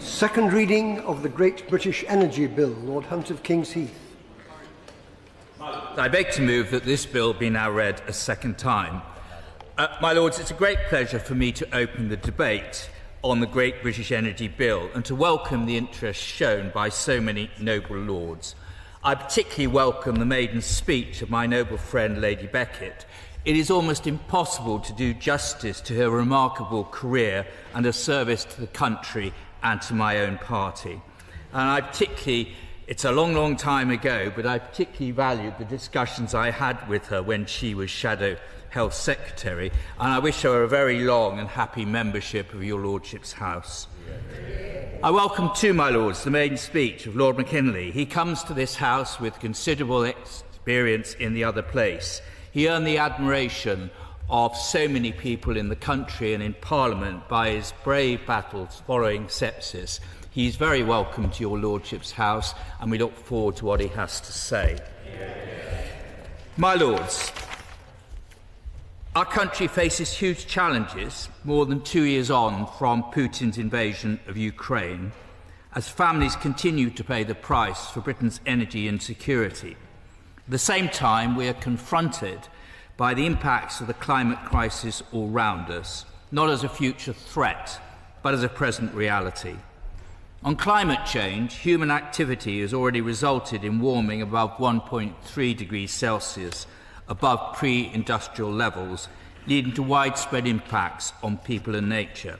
Second reading of the Great British Energy Bill. Lord Hunt of King's Heath. I beg to move that this bill be now read a second time. My Lords, it's a great pleasure for me to open the debate on the Great British Energy Bill and to welcome the interest shown by so many noble lords. I particularly welcome the maiden speech of my noble friend Lady Beckett. It is almost impossible to do justice to her remarkable career and her service to the country and to my own party. And it's a long, long time ago, but I particularly valued the discussions I had with her when she was Shadow Health Secretary, and I wish her a very long and happy membership of your Lordship's House. I welcome too, my Lords, the maiden speech of Lord McKinley. He comes to this House with considerable experience in the other place. He earned the admiration of so many people in the country and in Parliament by his brave battles following sepsis. He is very welcome to your Lordship's House, and we look forward to what he has to say. My Lords, our country faces huge challenges more than 2 years on from Putin's invasion of Ukraine, as families continue to pay the price for Britain's energy insecurity. At the same time, we are confronted by the impacts of the climate crisis all round us, not as a future threat, but as a present reality. On climate change, human activity has already resulted in warming above 1.3 degrees Celsius, above pre-industrial levels, leading to widespread impacts on people and nature.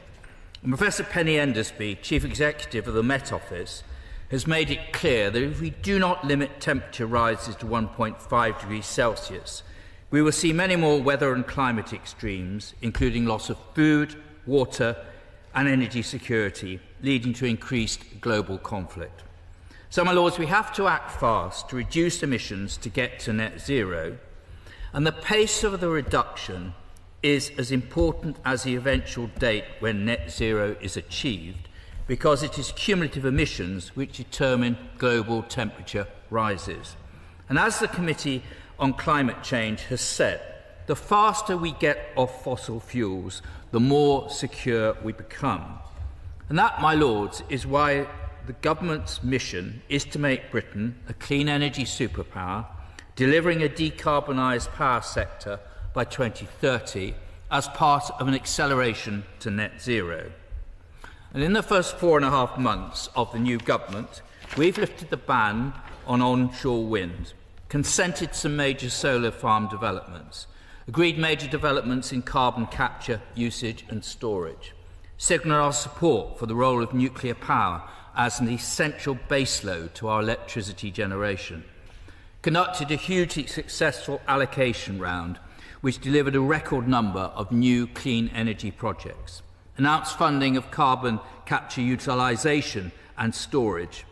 And Professor Penny Endersby, Chief Executive of the Met Office, has made it clear that if we do not limit temperature rises to 1.5 degrees Celsius, we will see many more weather and climate extremes, including loss of food, water and energy security, leading to increased global conflict. So, my Lords, we have to act fast to reduce emissions to get to net zero, and the pace of the reduction is as important as the eventual date when net zero is achieved, because it is cumulative emissions which determine global temperature rises. And as the Committee on Climate Change has said, the faster we get off fossil fuels, the more secure we become. And that, my Lords, is why the government's mission is to make Britain a clean energy superpower, delivering a decarbonised power sector by 2030 as part of an acceleration to net zero. And in the first 4.5 months of the new government, we've lifted the ban on onshore wind, consented some major solar farm developments, agreed major developments in carbon capture, usage and storage, signalled our support for the role of nuclear power as an essential baseload to our electricity generation, conducted a hugely successful allocation round which delivered a record number of new clean energy projects, announced funding of carbon capture utilisation and storage,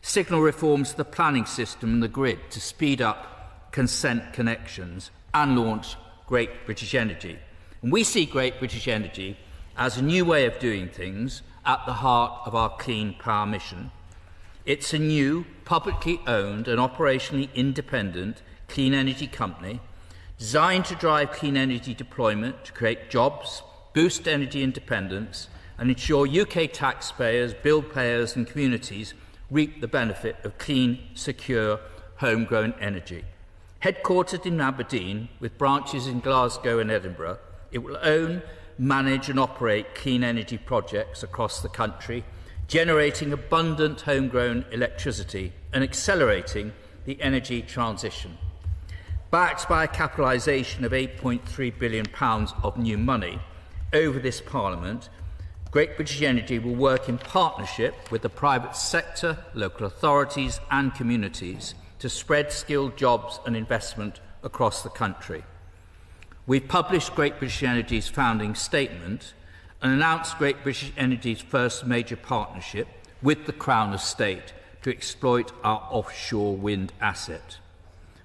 signal reforms to the planning system and the grid to speed up consent connections, and launch Great British Energy. And we see Great British Energy as a new way of doing things at the heart of our clean power mission. It's a new, publicly owned and operationally independent clean energy company designed to drive clean energy deployment, to create jobs, boost energy independence and ensure UK taxpayers, bill payers and communities reap the benefit of clean, secure, homegrown energy. Headquartered in Aberdeen, with branches in Glasgow and Edinburgh, it will own, manage and operate clean energy projects across the country, generating abundant homegrown electricity and accelerating the energy transition. Backed by a capitalisation of £8.3 billion of new money over this Parliament, Great British Energy will work in partnership with the private sector, local authorities and communities to spread skilled jobs and investment across the country. We've published Great British Energy's founding statement and announced Great British Energy's first major partnership with the Crown Estate to exploit our offshore wind asset.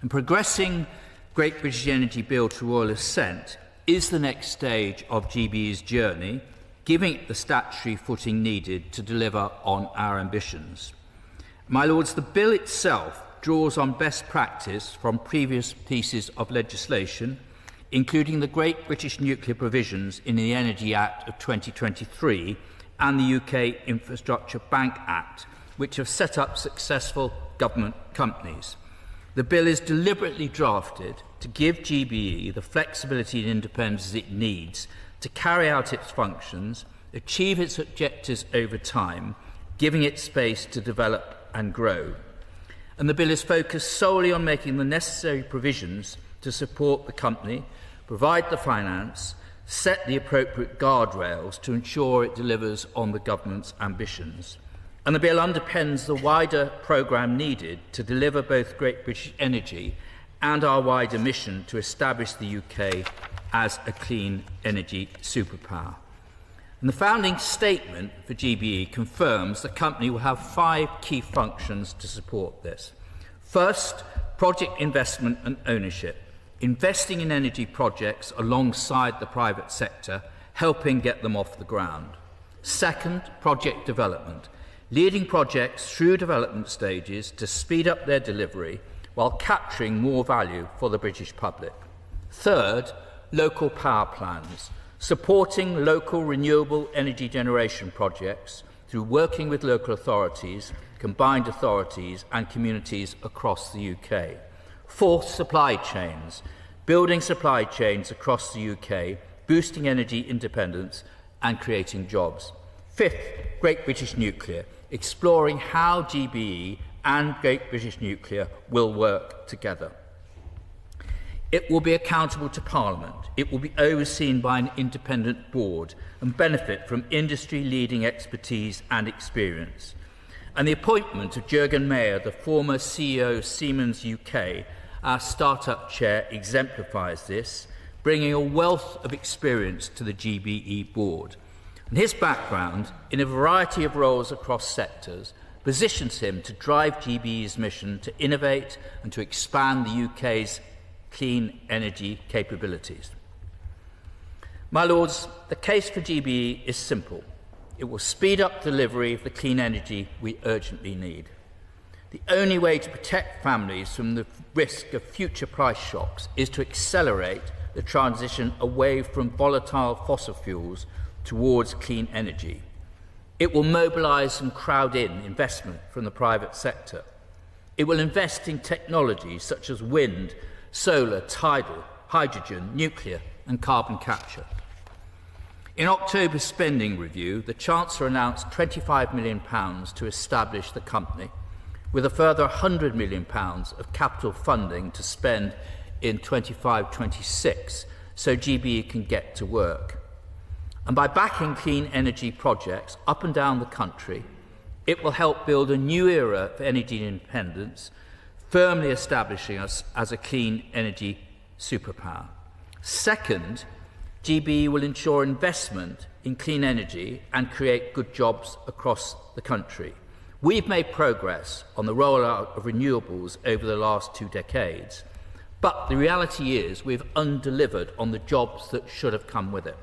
And progressing Great British Energy Bill to Royal Assent is the next stage of GBE's journey, giving it the statutory footing needed to deliver on our ambitions. My Lords, the bill itself draws on best practice from previous pieces of legislation, including the Great British Nuclear provisions in the Energy Act of 2023 and the UK Infrastructure Bank Act, which have set up successful government companies. The bill is deliberately drafted to give GBE the flexibility and independence it needs to carry out its functions, achieve its objectives over time, giving it space to develop and grow. And the bill is focused solely on making the necessary provisions to support the company, provide the finance, set the appropriate guardrails to ensure it delivers on the government's ambitions. And the bill underpins the wider programme needed to deliver both Great British Energy and our wider mission to establish the UK as a clean energy superpower. And the founding statement for GBE confirms the company will have 5 key functions to support this. First, project investment and ownership, investing in energy projects alongside the private sector, helping get them off the ground. Second, project development, leading projects through development stages to speed up their delivery while capturing more value for the British public. Third, local power plans, supporting local renewable energy generation projects through working with local authorities, combined authorities and communities across the UK. Fourth, supply chains, building supply chains across the UK, boosting energy independence and creating jobs. Fifth, Great British Nuclear, exploring how GBE and Great British Nuclear will work together. It will be accountable to Parliament. It will be overseen by an independent board and benefit from industry-leading expertise and experience. And the appointment of Jürgen Mayer, the former CEO of Siemens UK, our startup chair, exemplifies this, bringing a wealth of experience to the GBE board. And his background, in a variety of roles across sectors, positions him to drive GBE's mission to innovate and to expand the UK's clean energy capabilities. My Lords, the case for GBE is simple. It will speed up delivery of the clean energy we urgently need. The only way to protect families from the risk of future price shocks is to accelerate the transition away from volatile fossil fuels towards clean energy. It will mobilise and crowd in investment from the private sector. It will invest in technologies such as wind, solar, tidal, hydrogen, nuclear and carbon capture. In October's spending review, the Chancellor announced £25 million to establish the company, with a further £100 million of capital funding to spend in 25-26, so GBE can get to work. And by backing clean energy projects up and down the country, it will help build a new era for energy independence, firmly establishing us as a clean energy superpower. Second, GBE will ensure investment in clean energy and create good jobs across the country. We've made progress on the rollout of renewables over the last 2 decades, but the reality is we've undelivered on the jobs that should have come with it.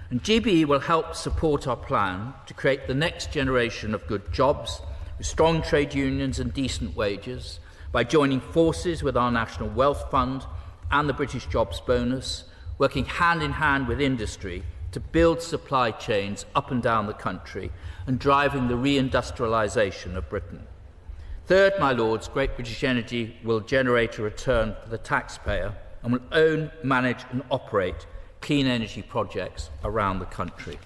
And GBE will help support our plan to create the next generation of good jobs with strong trade unions and decent wages by joining forces with our National Wealth Fund and the British Jobs Bonus, working hand in hand with industry to build supply chains up and down the country and driving the reindustrialisation of Britain. Third, my Lords, Great British Energy will generate a return for the taxpayer and will own, manage and operate clean energy projects around the country.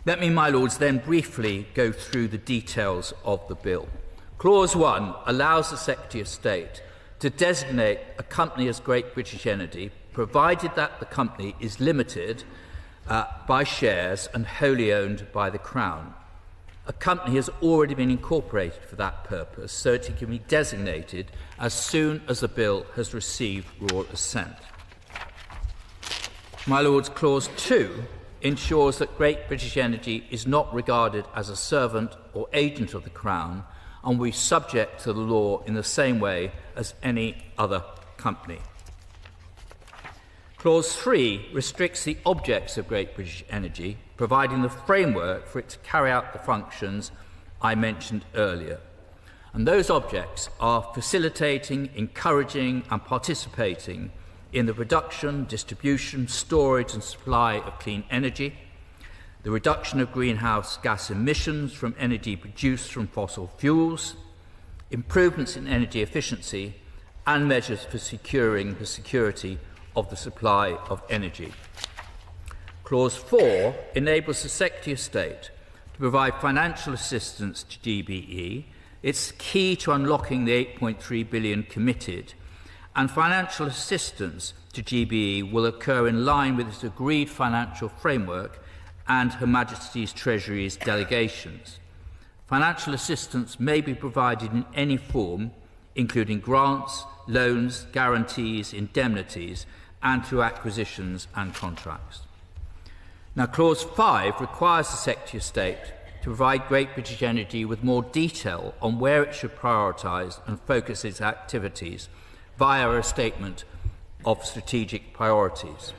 Let me, my Lords, then briefly go through the details of the bill. Clause 1 allows the Secretary of State to designate a company as Great British Energy, provided that the company is limited by shares and wholly owned by the Crown. A company has already been incorporated for that purpose, so it can be designated as soon as the bill has received royal assent. My Lords, Clause 2 ensures that Great British Energy is not regarded as a servant or agent of the Crown and will be subject to the law in the same way as any other company. Clause 3 restricts the objects of Great British Energy, providing the framework for it to carry out the functions I mentioned earlier. And those objects are facilitating, encouraging and participating in the production, distribution, storage and supply of clean energy, the reduction of greenhouse gas emissions from energy produced from fossil fuels, improvements in energy efficiency, and measures for securing the security of the supply of energy. Clause 4 enables the Secretary of State to provide financial assistance to GBE. It's key to unlocking the £8.3 billion committed, and financial assistance to GBE will occur in line with its agreed financial framework and Her Majesty's Treasury's delegations. Financial assistance may be provided in any form, including grants, loans, guarantees, indemnities, and through acquisitions and contracts. Now, Clause 5 requires the Secretary of State to provide Great British Energy with more detail on where it should prioritise and focus its activities via a statement of strategic priorities.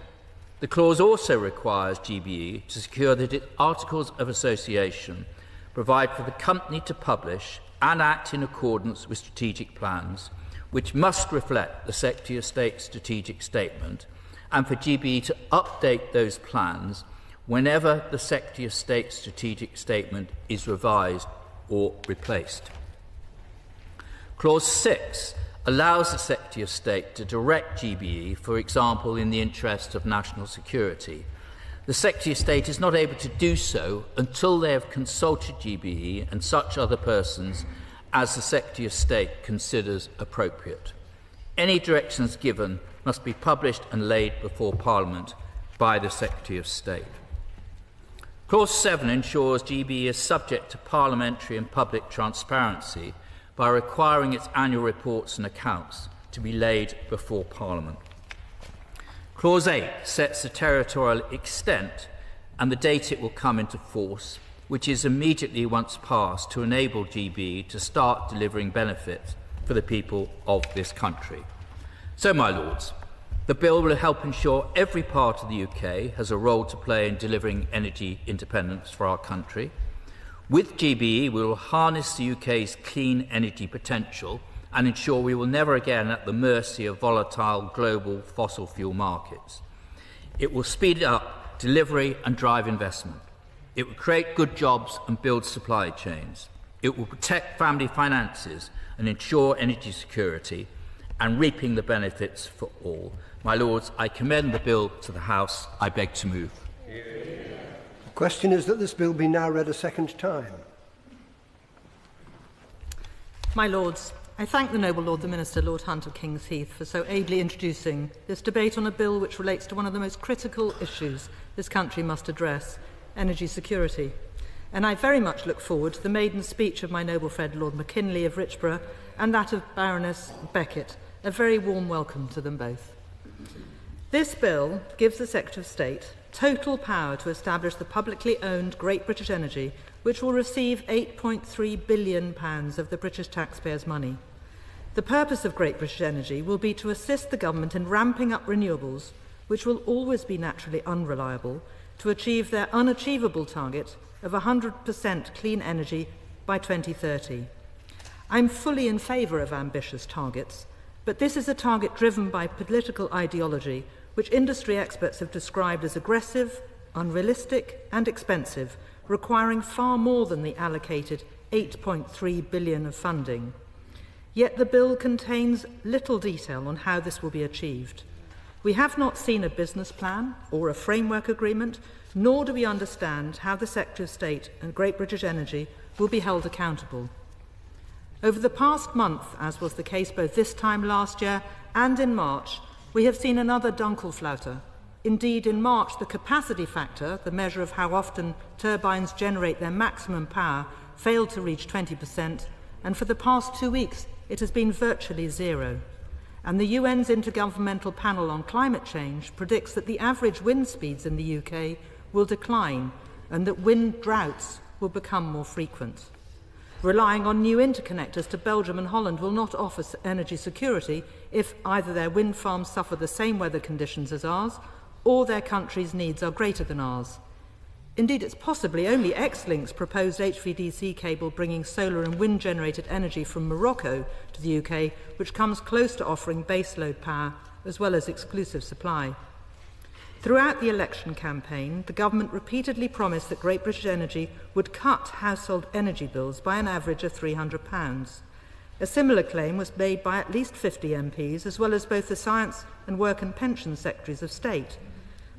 The clause also requires GBE to secure that its Articles of Association provide for the company to publish and act in accordance with strategic plans, which must reflect the Secretary of State's strategic statement, and for GBE to update those plans whenever the Secretary of State's strategic statement is revised or replaced. Clause 6 allows the Secretary of State to direct GBE, for example, in the interest of national security. The Secretary of State is not able to do so until they have consulted GBE and such other persons as the Secretary of State considers appropriate. Any directions given must be published and laid before Parliament by the Secretary of State. Clause 7 ensures GBE is subject to parliamentary and public transparency by requiring its annual reports and accounts to be laid before Parliament. Clause 8 sets the territorial extent and the date it will come into force, which is immediately once passed, to enable GBE to start delivering benefits for the people of this country. So, my Lords, the bill will help ensure every part of the UK has a role to play in delivering energy independence for our country. With GBE, we will harness the UK's clean energy potential and ensure we will never again at the mercy of volatile global fossil fuel markets. It will speed up delivery and drive investment. It will create good jobs and build supply chains. It will protect family finances and ensure energy security and reaping the benefits for all. My Lords, I commend the bill to the House. I beg to move. The question is that this bill be now read a second time. My Lords, I thank the noble Lord the Minister, Lord Hunt of King's Heath, for so ably introducing this debate on a bill which relates to one of the most critical issues this country must address, energy security. And I very much look forward to the maiden speech of my noble friend Lord McKinley of Richborough and that of Baroness Beckett. A very warm welcome to them both. This bill gives the Secretary of State total power to establish the publicly owned Great British Energy, which will receive £8.3 billion of the British taxpayers' money. The purpose of Great British Energy will be to assist the government in ramping up renewables, which will always be naturally unreliable, to achieve their unachievable target of 100% clean energy by 2030. I'm fully in favour of ambitious targets, but this is a target driven by political ideology, which industry experts have described as aggressive, unrealistic and expensive, requiring far more than the allocated £8.3 billion of funding. Yet the bill contains little detail on how this will be achieved. We have not seen a business plan or a framework agreement, nor do we understand how the Secretary of State and Great British Energy will be held accountable. Over the past month, as was the case both this time last year and in March, we have seen another Dunkelflauter. Indeed, in March, the capacity factor, the measure of how often turbines generate their maximum power, failed to reach 20%, and for the past 2 weeks, it has been virtually zero. And the UN's Intergovernmental Panel on Climate Change predicts that the average wind speeds in the UK will decline and that wind droughts will become more frequent. Relying on new interconnectors to Belgium and Holland will not offer energy security if either their wind farms suffer the same weather conditions as ours or their country's needs are greater than ours. Indeed, it's possibly only Xlink's proposed HVDC cable bringing solar and wind-generated energy from Morocco to the UK, which comes close to offering baseload power as well as exclusive supply. Throughout the election campaign, the government repeatedly promised that Great British Energy would cut household energy bills by an average of £300. A similar claim was made by at least 50 MPs, as well as both the Science and Work and Pensions Secretaries of State.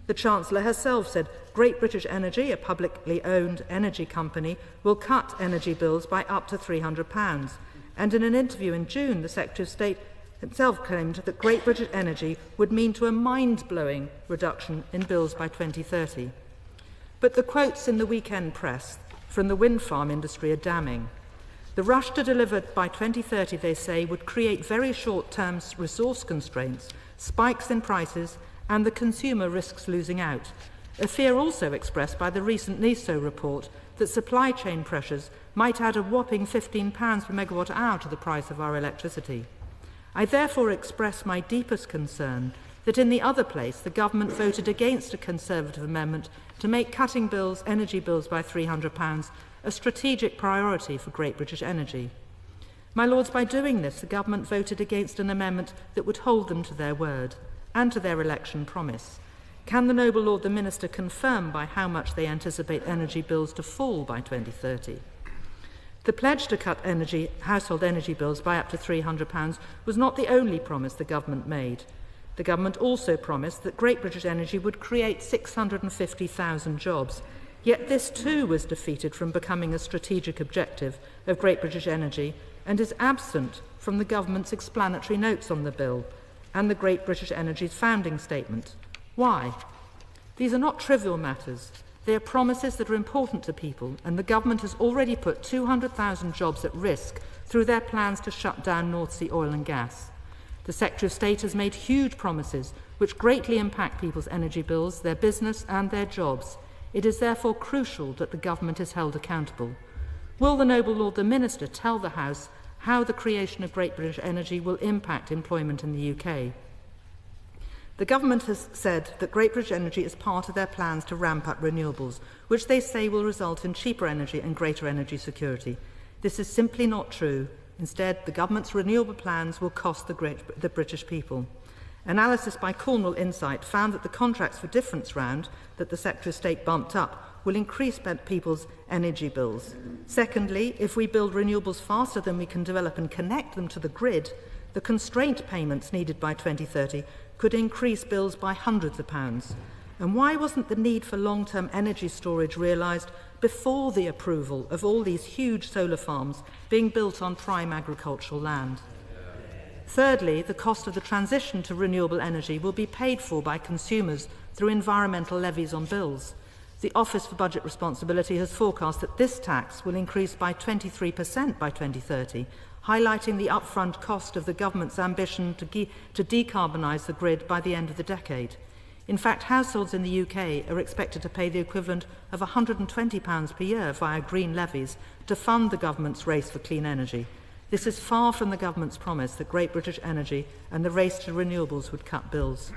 The Chancellor herself said Great British Energy, a publicly owned energy company, will cut energy bills by up to £300. And in an interview in June, the Secretary of State himself claimed that Great British Energy would mean to a mind-blowing reduction in bills by 2030. But the quotes in the weekend press from the wind farm industry are damning. The rush to deliver by 2030, they say, would create very short-term resource constraints, spikes in prices, and the consumer risks losing out. A fear also expressed by the recent NESO report that supply chain pressures might add a whopping £15 per megawatt hour to the price of our electricity. I therefore express my deepest concern that in the other place the government voted against a Conservative amendment to make cutting energy bills by £300 a strategic priority for Great British Energy. My Lords, by doing this, the government voted against an amendment that would hold them to their word and to their election promise. Can the noble Lord the Minister confirm by how much they anticipate energy bills to fall by 2030? The pledge to cut household energy bills by up to £300 was not the only promise the government made. The government also promised that Great British Energy would create 650,000 jobs, yet this too was defeated from becoming a strategic objective of Great British Energy and is absent from the government's explanatory notes on the bill and the Great British Energy's founding statement. Why? These are not trivial matters. They are promises that are important to people, and the government has already put 200,000 jobs at risk through their plans to shut down North Sea oil and gas. The Secretary of State has made huge promises which greatly impact people's energy bills, their business and their jobs. It is therefore crucial that the government is held accountable. Will the noble Lord the Minister tell the House how the creation of Great British Energy will impact employment in the UK? The government has said that Great British Energy is part of their plans to ramp up renewables, which they say will result in cheaper energy and greater energy security. This is simply not true. Instead, the government's renewable plans will cost the British people. Analysis by Cornwall Insight found that the contracts for difference round that the Secretary of State bumped up will increase people's energy bills. Secondly, if we build renewables faster than we can develop and connect them to the grid, the constraint payments needed by 2030 could increase bills by hundreds of pounds. And why wasn't the need for long-term energy storage realised before the approval of all these huge solar farms being built on prime agricultural land? Thirdly, the cost of the transition to renewable energy will be paid for by consumers through environmental levies on bills. The Office for Budget Responsibility has forecast that this tax will increase by 23% by 2030, highlighting the upfront cost of the government's ambition to decarbonise the grid by the end of the decade. In fact, households in the UK are expected to pay the equivalent of £120 per year via green levies to fund the government's race for clean energy. This is far from the government's promise that Great British Energy and the race to renewables would cut bills.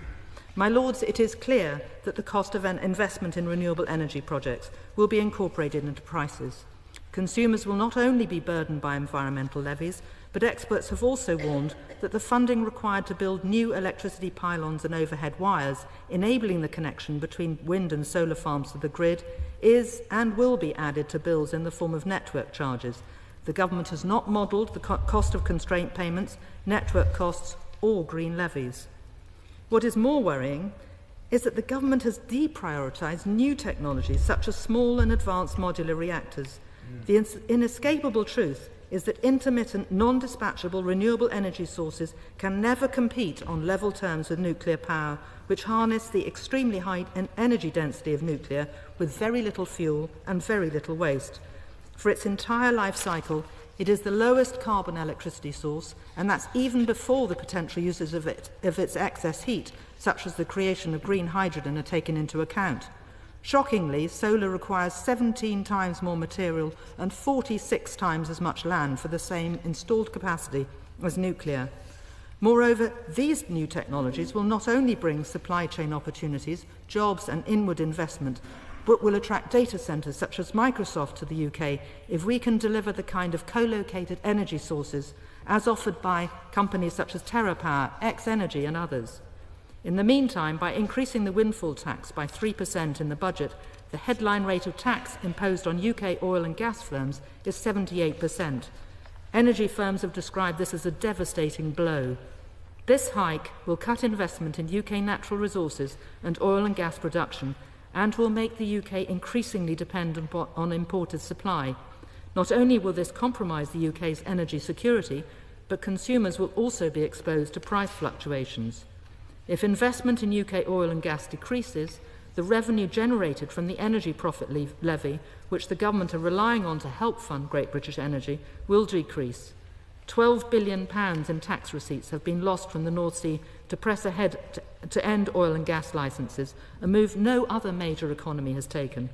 My Lords, it is clear that the cost of an investment in renewable energy projects will be incorporated into prices. Consumers will not only be burdened by environmental levies, but experts have also warned that the funding required to build new electricity pylons and overhead wires, enabling the connection between wind and solar farms to the grid, is and will be added to bills in the form of network charges. The government has not modelled the cost of constraint payments, network costs or green levies. What is more worrying is that the government has deprioritised new technologies such as small and advanced modular reactors. The inescapable truth is that intermittent, non-dispatchable renewable energy sources can never compete on level terms with nuclear power, which harness the extremely high energy density of nuclear with very little fuel and very little waste. For its entire life cycle, it is the lowest carbon electricity source, and that's even before the potential uses of its excess heat, such as the creation of green hydrogen, are taken into account. Shockingly, solar requires 17 times more material and 46 times as much land for the same installed capacity as nuclear. Moreover, these new technologies will not only bring supply chain opportunities, jobs and inward investment, but will attract data centres such as Microsoft to the UK if we can deliver the kind of co-located energy sources as offered by companies such as TerraPower, X-Energy and others. In the meantime, by increasing the windfall tax by 3% in the budget, the headline rate of tax imposed on UK oil and gas firms is 78%. Energy firms have described this as a devastating blow. This hike will cut investment in UK natural resources and oil and gas production and will make the UK increasingly dependent on imported supply. Not only will this compromise the UK's energy security, but consumers will also be exposed to price fluctuations. If investment in UK oil and gas decreases, the revenue generated from the energy profit levy, which the government are relying on to help fund Great British Energy, will decrease. £12 billion in tax receipts have been lost from the North Sea to press ahead to end oil and gas licences, a move no other major economy has taken.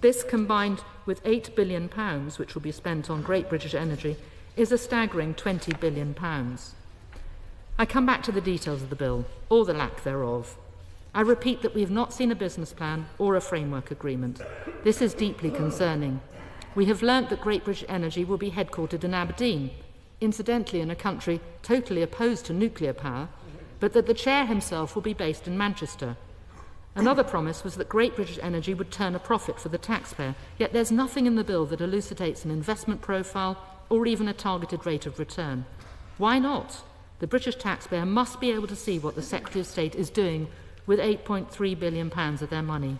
This, combined with £8 billion, which will be spent on Great British Energy, is a staggering £20 billion. I come back to the details of the bill, or the lack thereof. I repeat that we have not seen a business plan or a framework agreement. This is deeply concerning. We have learnt that Great British Energy will be headquartered in Aberdeen, incidentally in a country totally opposed to nuclear power, but that the chair himself will be based in Manchester. Another promise was that Great British Energy would turn a profit for the taxpayer, yet there's nothing in the bill that elucidates an investment profile or even a targeted rate of return. Why not? The British taxpayer must be able to see what the Secretary of State is doing with £8.3 billion of their money.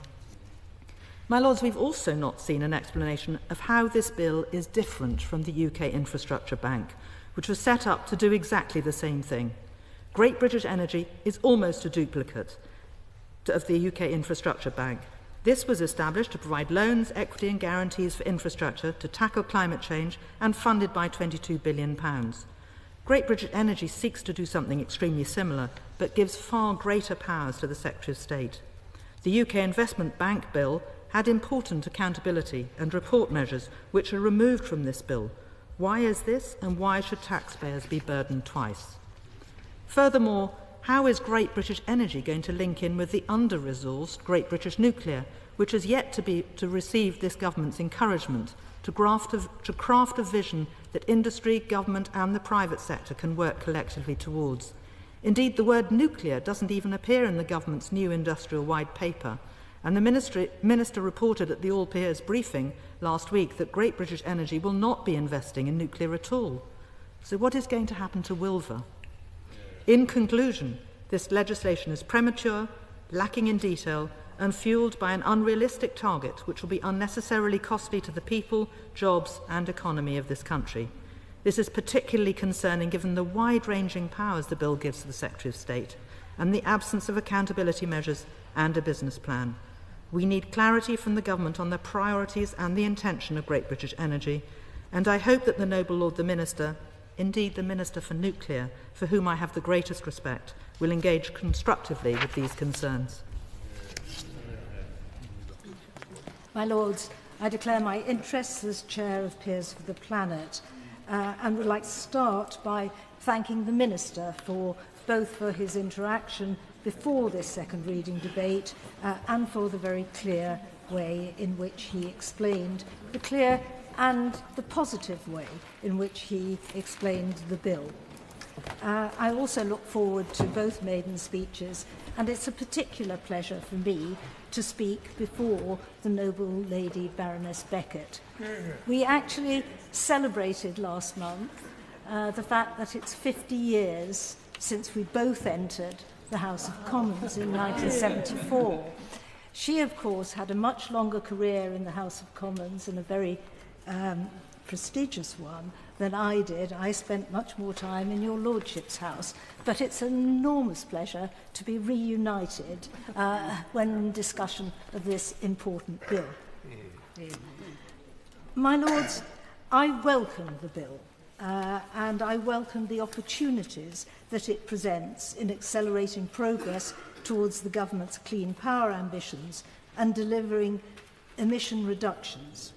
My Lords, we've also not seen an explanation of how this bill is different from the UK Infrastructure Bank, which was set up to do exactly the same thing. Great British Energy is almost a duplicate of the UK Infrastructure Bank. This was established to provide loans, equity and guarantees for infrastructure to tackle climate change and funded by £22 billion. Great British Energy seeks to do something extremely similar, but gives far greater powers to the Secretary of State. The UK Investment Bank Bill had important accountability and report measures which are removed from this bill. Why is this, and why should taxpayers be burdened twice? Furthermore, how is Great British Energy going to link in with the under-resourced Great British Nuclear, which has yet to receive this government's encouragement to craft a vision that industry, government and the private sector can work collectively towards? Indeed, the word nuclear doesn't even appear in the government's new industrial white paper, and the Minister reported at the All Peers briefing last week that Great British Energy will not be investing in nuclear at all. So what is going to happen to Wilver? In conclusion, this legislation is premature, lacking in detail, and fuelled by an unrealistic target which will be unnecessarily costly to the people, jobs and economy of this country. This is particularly concerning given the wide-ranging powers the bill gives to the Secretary of State and the absence of accountability measures and a business plan. We need clarity from the government on the priorities and the intention of Great British Energy, and I hope that the noble Lord the Minister, indeed the Minister for Nuclear, for whom I have the greatest respect, will engage constructively with these concerns. My Lords, I declare my interests as Chair of Peers for the Planet and would like to start by thanking the Minister for his interaction before this second reading debate and for the very clear way in which he explained, the clear and the positive way in which he explained the bill. I also look forward to both maiden speeches, and it's a particular pleasure for me to speak before the noble Lady Baroness Beckett. We actually celebrated last month the fact that it's 50 years since we both entered the House of Commons in 1974. She, of course, had a much longer career in the House of Commons and a very prestigious one than I did. I spent much more time in your Lordship's house, but it's an enormous pleasure to be reunited when in discussion of this important bill. My Lords, I welcome the bill and I welcome the opportunities that it presents in accelerating progress towards the government's clean power ambitions and delivering emission reductions.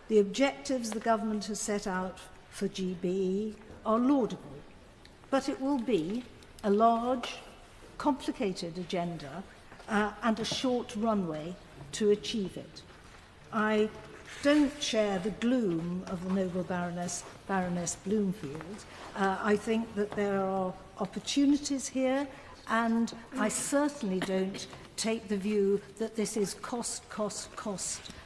The objectives the government has set out for GBE are laudable, but it will be a large, complicated agenda and a short runway to achieve it. I don't share the gloom of the noble Baroness Bloomfield. I think that there are opportunities here and I certainly don't take the view that this is cost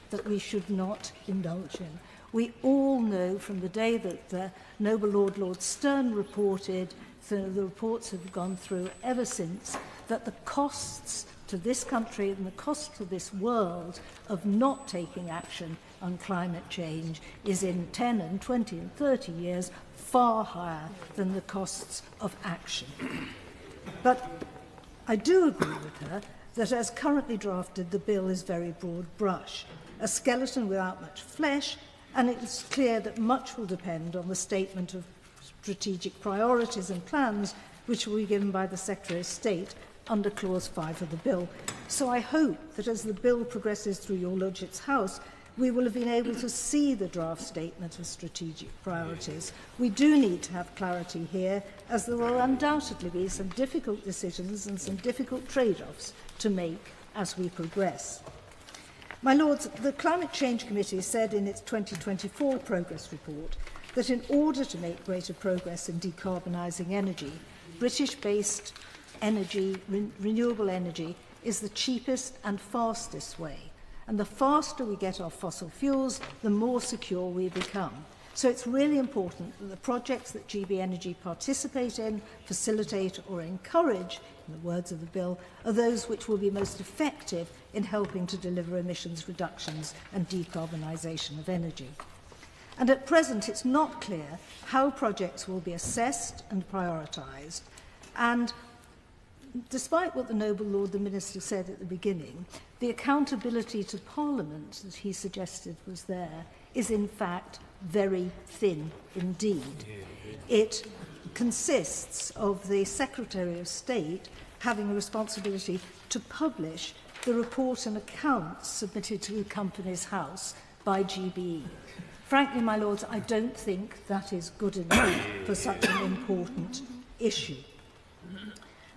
that we should not indulge in. We all know from the day that the noble Lord Stern reported, so the reports have gone through ever since, that the costs to this country and the cost to this world of not taking action on climate change is in 10 and 20 and 30 years far higher than the costs of action. But I do agree with her that as currently drafted, the bill is very broad brush, a skeleton without much flesh, and it's clear that much will depend on the statement of strategic priorities and plans which will be given by the Secretary of State under Clause 5 of the bill. So I hope that as the bill progresses through your Lordship's House, we will have been able to see the draft statement of strategic priorities. We do need to have clarity here, as there will undoubtedly be some difficult decisions and some difficult trade-offs to make as we progress. My Lords, the Climate Change Committee said in its 2024 progress report that in order to make greater progress in decarbonising energy, British-based energy, renewable energy, is the cheapest and fastest way. And the faster we get off fossil fuels, the more secure we become. So it's really important that the projects that GB Energy participate in, facilitate or encourage, in the words of the bill, are those which will be most effective in helping to deliver emissions reductions and decarbonisation of energy. And at present, it's not clear how projects will be assessed and prioritised. And despite what the noble Lord the Minister said at the beginning, the accountability to Parliament that he suggested was there is in fact very thin indeed. It consists of the Secretary of State having a responsibility to publish the report and accounts submitted to the Companies House by GBE. Frankly, my Lords, I don't think that is good enough for such an important issue.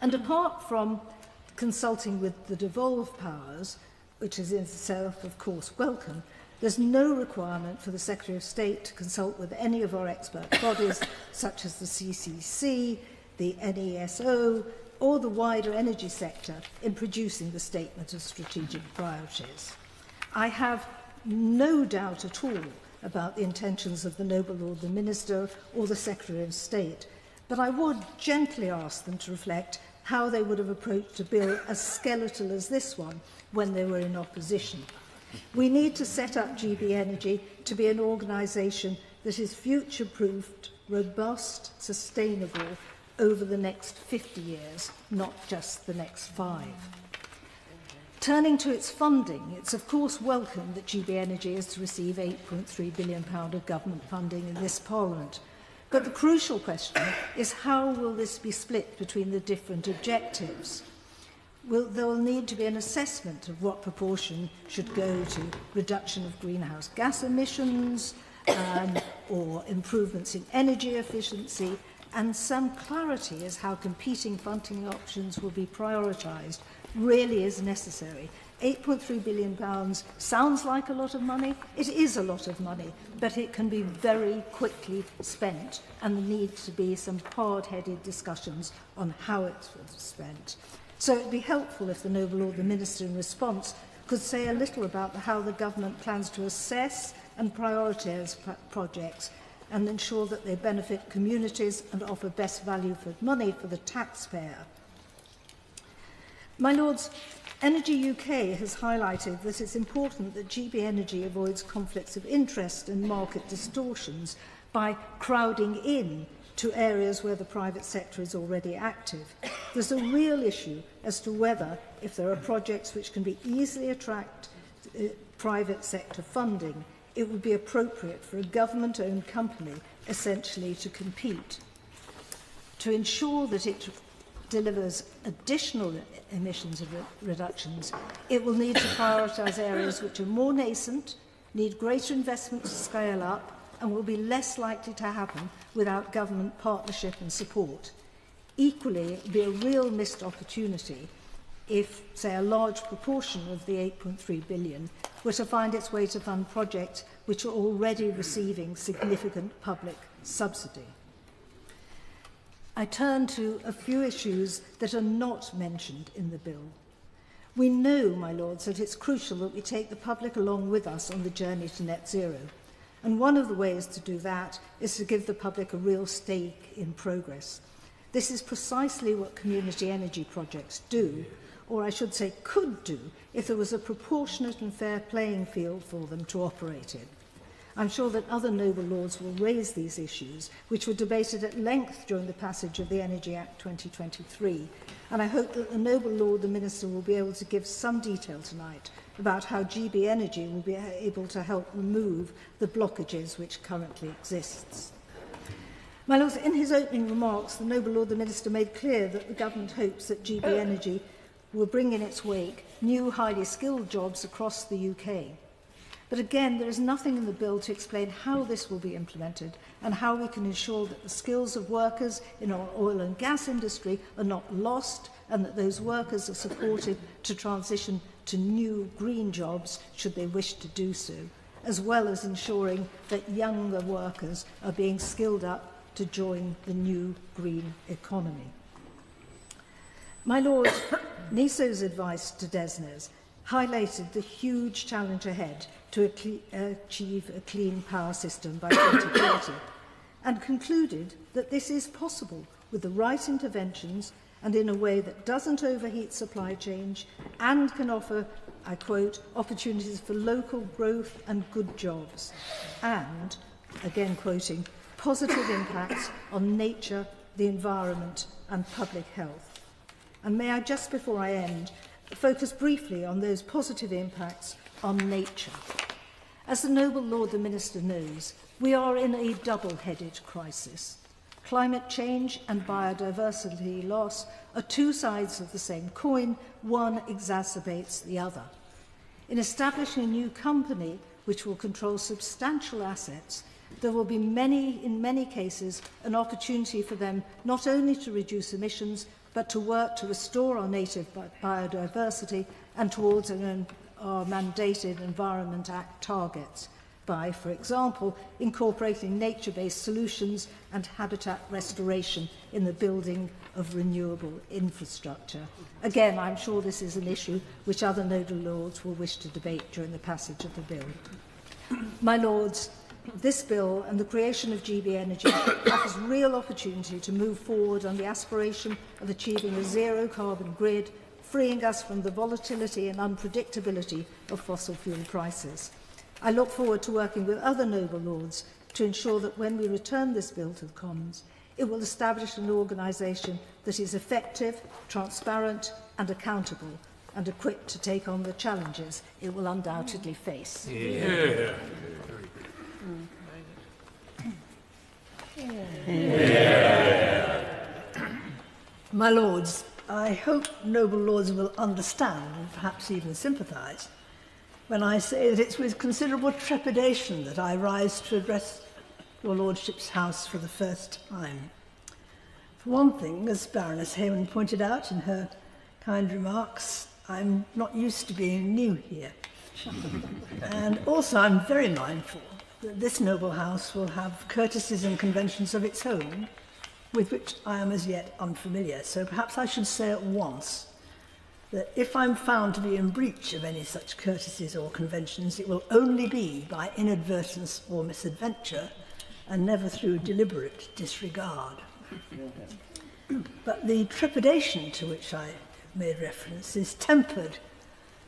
And apart from consulting with the devolved powers, which is in itself, of course, welcome, there's no requirement for the Secretary of State to consult with any of our expert bodies, such as the CCC, the NESO, or the wider energy sector in producing the Statement of Strategic Priorities. I have no doubt at all about the intentions of the noble Lord the Minister or the Secretary of State, but I would gently ask them to reflect how they would have approached a bill as skeletal as this one when they were in opposition. We need to set up GB Energy to be an organisation that is future-proofed, robust, sustainable over the next 50 years, not just the next 5. Turning to its funding, it's of course welcome that GB Energy is to receive £8.3 billion of government funding in this Parliament. But the crucial question is how will this be split between the different objectives? There will need to be an assessment of what proportion should go to reduction of greenhouse gas emissions or improvements in energy efficiency, and some clarity as how competing funding options will be prioritised really is necessary. £8.3 billion sounds like a lot of money. It is a lot of money, but it can be very quickly spent, and there needs to be some hard-headed discussions on how it's spent. So it would be helpful if the noble Lord the Minister in response could say a little about how the government plans to assess and prioritise projects and ensure that they benefit communities and offer best value for money for the taxpayer. My Lords, Energy UK has highlighted that it's important that GB Energy avoids conflicts of interest and market distortions by crowding in to areas where the private sector is already active. There's a real issue as to whether, if there are projects which can be easily attract private sector funding, it would be appropriate for a government-owned company essentially to compete. To ensure that it delivers additional emissions reductions, it will need to prioritise areas which are more nascent, need greater investment to scale up, and will be less likely to happen without government partnership and support. Equally, it would be a real missed opportunity if, say, a large proportion of the £8.3 billion were to find its way to fund projects which are already receiving significant public subsidy. I turn to a few issues that are not mentioned in the bill. We know, my lords, that it's crucial that we take the public along with us on the journey to net zero. And one of the ways to do that is to give the public a real stake in progress. This is precisely what community energy projects do, or I should say could do, if there was a proportionate and fair playing field for them to operate in. I'm sure that other noble lords will raise these issues, which were debated at length during the passage of the Energy Act 2023, and I hope that the noble lord, the Minister, will be able to give some detail tonight about how GB Energy will be able to help remove the blockages which currently exists. My lords, in his opening remarks, the noble lord, the Minister, made clear that the government hopes that GB Energy will bring in its wake new highly skilled jobs across the UK. But again, there is nothing in the bill to explain how this will be implemented and how we can ensure that the skills of workers in our oil and gas industry are not lost and that those workers are supported to transition to new green jobs should they wish to do so, as well as ensuring that younger workers are being skilled up to join the new green economy. My lord, NISO's advice to DESNES highlighted the huge challenge ahead to achieve a clean power system by 2030 and concluded that this is possible with the right interventions and in a way that doesn't overheat supply chains and can offer, I quote, opportunities for local growth and good jobs and, again quoting, positive impacts on nature, the environment and public health. And may I, just before I end, focus briefly on those positive impacts on nature. As the noble lord, the Minister, knows, we are in a double-headed crisis. Climate change and biodiversity loss are two sides of the same coin. One exacerbates the other. In establishing a new company which will control substantial assets, there will be in many cases, an opportunity for them not only to reduce emissions, but to work to restore our native biodiversity and towards our mandated Environment Act targets by, for example, incorporating nature-based solutions and habitat restoration in the building of renewable infrastructure. Again, I'm sure this is an issue which other noble lords will wish to debate during the passage of the bill. My lords, this bill and the creation of GB Energy offers real opportunity to move forward on the aspiration of achieving a zero-carbon grid, freeing us from the volatility and unpredictability of fossil fuel prices. I look forward to working with other noble lords to ensure that when we return this bill to the Commons, it will establish an organisation that is effective, transparent and accountable and equipped to take on the challenges it will undoubtedly face. Yeah. My lords, I hope noble lords will understand and perhaps even sympathise when I say that it's with considerable trepidation that I rise to address your lordship's house for the first time. For one thing, as Baroness Hayman pointed out in her kind remarks, I'm not used to being new here. And also I'm very mindful that this noble house will have courtesies and conventions of its own with which I am as yet unfamiliar. So perhaps I should say at once that if I'm found to be in breach of any such courtesies or conventions, it will only be by inadvertence or misadventure and never through deliberate disregard. But the trepidation to which I made reference is tempered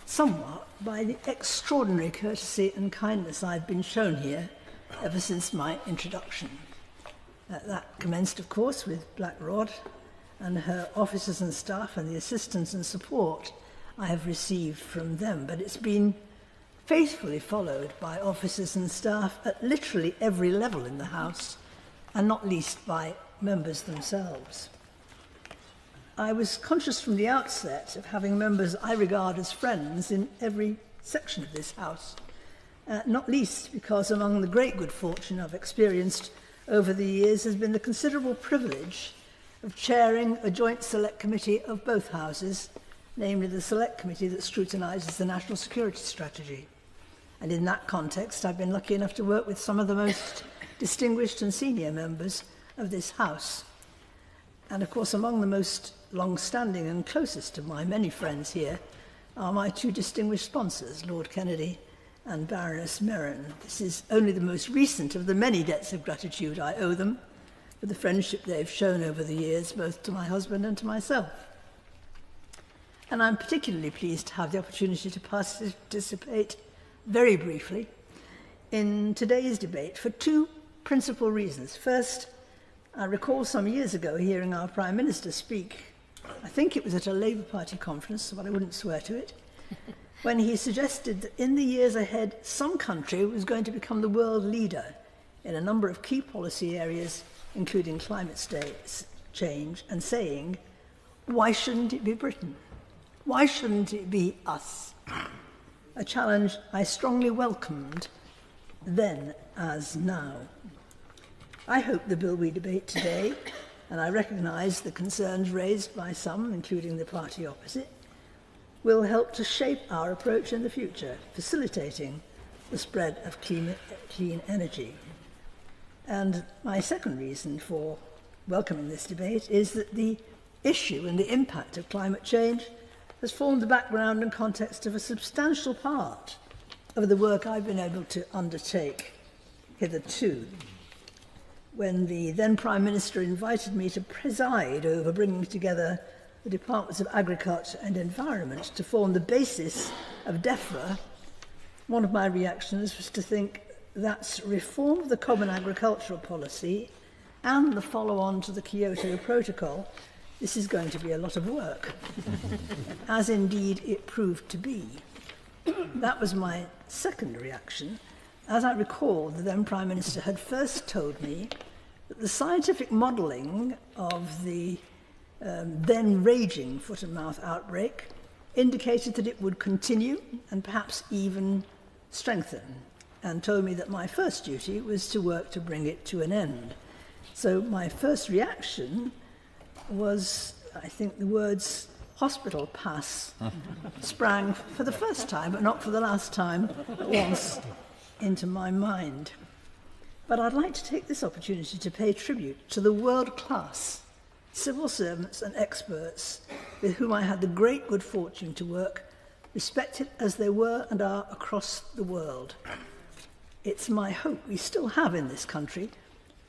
somewhat by the extraordinary courtesy and kindness I've been shown here ever since my introduction. That commenced, of course, with Black Rod and her officers and staff and the assistance and support I have received from them, but it's been faithfully followed by officers and staff at literally every level in the House, and not least by members themselves. I was conscious from the outset of having members I regard as friends in every section of this House, not least because among the great good fortune I've experienced over the years has been the considerable privilege of chairing a joint select committee of both houses, namely the select committee that scrutinises the national security strategy. And in that context, I've been lucky enough to work with some of the most distinguished and senior members of this House. And of course, among the most long-standing and closest of my many friends here are my two distinguished sponsors, Lord Kennedy and Baroness Merron. This is only the most recent of the many debts of gratitude I owe them for the friendship they've shown over the years, both to my husband and to myself. And I'm particularly pleased to have the opportunity to participate very briefly in today's debate for two principal reasons. First, I recall some years ago hearing our Prime Minister speak, I think it was at a Labour Party conference, but I wouldn't swear to it, when he suggested that in the years ahead, some country was going to become the world leader in a number of key policy areas, including climate change, and saying, why shouldn't it be Britain? Why shouldn't it be us? A challenge I strongly welcomed then as now. I hope the bill we debate today, and I recognise the concerns raised by some, including the party opposite, will help to shape our approach in the future, facilitating the spread of clean energy. And my second reason for welcoming this debate is that the issue and the impact of climate change has formed the background and context of a substantial part of the work I've been able to undertake hitherto. When the then Prime Minister invited me to preside over bringing together the Departments of Agriculture and Environment to form the basis of DEFRA, one of my reactions was to think that's reform of the Common Agricultural Policy and the follow-on to the Kyoto Protocol. This is going to be a lot of work, as indeed it proved to be. That was my second reaction. As I recall, the then Prime Minister had first told me that the scientific modelling of the then raging foot-and-mouth outbreak indicated that it would continue and perhaps even strengthen, and told me that my first duty was to work to bring it to an end. So my first reaction was, I think, the words hospital pass sprang for the first time, but not for the last time, at once into my mind. But I'd like to take this opportunity to pay tribute to the world-class civil servants and experts with whom I had the great good fortune to work, respected as they were and are across the world. It's my hope we still have in this country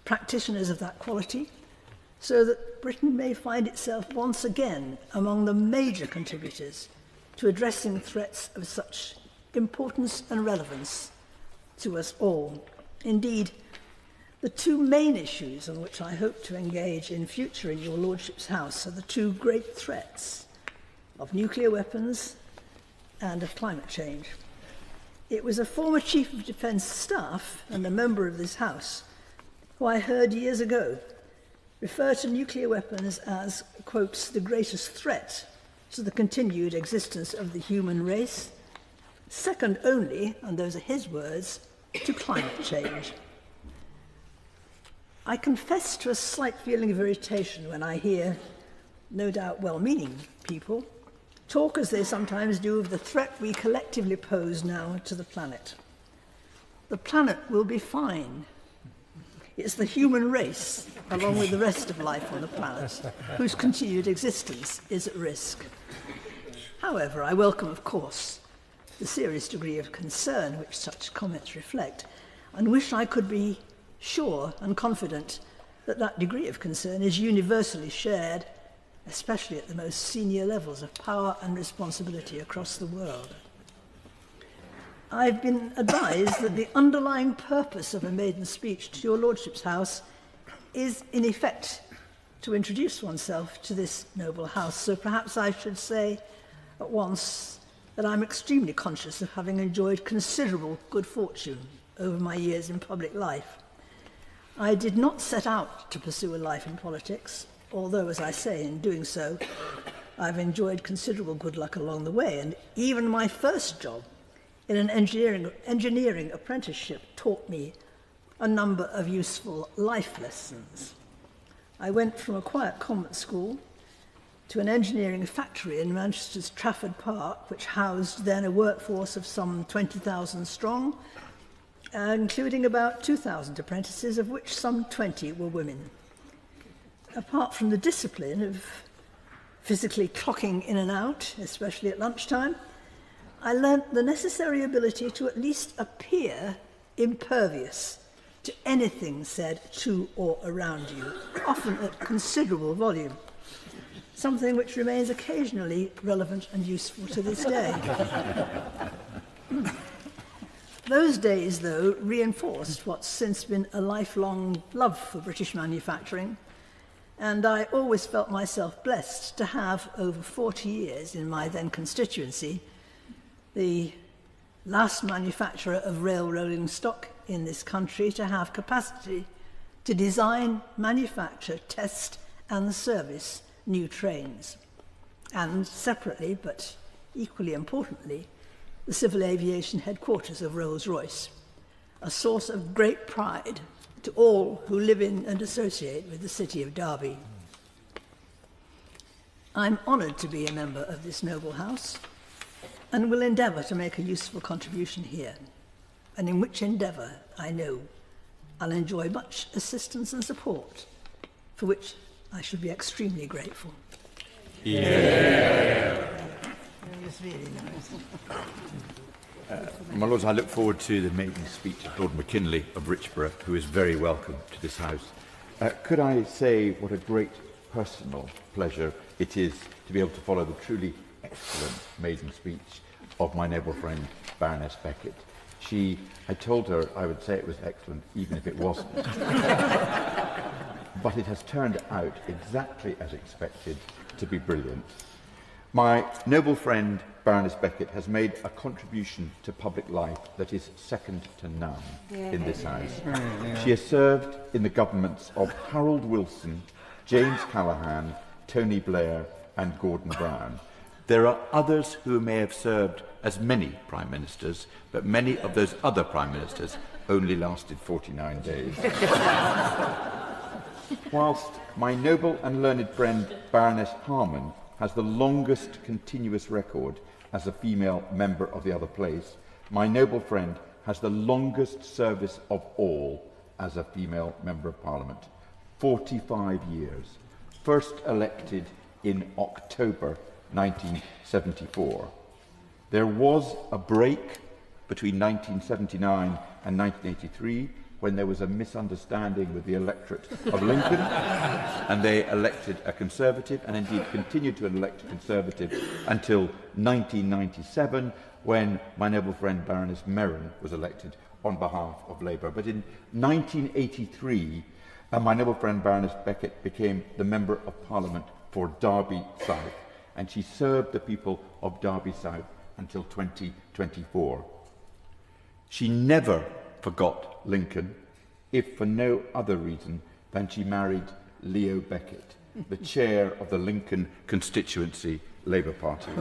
practitioners of that quality, so that Britain may find itself once again among the major contributors to addressing threats of such importance and relevance to us all. Indeed, the two main issues on which I hope to engage in future in your Lordship's House are the two great threats of nuclear weapons and of climate change. It was a former Chief of Defence Staff and a member of this House who I heard years ago refer to nuclear weapons as, quotes, the greatest threat to the continued existence of the human race, second only, and those are his words, to climate change. I confess to a slight feeling of irritation when I hear, no doubt well-meaning people, talk as they sometimes do of the threat we collectively pose now to the planet. The planet will be fine. It's the human race, along with the rest of life on the planet, whose continued existence is at risk. However, I welcome, of course, the serious degree of concern which such comments reflect, and wish I could be sure and confident that that degree of concern is universally shared, especially at the most senior levels of power and responsibility across the world. I've been advised that the underlying purpose of a maiden speech to your Lordship's House is, in effect, to introduce oneself to this noble House. So perhaps I should say at once that I'm extremely conscious of having enjoyed considerable good fortune over my years in public life. I did not set out to pursue a life in politics, although, as I say, in doing so, I've enjoyed considerable good luck along the way, and even my first job in an engineering apprenticeship taught me a number of useful life lessons. I went from a quiet convent school to an engineering factory in Manchester's Trafford Park, which housed then a workforce of some 20,000 strong, including about 2,000 apprentices, of which some 20 were women. apart from the discipline of physically clocking in and out, especially at lunchtime, I learnt the necessary ability to at least appear impervious to anything said to or around you, often at considerable volume, something which remains occasionally relevant and useful to this day. Those days, though, reinforced what's since been a lifelong love for British manufacturing, and I always felt myself blessed to have, over 40 years in my then constituency, the last manufacturer of rail rolling stock in this country to have capacity to design, manufacture, test and service new trains. And separately, but equally importantly, the civil aviation headquarters of Rolls-Royce, a source of great pride to all who live in and associate with the city of Derby. I'm honoured to be a member of this noble house and will endeavour to make a useful contribution here, and in which endeavour I know I'll enjoy much assistance and support, for which I should be extremely grateful. Yeah. It was really nice. My Lords, I look forward to the maiden speech of Lord McKinley of Richborough, who is very welcome to this House. Could I say what a great personal pleasure it is to be able to follow the truly excellent maiden speech of my noble friend Baroness Beckett. I told her I would say it was excellent even if it wasn't. But it has turned out exactly as expected to be brilliant. My noble friend Baroness Beckett has made a contribution to public life that is second to none in this House. She has served in the governments of Harold Wilson, James Callaghan, Tony Blair and Gordon Brown. There are others who may have served as many Prime Ministers, but many of those other Prime Ministers only lasted 49 days. Whilst my noble and learned friend Baroness Harman has the longest continuous record as a female member of the other place, my noble friend has the longest service of all as a female Member of Parliament. 45 years. First elected in October 1974. There was a break between 1979 and 1983 when there was a misunderstanding with the electorate of Lincoln and they elected a Conservative and indeed continued to elect a Conservative until 1997 when my noble friend Baroness Merron was elected on behalf of Labour. But in 1983, my noble friend Baroness Beckett became the Member of Parliament for Derby South, and she served the people of Derby South until 2024. She never forgot Lincoln, if for no other reason than she married Leo Beckett, the chair of the Lincoln constituency Labour Party.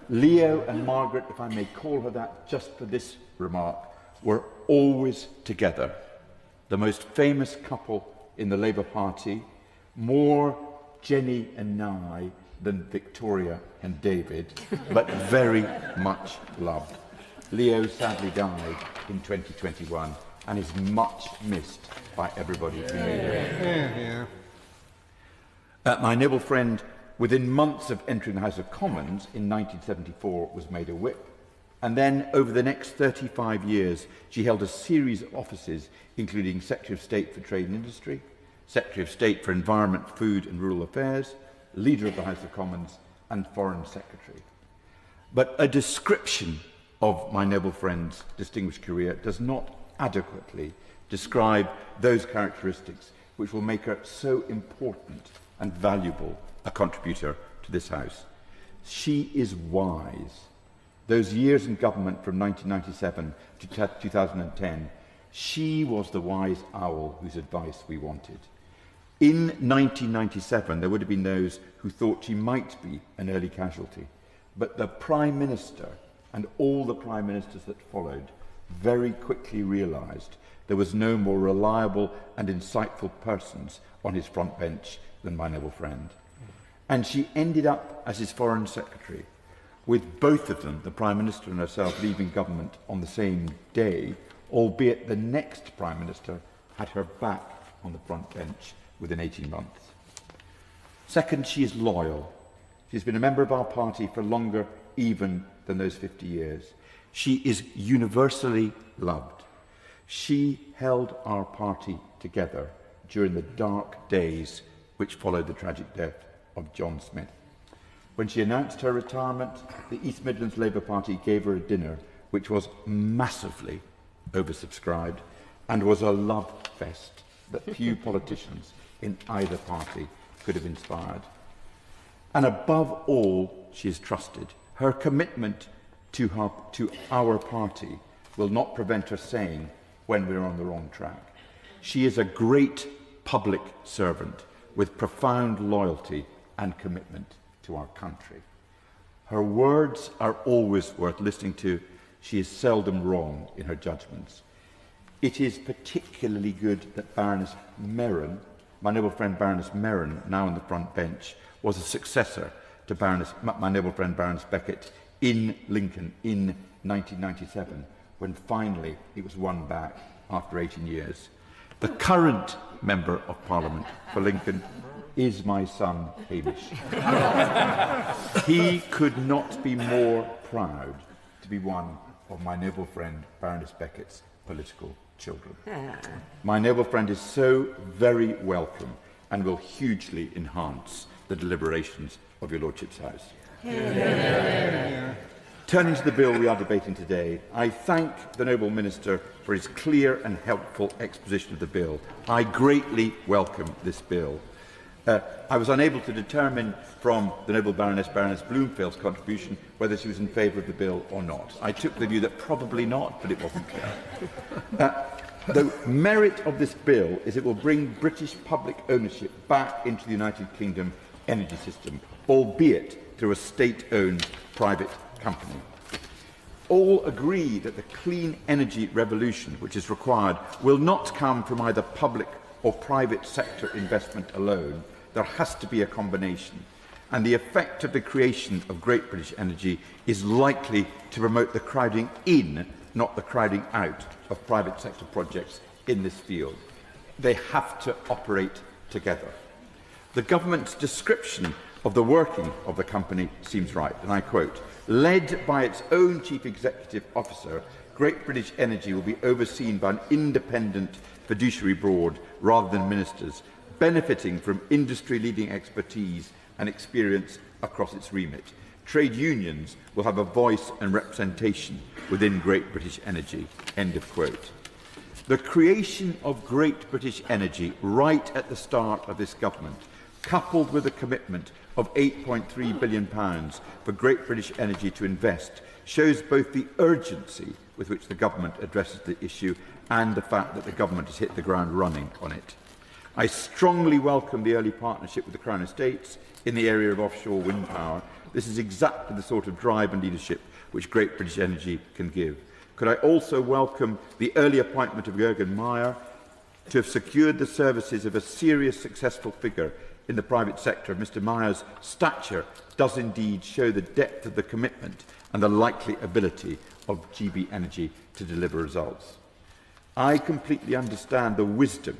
Leo and Margaret, if I may call her that just for this remark, were always together. The most famous couple in the Labour Party, more Jenny and Nye than Victoria and David, but very much loved. Leo sadly died in 2021 and is much missed by everybody who knew him. My noble friend, within months of entering the House of Commons in 1974, was made a whip. And then, over the next 35 years, she held a series of offices, including Secretary of State for Trade and Industry, Secretary of State for Environment, Food and Rural Affairs, Leader of the House of Commons, and Foreign Secretary. But a description of my noble friend's distinguished career does not adequately describe those characteristics which will make her so important and valuable a contributor to this House. She is wise. Those years in government from 1997 to 2010, she was the wise owl whose advice we wanted. In 1997, there would have been those who thought she might be an early casualty, but the Prime Minister and all the Prime Ministers that followed very quickly realised there was no more reliable and insightful persons on his front bench than my noble friend. And she ended up as his Foreign Secretary, with both of them, the Prime Minister and herself, leaving government on the same day, albeit the next Prime Minister had her back on the front bench within 18 months. Second, she is loyal. She's been a member of our party for longer even than those 50 years. She is universally loved. She held our party together during the dark days which followed the tragic death of John Smith. When she announced her retirement, the East Midlands Labour Party gave her a dinner which was massively oversubscribed and was a love fest that few politicians in either party could have inspired. And above all, she is trusted. Her commitment to our party will not prevent her saying when we're on the wrong track. She is a great public servant with profound loyalty and commitment to our country. Her words are always worth listening to. She is seldom wrong in her judgments. It is particularly good that Baroness Merron, my noble friend Baroness Merron, now on the front bench, was a successor to my noble friend Baroness Beckett in Lincoln in 1997, when finally it was won back after 18 years. The current Member of Parliament for Lincoln is my son, Hamish. He could not be more proud to be one of my noble friend Baroness Beckett's political children. My noble friend is so very welcome and will hugely enhance the deliberations of your Lordship's House. Turning to the bill we are debating today, I thank the noble Minister for his clear and helpful exposition of the bill. I greatly welcome this bill. I was unable to determine from the noble Baroness Bloomfield's contribution whether she was in favour of the bill or not. I took the view that probably not, but it wasn't clear. The merit of this bill is it will bring British public ownership back into the United Kingdom energy system, albeit through a state-owned private company. All agree that the clean energy revolution which is required will not come from either public or private sector investment alone. There has to be a combination. And the effect of the creation of Great British Energy is likely to promote the crowding in, not the crowding out, of private sector projects in this field. They have to operate together. The government's description of the working of the company seems right, and I quote, "Led by its own chief executive officer, Great British Energy will be overseen by an independent fiduciary board rather than ministers, benefiting from industry-leading expertise and experience across its remit. Trade unions will have a voice and representation within Great British Energy." End of quote. The creation of Great British Energy right at the start of this government, coupled with a commitment of £8.3 billion for Great British Energy to invest, shows both the urgency with which the government addresses the issue and the fact that the government has hit the ground running on it. I strongly welcome the early partnership with the Crown Estates in the area of offshore wind power. This is exactly the sort of drive and leadership which Great British Energy can give. Could I also welcome the early appointment of Jürgen Meyer to have secured the services of a serious, successful figure in the private sector. Mr. Meyer's stature does indeed show the depth of the commitment and the likely ability of GB Energy to deliver results. I completely understand the wisdom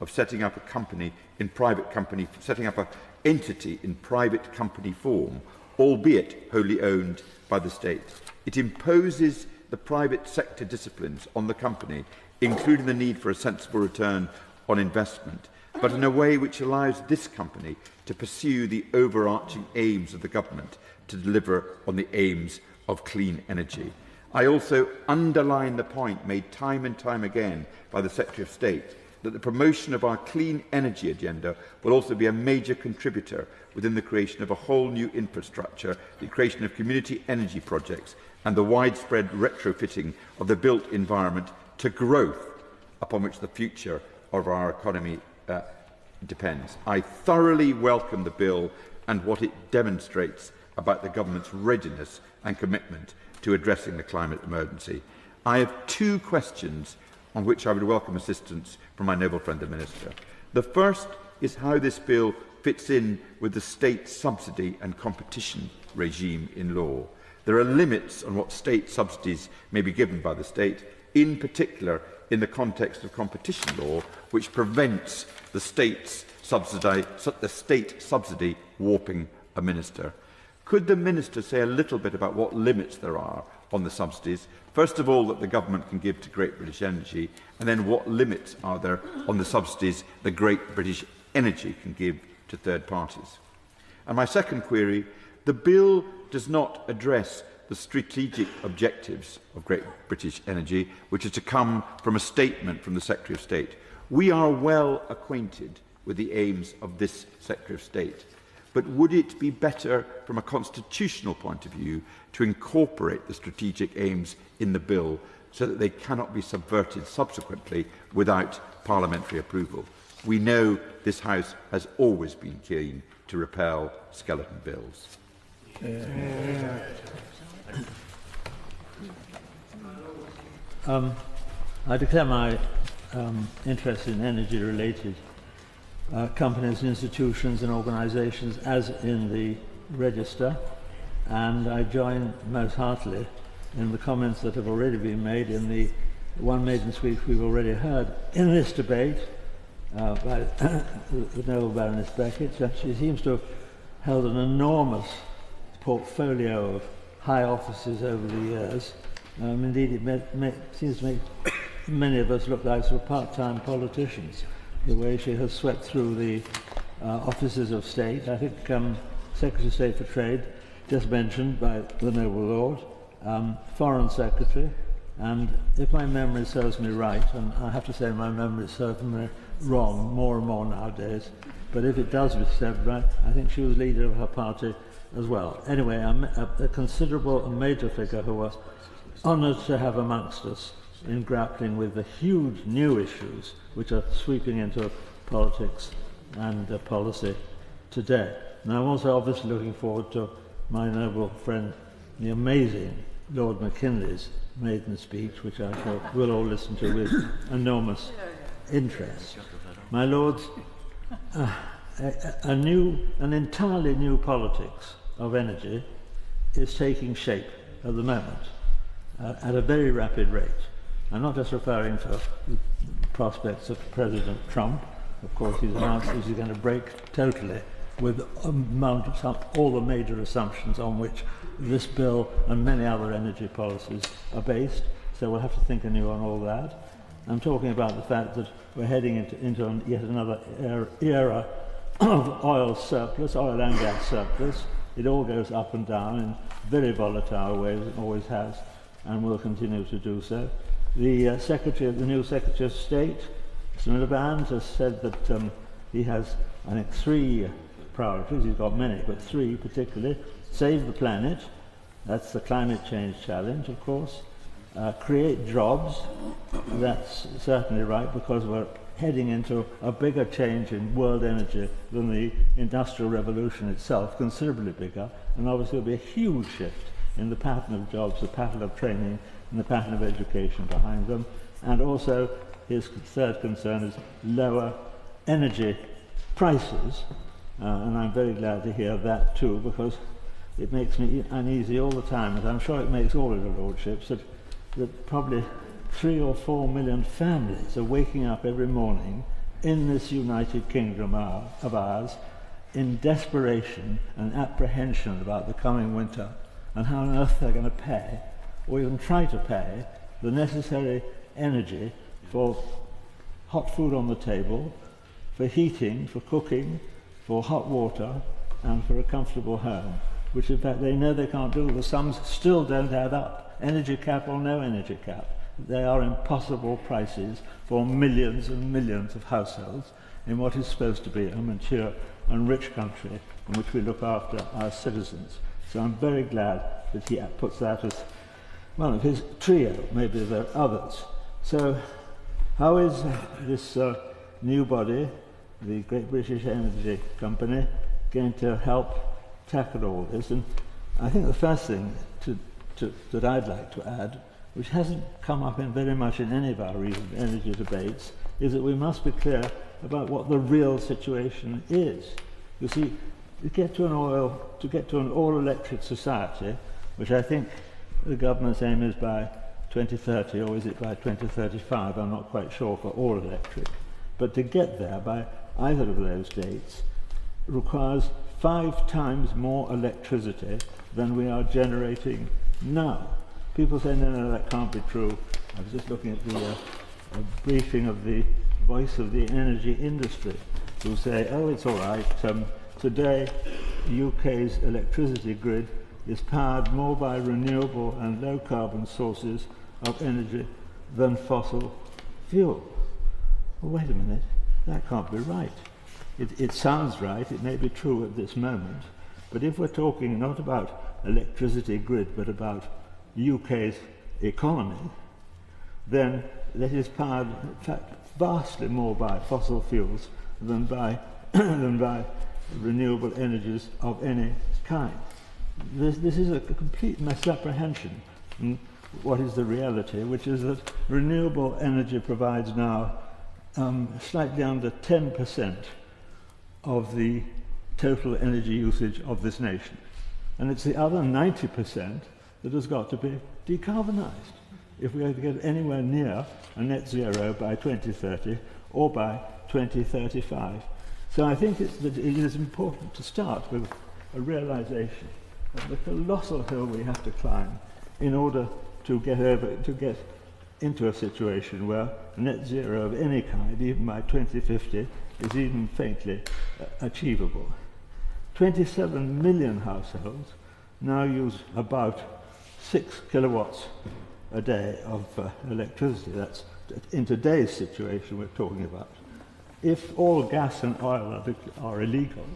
of setting up a company in private company, setting up an entity in private company form, albeit wholly owned by the state. It imposes the private sector disciplines on the company, including the need for a sensible return on investment, but in a way which allows this company to pursue the overarching aims of the government to deliver on the aims of clean energy. I also underline the point made time and time again by the Secretary of State that the promotion of our clean energy agenda will also be a major contributor within the creation of a whole new infrastructure, the creation of community energy projects and the widespread retrofitting of the built environment to growth upon which the future of our economy depends. I thoroughly welcome the bill and what it demonstrates about the government's readiness and commitment to addressing the climate emergency. I have two questions on which I would welcome assistance from my noble friend the Minister. The first is how this bill fits in with the state subsidy and competition regime in law. There are limits on what state subsidies may be given by the state, in particular in the context of competition law, which prevents the states the state subsidy warping a minister. Could the Minister say a little bit about what limits there are on the subsidies? First of all, that the government can give to Great British Energy, and then what limits are there on the subsidies that Great British Energy can give to third parties? And my second query, the bill does not address the strategic objectives of Great British Energy, which is to come from a statement from the Secretary of State. We are well acquainted with the aims of this Secretary of State, but would it be better from a constitutional point of view to incorporate the strategic aims in the bill so that they cannot be subverted subsequently without parliamentary approval? We know this House has always been keen to repel skeleton bills. I declare my interest in energy-related companies, institutions and organisations as in the register, and I join most heartily in the comments that have already been made in the one Maiden speech we've already heard in this debate by the noble Baroness Beckett. She seems to have held an enormous portfolio of high offices over the years. Indeed, it seems to make many of us look like sort of part-time politicians, the way she has swept through the offices of state. I think Secretary of State for Trade, just mentioned by the noble Lord, Foreign Secretary, and if my memory serves me right, and I have to say my memory serves me wrong more and more nowadays, but if it does serve right, I think she was leader of her party as well. Anyway, a considerable and major figure who was honoured to have amongst us in grappling with the huge new issues which are sweeping into politics and policy today. And I'm also obviously looking forward to my noble friend, the amazing Lord McKinley's maiden speech, which I shall we'll all listen to with enormous interest. My Lords, an entirely new politics of energy is taking shape at the moment at a very rapid rate. I'm not just referring to the prospects of President Trump. Of course, he's announced he's going to break totally with all the major assumptions on which this bill and many other energy policies are based. So we'll have to think anew on all that. I'm talking about the fact that we're heading into yet another era of oil surplus, oil and gas surplus. It all goes up and down in very volatile ways, it always has, and will continue to do so. The new Secretary of State, Mr. Miliband, has said that he has, I think, 3 priorities. He's got many, but 3 particularly. Save the planet, that's the climate change challenge, of course. Create jobs, that's certainly right, because we're heading into a bigger change in world energy than the Industrial Revolution itself, considerably bigger, and obviously there'll be a huge shift in the pattern of jobs, the pattern of training, and the pattern of education behind them. And also, his third concern is lower energy prices, and I'm very glad to hear that too, because it makes me uneasy all the time, as I'm sure it makes all of the lordships, that probably 3 or 4 million families are waking up every morning in this United Kingdom of ours in desperation and apprehension about the coming winter and how on earth they're going to pay, or even try to pay, the necessary energy for hot food on the table, for heating, for cooking, for hot water, and for a comfortable home, which in fact they know they can't do. The sums still don't add up, energy cap or no energy cap. They are impossible prices for millions and millions of households in what is supposed to be a mature and rich country in which we look after our citizens. So I'm very glad that he puts that as one of his trio. Maybe there are others. So how is this new body, the Great British Energy Company, going to help tackle all this? And I think the first thing that I'd like to add, which hasn't come up in very much in any of our recent energy debates, is that we must be clear about what the real situation is. You see, to get to an all-electric society, which I think the government's aim is by 2030, or is it by 2035? I'm not quite sure for all electric. But to get there by either of those dates requires 5 times more electricity than we are generating now. People say, no, that can't be true. I was just looking at the briefing of the voice of the energy industry, who say, oh, it's all right. Today, the UK's electricity grid is powered more by renewable and low-carbon sources of energy than fossil fuel. Well, wait a minute, that can't be right. It sounds right, it may be true at this moment, but if we're talking not about electricity grid, but about UK's economy, then that is powered, in fact, vastly more by fossil fuels than by, than by renewable energies of any kind. This is a complete misapprehension in what is the reality, which is that renewable energy provides now slightly under 10% of the total energy usage of this nation. And it's the other 90% that has got to be decarbonised if we're going to get anywhere near a net zero by 2030 or by 2035. So I think it is important to start with a realisation of the colossal hill we have to climb in order to get into a situation where net zero of any kind, even by 2050, is even faintly achievable. 27 million households now use about 6 kilowatts a day of electricity. That's in today's situation we're talking about. If all gas and oil are illegal,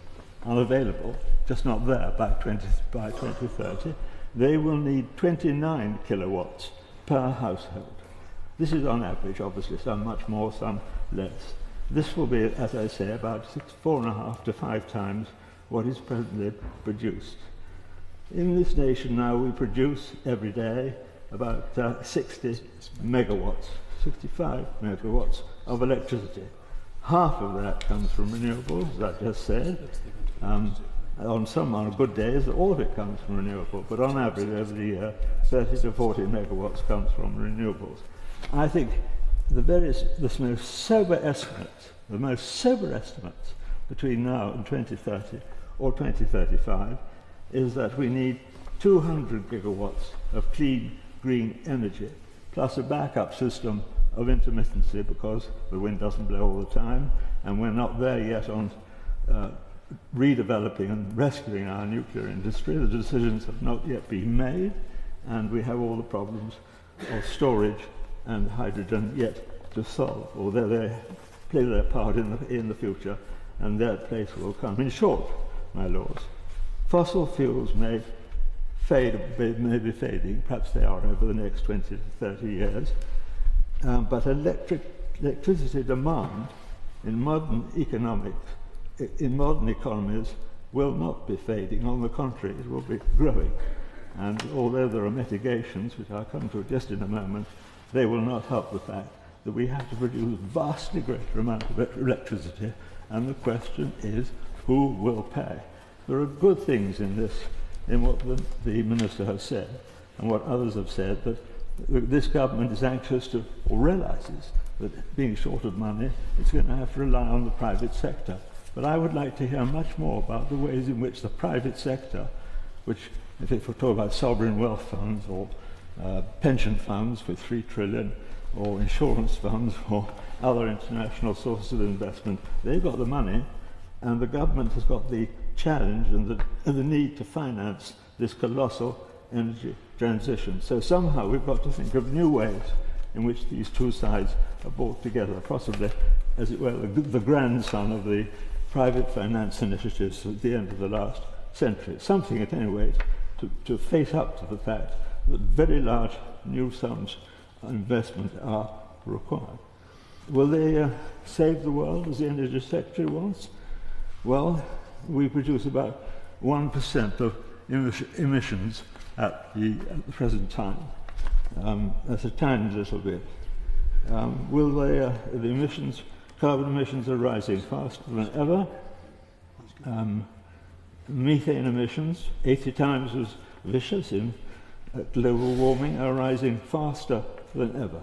unavailable, just not there by 2030, they will need 29 kilowatts per household. This is on average, obviously, some much more, some less. This will be, as I say, about 4.5 to 5 times what is presently produced. In this nation now we produce every day about 60 megawatts, 65 megawatts of electricity. Half of that comes from renewables, as I just said. On good days, all of it comes from renewable, but on average over the year, 30 to 40 megawatts comes from renewables. I think the most sober estimates between now and 2030 or 2035 is that we need 200 gigawatts of clean green energy, plus a backup system of intermittency because the wind doesn't blow all the time, and we're not there yet on redeveloping and rescuing our nuclear industry. The decisions have not yet been made, and we have all the problems of storage and hydrogen yet to solve, although they play their part in the future, and their place will come. In short, my lords, fossil fuels may be fading, perhaps they are over the next 20 to 30 years, but electricity demand in modern economies will not be fading. On the contrary, it will be growing. And although there are mitigations, which I'll come to just in a moment, they will not help the fact that we have to produce vastly greater amount of electricity, and the question is, who will pay? There are good things in this, in what the Minister has said, and what others have said, that this government is anxious to, or realises, that being short of money, it's going to have to rely on the private sector. But I would like to hear much more about the ways in which the private sector, which, if we're talking about sovereign wealth funds or pension funds with 3 trillion, or insurance funds or other international sources of investment, they've got the money, and the government has got the challenge and the need to finance this colossal energy transition. So somehow we've got to think of new ways in which these two sides are brought together, possibly, as it were, the grandson of the private finance initiatives at the end of the last century. Something, at any rate, to face up to the fact that very large new sums of investment are required. Will they save the world, as the Energy Secretary wants? Well, we produce about 1% of emissions at the present time. That's a tiny little bit. Will they, the emissions, carbon emissions are rising faster than ever. Methane emissions, 80 times as vicious in global warming, are rising faster than ever.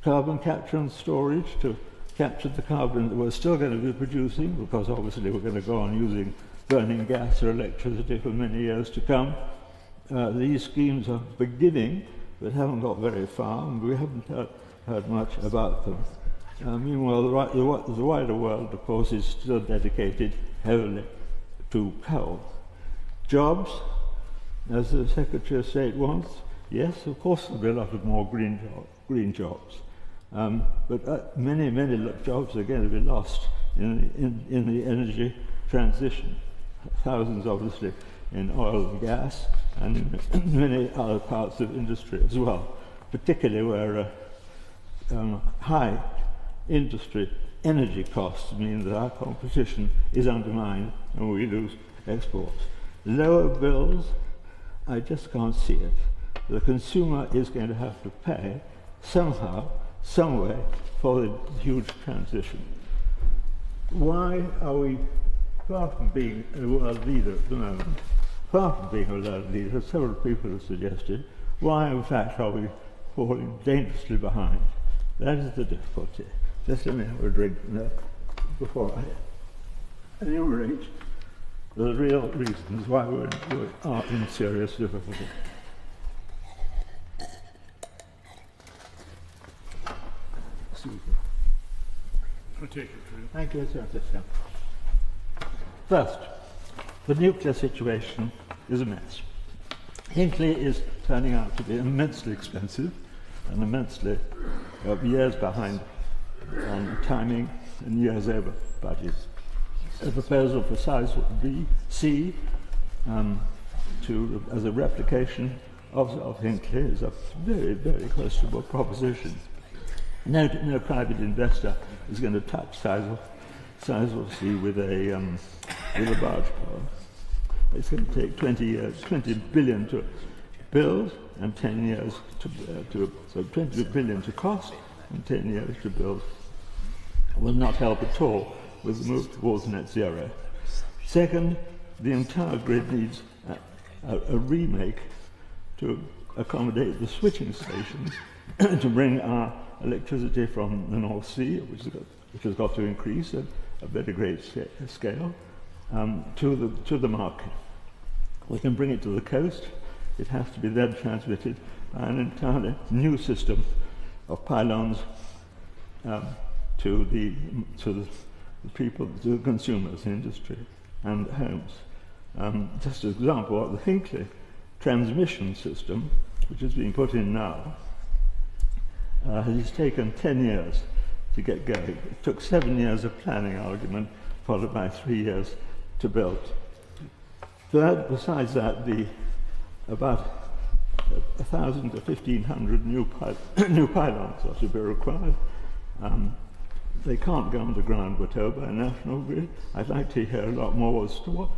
Carbon capture and storage to captured the carbon that we're still going to be producing, because obviously we're going to go on burning gas or electricity for many years to come. These schemes are beginning, but haven't got very far, and we haven't heard much about them. Meanwhile, the wider world, of course, is still dedicated heavily to coal. Jobs, as the Secretary of State wants, yes, of course there'll be a lot of more green jobs. But many jobs are going to be lost in the energy transition. Thousands, obviously, in oil and gas, and in many other parts of industry as well, particularly where high industry energy costs mean that our competition is undermined and we lose exports. Lower bills, I just can't see it. The consumer is going to have to pay somehow, some way, for the huge transition. Why are we, far from being a world leader at the moment, far from being a world leader, as several people have suggested, why in fact are we falling dangerously behind? That is the difficulty. Just let me have a drink before I enumerate the real reasons why we are in serious difficulty. Excuse me. I'll take it, Drew. Thank you, sir. First, the nuclear situation is a mess. Hinkley is turning out to be immensely expensive and immensely years behind on timing and years over budget. A proposal for sizable C as a replication of Hinkley is a very questionable proposition. No private investor is going to touch sizable C with a barge pole. It's going to take 20 years, 20 billion to build, and 10 years so 20 billion to cost, and 10 years to build. Will not help at all with the move towards net zero. Second, the entire grid needs a remake to accommodate the switching stations to bring our electricity from the North Sea, which has got to increase at a very great scale, to the market. We can bring it to the coast. It has to be then transmitted by an entirely new system of pylons to the people, to the consumers, industry, and homes. Just as an example, the Hinkley transmission system, which is being put in now, has taken 10 years to get going. It took 7 years of planning argument, followed by 3 years to build. Third, besides that, about 1,000 to 1,500 new pylons are to be required. They can't go underground, we're told, by a national grid. I'd like to hear a lot more as to what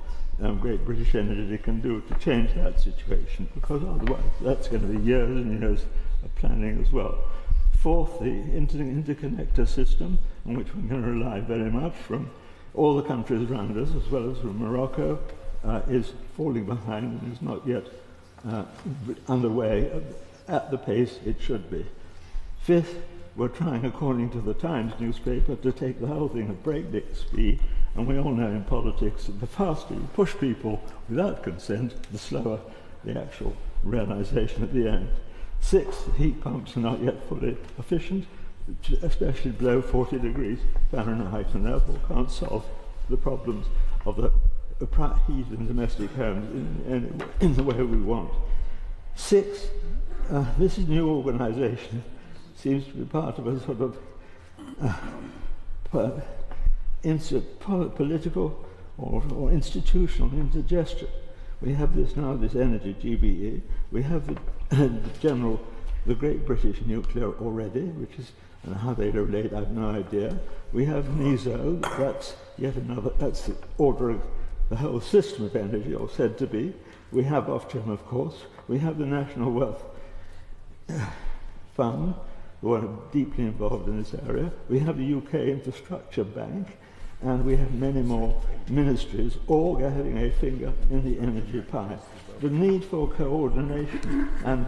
Great British Energy can do to change that situation, because otherwise that's going to be years and years of planning as well. Fourth, the interconnector system, on which we're going to rely very much from all the countries around us, as well as from Morocco, is falling behind and is not yet underway at the pace it should be. Fifth, we're trying, according to the Times newspaper, to take the whole thing at breakneck speed, and we all know in politics that the faster you push people without consent, the slower the actual realization at the end. Sixth, heat pumps are not yet fully efficient, especially below 40 degrees Fahrenheit, and therefore can't solve the problems of the heat in domestic homes in the way we want. Sixth, this new organisation seems to be part of a sort of political or institutional indigestion. We have this now, this energy GBE. We have the Great British Nuclear already, which is, and how they relate, I have no idea. We have NESO, that's yet another, that's the order of the whole system of energy, or said to be. We have Ofgem, of course. We have the National Wealth Fund, who are deeply involved in this area. We have the UK Infrastructure Bank, and we have many more ministries, all having a finger in the energy pie. The need for coordination and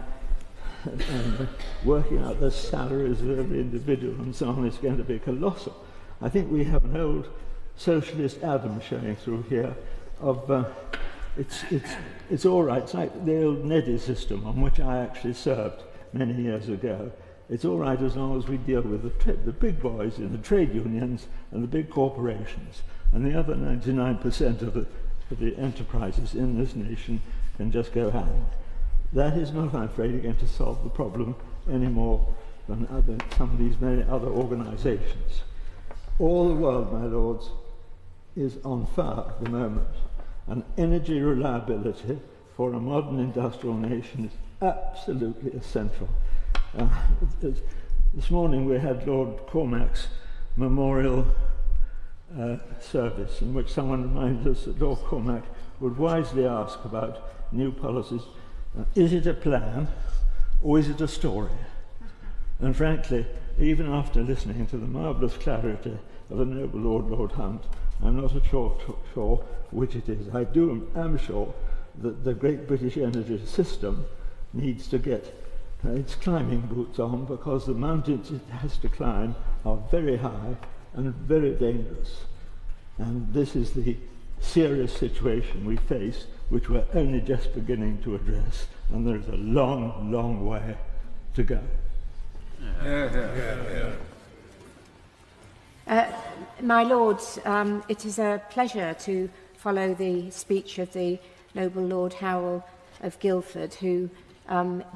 and working out the salaries of every individual and so on is going to be colossal. I think we have an old socialist Adam showing through here of it's all right. It's like the old Neddy system on which I actually served many years ago. It's all right as long as we deal with the big boys in the trade unions and the big corporations, and the other 99% of the enterprises in this nation can just go hang. That is not, I'm afraid, going to solve the problem any more than some of these many other organisations. All the world, my lords, is on fire at the moment, and energy reliability for a modern industrial nation is absolutely essential. This morning we had Lord Cormac's memorial service, in which someone reminded us that Lord Cormac would wisely ask about new policies, is it a plan or is it a story? And frankly, even after listening to the marvellous clarity of the noble Lord Hunt, I'm not at all sure which it is. I am sure that the great British energy system needs to get its climbing boots on, because the mountains it has to climb are very high and very dangerous. And this is the serious situation we face, which we're only just beginning to address, and there is a long, long way to go. My lords, it is a pleasure to follow the speech of the noble Lord Howell of Guildford, who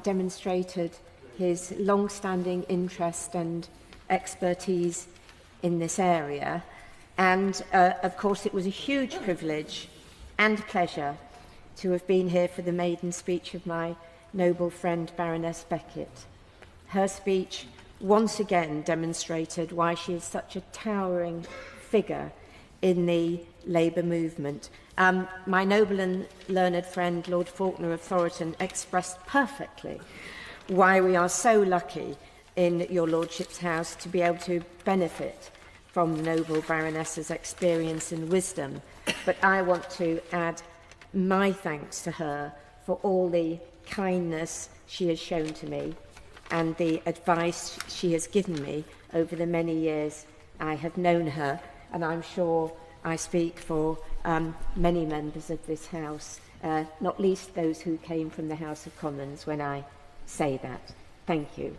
demonstrated his long-standing interest and expertise in this area. And, of course, it was a huge privilege and pleasure to have been here for the maiden speech of my noble friend Baroness Beckett. Her speech once again demonstrated why she is such a towering figure in the Labour movement. My noble and learned friend Lord Faulkner of Thoroton expressed perfectly why we are so lucky in your lordship's house to be able to benefit from the noble Baroness's experience and wisdom. But I want to add my thanks to her for all the kindness she has shown to me and the advice she has given me over the many years I have known her, and I'm sure I speak for many members of this House, not least those who came from the House of Commons, when I say that. Thank you.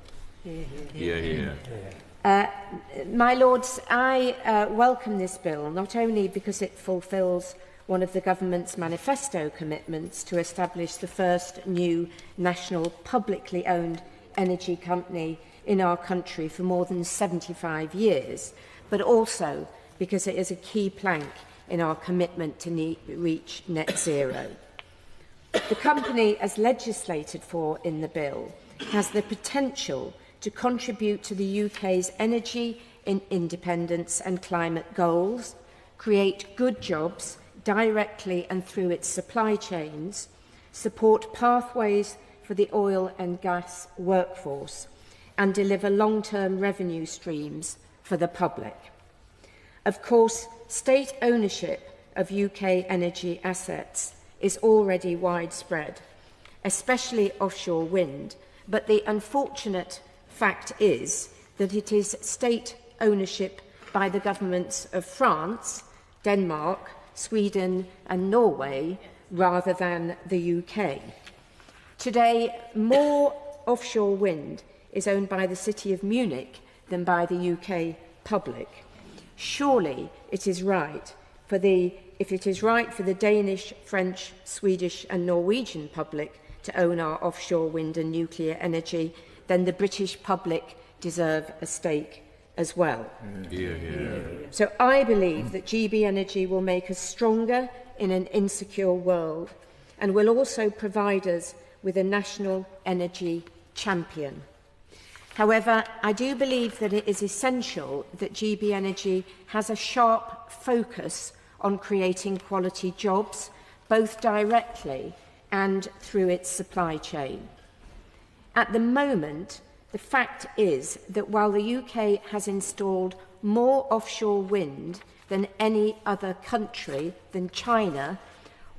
My Lords, I welcome this bill, not only because it fulfils one of the government's manifesto commitments to establish the first new national publicly owned energy company in our country for more than 75 years, but also because it is a key plank in our commitment to reach net zero. The company, as legislated for in the bill, has the potential to contribute to the UK's energy independence and climate goals, create good jobs directly and through its supply chains, support pathways for the oil and gas workforce, and deliver long-term revenue streams for the public. Of course, state ownership of UK energy assets is already widespread, especially offshore wind, but the unfortunate fact is that it is state ownership by the governments of France, Denmark, Sweden and Norway rather than the UK. Today, more offshore wind is owned by the city of Munich than by the UK public. Surely it is right for if it is right for the Danish, French, Swedish and Norwegian public to own our offshore wind and nuclear energy, then the British public deserve a stake as well. So I believe that GB Energy will make us stronger in an insecure world and will also provide us with a national energy champion. However, I do believe that it is essential that GB Energy has a sharp focus on creating quality jobs, both directly and through its supply chain. At the moment, the fact is that while the UK has installed more offshore wind than any other country than China,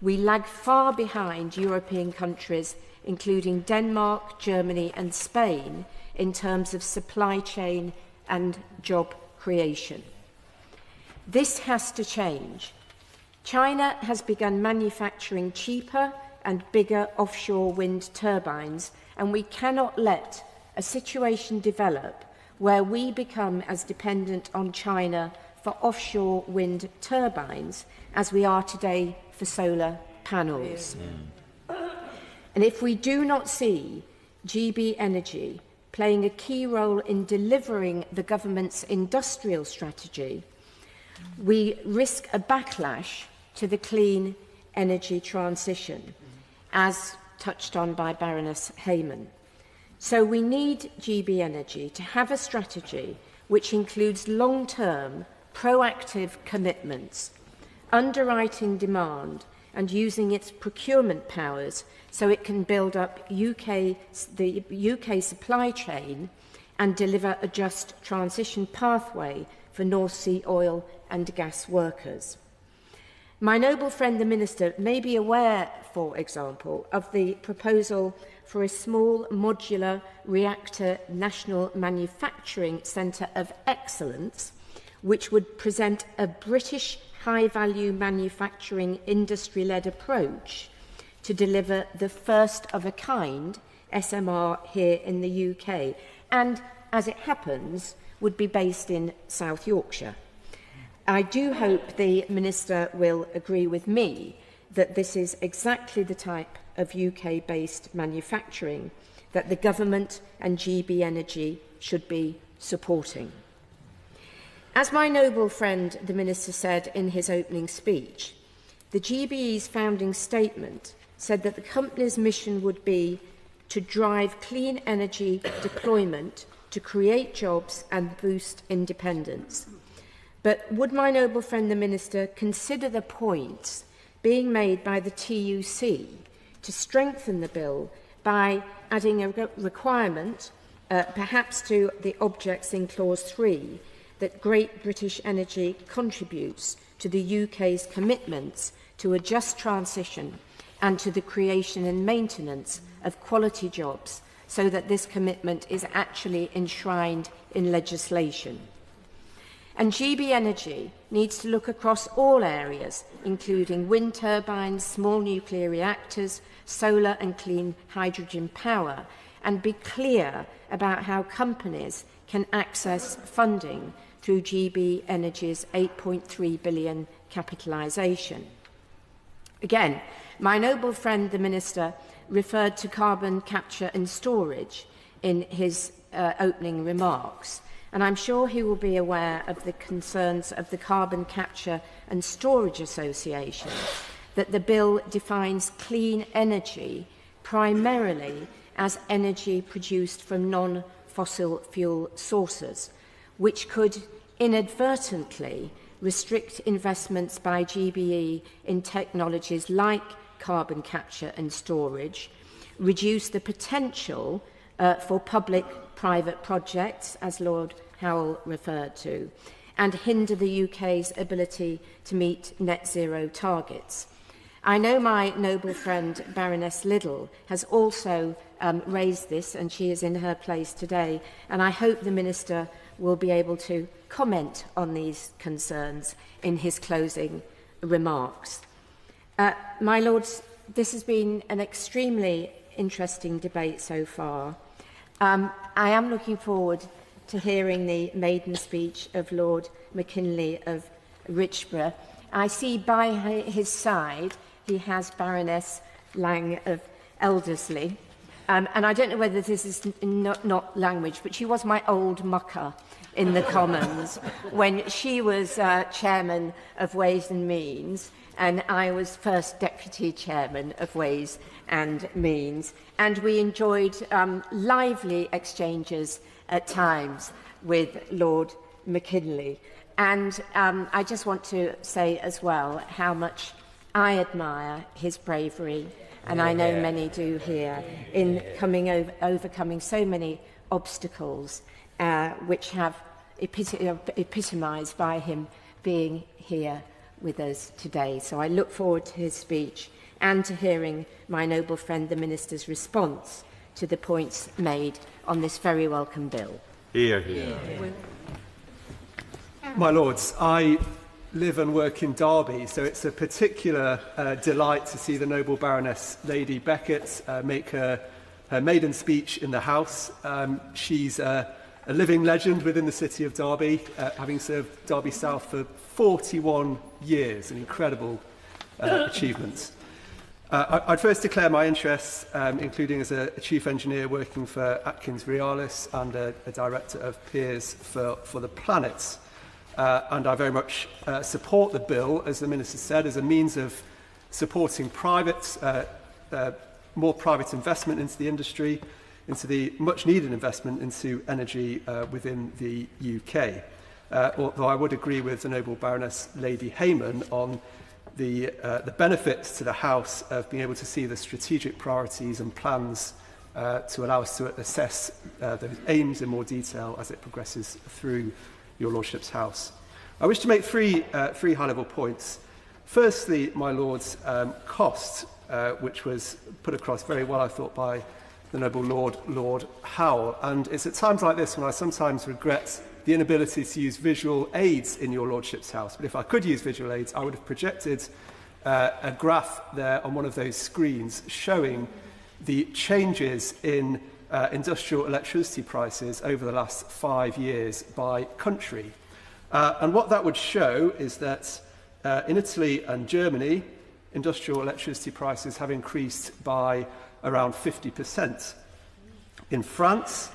we lag far behind European countries including Denmark, Germany and Spain, in terms of supply chain and job creation. This has to change. China has begun manufacturing cheaper and bigger offshore wind turbines, and we cannot let a situation develop where we become as dependent on China for offshore wind turbines as we are today for solar panels. And if we do not see GB Energy playing a key role in delivering the government's industrial strategy, we risk a backlash to the clean energy transition, as touched on by Baroness Hayman. So we need GB Energy to have a strategy which includes long-term, proactive commitments, underwriting demand and using its procurement powers so it can build up the UK supply chain and deliver a just transition pathway for North Sea oil and gas workers. My noble friend the Minister may be aware, for example, of the proposal for a small modular reactor national manufacturing centre of excellence, which would present a British high-value manufacturing industry-led approach to deliver the first-of-a-kind SMR here in the UK, and, as it happens, would be based in South Yorkshire. I do hope the Minister will agree with me that this is exactly the type of UK-based manufacturing that the Government and GB Energy should be supporting. As my noble friend the Minister said in his opening speech, the GBE's founding statement said that the company's mission would be to drive clean energy deployment to create jobs and boost independence. But would my noble friend the Minister consider the points being made by the TUC to strengthen the bill by adding a requirement, perhaps to the objects in Clause 3, that Great British Energy contributes to the UK's commitments to a just transition and to the creation and maintenance of quality jobs, so that this commitment is actually enshrined in legislation. And GB Energy needs to look across all areas, including wind turbines, small nuclear reactors, solar and clean hydrogen power, and be clear about how companies can access funding through GB Energy's £8.3 billion capitalisation. Again, my noble friend the Minister referred to carbon capture and storage in his opening remarks, and I'm sure he will be aware of the concerns of the Carbon Capture and Storage Association, that the bill defines clean energy primarily as energy produced from non-fossil fuel sources, which could inadvertently restrict investments by GBE in technologies like carbon capture and storage, reduce the potential for public-private projects, as Lord Howell referred to, and hinder the UK's ability to meet net zero targets. I know my noble friend Baroness Liddell has also raised this, and she is in her place today, and I hope the Minister will be able to comment on these concerns in his closing remarks. My Lords, this has been an extremely interesting debate so far. I am looking forward to hearing the maiden speech of Lord McKinley of Richborough. I see by his side he has Baroness Lang of Elderslie. And I don't know whether this is not language, but she was my old mucker in the Commons when she was chairman of Ways and Means, and I was first deputy chairman of Ways and Means. And we enjoyed lively exchanges at times with Lord McKinley. And I just want to say as well how much I admire his bravery, and I know many do here, in overcoming so many obstacles which have epitomised by him being here with us today. So I look forward to his speech and to hearing my noble friend the Minister's response to the points made on this very welcome bill. Hear, hear. My Lords, I live and work in Derby, so it's a particular delight to see the noble Baroness Lady Beckett make her maiden speech in the House. She's a living legend within the city of Derby, having served Derby South for 41 years, an incredible achievement. I'd first declare my interests, including as a chief engineer working for Atkins Realis and a director of Peers for the Planet. And I very much support the bill, as the Minister said, as a means of supporting more private investment into the industry, into the much-needed investment into energy within the UK. Although I would agree with the noble Baroness Lady Hayman on the benefits to the House of being able to see the strategic priorities and plans to allow us to assess those aims in more detail as it progresses through your Lordship's House. I wish to make three high-level points. Firstly, my Lords, cost, which was put across very well, I thought, by the noble Lord Howell. And it's at times like this when I sometimes regret the inability to use visual aids in your Lordship's House. But if I could use visual aids, I would have projected a graph there on one of those screens showing the changes in industrial electricity prices over the last 5 years by country. And what that would show is that in Italy and Germany, industrial electricity prices have increased by around 50%. In France,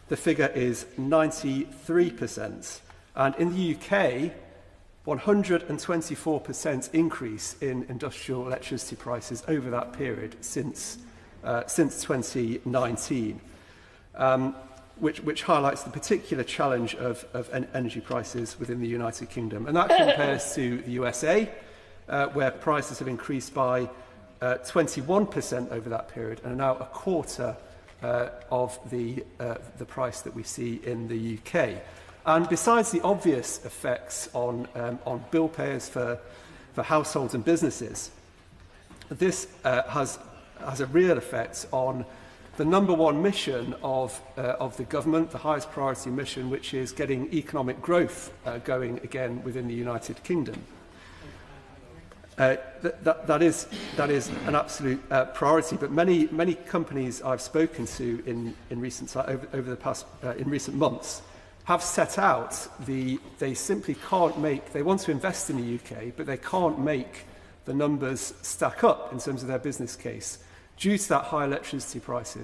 the figure is 93%. And in the UK, 124% increase in industrial electricity prices over that period since 2019. Which highlights the particular challenge of energy prices within the United Kingdom. And that compares to the USA, where prices have increased by 21% over that period and are now a quarter of the price that we see in the UK. And besides the obvious effects on bill payers for households and businesses, this has a real effect on the number one mission of the government, the highest priority mission, which is getting economic growth going again within the United Kingdom. That is an absolute priority, but many companies I've spoken to in recent months have set out they simply can't make. They want to invest in the UK, but they can't make the numbers stack up in terms of their business case, due to that high electricity price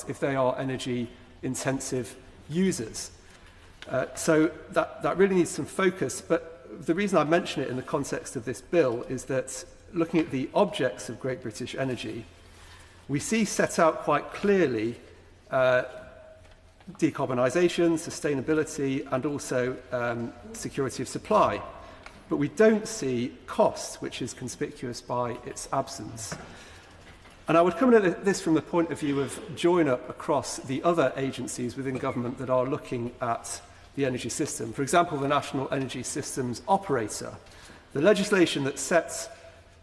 if they are energy-intensive users. So that really needs some focus. But the reason I mention it in the context of this bill is that looking at the objects of Great British Energy, we see set out quite clearly decarbonisation, sustainability, and also security of supply. But we don't see cost, which is conspicuous by its absence. And I would come at this from the point of view of join-up across the other agencies within government that are looking at the energy system. For example, the National Energy Systems Operator. The legislation that sets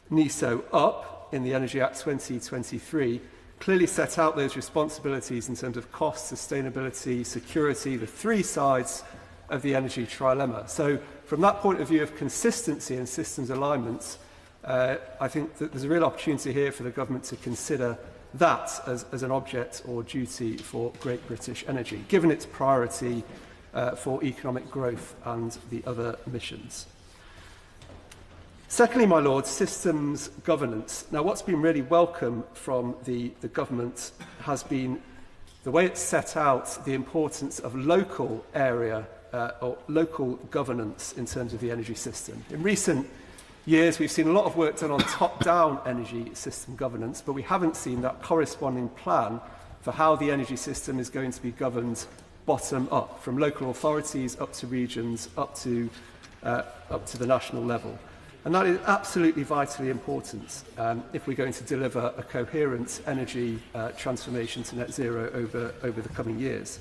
NESO up in the Energy Act 2023 clearly set out those responsibilities in terms of cost, sustainability, security, the three sides of the energy trilemma. So from that point of view of consistency and systems alignment, I think that there's a real opportunity here for the government to consider that as an object or duty for Great British Energy, given its priority for economic growth and the other missions. Secondly, my Lord, systems governance. Now, what's been really welcome from the government has been the way it's set out the importance of local area or local governance in terms of the energy system. In recent years, we've seen a lot of work done on top-down energy system governance, but we haven't seen that corresponding plan for how the energy system is going to be governed bottom-up, from local authorities up to regions, up to the national level. And that is absolutely vitally important if we're going to deliver a coherent energy transformation to net zero over the coming years.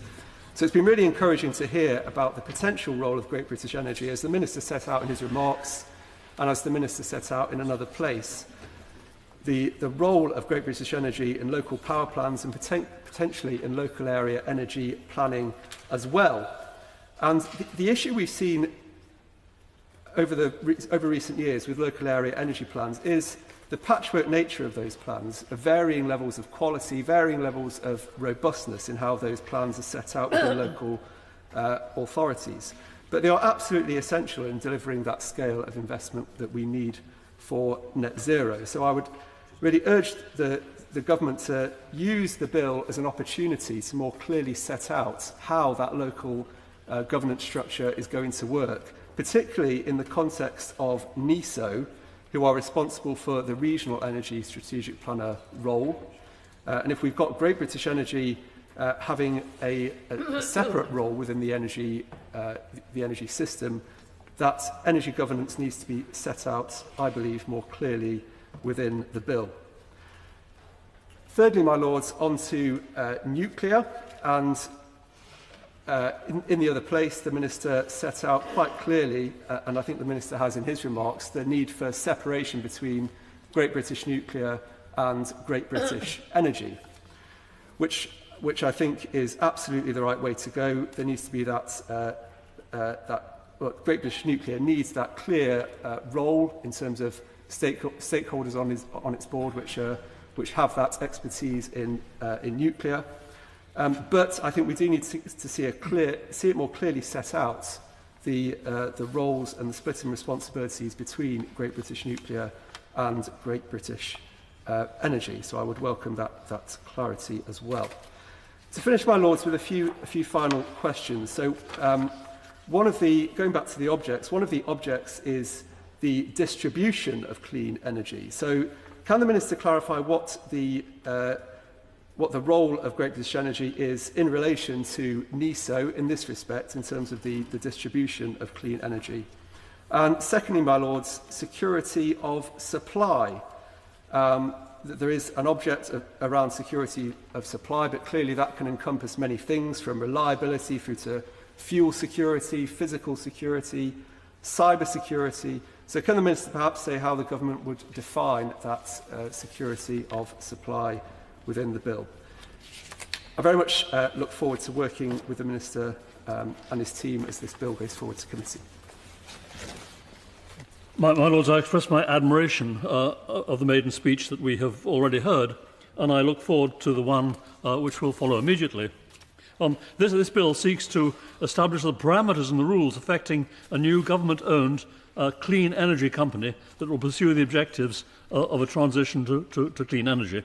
So it's been really encouraging to hear about the potential role of Great British Energy, as the Minister set out in his remarks and as the Minister set out in another place. the role of Great British Energy in local power plans and potentially in local area energy planning as well. And the issue we've seen over recent years with local area energy plans is the patchwork nature of those plans, of varying levels of quality, varying levels of robustness in how those plans are set out within local authorities. But they are absolutely essential in delivering that scale of investment that we need for net zero. So I would really urge the government to use the bill as an opportunity to more clearly set out how that local governance structure is going to work, particularly in the context of NESO, who are responsible for the regional energy strategic planner role. And if we've got Great British Energy having a separate role within the energy system, that energy governance needs to be set out, I believe, more clearly within the bill. Thirdly, my lords, on to nuclear. And in the other place, the Minister set out quite clearly, and I think the Minister has in his remarks, the need for separation between Great British Nuclear and Great British Energy, which I think is absolutely the right way to go. There needs to be Great British Nuclear needs that clear role in terms of stakeholders on its board, which have that expertise in nuclear. But I think we do need to see it more clearly set out, the roles and the split in responsibilities between Great British Nuclear and Great British Energy. So I would welcome that clarity as well. To finish, my lords, with a few final questions. So going back to the objects, one of the objects is the distribution of clean energy. So can the Minister clarify what the role of Great British Energy is in relation to NESO in this respect, in terms of the distribution of clean energy? And secondly, my lords, security of supply. There is an object around security of supply, but clearly that can encompass many things, from reliability through to fuel security, physical security, cyber security. So can the Minister perhaps say how the government would define that security of supply within the bill? I very much look forward to working with the Minister and his team as this bill goes forward to committee. My Lords, I express my admiration of the maiden speech that we have already heard, and I look forward to the one which will follow immediately. This bill seeks to establish the parameters and the rules affecting a new government-owned clean energy company that will pursue the objectives of a transition to clean energy.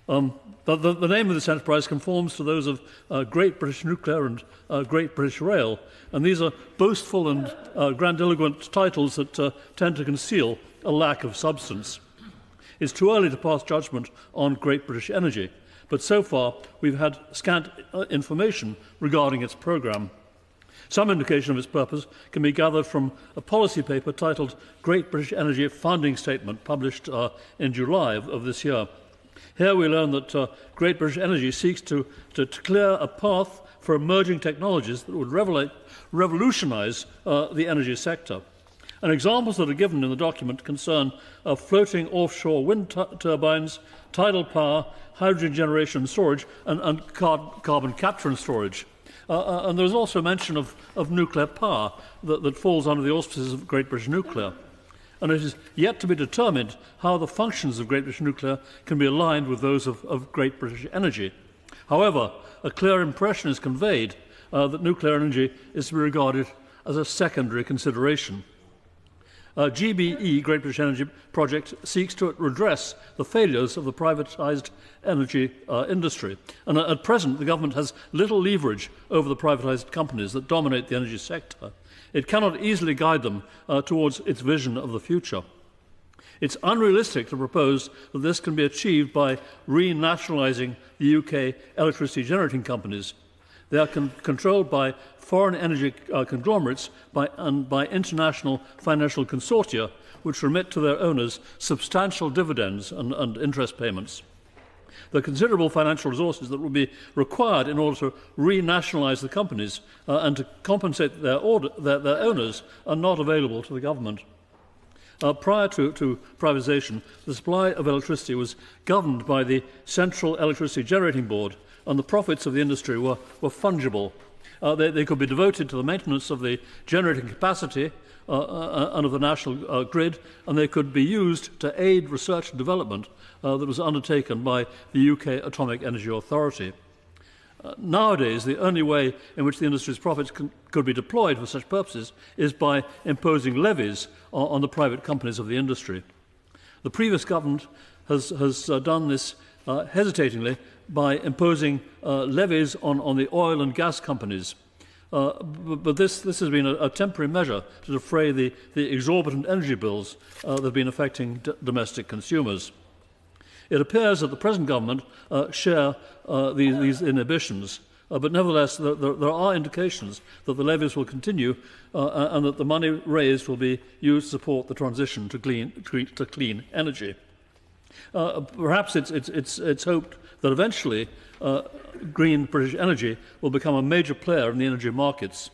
The name of this enterprise conforms to those of Great British Nuclear and Great British Rail, and these are boastful and grandiloquent titles that tend to conceal a lack of substance. It's too early to pass judgment on Great British Energy, but so far we've had scant information regarding its programme. Some indication of its purpose can be gathered from a policy paper titled Great British Energy Founding Statement, published in July of this year. Here we learn that Great British Energy seeks to clear a path for emerging technologies that would revolutionise the energy sector. And examples that are given in the document concern floating offshore wind turbines, tidal power, hydrogen generation and storage, and carbon capture and storage. And there is also mention of nuclear power that falls under the auspices of Great British Nuclear. And it is yet to be determined how the functions of Great British Nuclear can be aligned with those of Great British Energy. However, a clear impression is conveyed that nuclear energy is to be regarded as a secondary consideration. GBE, Great British Energy Project, seeks to redress the failures of the privatised energy industry. And at present, the government has little leverage over the privatised companies that dominate the energy sector. It cannot easily guide them towards its vision of the future. It's unrealistic to propose that this can be achieved by renationalising the UK electricity generating companies. They are controlled by foreign energy conglomerates and by international financial consortia, which remit to their owners substantial dividends and interest payments. The considerable financial resources that will be required in order to renationalise the companies and to compensate their owners are not available to the government. Prior to privatisation, the supply of electricity was governed by the Central Electricity Generating Board, and the profits of the industry were fungible. They could be devoted to the maintenance of the generating capacity and of the national grid, and they could be used to aid research and development that was undertaken by the UK Atomic Energy Authority. Nowadays, the only way in which the industry's profits could be deployed for such purposes is by imposing levies on the private companies of the industry. The previous government has done this hesitatingly by imposing levies on the oil and gas companies. But this has been a temporary measure to defray the exorbitant energy bills that have been affecting domestic consumers. It appears that the present government share these inhibitions, but nevertheless there are indications that the levies will continue and that the money raised will be used to support the transition to clean energy. Perhaps it's hoped that eventually green British energy will become a major player in the energy markets,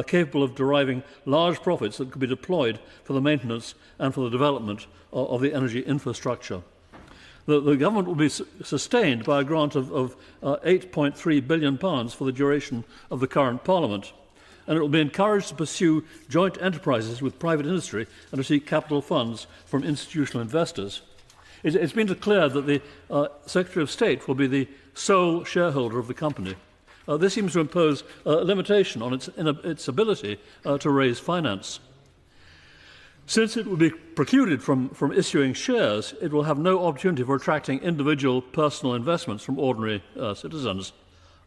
capable of deriving large profits that could be deployed for the maintenance and for the development of the energy infrastructure. The government will be sustained by a grant of £8.3 billion for the duration of the current Parliament, and it will be encouraged to pursue joint enterprises with private industry and to seek capital funds from institutional investors. It's been declared that the Secretary of State will be the sole shareholder of the company. This seems to impose a limitation on its ability to raise finance. Since it will be precluded from issuing shares, it will have no opportunity for attracting individual personal investments from ordinary citizens.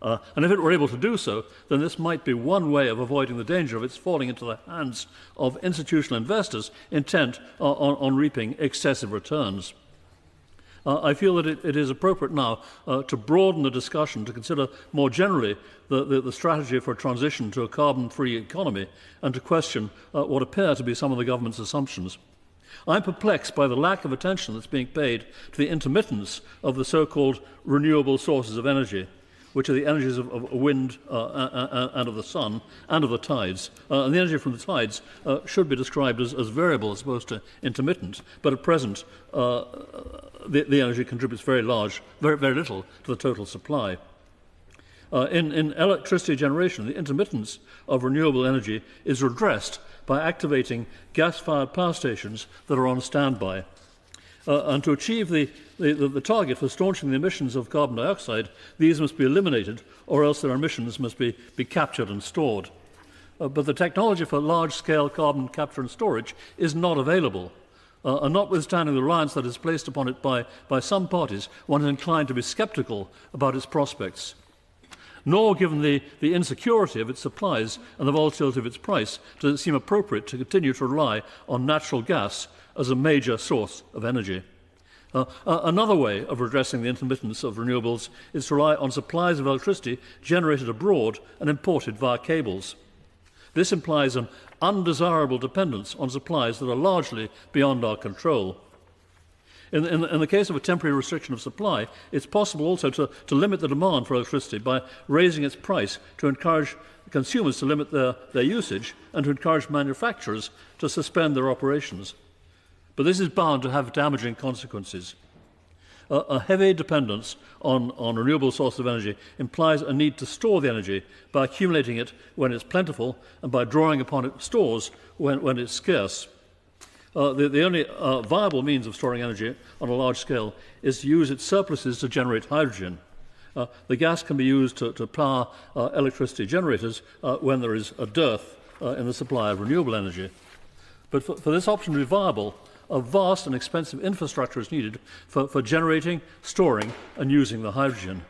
And if it were able to do so, then this might be one way of avoiding the danger of its falling into the hands of institutional investors intent on reaping excessive returns. I feel that it is appropriate now to broaden the discussion to consider more generally the strategy for a transition to a carbon-free economy and to question what appear to be some of the government's assumptions. I'm perplexed by the lack of attention that's being paid to the intermittence of the so-called renewable sources of energy, which are the energies of wind and of the sun and of the tides. And the energy from the tides should be described as variable as opposed to intermittent, but at present the energy contributes very little to the total supply. In electricity generation, the intermittence of renewable energy is redressed by activating gas-fired power stations that are on standby. And to achieve the target for staunching the emissions of carbon dioxide, these must be eliminated, or else their emissions must be captured and stored. But the technology for large-scale carbon capture and storage is not available. And notwithstanding the reliance that is placed upon it by some parties, one is inclined to be sceptical about its prospects. Nor, given the insecurity of its supplies and the volatility of its price, does it seem appropriate to continue to rely on natural gas as a major source of energy. Another way of redressing the intermittence of renewables is to rely on supplies of electricity generated abroad and imported via cables. This implies an undesirable dependence on supplies that are largely beyond our control. In the case of a temporary restriction of supply, it's possible also to limit the demand for electricity by raising its price to encourage consumers to limit their usage and to encourage manufacturers to suspend their operations. But this is bound to have damaging consequences. A heavy dependence on renewable sources of energy implies a need to store the energy by accumulating it when it's plentiful and by drawing upon its stores when it's scarce. The only viable means of storing energy on a large scale is to use its surpluses to generate hydrogen. The gas can be used to power electricity generators when there is a dearth in the supply of renewable energy. But for this option to be viable, a vast and expensive infrastructure is needed for generating, storing and using the hydrogen.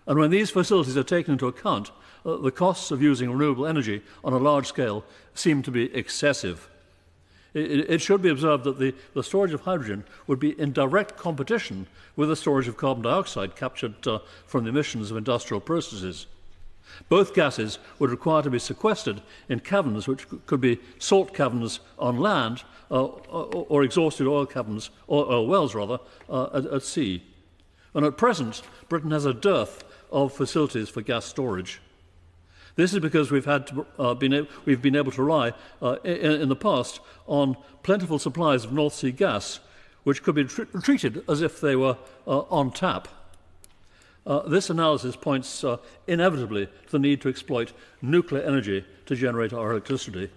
And when these facilities are taken into account, the costs of using renewable energy on a large scale seem to be excessive. It should be observed that the storage of hydrogen would be in direct competition with the storage of carbon dioxide captured from the emissions of industrial processes. Both gases would require to be sequestered in caverns, which could be salt caverns on land or exhausted oil caverns, or oil wells rather, at sea. And at present, Britain has a dearth of facilities for gas storage. This is because we've been able to rely in the past on plentiful supplies of North Sea gas, which could be treated as if they were on tap. This analysis points inevitably to the need to exploit nuclear energy to generate our electricity.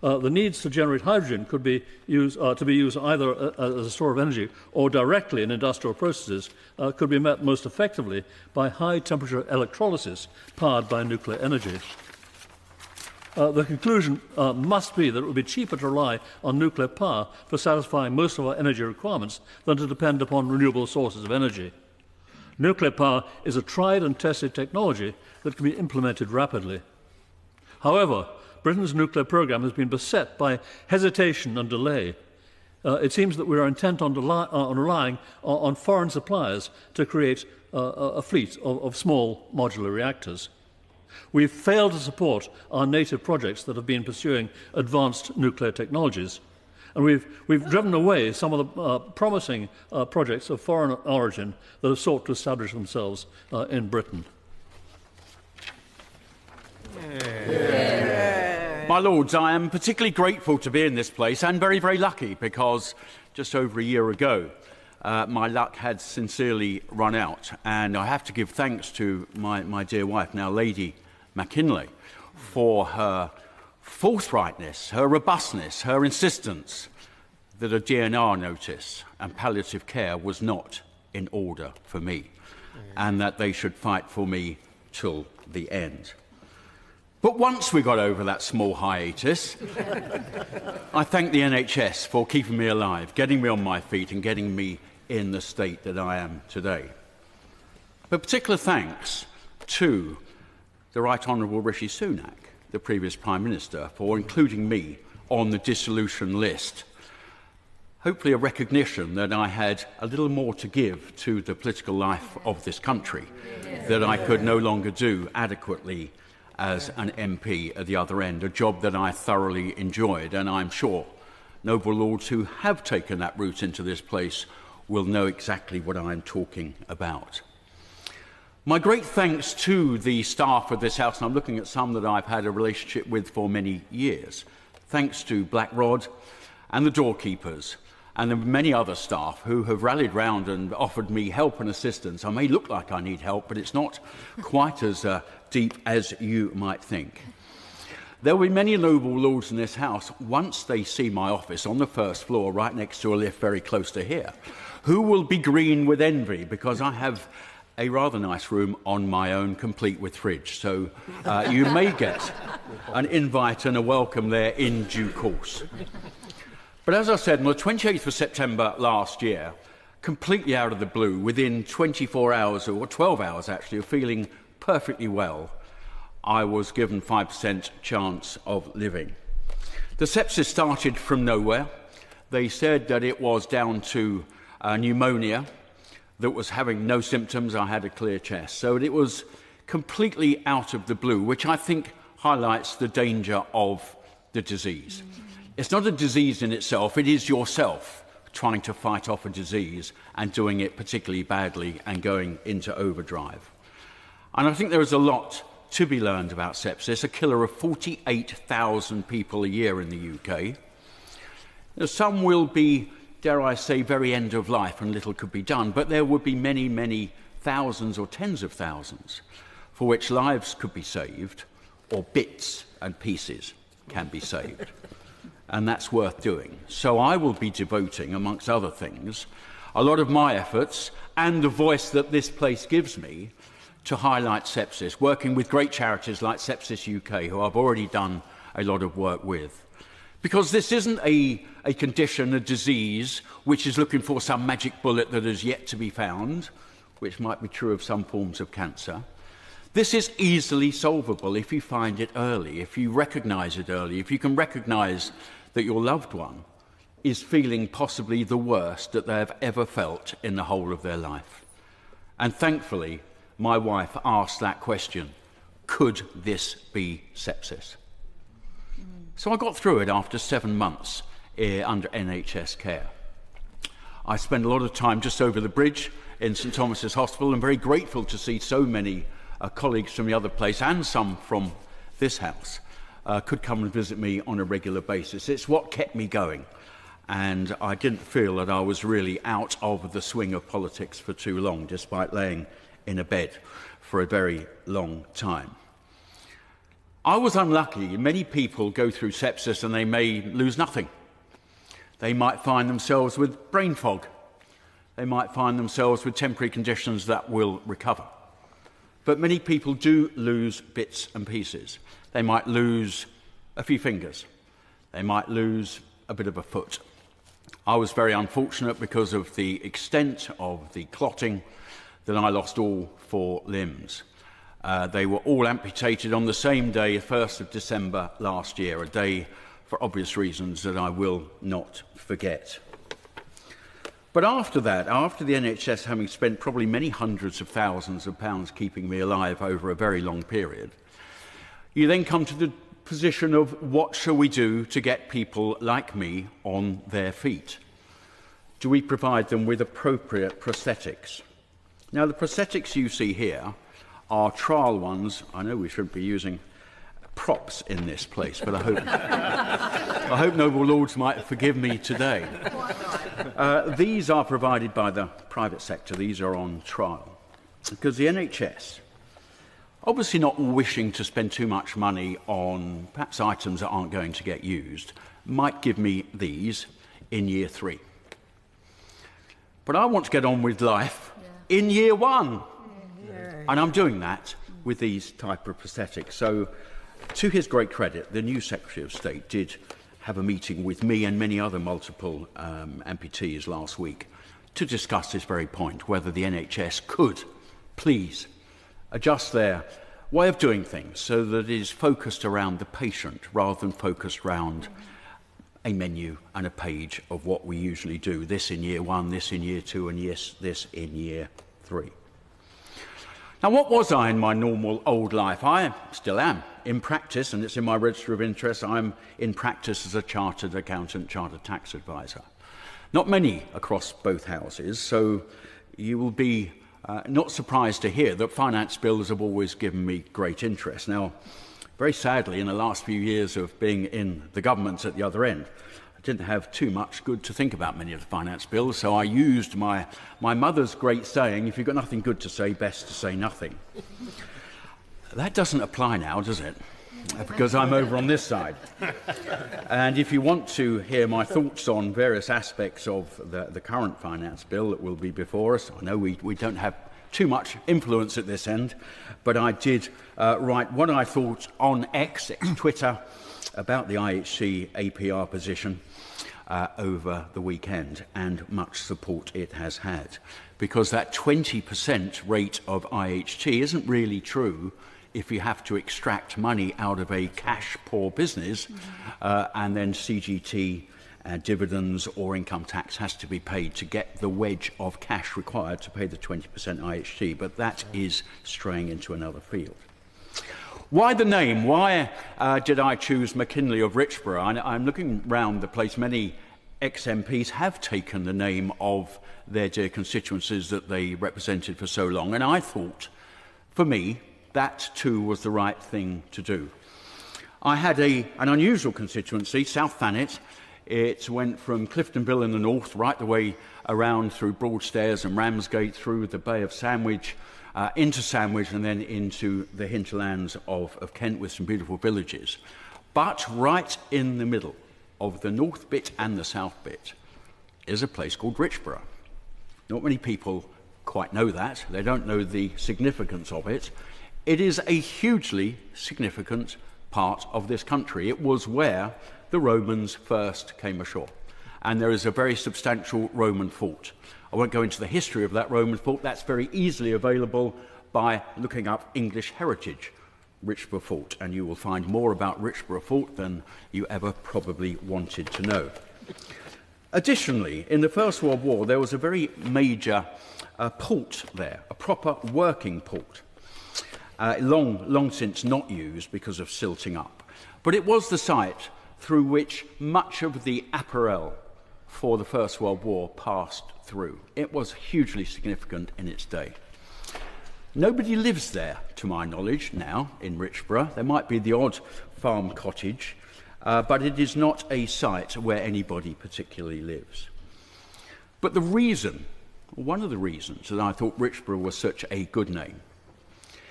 The needs to generate hydrogen could be used either as a store of energy or directly in industrial processes, could be met most effectively by high-temperature electrolysis powered by nuclear energy. The conclusion must be that it would be cheaper to rely on nuclear power for satisfying most of our energy requirements than to depend upon renewable sources of energy. Nuclear power is a tried and tested technology that can be implemented rapidly. However, Britain's nuclear programme has been beset by hesitation and delay. It seems that we are intent on relying on foreign suppliers to create a fleet of small modular reactors. We've failed to support our native projects that have been pursuing advanced nuclear technologies. And we've driven away some of the promising projects of foreign origin that have sought to establish themselves in Britain. My Lords, I am particularly grateful to be in this place and very, very lucky because just over a year ago my luck had sincerely run out, and I have to give thanks to my dear wife, now Lady McKinley, for her forthrightness, her robustness, her insistence that a DNR notice and palliative care was not in order for me, and that they should fight for me till the end. But once we got over that small hiatus, I thank the NHS for keeping me alive, getting me on my feet and getting me in the state that I am today. But particular thanks to the Right Honourable Rishi Sunak, the previous Prime Minister, for including me on the dissolution list. Hopefully a recognition that I had a little more to give to the political life of this country that I could no longer do adequately as an MP at the other end, a job that I thoroughly enjoyed, and I'm sure noble lords who have taken that route into this place will know exactly what I'm talking about. My great thanks to the staff of this House, and I'm looking at some that I've had a relationship with for many years. Thanks to Black Rod and the doorkeepers and the many other staff who have rallied round and offered me help and assistance. I may look like I need help, but it's not quite as deep as you might think. There will be many noble lords in this House, once they see my office on the first floor, right next to a lift very close to here, who will be green with envy because I have a rather nice room on my own, complete with fridge. So you may get an invite and a welcome there in due course. But as I said, on the 28th of September last year, completely out of the blue, within 24 hours, or 12 hours actually, of feeling perfectly well, I was given 5% chance of living. The sepsis started from nowhere. They said that it was down to pneumonia that was having no symptoms. I had a clear chest. So it was completely out of the blue, which I think highlights the danger of the disease. It's not a disease in itself, it is yourself trying to fight off a disease and doing it particularly badly and going into overdrive. And I think there is a lot to be learned about sepsis, a killer of 48,000 people a year in the UK. Some will be, dare I say, very end of life and little could be done, but there would be many, many thousands or tens of thousands for which lives could be saved or bits and pieces can be saved. And that's worth doing. So I will be devoting, amongst other things, a lot of my efforts and the voice that this place gives me to highlight sepsis, working with great charities like Sepsis UK, who I've already done a lot of work with. Because this isn't a condition, a disease, which is looking for some magic bullet that is yet to be found, which might be true of some forms of cancer. This is easily solvable if you find it early, if you recognise it early, if you can recognise that your loved one is feeling possibly the worst that they have ever felt in the whole of their life. And thankfully, my wife asked that question, could this be sepsis? So I got through it after 7 months under NHS care. I spent a lot of time just over the bridge in St Thomas's Hospital and very grateful to see so many colleagues from the other place and some from this house could come and visit me on a regular basis. It's what kept me going, and I didn't feel that I was really out of the swing of politics for too long, despite laying in a bed for a very long time. I was unlucky. Many people go through sepsis and they may lose nothing. They might find themselves with brain fog. They might find themselves with temporary conditions that will recover. But many people do lose bits and pieces. They might lose a few fingers. They might lose a bit of a foot. I was very unfortunate because of the extent of the clotting that I lost all 4 limbs. They were all amputated on the same day, 1st of December last year, a day for obvious reasons that I will not forget. But after that, after the NHS having spent probably many hundreds of thousands of pounds keeping me alive over a very long period, you then come to the position of what shall we do to get people like me on their feet? Do we provide them with appropriate prosthetics? Now, the prosthetics you see here are trial ones. I know we shouldn't be using props in this place, but I hope noble lords might forgive me today. These are provided by the private sector. These are on trial. Because the NHS, obviously not wishing to spend too much money on perhaps items that aren't going to get used, might give me these in year 3. But I want to get on with life in year 1. And I'm doing that with these type of prosthetics. So, to his great credit, the new Secretary of State did have a meeting with me and many other multiple amputees last week to discuss this very point, whether the NHS could please adjust their way of doing things so that it is focused around the patient rather than focused around a menu and a page of what we usually do. This in year 1, this in year 2, and yes, this in year 3. Now, what was I in my normal old life? I still am in practice, and it's in my register of interests. I'm in practice as a chartered accountant, chartered tax advisor. Not many across both houses, so you will be not surprised to hear that finance bills have always given me great interest. Now, very sadly, in the last few years of being in the government at the other end, I didn't have too much good to think about many of the finance bills, so I used my mother's great saying, if you've got nothing good to say, best to say nothing. That doesn't apply now, does it? Because I'm over on this side. And if you want to hear my thoughts on various aspects of the current finance bill that will be before us, I know we don't have too much influence at this end, but I did write what I thought on X, Twitter, about the IHC APR position over the weekend, and much support it has had. Because that 20% rate of IHT isn't really true if you have to extract money out of a cash-poor business, and then CGT, dividends or income tax has to be paid to get the wedge of cash required to pay the 20% IHT, but that is straying into another field. Why the name? Why did I choose McKinley of Richborough? I'm looking round the place. Many ex-MPs have taken the name of their dear constituencies that they represented for so long, and I thought, for me, that too was the right thing to do. I had an unusual constituency, South Thanet. It went from Cliftonville in the north right the way around through Broadstairs and Ramsgate, through the Bay of Sandwich, into Sandwich, and then into the hinterlands of Kent with some beautiful villages. But right in the middle of the north bit and the south bit is a place called Richborough. Not many people quite know that. They don't know the significance of it. It is a hugely significant part of this country. It was where the Romans first came ashore. And there is a very substantial Roman fort. I won't go into the history of that Roman fort. That's very easily available by looking up English heritage, Richborough Fort, and you will find more about Richborough Fort than you ever probably wanted to know. Additionally, in the First World War, there was a very major port there, a proper working port, long since not used because of silting up. But it was the site through which much of the apparel for the First World War passed through. It was hugely significant in its day. Nobody lives there, to my knowledge, now in Richborough. There might be the odd farm cottage, but it is not a site where anybody particularly lives. But the reason, one of the reasons that I thought Richborough was such a good name,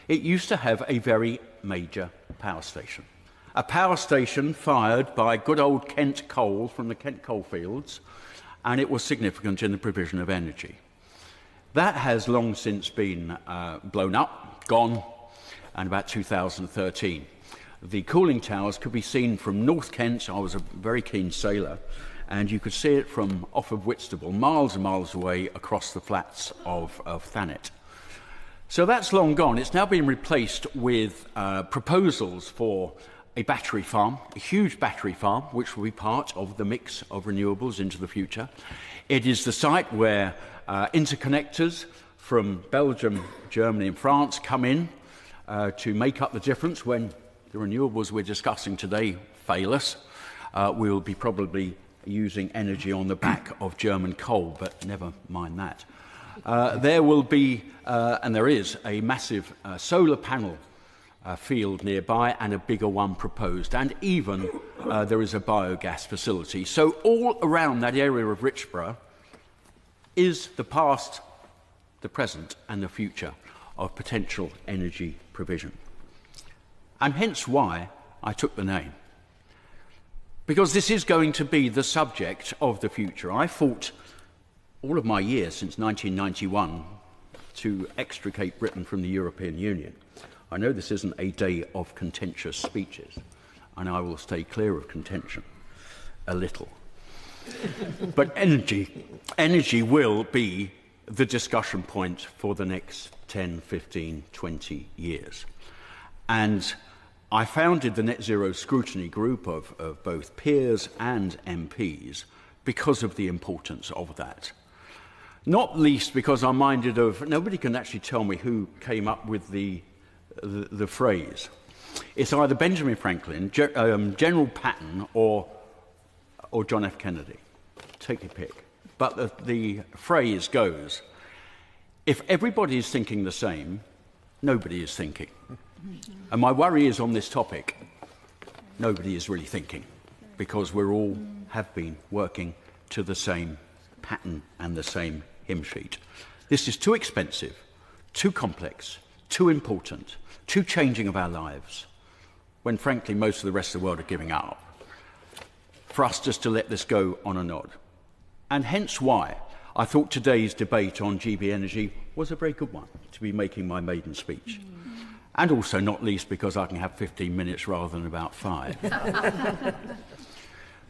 it used to have a very major power station. A power station fired by good old Kent coal from the Kent coalfields, and it was significant in the provision of energy. That has long since been blown up, gone, and about 2013. The cooling towers could be seen from North Kent. I was a very keen sailor, and you could see it from off of Whitstable, miles and miles away across the flats of Thanet. So that's long gone. It's now been replaced with proposals for a battery farm, a huge battery farm, which will be part of the mix of renewables into the future. It is the site where interconnectors from Belgium, Germany and France come in to make up the difference when the renewables we're discussing today fail us. We'll be probably using energy on the back of German coal, but never mind that. There will be, and there is, a massive solar panel field nearby and a bigger one proposed, and even there is a biogas facility. So all around that area of Richborough is the past, the present and the future of potential energy provision. And hence why I took the name. Because this is going to be the subject of the future. I fought all of my years since 1991 to extricate Britain from the European Union. I know this isn't a day of contentious speeches, and I will stay clear of contention a little. But energy will be the discussion point for the next 10, 15, 20 years. And I founded the Net Zero Scrutiny Group of both peers and MPs because of the importance of that. Not least because I'm minded of, nobody can actually tell me who came up with the phrase. It's either Benjamin Franklin, General Patton, or John F. Kennedy. Take your pick. But the phrase goes, if everybody is thinking the same, nobody is thinking. And my worry is on this topic, nobody is really thinking, because we're all have been working to the same pattern and the same hymn sheet. This is too expensive, too complex, too important, too changing of our lives, when frankly most of the rest of the world are giving up, for us just to let this go on a nod. And hence why I thought today's debate on GB energy was a very good one to be making my maiden speech. And also not least because I can have 15 minutes rather than about 5.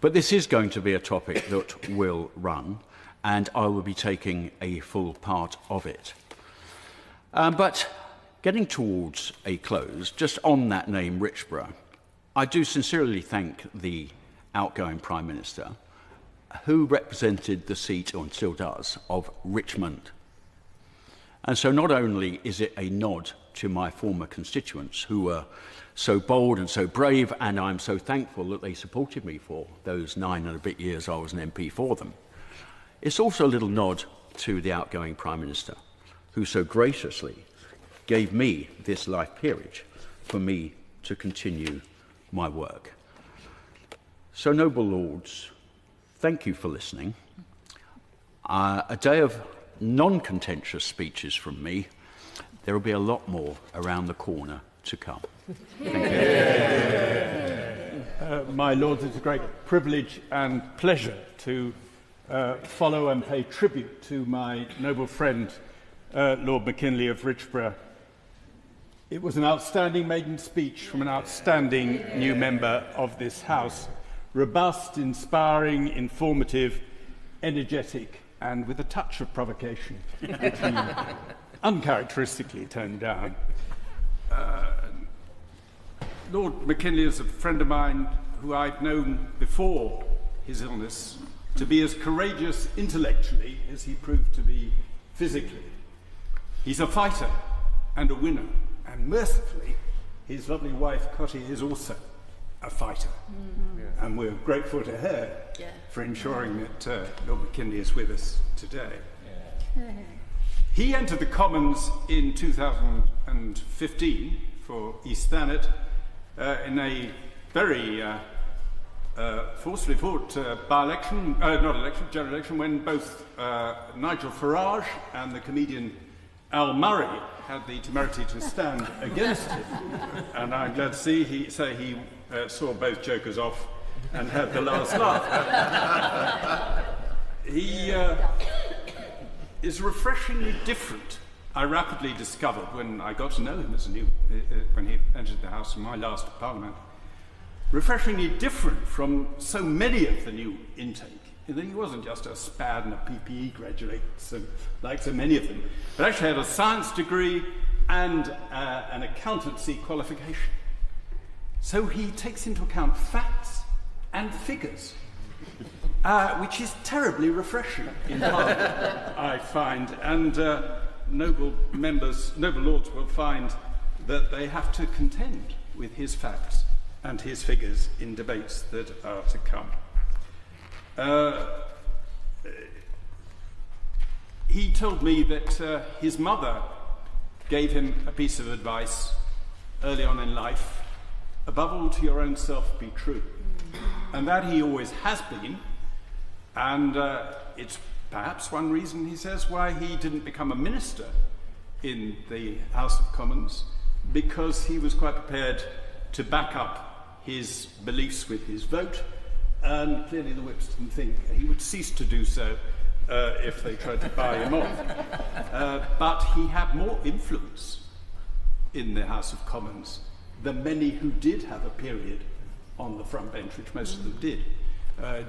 But this is going to be a topic that will run, and I will be taking a full part of it. But getting towards a close, just on that name, Richborough, I do sincerely thank the outgoing Prime Minister, who represented the seat, or still does, of Richmond. And so not only is it a nod to my former constituents who were so bold and so brave, and I'm so thankful that they supported me for those 9 and a bit years I was an MP for them, it's also a little nod to the outgoing Prime Minister, who so graciously gave me this life peerage for me to continue my work. So, noble lords, thank you for listening. A day of non-contentious speeches from me. There will be a lot more around the corner to come. Thank you. My lords, it's a great privilege and pleasure to follow and pay tribute to my noble friend, Lord McKinley of Richborough. It was an outstanding maiden speech from an outstanding new member of this House. Robust, inspiring, informative, energetic, and with a touch of provocation, which he uncharacteristically toned down. Lord McKinley is a friend of mine who I'd known before his illness to be as courageous intellectually as he proved to be physically. He's a fighter and a winner, and mercifully, his lovely wife, Cotty, is also a fighter. Mm-hmm. And we're grateful to her for ensuring that Lord McKinley is with us today. He entered the Commons in 2015 for East Thanet in a very forcefully fought by-election, general election, when both Nigel Farage and the comedian Al Murray had the temerity to stand against him. And I'm glad to see he saw both jokers off and had the last laugh. He is refreshingly different. I rapidly discovered when I got to know him as when he entered the House in my last Parliament, refreshingly different from so many of the new intake, in that he wasn't just a SPAD and a PPE graduate, like so many of them, but actually had a science degree and an accountancy qualification. So he takes into account facts and figures, which is terribly refreshing in Parliament, I find. And noble lords will find that they have to contend with his facts and his figures in debates that are to come. He told me that his mother gave him a piece of advice early on in life: above all, to your own self be true. And that he always has been, and it's perhaps one reason, he says, why he didn't become a minister in the House of Commons, because he was quite prepared to back up his beliefs with his vote, and clearly the whips didn't think he would cease to do so if they tried to buy him off. But he had more influence in the House of Commons than many who did have a period on the front bench, which most of them did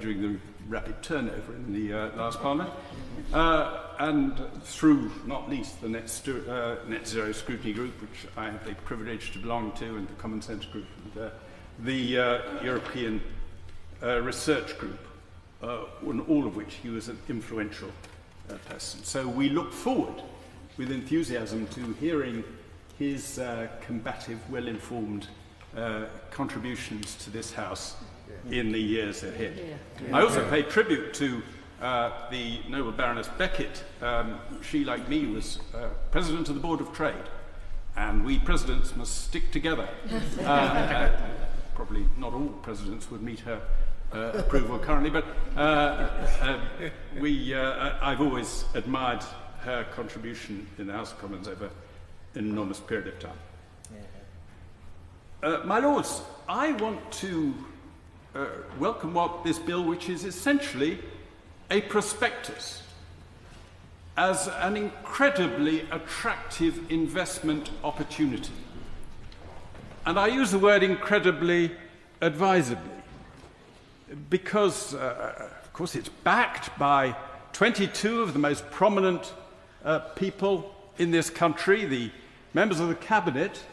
during the rapid turnover in the last Parliament, and through, not least, the Net Zero Scrutiny Group, which I have the privilege to belong to, and the Common Sense Group, and the European Research Group, in all of which he was an influential person. So we look forward with enthusiasm to hearing his combative, well-informed contributions to this House in the years ahead. I also pay tribute to the noble Baroness Beckett. She, like me, was President of the Board of Trade, and we presidents must stick together. Probably not all presidents would meet her approval currently, but I've always admired her contribution in the House of Commons over an enormous period of time. My Lords, I want to welcome this bill, which is essentially a prospectus, as an incredibly attractive investment opportunity. And I use the word incredibly advisedly, because, of course, it's backed by 22 of the most prominent people in this country, the members of the Cabinet.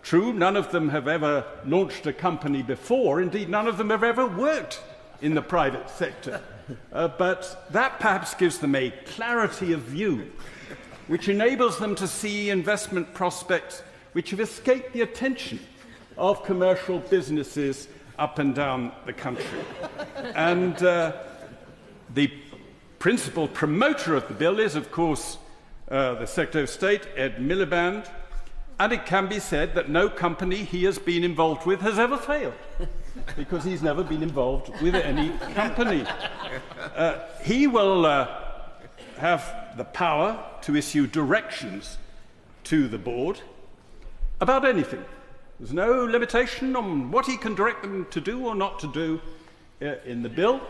True, none of them have ever launched a company before. Indeed, none of them have ever worked in the private sector. But that perhaps gives them a clarity of view, which enables them to see investment prospects which have escaped the attention of commercial businesses up and down the country. And the principal promoter of the bill is, of course, the Secretary of State, Ed Miliband, and it can be said that no company he has been involved with has ever failed, because he's never been involved with any company. He will have the power to issue directions to the board about anything. There's no limitation on what he can direct them to do or not to do in the bill,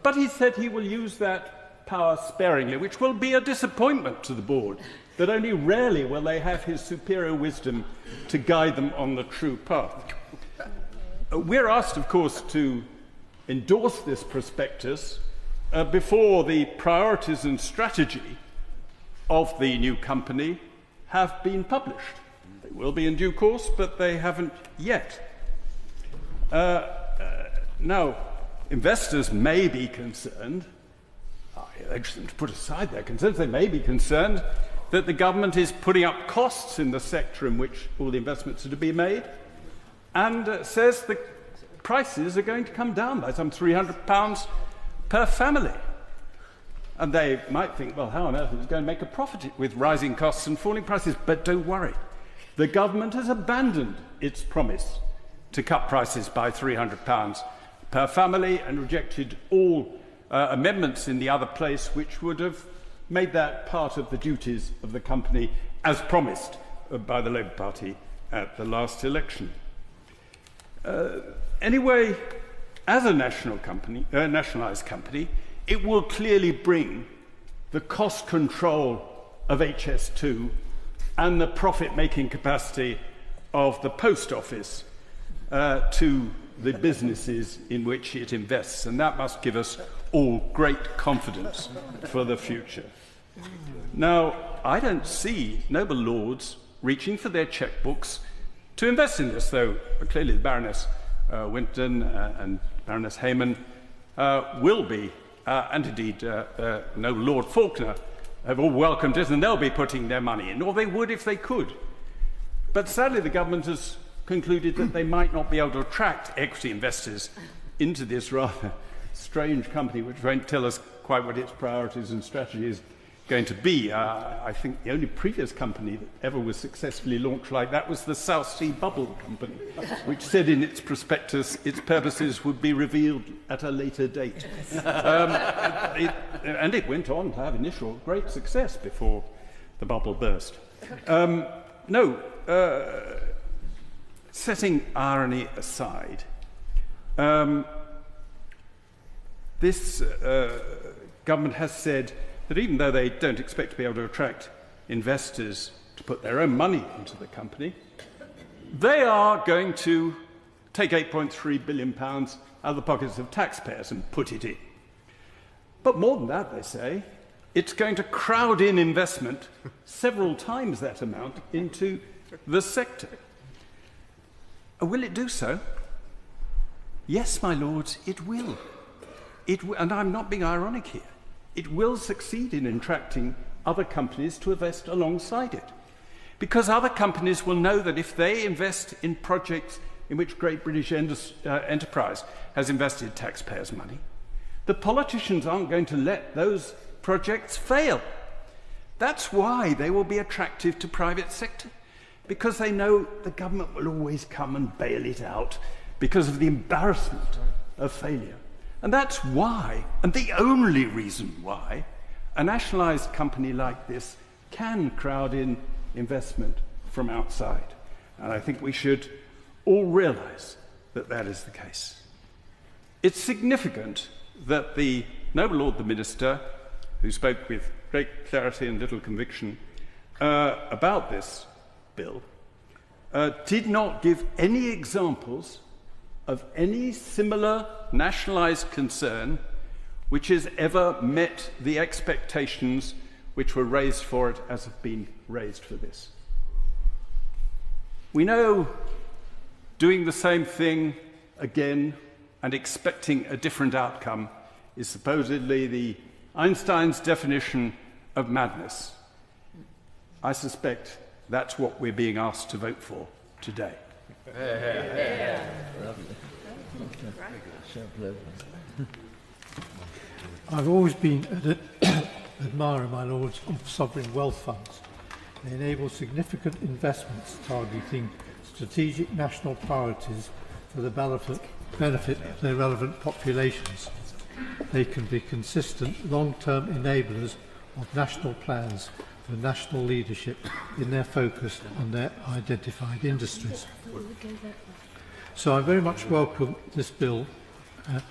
but he said he will use that power sparingly, which will be a disappointment to the board, that only rarely will they have his superior wisdom to guide them on the true path. We're asked, of course, to endorse this prospectus before the priorities and strategy of the new company have been published. They will be in due course, but they haven't yet. Now, investors may be concerned, I urge them to put aside their concerns, they may be concerned that the government is putting up costs in the sector in which all the investments are to be made, and says the prices are going to come down by some £300 per family. And they might think, well, how on earth is it going to make a profit with rising costs and falling prices? But don't worry. The government has abandoned its promise to cut prices by £300 per family and rejected all amendments in the other place which would have made that part of the duties of the company as promised by the Labour Party at the last election. Anyway, as a nationalised company, it will clearly bring the cost control of HS2 and the profit-making capacity of the post office to the businesses in which it invests, and that must give us all great confidence for the future. Now, I don't see noble lords reaching for their chequebooks to invest in this, though clearly the Baroness Winton and Baroness Hayman will be, and indeed noble Lord Faulkner have all welcomed it, and they'll be putting their money in, or they would if they could. But sadly, the government has concluded that they might not be able to attract equity investors into this rather strange company, which won't tell us quite what its priorities and strategy is going to be. I think the only previous company that ever was successfully launched like that was the South Sea Bubble Company, which said in its prospectus its purposes would be revealed at a later date. And it went on to have initial great success before the bubble burst. Setting irony aside, this government has said that even though they don't expect to be able to attract investors to put their own money into the company, they are going to take £8.3 billion out of the pockets of taxpayers and put it in. But more than that, they say, it's going to crowd in investment several times that amount into the sector. Will it do so? Yes, my lords, it will. And I'm not being ironic here. It will succeed in attracting other companies to invest alongside it. Because other companies will know that if they invest in projects in which Great British Enterprise has invested taxpayers' money, the politicians aren't going to let those projects fail. That's why they will be attractive to private sector, because they know the government will always come and bail it out because of the embarrassment of failure. And that's why, and the only reason why, a nationalised company like this can crowd in investment from outside. And I think we should all realise that that is the case. It's significant that the noble Lord the Minister, who spoke with great clarity and little conviction about this bill, did not give any examples of any similar nationalised concern which has ever met the expectations which were raised for it as have been raised for this. We know doing the same thing again and expecting a different outcome is supposedly the Einstein's definition of madness. I suspect that's what we're being asked to vote for today. I've always been an admirer, my lords, of sovereign wealth funds. They enable significant investments targeting strategic national priorities for the benefit of their relevant populations. They can be consistent, long-term enablers of national plans for national leadership in their focus on their identified industries. So I very much welcome this bill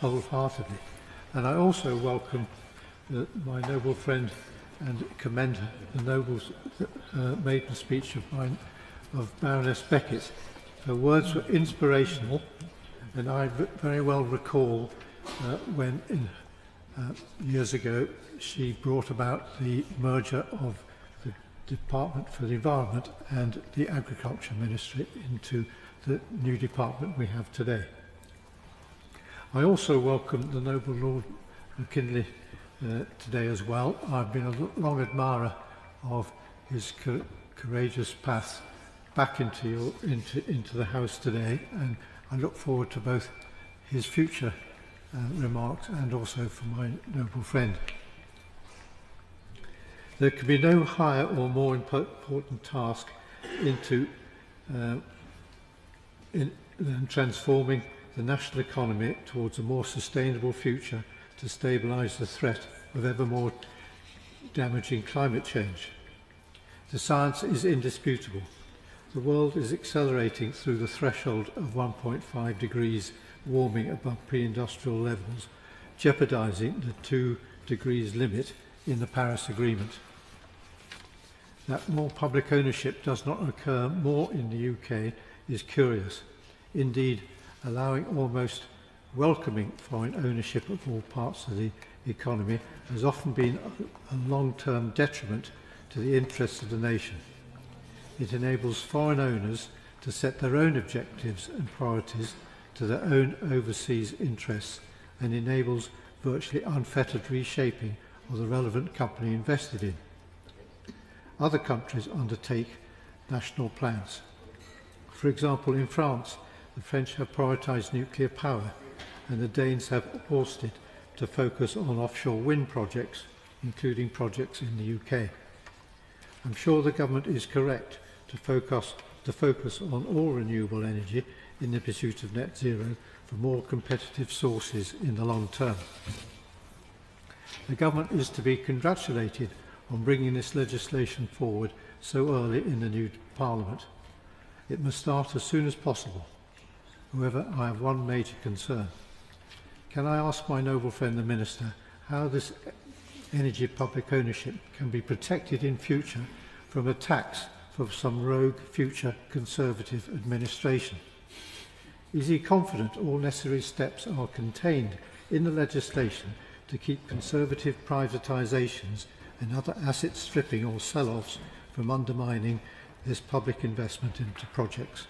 wholeheartedly, and I also welcome my noble friend and commend the noble maiden speech of Baroness Beckett. Her words were inspirational, and I very well recall when years ago she brought about the merger of the Department for the Environment and the Agriculture Ministry into the new department we have today. I also welcome the noble Lord McKinley today as well. I've been a long admirer of his courageous path back into the House today, and I look forward to both his future remarks and also for my noble friend. There can be no higher or more important task than transforming the national economy towards a more sustainable future to stabilise the threat of ever more damaging climate change. The science is indisputable. The world is accelerating through the threshold of 1.5 degrees warming above pre-industrial levels, jeopardising the 2 degrees limit in the Paris Agreement. That more public ownership does not occur more in the UK is curious. Indeed, allowing almost welcoming foreign ownership of all parts of the economy has often been a long-term detriment to the interests of the nation. It enables foreign owners to set their own objectives and priorities to their own overseas interests and enables virtually unfettered reshaping of the relevant company invested in. Other countries undertake national plans. For example, in France, the French have prioritised nuclear power and the Danes have forced it to focus on offshore wind projects, including projects in the UK. I'm sure the government is correct to focus on all renewable energy in the pursuit of net zero for more competitive sources in the long term. The government is to be congratulated on bringing this legislation forward so early in the new Parliament. It must start as soon as possible. However, I have one major concern. Can I ask my noble friend the Minister how this energy public ownership can be protected in future from attacks from some rogue future Conservative administration? Is he confident all necessary steps are contained in the legislation to keep Conservative privatisations and other asset stripping or sell-offs from undermining this public investment into projects?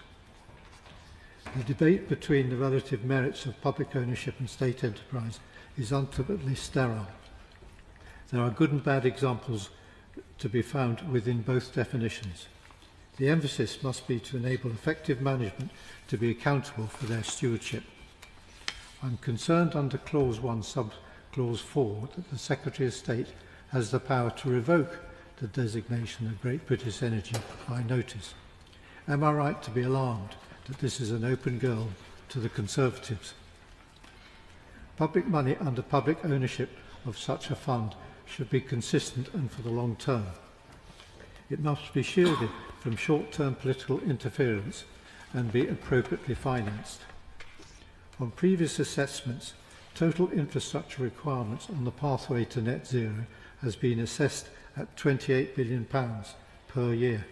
The debate between the relative merits of public ownership and state enterprise is ultimately sterile. There are good and bad examples to be found within both definitions. The emphasis must be to enable effective management to be accountable for their stewardship. I'm concerned under Clause 1, Sub-Clause 4, that the Secretary of State has the power to revoke the designation of Great British Energy by notice. Am I right to be alarmed that this is an open goal to the Conservatives? Public money under public ownership of such a fund should be consistent and for the long term. It must be shielded from short-term political interference and be appropriately financed. On previous assessments, total infrastructure requirements on the pathway to net zero has been assessed at £28 billion per year.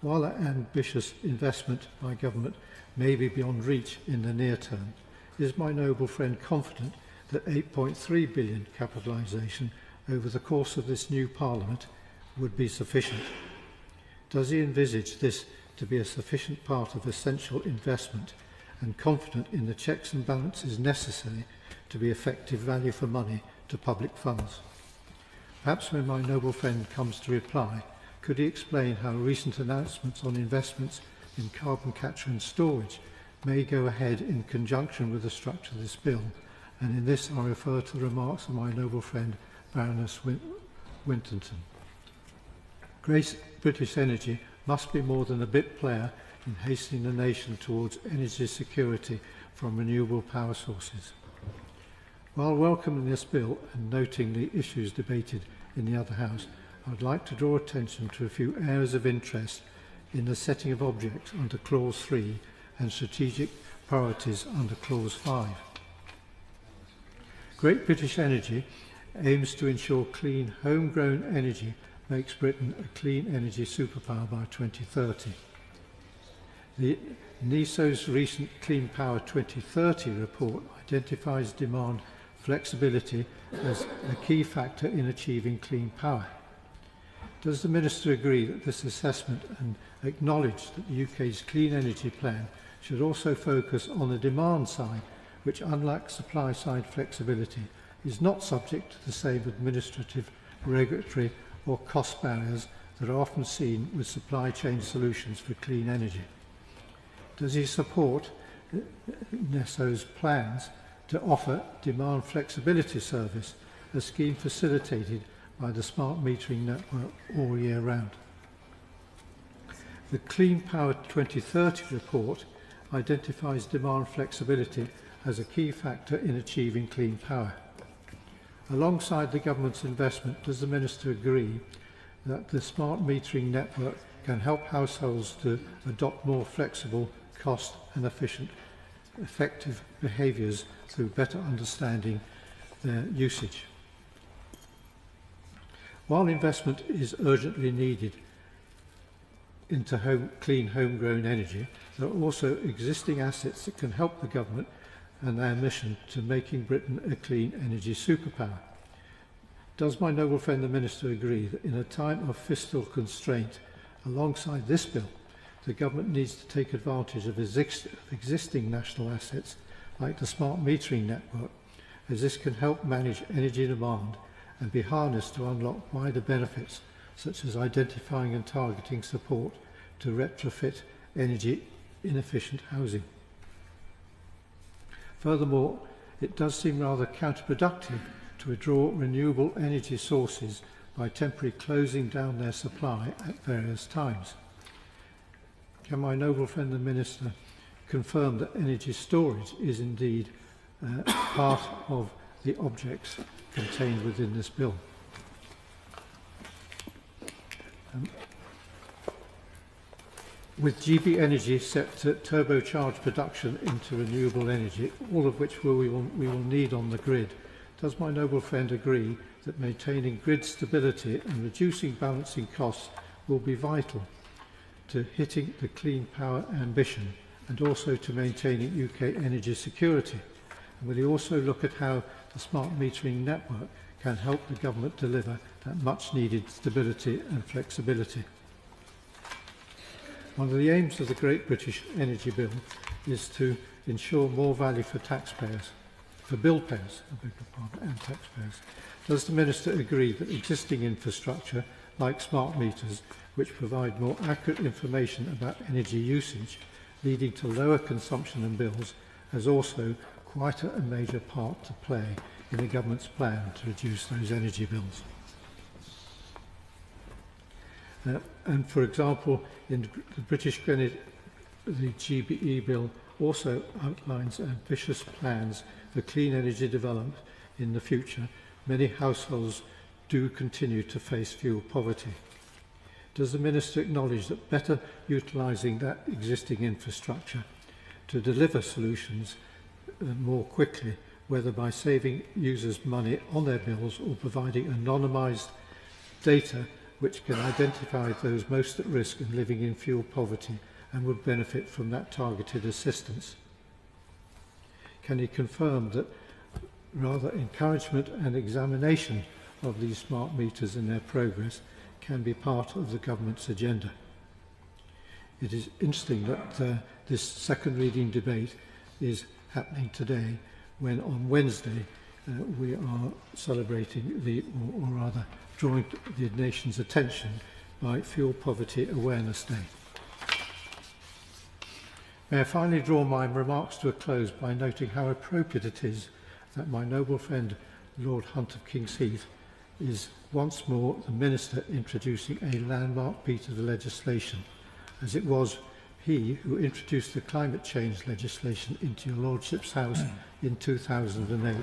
While that ambitious investment by government may be beyond reach in the near term, is my noble friend confident that £8.3 billion capitalisation over the course of this new Parliament would be sufficient? Does he envisage this to be a sufficient part of essential investment and confident in the checks and balances necessary to be effective value for money to public funds? Perhaps when my noble friend comes to reply, could he explain how recent announcements on investments in carbon capture and storage may go ahead in conjunction with the structure of this bill? And in this I refer to the remarks of my noble friend Baroness Winterton. Great British Energy must be more than a bit player in hastening the nation towards energy security from renewable power sources. While welcoming this bill and noting the issues debated in the other House, I would like to draw attention to a few areas of interest in the setting of objects under Clause 3 and strategic priorities under Clause 5. Great British Energy aims to ensure clean, homegrown energy makes Britain a clean energy superpower by 2030. The NESO's recent Clean Power 2030 report identifies demand flexibility as a key factor in achieving clean power. Does the Minister agree that this assessment and acknowledge that the UK's clean energy plan should also focus on the demand side, which, unlike supply side flexibility, is not subject to the same administrative, regulatory or cost barriers that are often seen with supply chain solutions for clean energy? Does he support NESO's plans to offer demand flexibility service, a scheme facilitated by the smart metering network all year round. The Clean Power 2030 report identifies demand flexibility as a key factor in achieving clean power. Alongside the government's investment, does the Minister agree that the smart metering network can help households to adopt more flexible, cost and effective behaviours through better understanding their usage? While investment is urgently needed into clean homegrown energy, there are also existing assets that can help the government and our mission to making Britain a clean energy superpower. Does my noble friend the Minister agree that in a time of fiscal constraint, alongside this bill, the government needs to take advantage of existing national assets like the smart metering network, as this can help manage energy demand and be harnessed to unlock wider benefits, such as identifying and targeting support to retrofit energy inefficient housing? Furthermore, it does seem rather counterproductive to withdraw renewable energy sources by temporarily closing down their supply at various times. Can my noble friend the Minister confirm that energy storage is indeed part of the objects contained within this bill? With GB Energy set to turbocharge production into renewable energy, all of which we will need on the grid, does my noble friend agree that maintaining grid stability and reducing balancing costs will be vital to hitting the clean power ambition and also to maintaining UK energy security? And will he also look at how the smart metering network can help the government deliver that much needed stability and flexibility? One of the aims of the Great British Energy Bill is to ensure more value for taxpayers, for bill payers, and taxpayers. Does the Minister agree that existing infrastructure, like smart meters, which provide more accurate information about energy usage, leading to lower consumption and bills, has also quite a major part to play in the government's plan to reduce those energy bills? And for example, in the British Grenade, the GBE bill also outlines ambitious plans for clean energy development in the future. Many households do continue to face fuel poverty. Does the Minister acknowledge that better utilising that existing infrastructure to deliver solutions more quickly, whether by saving users money on their bills or providing anonymised data which can identify those most at risk and living in fuel poverty and would benefit from that targeted assistance? Can he confirm that rather encouragement and examination of these smart meters and their progress can be part of the government's agenda? It is interesting that this second reading debate is happening today, when on Wednesday we are celebrating or rather drawing the nation's attention by Fuel Poverty Awareness Day. May I finally draw my remarks to a close by noting how appropriate it is that my noble friend Lord Hunt of King's Heath is once more the Minister introducing a landmark piece of the legislation, as it was he who introduced the climate change legislation into your Lordship's House in 2008.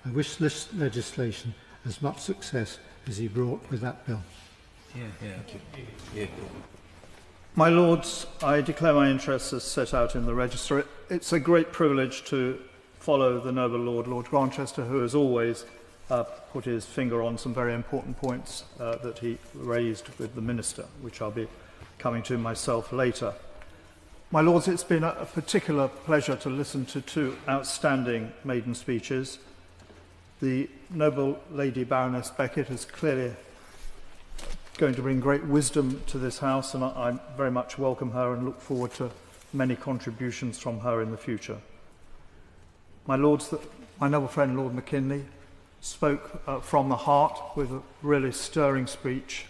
I wish this legislation as much success as he brought with that bill. My Lords, I declare my interests as set out in the register. It's a great privilege to follow the noble Lord Grantchester, who has always put his finger on some very important points that he raised with the Minister, which I'll be coming to myself later. My Lords, it's been a particular pleasure to listen to two outstanding maiden speeches. The noble Lady Baroness Beckett is clearly going to bring great wisdom to this House, and I very much welcome her and look forward to many contributions from her in the future. My Lords, my noble friend Lord McKinley spoke from the heart with a really stirring speech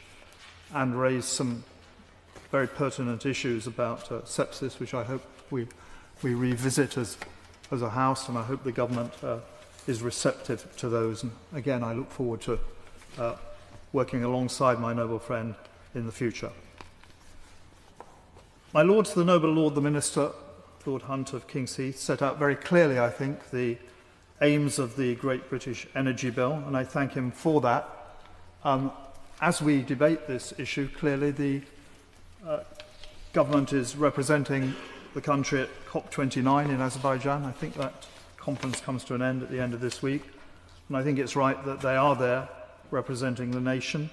and raised some very pertinent issues about sepsis, which I hope we revisit as a House, and I hope the government is receptive to those. And again, I look forward to working alongside my noble friend in the future. My Lords, the noble Lord the Minister, Lord Hunt of King's Heath, set out very clearly, I think, the aims of the Great British Energy Bill, and I thank him for that. As we debate this issue, clearly the government is representing the country at COP29 in Azerbaijan. I think that conference comes to an end at the end of this week, and I think it's right that they are there representing the nation.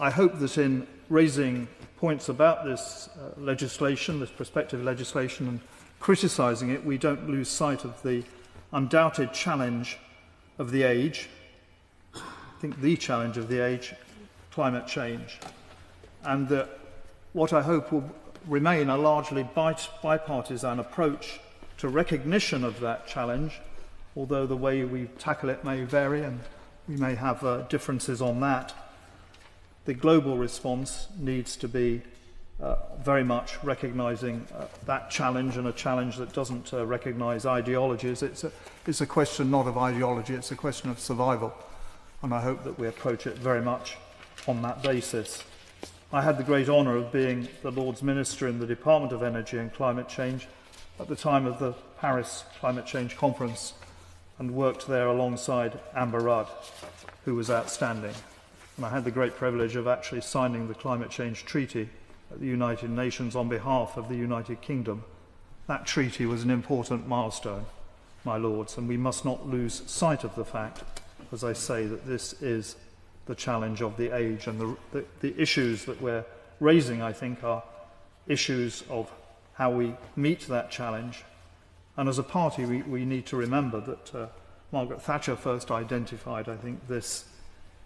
I hope that in raising points about this legislation, this prospective legislation, and criticising it, we don't lose sight of the undoubted challenge of the age. I think the challenge of the age, climate change, and that what I hope will remain a largely bipartisan approach to recognition of that challenge, although the way we tackle it may vary and we may have differences on that. The global response needs to be very much recognising that challenge, and a challenge that doesn't recognise ideologies. It's a question not of ideology, it's a question of survival, and I hope that we approach it very much on that basis. I had the great honour of being the Lord's Minister in the Department of Energy and Climate Change at the time of the Paris Climate Change Conference, and worked there alongside Amber Rudd, who was outstanding. And I had the great privilege of actually signing the Climate Change Treaty at the United Nations on behalf of the United Kingdom. That treaty was an important milestone, my Lords, and we must not lose sight of the fact, as I say, that this is the challenge of the age, and the issues that we're raising, I think, are issues of how we meet that challenge. And as a party, we need to remember that Margaret Thatcher first identified, I think, this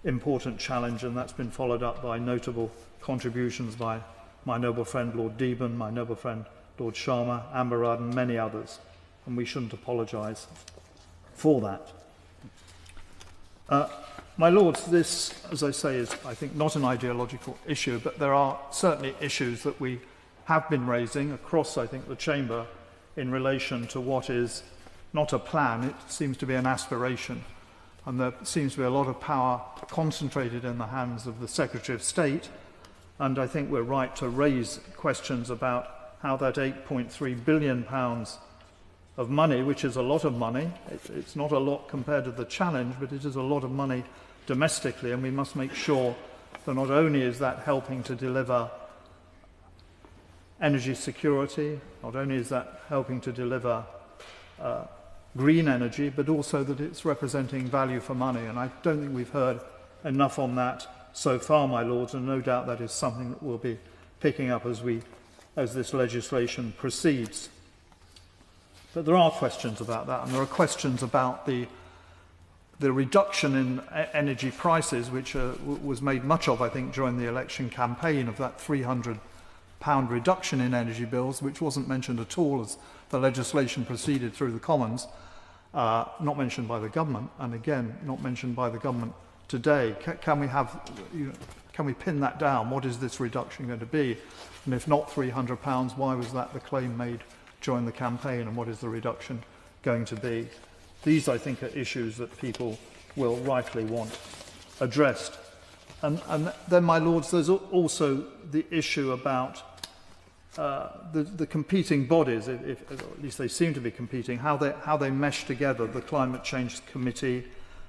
important challenge, and that's been followed up by notable contributions by my noble friend Lord Deben, my noble friend Lord Sharma, Amber Rudd, and many others, and we shouldn't apologise for that. My Lords, this, as I say, is, I think, not an ideological issue, but there are certainly issues that we have been raising across, I think, the Chamber in relation to what is not a plan, it seems to be an aspiration. And there seems to be a lot of power concentrated in the hands of the Secretary of State, and I think we're right to raise questions about how that £8.3 billion of money, which is a lot of money, it's not a lot compared to the challenge, but it is a lot of money domestically, and we must make sure that not only is that helping to deliver energy security, not only is that helping to deliver green energy, but also that it's representing value for money. And I don't think we've heard enough on that so far, my Lords, and no doubt that is something that we'll be picking up as this legislation proceeds. But there are questions about that, and there are questions about the reduction in energy prices, which was made much of, I think, during the election campaign, of that £300 reduction in energy bills, which wasn't mentioned at all as the legislation proceeded through the Commons, not mentioned by the government, and again, not mentioned by the government today. Can we pin that down? What is this reduction going to be? And if not £300, why was that the claim made during the campaign, and what is the reduction going to be? These, I think, are issues that people will rightly want addressed. And then, my Lords, there's also the issue about the competing bodies, if at least they seem to be competing, how they mesh together, the Climate Change Committee,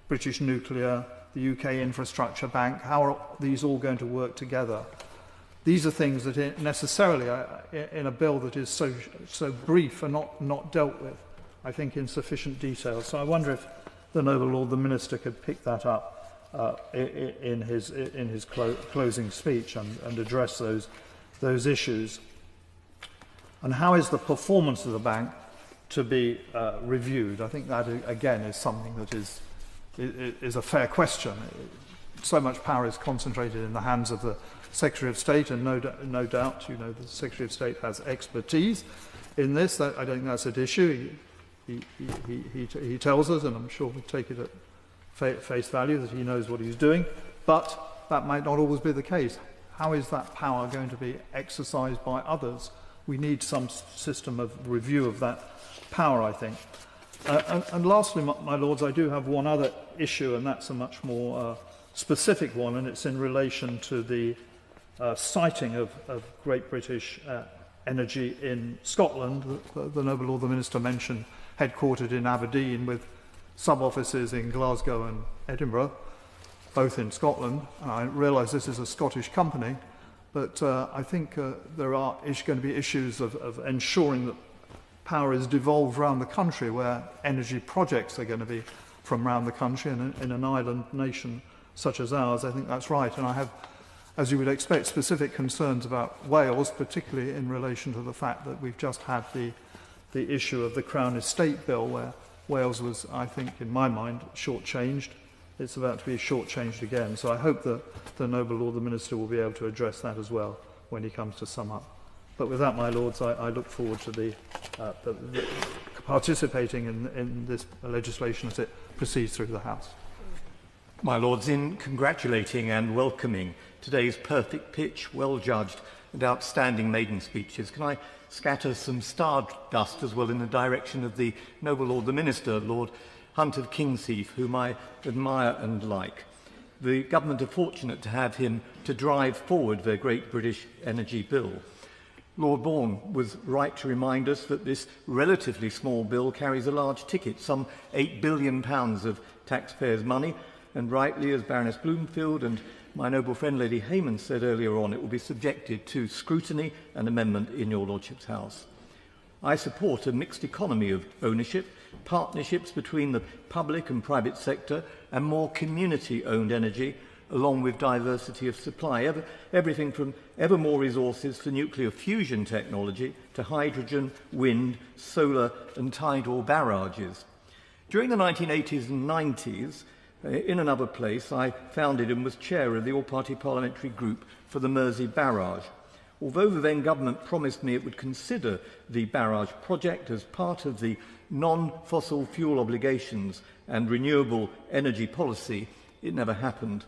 British Nuclear, the UK Infrastructure Bank. How are these all going to work together? These are things that necessarily, in a bill that is so brief, are not dealt with, I think, in sufficient detail. So I wonder if the noble Lord the Minister could pick that up in his closing speech and address those issues. And how is the performance of the bank to be reviewed? I think that, again, is something that is a fair question. So much power is concentrated in the hands of the Secretary of State, and no doubt, the Secretary of State has expertise in this. I don't think that's at issue. He tells us, and I'm sure we take it at face value, that he knows what he's doing, but that might not always be the case. How is that power going to be exercised by others? We need some system of review of that power, I think. And lastly, my Lords, I do have one other issue, and that's a much more specific one, and it's in relation to the siting of Great British Energy in Scotland. The Noble Lord the Minister mentioned headquartered in Aberdeen with sub-offices in Glasgow and Edinburgh, both in Scotland. And I realise this is a Scottish company, but I think there are going to be issues of ensuring that power is devolved around the country, where energy projects are going to be from around the country, and in an island nation such as ours, I think that's right. And I have, as you would expect, specific concerns about Wales, particularly in relation to the fact that we've just had the issue of the Crown Estate Bill, where Wales was, I think, in my mind, shortchanged. It's about to be shortchanged again. So I hope that the Noble Lord the Minister will be able to address that as well when he comes to sum up. But with that, my Lords, I look forward to the participating in this legislation as it proceeds through the House. My Lords, in congratulating and welcoming today's perfect pitch, well-judged and outstanding maiden speeches, can I scatter some stardust as well in the direction of the Noble Lord the Minister, Lord Hunt of Kingsheath, whom I admire and like. The government are fortunate to have him to drive forward their Great British Energy Bill. Lord Bourne was right to remind us that this relatively small bill carries a large ticket, some £8 billion of taxpayers' money, and rightly, as Baroness Bloomfield and my noble friend Lady Hayman said earlier on, it will be subjected to scrutiny and amendment in your Lordship's House. I support a mixed economy of ownership, partnerships between the public and private sector, and more community-owned energy, along with diversity of supply, everything from ever more resources for nuclear fusion technology to hydrogen, wind, solar and tidal barrages. During the 1980s and 90s, in another place, I founded and was chair of the all-party parliamentary group for the Mersey barrage. Although the then government promised me it would consider the barrage project as part of the non-fossil fuel obligations and renewable energy policy, it never happened.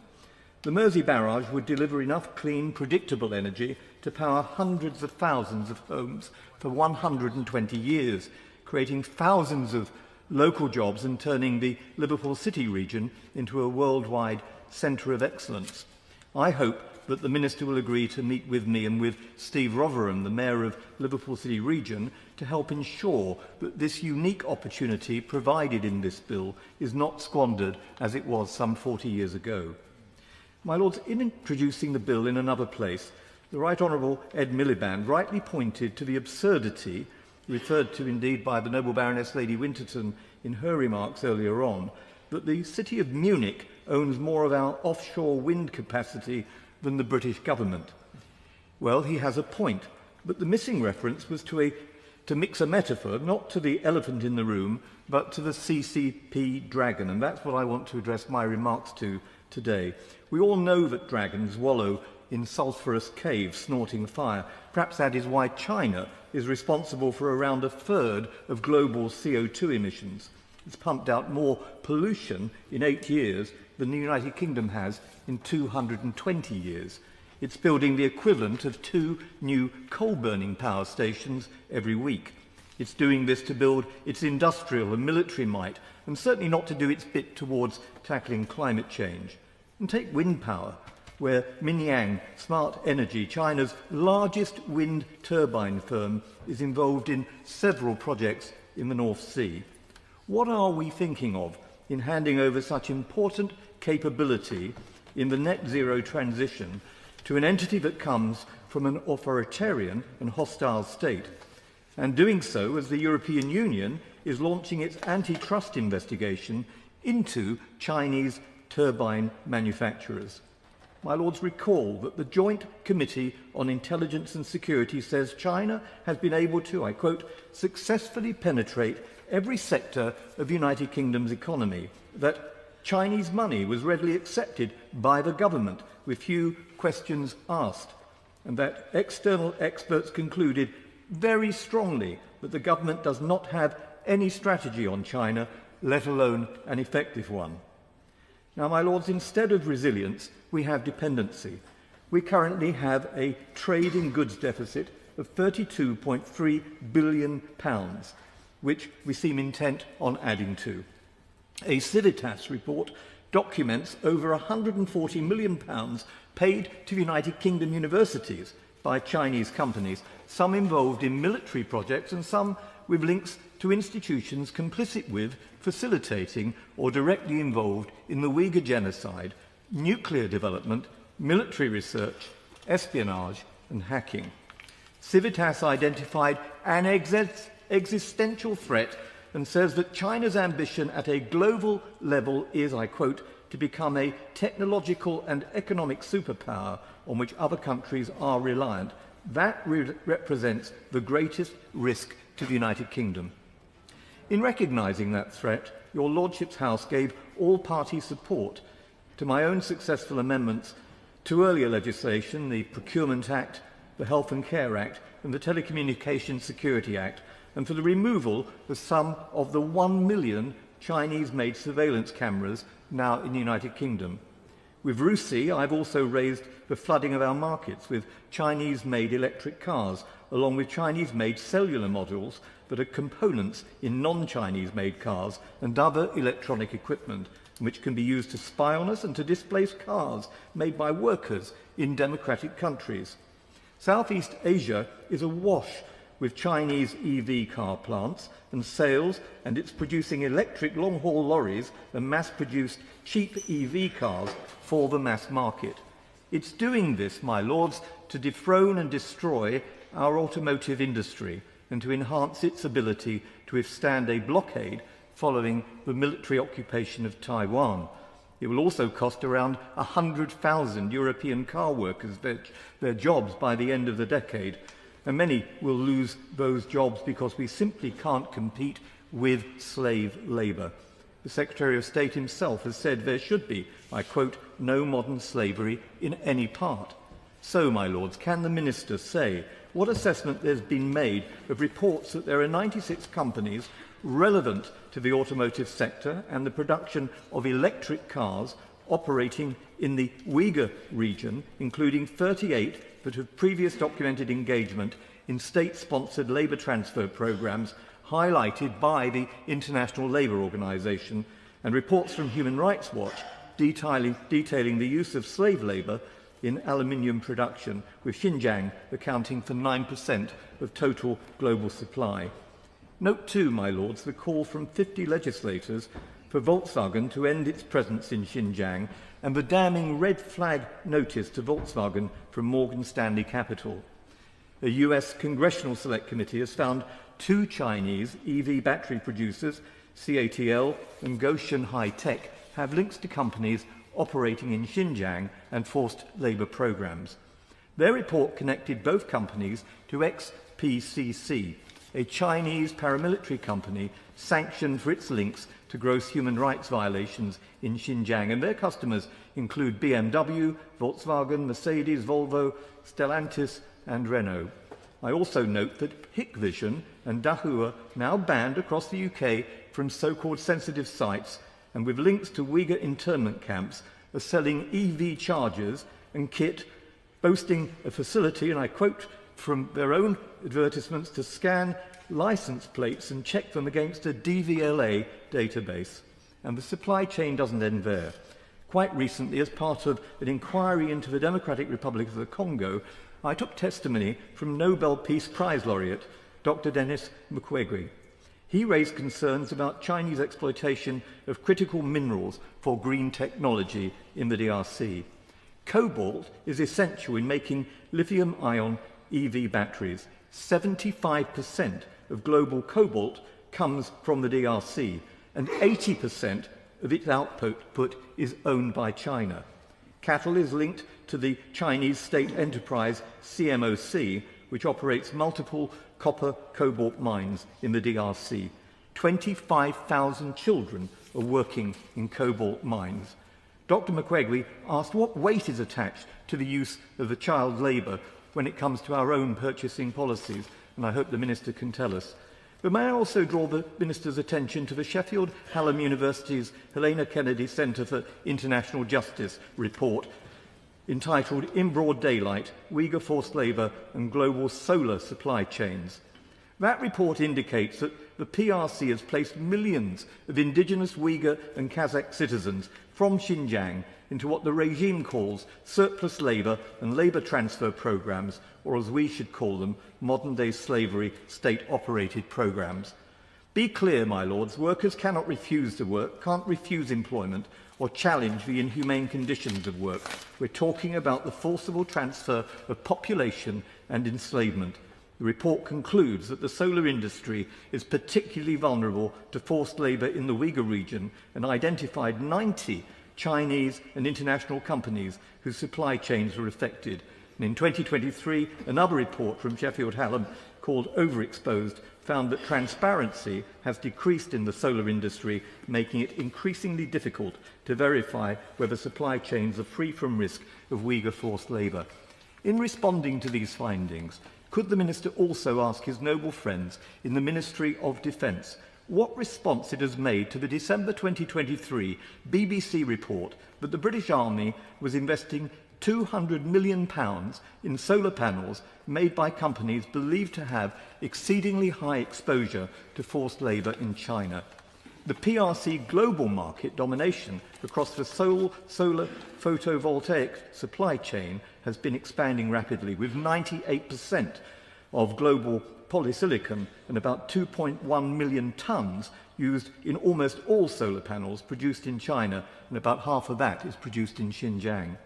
The Mersey barrage would deliver enough clean, predictable energy to power hundreds of thousands of homes for 120 years, creating thousands of local jobs and turning the Liverpool City region into a worldwide centre of excellence. I hope that the Minister will agree to meet with me and with Steve Rotherham, the Mayor of Liverpool City region, to help ensure that this unique opportunity provided in this bill is not squandered as it was some 40 years ago. My Lords, in introducing the bill in another place, the Right Honourable Ed Miliband rightly pointed to the absurdity, referred to indeed by the noble Baroness Lady Winterton in her remarks earlier on, that the city of Munich owns more of our offshore wind capacity than the British government. Well, he has a point, but the missing reference was to mix a metaphor, not to the elephant in the room, but to the CCP dragon, and that's what I want to address my remarks to today. We all know that dragons wallow in sulphurous caves snorting fire. Perhaps that is why China is responsible for around a third of global CO2 emissions. It's pumped out more pollution in 8 years than the United Kingdom has in 220 years. It's building the equivalent of 2 new coal-burning power stations every week. It's doing this to build its industrial and military might, and certainly not to do its bit towards tackling climate change. And take wind power, where Minyang Smart Energy, China's largest wind turbine firm, is involved in several projects in the North Sea. What are we thinking of in handing over such important capability in the net zero transition to an entity that comes from an authoritarian and hostile state, and doing so as the European Union is launching its antitrust investigation into Chinese turbine manufacturers? My Lords, recall that the Joint Committee on Intelligence and Security says China has been able to, I quote, successfully penetrate every sector of the United Kingdom's economy, that Chinese money was readily accepted by the government with few questions asked, and that external experts concluded very strongly that the government does not have any strategy on China, let alone an effective one. Now, my Lords, instead of resilience, we have dependency. We currently have a trade in goods deficit of £32.3 billion, which we seem intent on adding to. A Civitas report documents over £140 million paid to United Kingdom universities by Chinese companies, some involved in military projects and some with links to institutions complicit with, facilitating or directly involved in the Uyghur genocide, nuclear development, military research, espionage and hacking. Civitas identified an existential threat and says that China's ambition at a global level is, I quote, to become a technological and economic superpower on which other countries are reliant. That represents the greatest risk to the United Kingdom. In recognising that threat, your Lordship's House gave all-party support to my own successful amendments to earlier legislation, the Procurement Act, the Health and Care Act and the Telecommunications Security Act, and for the removal of some of the 1 million Chinese-made surveillance cameras now in the United Kingdom. With RUSI, I've also raised the flooding of our markets with Chinese-made electric cars, along with Chinese-made cellular modules that are components in non-Chinese-made cars and other electronic equipment, which can be used to spy on us and to displace cars made by workers in democratic countries. Southeast Asia is awash with Chinese EV car plants and sales, and it's producing electric long-haul lorries and mass-produced cheap EV cars for the mass market. It's doing this, my lords, to dethrone and destroy our automotive industry and to enhance its ability to withstand a blockade following the military occupation of Taiwan. It will also cost around 100,000 European car workers their jobs by the end of the decade, and many will lose those jobs because we simply can't compete with slave labour. The Secretary of State himself has said there should be, I quote, no modern slavery in any part. So, my lords, can the Minister say what assessment there's been made of reports that there are 96 companies relevant to the automotive sector and the production of electric cars operating in the Uyghur region, including 38 that have previous documented engagement in state-sponsored labour transfer programmes highlighted by the International Labour Organization, and reports from Human Rights Watch detailing the use of slave labour in aluminium production, with Xinjiang accounting for 9% of total global supply. Note too, my lords, the call from 50 legislators for Volkswagen to end its presence in Xinjiang and the damning red flag notice to Volkswagen from Morgan Stanley Capital. A US Congressional Select Committee has found 2 Chinese EV battery producers, CATL and Goshen High Tech, have links to companies operating in Xinjiang and forced labour programmes. Their report connected both companies to XPCC, a Chinese paramilitary company sanctioned for its links to gross human rights violations in Xinjiang, and their customers include BMW, Volkswagen, Mercedes, Volvo, Stellantis and Renault. I also note that Hikvision and Dahua, now banned across the UK from so-called sensitive sites and with links to Uyghur internment camps, are selling EV chargers and kit, boasting a facility, and I quote from their own advertisements, to scan licence plates and check them against a DVLA database. And the supply chain doesn't end there. Quite recently, as part of an inquiry into the Democratic Republic of the Congo, I took testimony from Nobel Peace Prize laureate Dr. Denis Mukwege. He raised concerns about Chinese exploitation of critical minerals for green technology in the DRC. Cobalt is essential in making lithium-ion EV batteries. 75% of global cobalt comes from the DRC, and 80% of its output is owned by China. Cattle is linked to the Chinese state enterprise CMOC, which operates multiple copper cobalt mines in the DRC. 25,000 children are working in cobalt mines. Dr. Mukwege asked what weight is attached to the use of the child labour when it comes to our own purchasing policies, and I hope the Minister can tell us. But may I also draw the Minister's attention to the Sheffield Hallam University's Helena Kennedy Centre for International Justice report entitled In Broad Daylight, Uyghur Forced Labour and Global Solar Supply Chains. That report indicates that the PRC has placed millions of indigenous Uyghur and Kazakh citizens from Xinjiang into what the regime calls surplus labour and labour transfer programmes, or as we should call them, modern-day slavery state-operated programmes. Be clear, my lords, workers cannot refuse to work, can't refuse employment, or challenge the inhumane conditions of work. We're talking about the forcible transfer of population and enslavement. The report concludes that the solar industry is particularly vulnerable to forced labour in the Uyghur region and identified 90 Chinese and international companies whose supply chains were affected. And in 2023, another report from Sheffield Hallam called Overexposed found that transparency has decreased in the solar industry, making it increasingly difficult to verify whether supply chains are free from risk of Uyghur forced labour. In responding to these findings, could the Minister also ask his noble friends in the Ministry of Defence what response it has made to the December 2023 BBC report that the British Army was investing £200 million in solar panels made by companies believed to have exceedingly high exposure to forced labour in China? The PRC global market domination across the solar photovoltaic supply chain has been expanding rapidly, with 98% of global polysilicon and about 2.1 million tonnes used in almost all solar panels produced in China, and about half of that is produced in Xinjiang.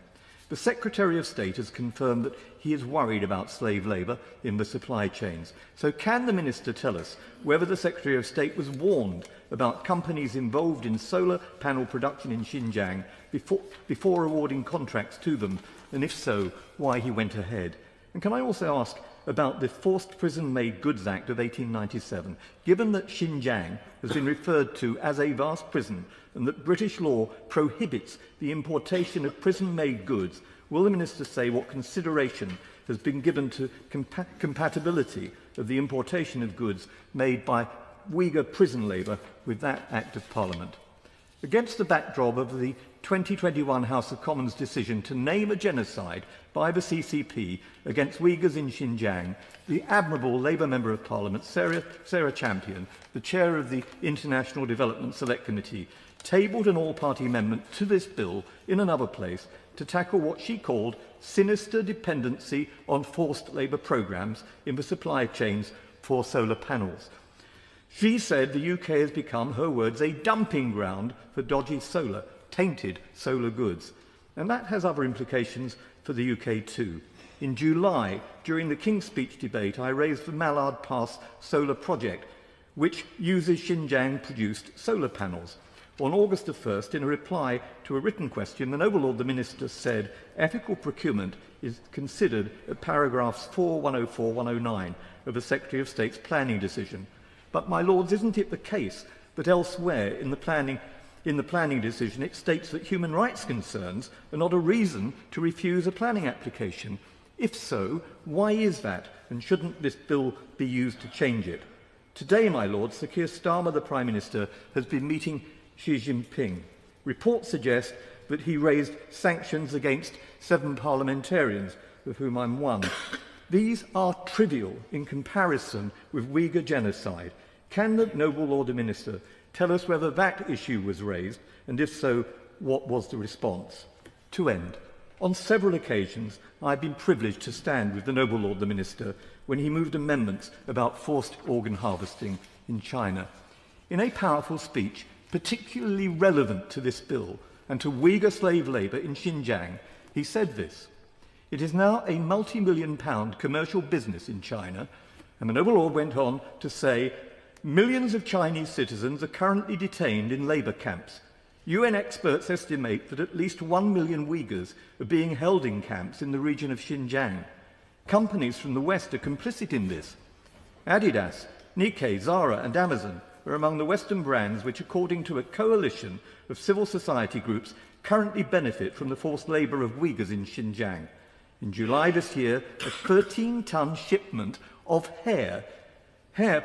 The Secretary of State has confirmed that he is worried about slave labour in the supply chains. So can the Minister tell us whether the Secretary of State was warned about companies involved in solar panel production in Xinjiang before awarding contracts to them, and if so, why he went ahead? And can I also ask about the Forced Prison-Made Goods Act of 1897, given that Xinjiang has been referred to as a vast prison and that British law prohibits the importation of prison-made goods, will the Minister say what consideration has been given to compatibility of the importation of goods made by Uyghur prison labour with that Act of Parliament? Against the backdrop of the 2021 House of Commons decision to name a genocide by the CCP against Uyghurs in Xinjiang, the admirable Labour Member of Parliament, Sarah Champion, the chair of the International Development Select Committee, tabled an all-party amendment to this bill in another place to tackle what she called sinister dependency on forced labour programmes in the supply chains for solar panels. She said the UK has become, her words, a dumping ground for dodgy solar, tainted solar goods. And that has other implications for the UK too. In July, during the King's Speech debate, I raised the Mallard Pass solar project, which uses Xinjiang-produced solar panels. On August the 1st, in a reply to a written question, the Noble Lord the Minister said ethical procurement is considered at paragraphs 4, 104, 109 of the Secretary of State's planning decision. But, my Lords, isn't it the case that elsewhere in the planning decision it states that human rights concerns are not a reason to refuse a planning application? If so, why is that, and shouldn't this bill be used to change it? Today, my Lords, Sir Keir Starmer, the Prime Minister, has been meeting Xi Jinping. Reports suggest that he raised sanctions against 7 parliamentarians, of whom I'm one. These are trivial in comparison with Uyghur genocide. Can the Noble Lord the Minister tell us whether that issue was raised, and if so, what was the response? To end, on several occasions I've been privileged to stand with the Noble Lord the Minister when he moved amendments about forced organ harvesting in China. In a powerful speech, particularly relevant to this bill and to Uyghur slave labour in Xinjiang, he said this: "It is now a multi-million-pound commercial business in China," and the Noble Lord went on to say, "Millions of Chinese citizens are currently detained in labour camps. UN experts estimate that at least 1 million Uyghurs are being held in camps in the region of Xinjiang. Companies from the West are complicit in this. Adidas, Nikkei, Zara and Amazon are among the Western brands which, according to a coalition of civil society groups, currently benefit from the forced labour of Uyghurs in Xinjiang. In July this year, a 13-ton shipment of hair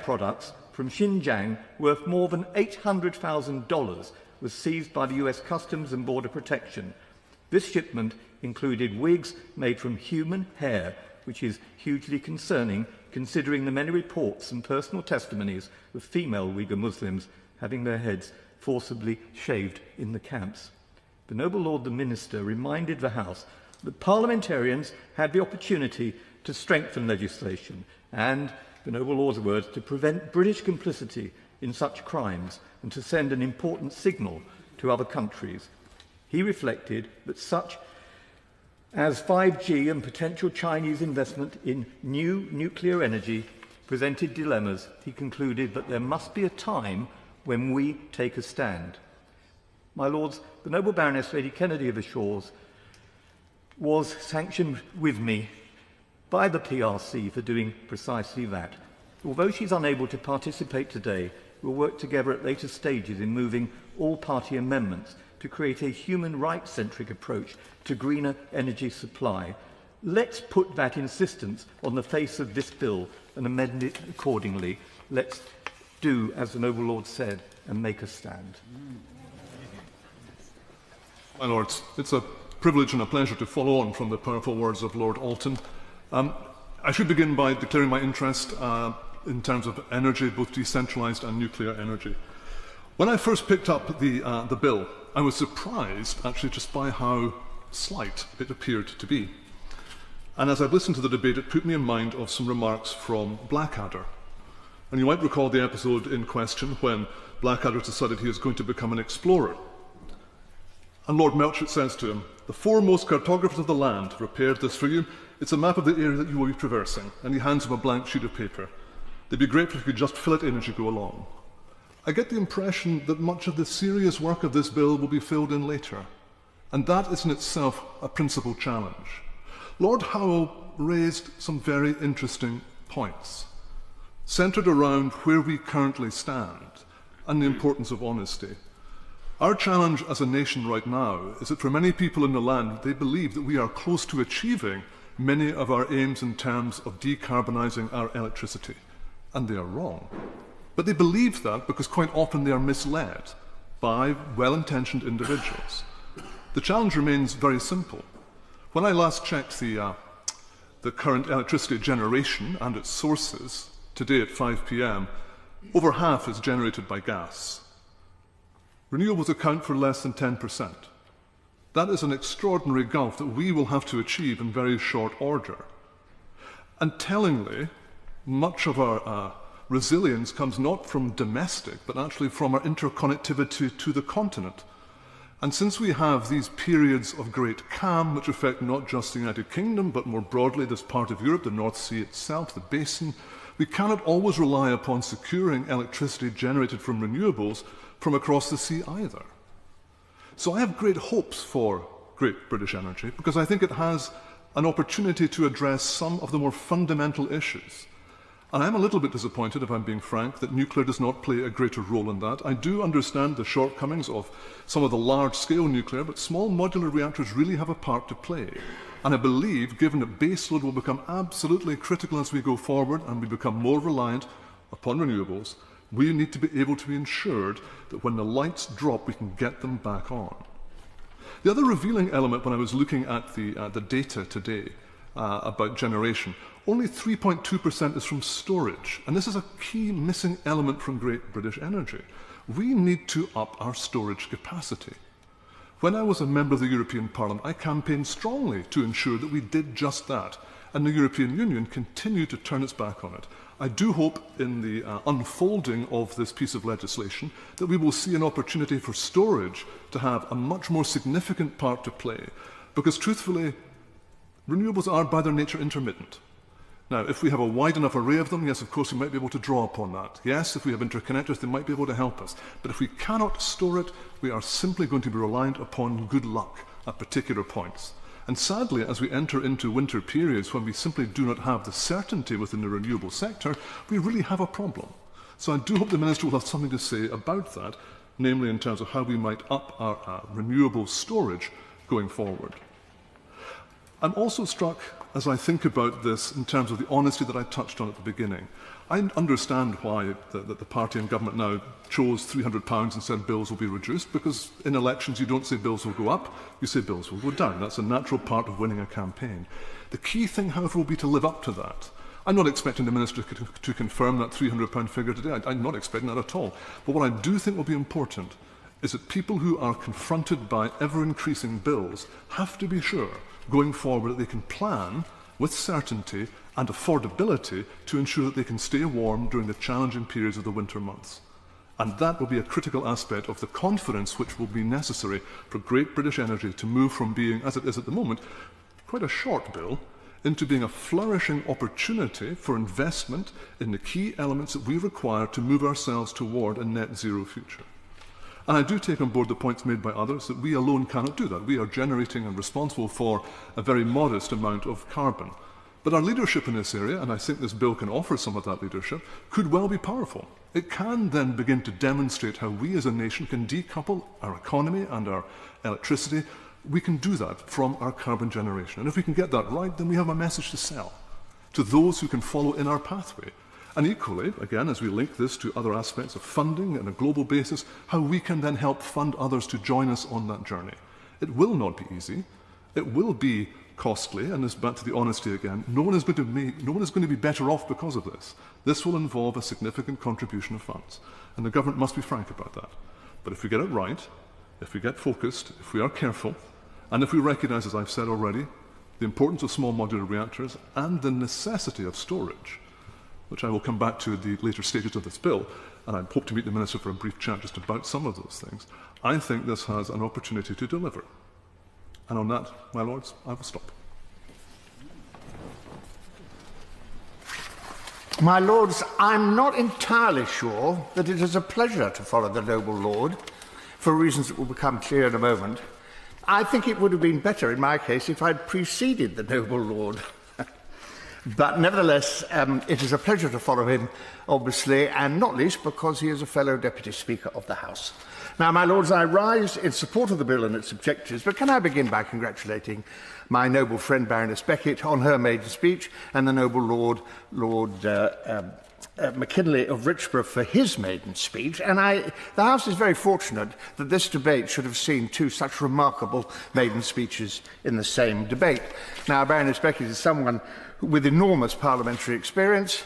products from Xinjiang worth more than $800,000 was seized by the US Customs and Border Protection. This shipment included wigs made from human hair, which is hugely concerning considering the many reports and personal testimonies of female Uyghur Muslims having their heads forcibly shaved in the camps. The Noble Lord the Minister reminded the House that parliamentarians had the opportunity to strengthen legislation and, the Noble Lord's words, to prevent British complicity in such crimes and to send an important signal to other countries. He reflected that such as 5G and potential Chinese investment in new nuclear energy presented dilemmas. He concluded that there must be a time when we take a stand. My Lords, the Noble Baroness Lady Kennedy of the Shores was sanctioned with me by the PRC for doing precisely that. Although she's unable to participate today, we'll work together at later stages in moving all party amendments to create a human rights-centric approach to greener energy supply. Let's put that insistence on the face of this bill and amend it accordingly. Let's do as the Noble Lord said and make a stand. My Lords, it's a privilege and a pleasure to follow on from the powerful words of Lord Alton. I should begin by declaring my interest in terms of energy, both decentralised and nuclear energy. When I first picked up the bill, I was surprised actually just by how slight it appeared to be. And as I listened to the debate, it put me in mind of some remarks from Blackadder. And you might recall the episode in question when Blackadder decided he was going to become an explorer. And Lord Melchett says to him, "The foremost cartographers of the land prepared this for you. It's a map of the area that you will be traversing." And he hands him a blank sheet of paper. "They'd be grateful if you could just fill it in as you go along." I get the impression that much of the serious work of this bill will be filled in later. And that is in itself a principal challenge. Lord Howell raised some very interesting points, centred around where we currently stand and the importance of honesty. Our challenge as a nation right now is that for many people in the land, they believe that we are close to achieving many of our aims in terms of decarbonising our electricity. And they are wrong. But they believe that because quite often they are misled by well-intentioned individuals. The challenge remains very simple. When I last checked the current electricity generation and its sources, today at 5 p.m, over half is generated by gas. Renewables account for less than 10%. That is an extraordinary gulf that we will have to achieve in very short order. And tellingly, much of our resilience comes not from domestic, but actually from our interconnectivity to the continent. And since we have these periods of great calm, which affect not just the United Kingdom, but more broadly this part of Europe, the North Sea itself, the basin, we cannot always rely upon securing electricity generated from renewables from across the sea either. So I have great hopes for Great British Energy, because I think it has an opportunity to address some of the more fundamental issues. And I'm a little bit disappointed, if I'm being frank, that nuclear does not play a greater role in that. I do understand the shortcomings of some of the large-scale nuclear, but small modular reactors really have a part to play. And I believe, given that baseload will become absolutely critical as we go forward and we become more reliant upon renewables, we need to be able to be ensured that when the lights drop, we can get them back on. The other revealing element when I was looking at the data today about generation, only 3.2% is from storage. And this is a key missing element from Great British Energy. We need to up our storage capacity. When I was a member of the European Parliament, I campaigned strongly to ensure that we did just that, and the European Union continued to turn its back on it. I do hope in the unfolding of this piece of legislation that we will see an opportunity for storage to have a much more significant part to play, because truthfully, renewables are by their nature intermittent. Now, if we have a wide enough array of them, yes, of course, we might be able to draw upon that. Yes, if we have interconnectors, they might be able to help us. But if we cannot store it, we are simply going to be reliant upon good luck at particular points. And sadly, as we enter into winter periods when we simply do not have the certainty within the renewable sector, we really have a problem. So I do hope the Minister will have something to say about that, namely in terms of how we might up our renewable storage going forward. I'm also struck, as I think about this, in terms of the honesty that I touched on at the beginning. I understand why the party in government now chose £300 and said bills will be reduced, because in elections you don't say bills will go up, you say bills will go down. That's a natural part of winning a campaign. The key thing, however, will be to live up to that. I'm not expecting the Minister to confirm that £300 figure today. I'm not expecting that at all. But what I do think will be important is that people who are confronted by ever-increasing bills have to be sure, going forward, that they can plan with certainty and affordability to ensure that they can stay warm during the challenging periods of the winter months. And that will be a critical aspect of the confidence which will be necessary for Great British Energy to move from being, as it is at the moment, quite a short bill, into being a flourishing opportunity for investment in the key elements that we require to move ourselves toward a net zero future. And I do take on board the points made by others that we alone cannot do that. We are generating and responsible for a very modest amount of carbon. But our leadership in this area, and I think this bill can offer some of that leadership, could well be powerful. It can then begin to demonstrate how we as a nation can decouple our economy and our electricity. We can do that from our carbon generation. And if we can get that right, then we have a message to sell to those who can follow in our pathway. And equally, again, as we link this to other aspects of funding on a global basis, how we can then help fund others to join us on that journey. It will not be easy. It will be costly, and this back to the honesty again. No one is going to be better off because of this. This will involve a significant contribution of funds, and the government must be frank about that. But if we get it right, if we get focused, if we are careful, and if we recognise, as I've said already, the importance of small modular reactors and the necessity of storage, which I will come back to at the later stages of this bill, and I hope to meet the Minister for a brief chat just about some of those things, I think this has an opportunity to deliver. And on that, my Lords, I will stop. My Lords, I'm not entirely sure that it is a pleasure to follow the noble Lord, for reasons that will become clear in a moment. I think it would have been better, in my case, if I'd preceded the noble Lord. But nevertheless, it is a pleasure to follow him, obviously, and not least because he is a fellow Deputy Speaker of the House. Now, my Lords, I rise in support of the bill and its objectives, but can I begin by congratulating my noble friend Baroness Beckett on her maiden speech, and the noble Lord McKinley of Richborough for his maiden speech. And the House is very fortunate that this debate should have seen two such remarkable maiden speeches in the same debate. Now, Baroness Beckett is someone with enormous parliamentary experience.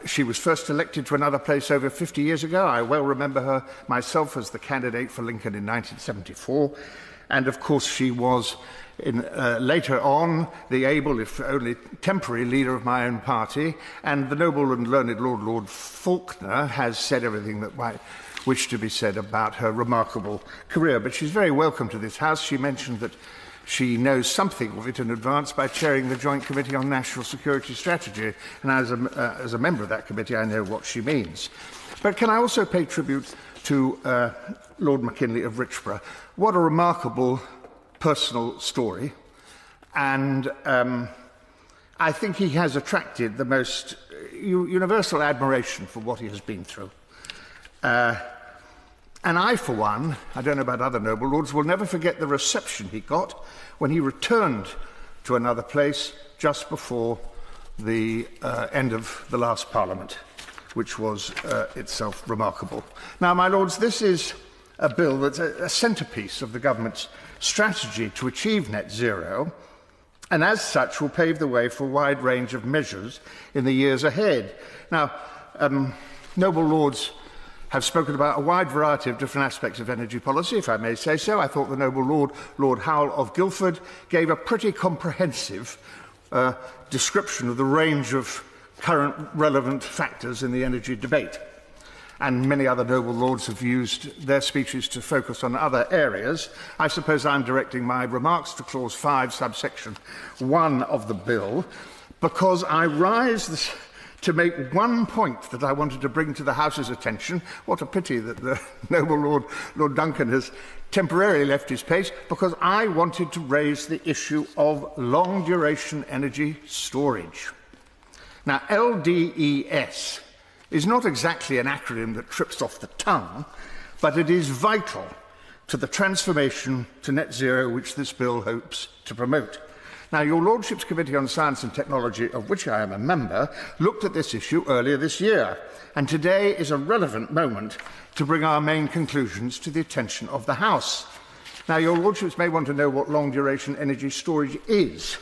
She was first elected to another place over 50 years ago. I well remember her myself as the candidate for Lincoln in 1974. And of course, she was later on the able, if only temporary, leader of my own party. And the noble and learned Lord Faulkner has said everything that might wish to be said about her remarkable career. But she's very welcome to this House. She mentioned that she knows something of it in advance by chairing the Joint Committee on National Security Strategy, and as a member of that committee, I know what she means. But can I also pay tribute to Lord McKinley of Richborough? What a remarkable personal story, and I think he has attracted the most universal admiration for what he has been through. And I, for one, I don't know about other noble lords, will never forget the reception he got when he returned to another place just before the end of the last Parliament, which was itself remarkable. Now, my lords, this is a bill that's a centrepiece of the government's strategy to achieve net zero, and as such will pave the way for a wide range of measures in the years ahead. Now, noble lords have spoken about a wide variety of different aspects of energy policy, if I may say so. I thought the noble Lord Howell of Guildford, gave a pretty comprehensive description of the range of current relevant factors in the energy debate. And many other noble lords have used their speeches to focus on other areas. I suppose I'm directing my remarks to Clause 5, subsection 1 of the bill, because I rise to make one point that I wanted to bring to the House's attention. What a pity that the noble Lord Duncan has temporarily left his place, because I wanted to raise the issue of long-duration energy storage. Now, LDES is not exactly an acronym that trips off the tongue, but it is vital to the transformation to net zero which this bill hopes to promote. Now, your Lordship's Committee on Science and Technology, of which I am a member, looked at this issue earlier this year, and today is a relevant moment to bring our main conclusions to the attention of the House. Now, your Lordships may want to know what long-duration energy storage is.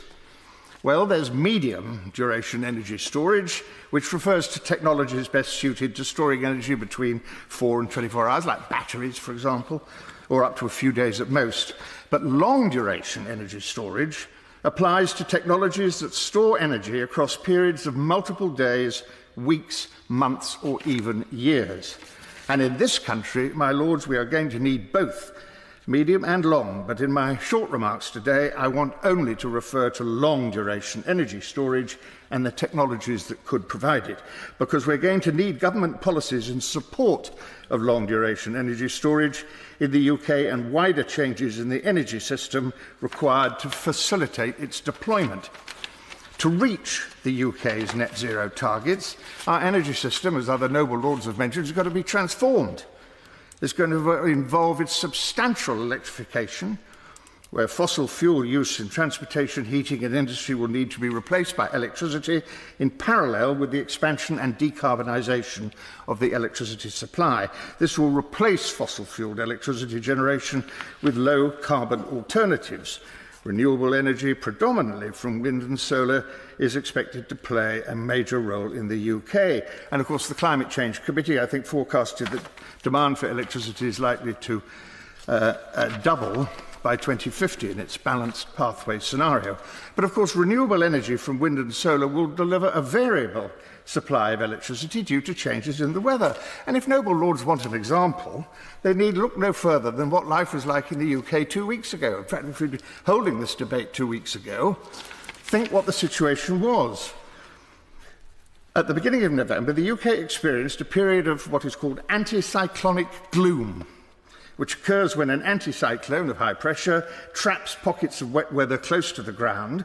Well, there's medium duration energy storage, which refers to technologies best suited to storing energy between 4 and 24 hours, like batteries, for example, or up to a few days at most. But long duration energy storage applies to technologies that store energy across periods of multiple days, weeks, months, or even years. And in this country, my lords, we are going to need both medium and long, but in my short remarks today, I want only to refer to long-duration energy storage and the technologies that could provide it, because we're going to need government policies in support of long-duration energy storage in the UK and wider changes in the energy system required to facilitate its deployment. To reach the UK's net zero targets, our energy system, as other noble lords have mentioned, has got to be transformed. It's going to involve its substantial electrification, where fossil fuel use in transportation, heating and industry will need to be replaced by electricity in parallel with the expansion and decarbonisation of the electricity supply. This will replace fossil-fuelled electricity generation with low-carbon alternatives. Renewable energy, predominantly from wind and solar, is expected to play a major role in the UK. And of course, the Climate Change Committee, I think, forecasted that demand for electricity is likely to double by 2050 in its balanced pathway scenario. But of course, renewable energy from wind and solar will deliver a variable supply of electricity due to changes in the weather. And if noble lords want an example, they need look no further than what life was like in the UK 2 weeks ago. In fact, if we'd been holding this debate 2 weeks ago, think what the situation was. At the beginning of November, the UK experienced a period of what is called anticyclonic gloom, which occurs when an anticyclone of high pressure traps pockets of wet weather close to the ground.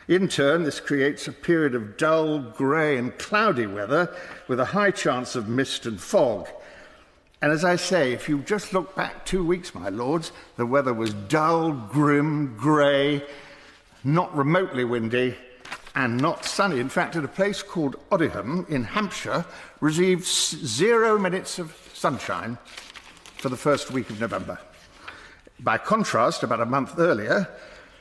In turn, this creates a period of dull, grey and cloudy weather with a high chance of mist and fog. And as I say, if you just look back 2 weeks, my lords, the weather was dull, grim, grey, not remotely windy, and not sunny. In fact, at a place called Odiham in Hampshire, received 0 minutes of sunshine for the first week of November. By contrast, about a month earlier,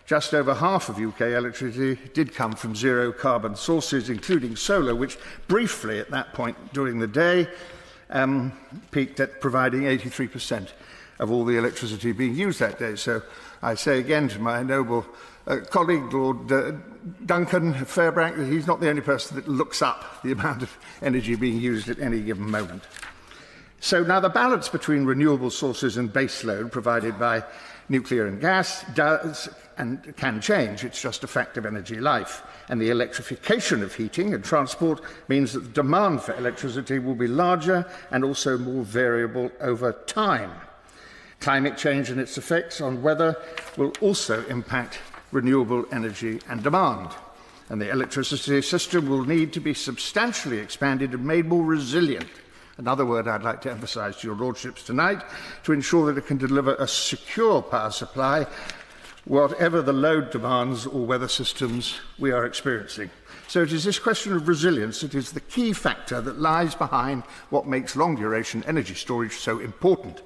just over half of UK electricity did come from zero-carbon sources, including solar, which briefly at that point during the day peaked at providing 83% of all the electricity being used that day. So I say again to my noble colleague, Lord Duncan Fairbank, that he's not the only person that looks up the amount of energy being used at any given moment. So now the balance between renewable sources and base load provided by nuclear and gas does and can change. It's just a fact of energy life. And the electrification of heating and transport means that the demand for electricity will be larger and also more variable over time. Climate change and its effects on weather will also impact renewable energy and demand. And the electricity system will need to be substantially expanded and made more resilient. Another word I'd like to emphasise to your lordships tonight, to ensure that it can deliver a secure power supply, whatever the load demands or weather systems we are experiencing. So it is this question of resilience that is the key factor that lies behind what makes long-duration energy storage so important.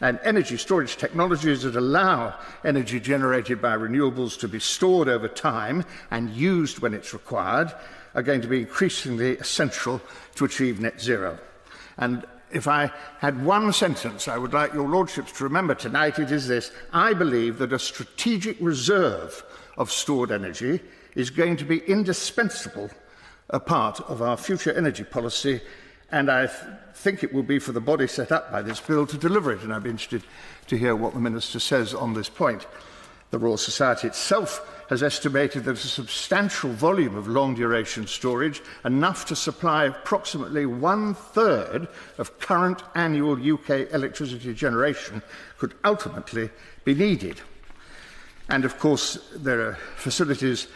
And energy storage technologies that allow energy generated by renewables to be stored over time and used when it's required are going to be increasingly essential to achieve net zero. And if I had one sentence I would like your lordships to remember tonight, it is this: I believe that a strategic reserve of stored energy is going to be indispensable a part of our future energy policy, and I think it will be for the body set up by this bill to deliver it, and I'd be interested to hear what the Minister says on this point. The Royal Society itself has estimated that a substantial volume of long-duration storage, enough to supply approximately 1/3 of current annual UK electricity generation, could ultimately be needed. And of course, there are facilities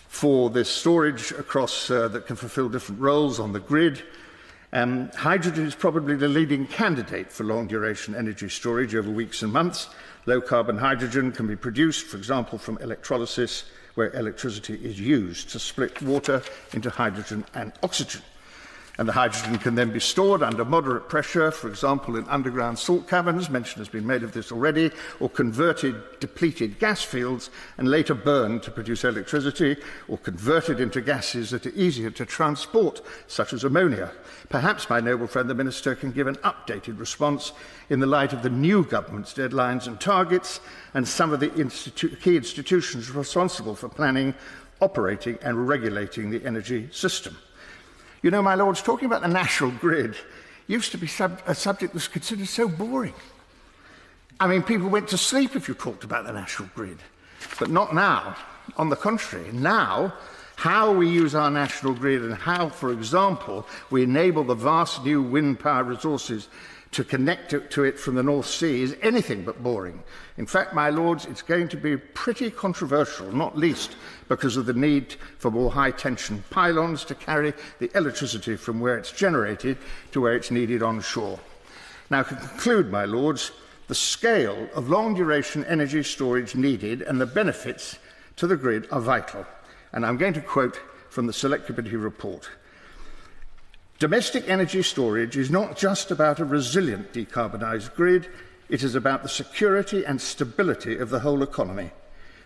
for this storage across that can fulfil different roles on the grid. Hydrogen is probably the leading candidate for long-duration energy storage over weeks and months. Low-carbon hydrogen can be produced, for example, from electrolysis, where electricity is used to split water into hydrogen and oxygen. And the hydrogen can then be stored under moderate pressure, for example, in underground salt caverns, mention has been made of this already, or converted depleted gas fields and later burned to produce electricity, or converted into gases that are easier to transport, such as ammonia. Perhaps my noble friend the Minister can give an updated response in the light of the new government's deadlines and targets and some of the key institutions responsible for planning, operating and regulating the energy system. You know, my lords, talking about the national grid used to be a subject that was considered so boring. I mean, people went to sleep if you talked about the national grid, but not now. On the contrary, now, how we use our national grid and how, for example, we enable the vast new wind power resources to connect to it from the North Sea is anything but boring. In fact, my lords, it's going to be pretty controversial, not least because of the need for more high-tension pylons to carry the electricity from where it's generated to where it's needed on shore. Now, to conclude, my lords, the scale of long-duration energy storage needed and the benefits to the grid are vital. And I'm going to quote from the Select Committee report. Domestic energy storage is not just about a resilient decarbonised grid, it is about the security and stability of the whole economy.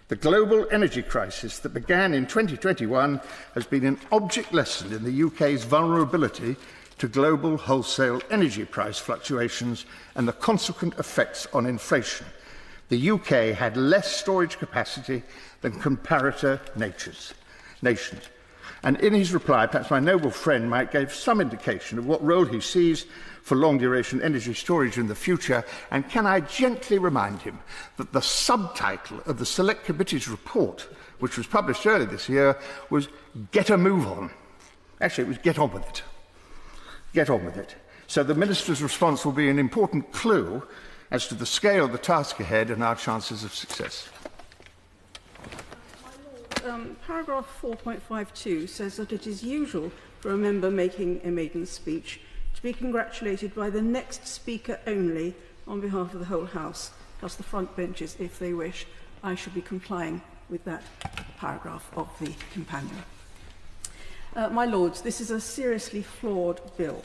The global energy crisis that began in 2021 has been an object lesson in the UK's vulnerability to global wholesale energy price fluctuations and the consequent effects on inflation. The UK had less storage capacity than comparator nations. And in his reply, perhaps my noble friend might give some indication of what role he sees for long-duration energy storage in the future, and can I gently remind him that the subtitle of the Select Committee's report, which was published earlier this year, was Get a Move On. Actually, it was Get On With It. Get on with it. So the Minister's response will be an important clue as to the scale of the task ahead and our chances of success. Paragraph 4.52 says that it is usual for a member making a maiden speech to be congratulated by the next speaker only on behalf of the whole House, plus the front benches if they wish. I should be complying with that paragraph of the companion. My Lords, this is a seriously flawed bill.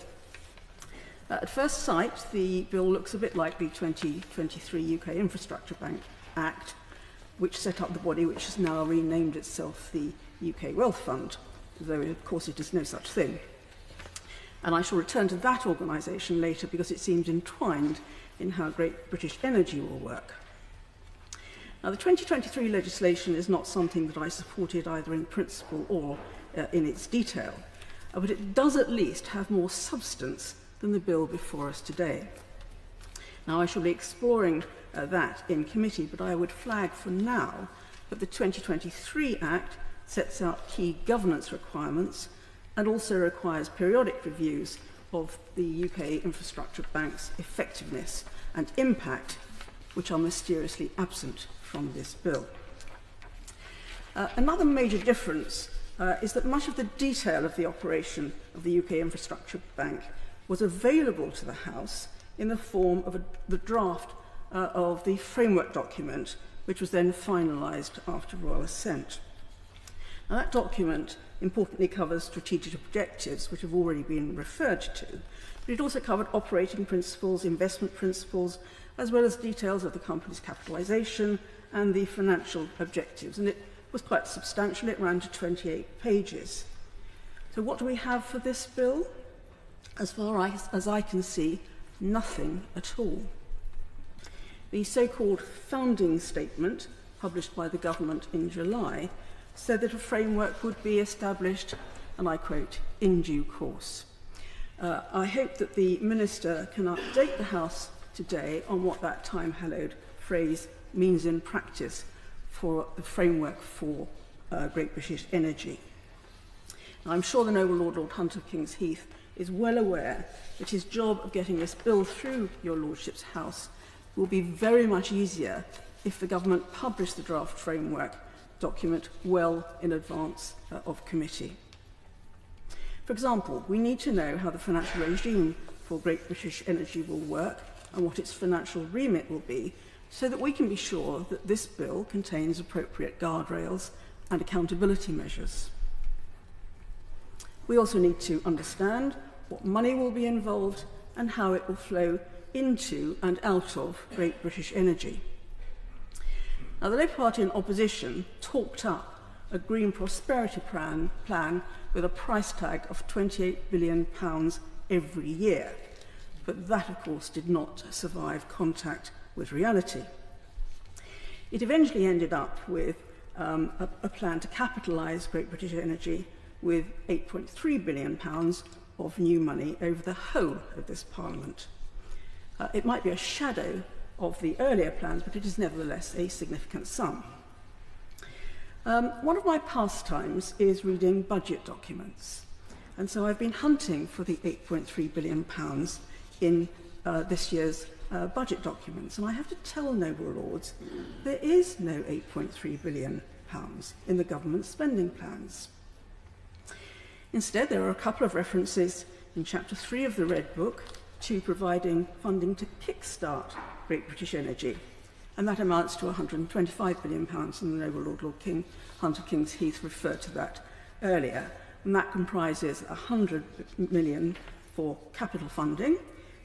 At first sight, the bill looks a bit like the 2023 UK Infrastructure Bank Act, which set up the body which has now renamed itself the UK Wealth Fund, though of course it is no such thing. And I shall return to that organisation later because it seems entwined in how Great British Energy will work. Now, the 2023 legislation is not something that I supported either in principle or in its detail, but it does at least have more substance than the bill before us today. Now, I shall be exploring that in committee, but I would flag for now that the 2023 Act sets out key governance requirements and also requires periodic reviews of the UK Infrastructure Bank's effectiveness and impact, which are mysteriously absent from this bill. Another major difference is that much of the detail of the operation of the UK Infrastructure Bank was available to the House in the form of the draft of the framework document, which was then finalised after royal assent. Now, that document importantly covers strategic objectives, which have already been referred to, but it also covered operating principles, investment principles, as well as details of the company's capitalisation and the financial objectives. And it was quite substantial. It ran to 28 pages. So what do we have for this bill? As far as I can see, nothing at all. The so-called founding statement, published by the government in July, said that a framework would be established, and I quote, in due course. I hope that the Minister can update the House today on what that time-hallowed phrase means in practice for the framework for Great British Energy. Now, I'm sure the noble Lord Hunter of King's Heath is well aware that his job of getting this bill through your Lordship's House will be very much easier if the government published the draft framework document well in advance of committee. For example, we need to know how the financial regime for Great British Energy will work and what its financial remit will be, so that we can be sure that this bill contains appropriate guardrails and accountability measures. We also need to understand what money will be involved, and how it will flow into and out of Great British Energy. Now, the Labour Party in opposition talked up a green prosperity plan with a price tag of £28 billion every year. But that, of course, did not survive contact with reality. It eventually ended up with a plan to capitalise Great British Energy with £8.3 billion of new money over the whole of this Parliament. It might be a shadow of the earlier plans, but it is nevertheless a significant sum. One of my pastimes is reading budget documents, and so I've been hunting for the £8.3 billion in this year's budget documents, and I have to tell noble lords, there is no £8.3 billion in the government spending plans. Instead, there are a couple of references in Chapter 3 of the Red Book to providing funding to kickstart Great British Energy, and that amounts to £125 billion, and the noble Lord Hunter King's Heath referred to that earlier, and that comprises £100 million for capital funding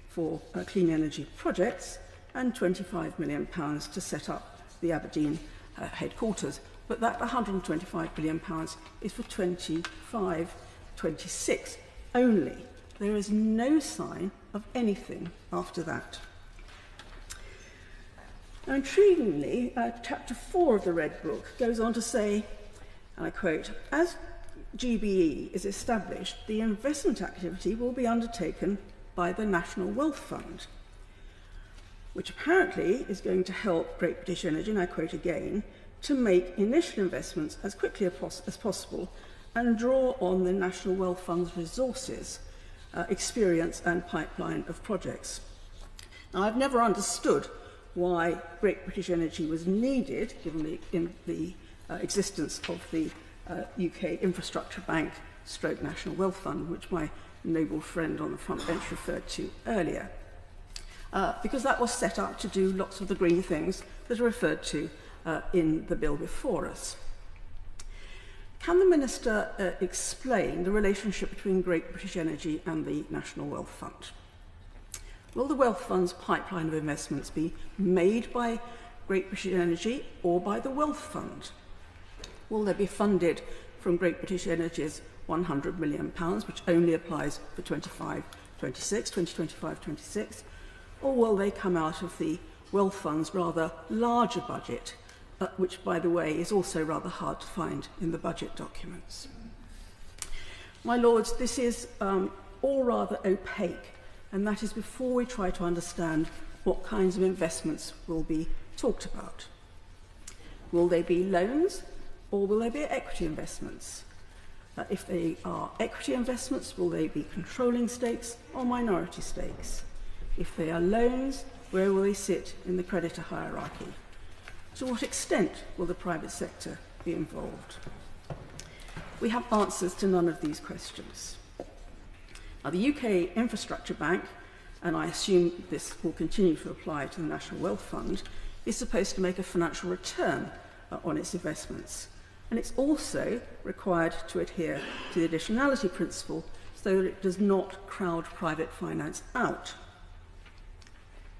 for clean energy projects and £25 million to set up the Aberdeen headquarters. But that £125 billion is for 25-26 only. There is no sign of anything after that. Now, intriguingly, Chapter 4 of the Red Book goes on to say, and I quote, "As GBE is established, the investment activity will be undertaken by the National Wealth Fund, which apparently is going to help Great British Energy, and I quote again, to make initial investments as quickly as possible and draw on the National Wealth Fund's resources, experience and pipeline of projects." Now, I've never understood why Great British Energy was needed, given the existence of the UK Infrastructure Bank / National Wealth Fund, which my noble friend on the front bench referred to earlier, because that was set up to do lots of the green things that are referred to in the bill before us. Can the Minister explain the relationship between Great British Energy and the National Wealth Fund? Will the Wealth Fund's pipeline of investments be made by Great British Energy or by the Wealth Fund? Will they be funded from Great British Energy's £100 million, which only applies for 2025-26, or will they come out of the Wealth Fund's rather larger budget, which, by the way, is also rather hard to find in the budget documents? My Lords, this is all rather opaque, and that is before we try to understand what kinds of investments will be talked about. Will they be loans, or will they be equity investments? If they are equity investments, will they be controlling stakes or minority stakes? If they are loans, where will they sit in the creditor hierarchy? To what extent will the private sector be involved? We have answers to none of these questions. Now, the UK Infrastructure Bank, and I assume this will continue to apply to the National Wealth Fund, is supposed to make a financial return on its investments. And it's also required to adhere to the additionality principle so that it does not crowd private finance out.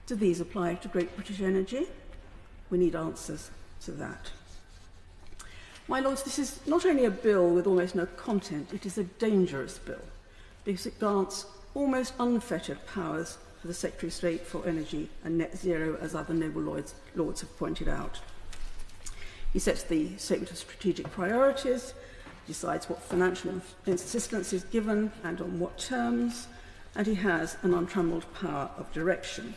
Do these apply to Great British Energy? We need answers to that. My Lords, this is not only a bill with almost no content, it is a dangerous bill, because it grants almost unfettered powers for the Secretary of State for Energy and Net Zero, as other noble lords have pointed out. He sets the statement of strategic priorities, decides what financial assistance is given and on what terms, and he has an untrammeled power of direction.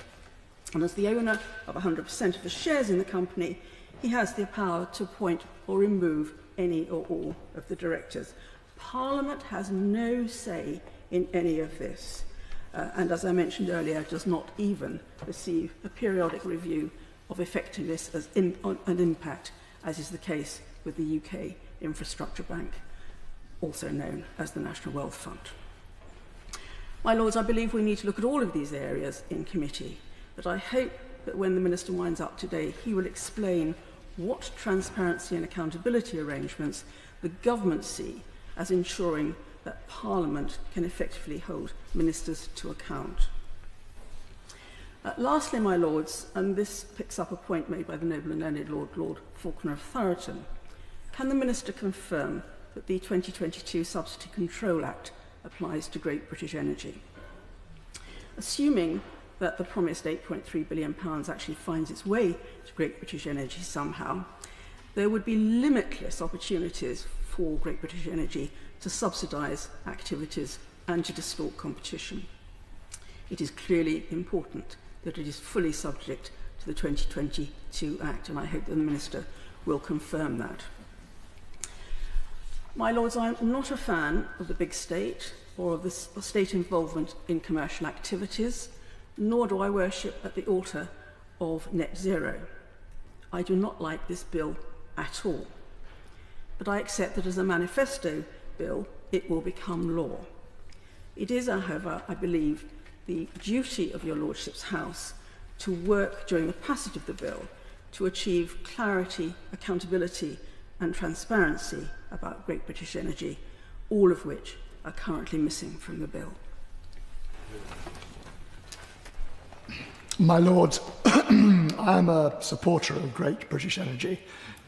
And as the owner of 100% of the shares in the company, he has the power to appoint or remove any or all of the directors. Parliament has no say in any of this, and as I mentioned earlier, does not even receive a periodic review of effectiveness and impact, as is the case with the UK Infrastructure Bank, also known as the National Wealth Fund. My Lords, I believe we need to look at all of these areas in committee, but I hope that when the Minister winds up today, he will explain what transparency and accountability arrangements the government see as ensuring that Parliament can effectively hold ministers to account. Lastly, my Lords, and this picks up a point made by the noble and learned Lord Falconer of Thoroton, can the Minister confirm that the 2022 Subsidy Control Act applies to Great British Energy? Assuming that the promised £8.3 billion actually finds its way to Great British Energy somehow, there would be limitless opportunities for Great British Energy to subsidise activities and to distort competition. It is clearly important that it is fully subject to the 2022 Act, and I hope that the Minister will confirm that. My Lords, I am not a fan of the big state or of the state involvement in commercial activities, nor do I worship at the altar of net zero. I do not like this bill at all. But I accept that as a manifesto bill, it will become law. It is, however, I believe, the duty of your Lordship's House to work during the passage of the bill to achieve clarity, accountability and transparency about Great British Energy, all of which are currently missing from the bill. My Lords, I am a supporter of Great British Energy,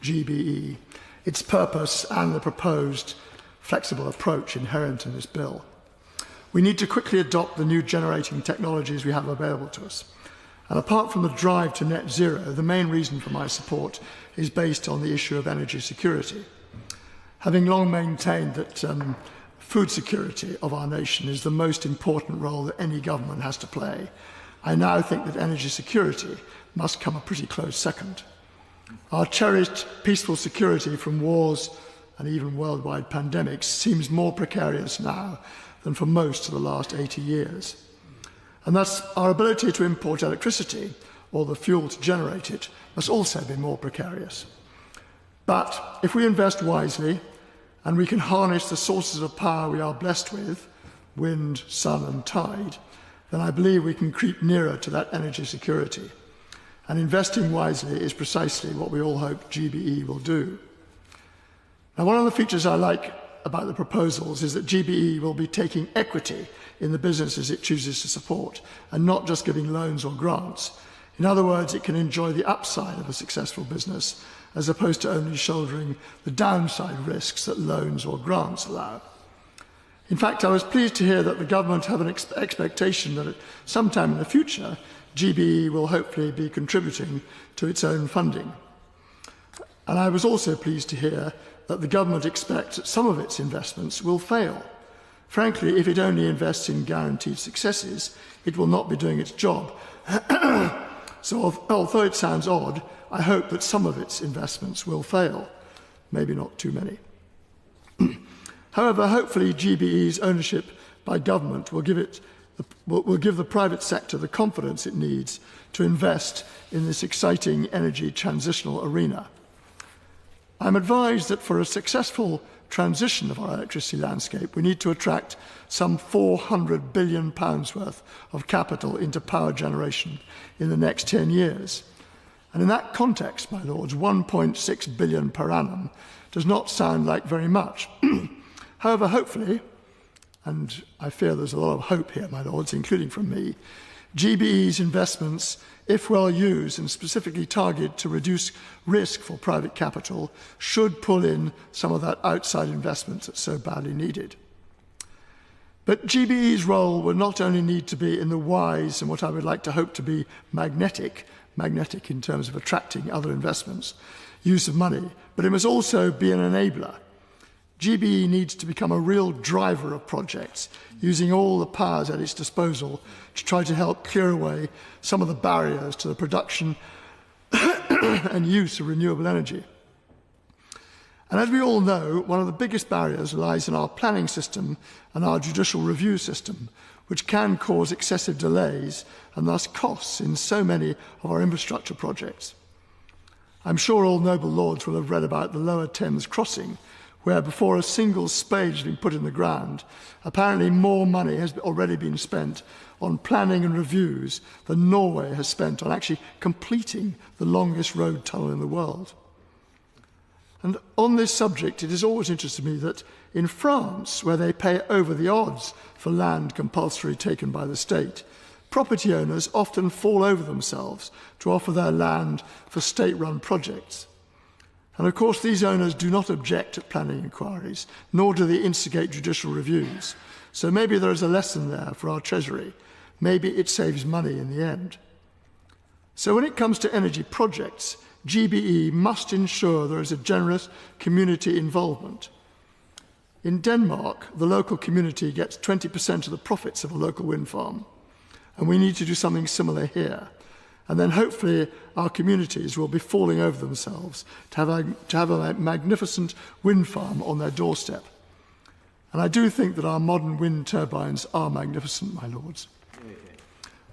GBE, its purpose and the proposed flexible approach inherent in this bill. We need to quickly adopt the new generating technologies we have available to us. And apart from the drive to net zero, the main reason for my support is based on the issue of energy security. Having long maintained that food security of our nation is the most important role that any government has to play, I now think that energy security must come a pretty close second. Our cherished peaceful security from wars and even worldwide pandemics seems more precarious now than for most of the last 80 years. And thus, our ability to import electricity, or the fuel to generate it, must also be more precarious. But if we invest wisely, and we can harness the sources of power we are blessed with, wind, sun and tide, then I believe we can creep nearer to that energy security. And investing wisely is precisely what we all hope GBE will do. Now, one of the features I like about the proposals is that GBE will be taking equity in the businesses it chooses to support and not just giving loans or grants. In other words, it can enjoy the upside of a successful business as opposed to only shouldering the downside risks that loans or grants allow. In fact, I was pleased to hear that the government have an expectation that at some time in the future, GBE will hopefully be contributing to its own funding. And I was also pleased to hear that the government expects that some of its investments will fail. Frankly, if it only invests in guaranteed successes, it will not be doing its job. So although it sounds odd, I hope that some of its investments will fail, maybe not too many. However, hopefully GBE's ownership by government will give the private sector the confidence it needs to invest in this exciting energy transitional arena. I'm advised that for a successful transition of our electricity landscape, we need to attract some £400 billion worth of capital into power generation in the next 10 years. And in that context, my Lords, 1.6 billion per annum does not sound like very much. However, hopefully, and I fear there's a lot of hope here, my Lords, including from me, GBE's investments, if well used and specifically targeted to reduce risk for private capital, should pull in some of that outside investment that's so badly needed. But GBE's role will not only need to be in the wise and what I would like to hope to be magnetic in terms of attracting other investments, use of money, but it must also be an enabler. GBE needs to become a real driver of projects, using all the powers at its disposal to try to help clear away some of the barriers to the production and use of renewable energy. And as we all know, one of the biggest barriers lies in our planning system and our judicial review system, which can cause excessive delays and thus costs in so many of our infrastructure projects. I'm sure all noble lords will have read about the Lower Thames crossing, where before a single spade has been put in the ground, apparently more money has already been spent on planning and reviews than Norway has spent on actually completing the longest road tunnel in the world. And on this subject, it has always interested me that in France, where they pay over the odds for land compulsory taken by the state, property owners often fall over themselves to offer their land for state-run projects. And of course, these owners do not object at planning inquiries, nor do they instigate judicial reviews. So maybe there is a lesson there for our Treasury. Maybe it saves money in the end. So when it comes to energy projects, GBE must ensure there is a generous community involvement. In Denmark, the local community gets 20% of the profits of a local wind farm, and we need to do something similar here. And then hopefully our communities will be falling over themselves to have a magnificent wind farm on their doorstep. And I do think that our modern wind turbines are magnificent, my lords.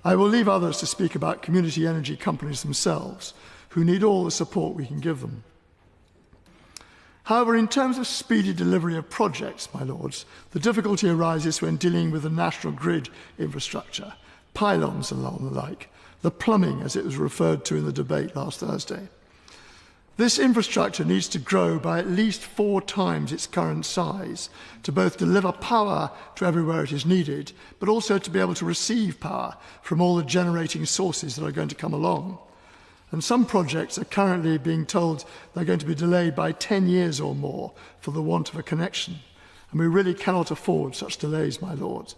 I will leave others to speak about community energy companies themselves, who need all the support we can give them. However, in terms of speedy delivery of projects, my lords, the difficulty arises when dealing with the national grid infrastructure, pylons and the like, the plumbing, as it was referred to in the debate last Thursday. This infrastructure needs to grow by at least 4 times its current size to both deliver power to everywhere it is needed, but also to be able to receive power from all the generating sources that are going to come along. And some projects are currently being told they're going to be delayed by 10 years or more for the want of a connection. And we really cannot afford such delays, my lords.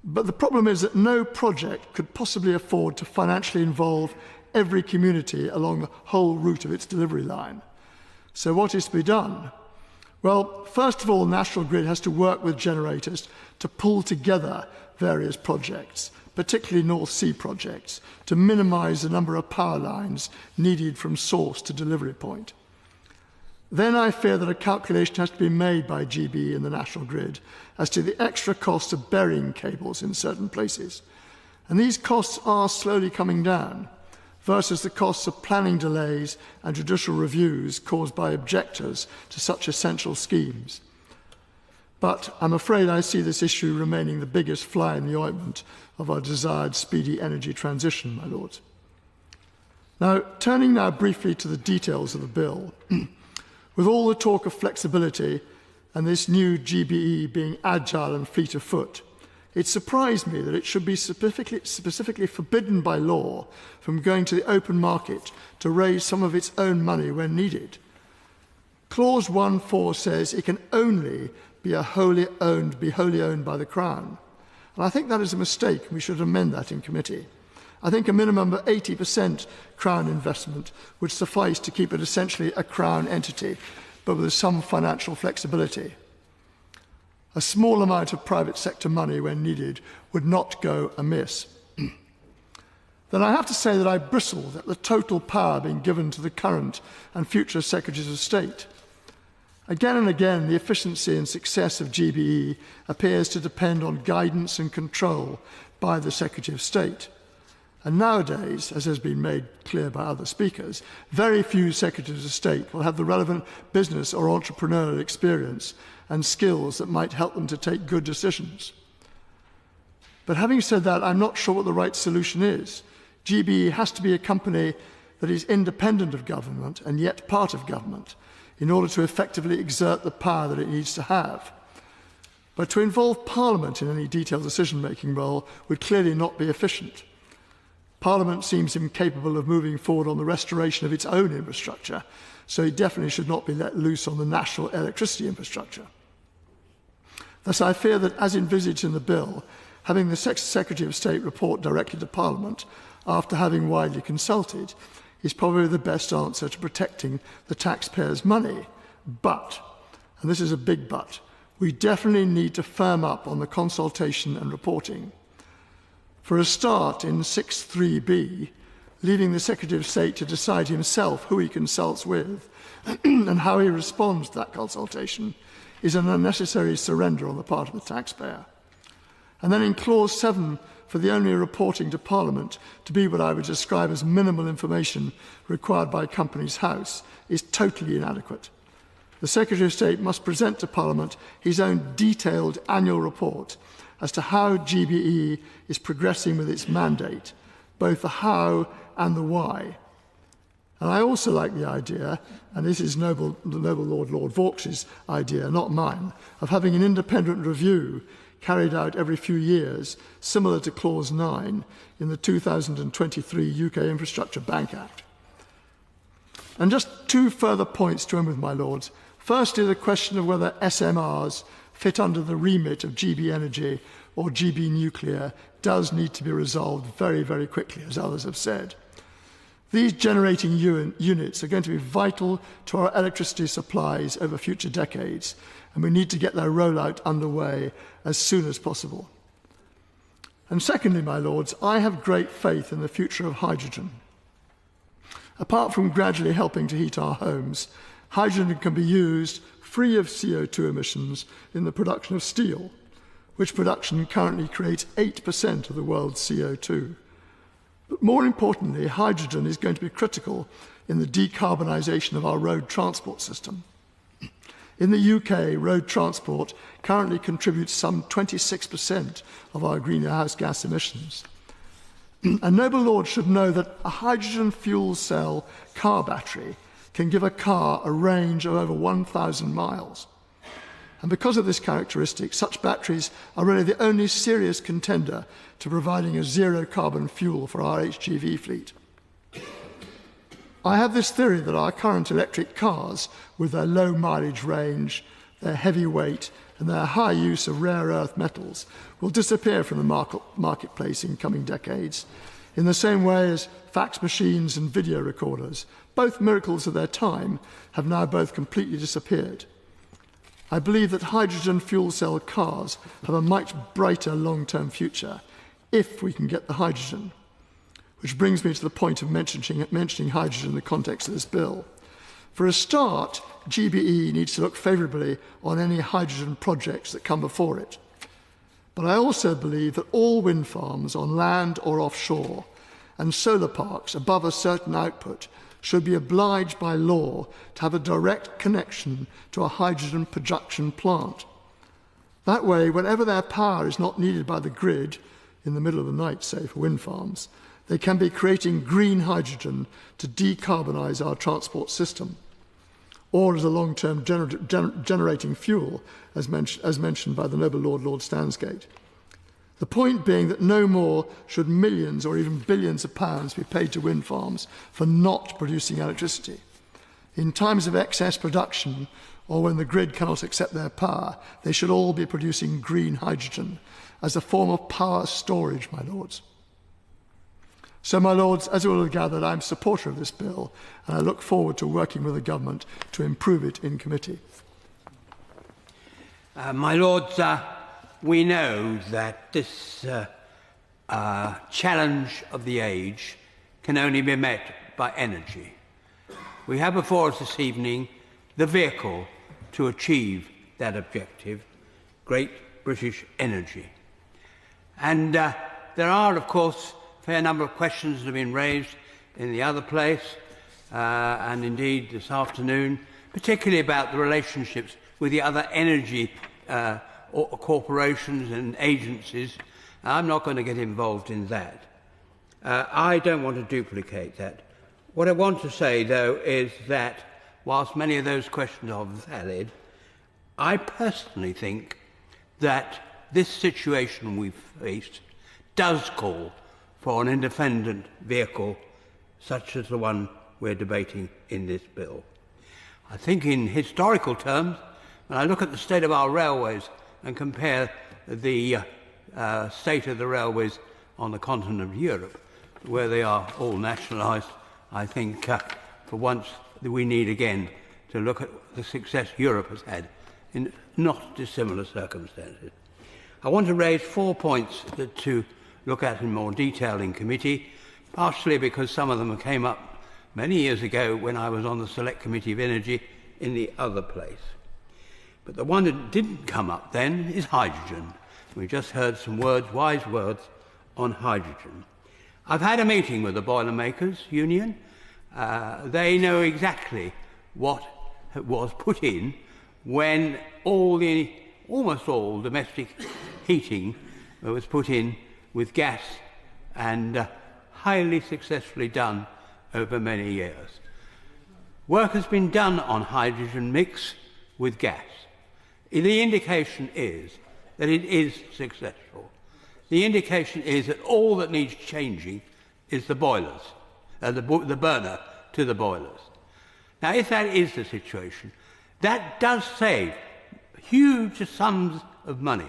But the problem is that no project could possibly afford to financially involve every community along the whole route of its delivery line. So what is to be done? Well, first of all, National Grid has to work with generators to pull together various projects, particularly North Sea projects, to minimise the number of power lines needed from source to delivery point. Then I fear that a calculation has to be made by GB and the National Grid as to the extra cost of burying cables in certain places. And these costs are slowly coming down, versus the costs of planning delays and judicial reviews caused by objectors to such essential schemes. But I'm afraid I see this issue remaining the biggest fly in the ointment of our desired speedy energy transition, my lords. Now, turning now briefly to the details of the bill, with all the talk of flexibility and this new GBE being agile and fleet of foot, it surprised me that it should be specifically forbidden by law from going to the open market to raise some of its own money when needed. Clause 1.4 says it can only be wholly owned by the Crown. And I think that is a mistake, and we should amend that in committee. I think a minimum of 80% Crown investment would suffice to keep it essentially a Crown entity, but with some financial flexibility. A small amount of private sector money, when needed, would not go amiss. Then I have to say that I bristle at the total power being given to the current and future Secretaries of State. Again and again, the efficiency and success of GBE appears to depend on guidance and control by the Secretary of State. And nowadays, as has been made clear by other speakers, very few Secretaries of State will have the relevant business or entrepreneurial experience and skills that might help them to take good decisions. But having said that, I'm not sure what the right solution is. GBE has to be a company that is independent of government and yet part of government in order to effectively exert the power that it needs to have. But to involve Parliament in any detailed decision-making role would clearly not be efficient. Parliament seems incapable of moving forward on the restoration of its own infrastructure, so it definitely should not be let loose on the national electricity infrastructure. Thus, I fear that, as envisaged in the bill, having the Secretary of State report directly to Parliament after having widely consulted is probably the best answer to protecting the taxpayers' money. But, and this is a big but, we definitely need to firm up on the consultation and reporting. For a start, in 6.3b, leaving the Secretary of State to decide himself who he consults with and how he responds to that consultation is an unnecessary surrender on the part of the taxpayer. And then in Clause 7, for the only reporting to Parliament to be what I would describe as minimal information required by Companies House is totally inadequate. The Secretary of State must present to Parliament his own detailed annual report as to how GBE is progressing with its mandate, both the how and the why. And I also like the idea, and this is the noble Lord Vaux's idea, not mine, of having an independent review carried out every few years, similar to Clause 9 in the 2023 UK Infrastructure Bank Act. And just two further points to end with, my lords. Firstly, the question of whether SMRs fit under the remit of GB Energy or GB Nuclear does need to be resolved very, very quickly, as others have said. These generating units are going to be vital to our electricity supplies over future decades, and we need to get their rollout underway as soon as possible. And secondly, my lords, I have great faith in the future of hydrogen. Apart from gradually helping to heat our homes, hydrogen can be used free of CO2 emissions in the production of steel, which production currently creates 8% of the world's CO2. But more importantly, hydrogen is going to be critical in the decarbonisation of our road transport system. In the UK, road transport currently contributes some 26% of our greenhouse gas emissions. And noble lords should know that a hydrogen fuel cell car battery can give a car a range of over 1,000 miles. And because of this characteristic, such batteries are really the only serious contender to providing a zero-carbon fuel for our HGV fleet. I have this theory that our current electric cars, with their low mileage range, their heavy weight, and their high use of rare earth metals, will disappear from the marketplace in coming decades, in the same way as fax machines and video recorders, both miracles of their time, have now both completely disappeared. I believe that hydrogen fuel cell cars have a much brighter long-term future if we can get the hydrogen. Which brings me to the point of mentioning hydrogen in the context of this bill. For a start, GBE needs to look favourably on any hydrogen projects that come before it. But I also believe that all wind farms on land or offshore and solar parks above a certain output should be obliged by law to have a direct connection to a hydrogen production plant. That way, whenever their power is not needed by the grid, in the middle of the night, say, for wind farms, they can be creating green hydrogen to decarbonise our transport system, or as a long-term generating fuel, as mentioned by the noble Lord Stansgate. The point being that no more should millions or even billions of pounds be paid to wind farms for not producing electricity. In times of excess production, or when the grid cannot accept their power, they should all be producing green hydrogen as a form of power storage, my lords. So, my lords, as you will have gathered, I am a supporter of this bill, and I look forward to working with the government to improve it in committee. My lords, we know that this challenge of the age can only be met by energy. We have before us this evening the vehicle to achieve that objective, Great British Energy. And there are, of course, a fair number of questions that have been raised in the other place, and indeed this afternoon, particularly about the relationships with the other energy corporations and agencies. I'm not going to get involved in that. I don't want to duplicate that. What I want to say, though, is that whilst many of those questions are valid, I personally think that this situation we've faced does call for an independent vehicle such as the one we're debating in this bill. I think in historical terms, when I look at the state of our railways and compare the state of the railways on the continent of Europe, where they are all nationalised, I think for once that we need again to look at the success Europe has had in not dissimilar circumstances. I want to raise 4 points to look at in more detail in committee, partially because some of them came up many years ago when I was on the Select Committee of Energy in the other place. But the one that didn't come up then is hydrogen. We just heard some wise words on hydrogen. I've had a meeting with the Boilermakers Union. They know exactly what was put in when almost all domestic heating was put in with gas, and highly successfully done over many years. Work has been done on hydrogen mix with gas. The indication is that it is successful. The indication is that all that needs changing is the boilers, the burner to the boilers. Now, if that is the situation, that does save huge sums of money,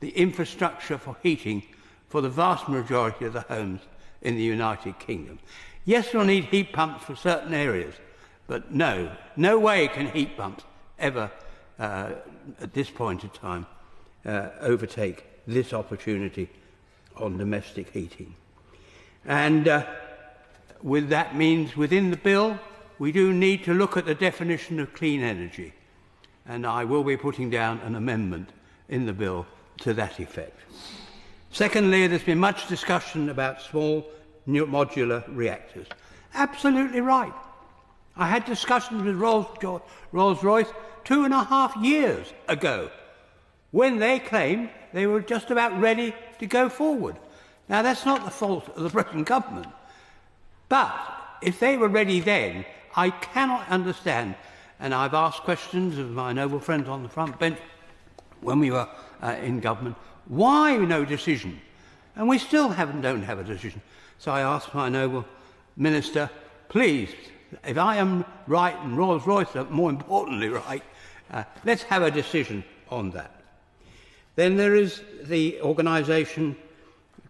the infrastructure for heating for the vast majority of the homes in the United Kingdom. Yes, we'll need heat pumps for certain areas, but no way can heat pumps ever, at this point in time, overtake this opportunity on domestic heating. And with that means within the bill, we do need to look at the definition of clean energy. And I will be putting down an amendment in the bill to that effect. Secondly, there's been much discussion about small modular reactors. Absolutely right. I had discussions with Rolls-Royce 2.5 years ago when they claimed they were just about ready to go forward. Now, that's not the fault of the present government. But if they were ready then, I cannot understand, and I've asked questions of my noble friends on the front bench when we were in government, why no decision? And we still don't have a decision. So I asked my noble minister, please, if I am right and Rolls-Royce are more importantly right, let's have a decision on that. Then there is the organisation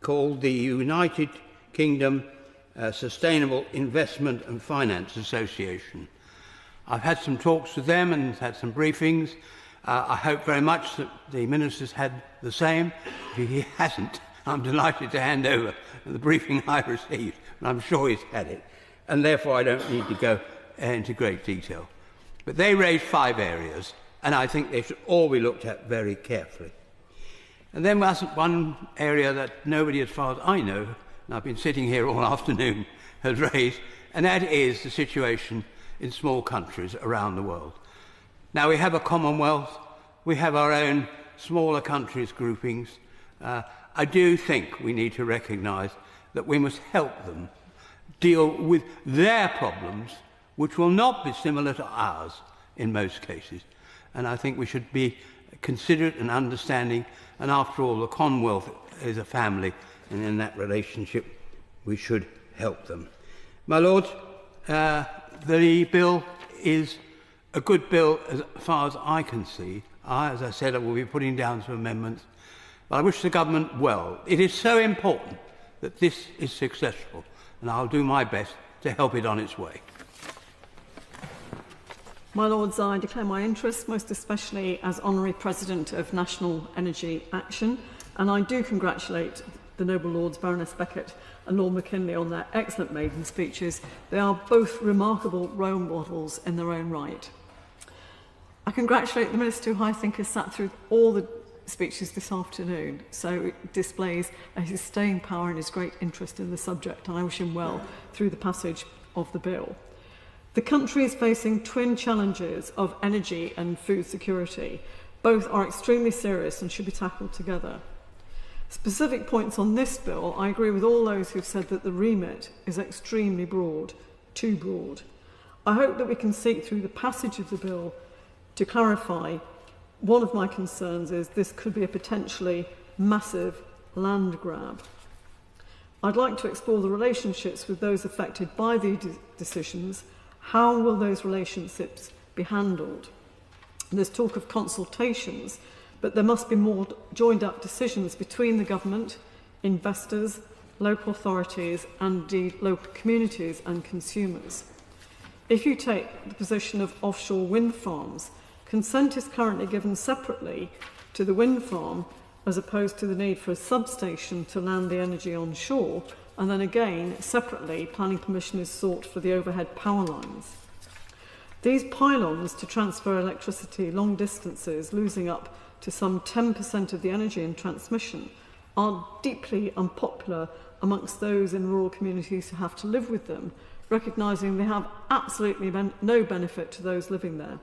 called the United Kingdom Sustainable Investment and Finance Association. I've had some talks with them and had some briefings. I hope very much that the minister's had the same. If he hasn't, I'm delighted to hand over the briefing I received, and I'm sure he's had it. And therefore I don't need to go into great detail. But they raised 5 areas, and I think they should all be looked at very carefully. And then one area that nobody, as far as I know, and I've been sitting here all afternoon, has raised, and that is the situation in small countries around the world. Now, we have a Commonwealth, we have our own smaller countries groupings. I do think we need to recognise that we must help them deal with their problems, which will not be similar to ours in most cases. And I think we should be considerate and understanding, and after all, the Commonwealth is a family, and in that relationship we should help them. My Lord, the bill is a good bill as far as I can see. As I said, I will be putting down some amendments, but I wish the government well. It is so important that this is successful, and I'll do my best to help it on its way. My Lords, I declare my interest, most especially as Honorary President of National Energy Action, and I do congratulate the Noble Lords Baroness Beckett and Lord McKinley on their excellent maiden speeches. They are both remarkable role models in their own right. I congratulate the Minister who I think has sat through all the speeches this afternoon, so it displays his staying power and his great interest in the subject, and I wish him well through the passage of the bill. The country is facing twin challenges of energy and food security. Both are extremely serious and should be tackled together. Specific points on this bill, I agree with all those who've said that the remit is extremely broad, too broad. I hope that we can seek through the passage of the bill to clarify. One of my concerns is this could be a potentially massive land grab. I'd like to explore the relationships with those affected by these decisions. How will those relationships be handled? There's talk of consultations, but there must be more joined-up decisions between the government, investors, local authorities, and indeed local communities and consumers. If you take the position of offshore wind farms, consent is currently given separately to the wind farm as opposed to the need for a substation to land the energy on shore, and then again, separately, planning permission is sought for the overhead power lines. These pylons to transfer electricity long distances, losing up to some 10% of the energy in transmission, are deeply unpopular amongst those in rural communities who have to live with them, recognising they have absolutely no benefit to those living there.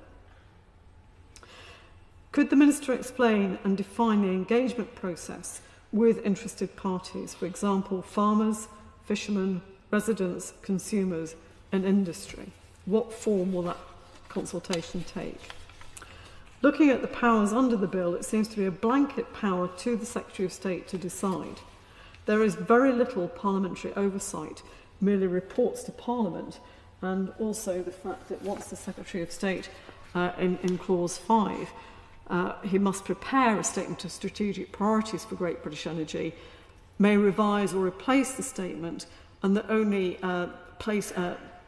Could the Minister explain and define the engagement process with interested parties, for example, farmers, fishermen, residents, consumers and industry? What form will that consultation take? Looking at the powers under the bill, it seems to be a blanket power to the Secretary of State to decide. There is very little parliamentary oversight, merely reports to Parliament, and also the fact that once the Secretary of State, in Clause 5, he must prepare a statement of strategic priorities for Great British Energy, may revise or replace the statement, and that only place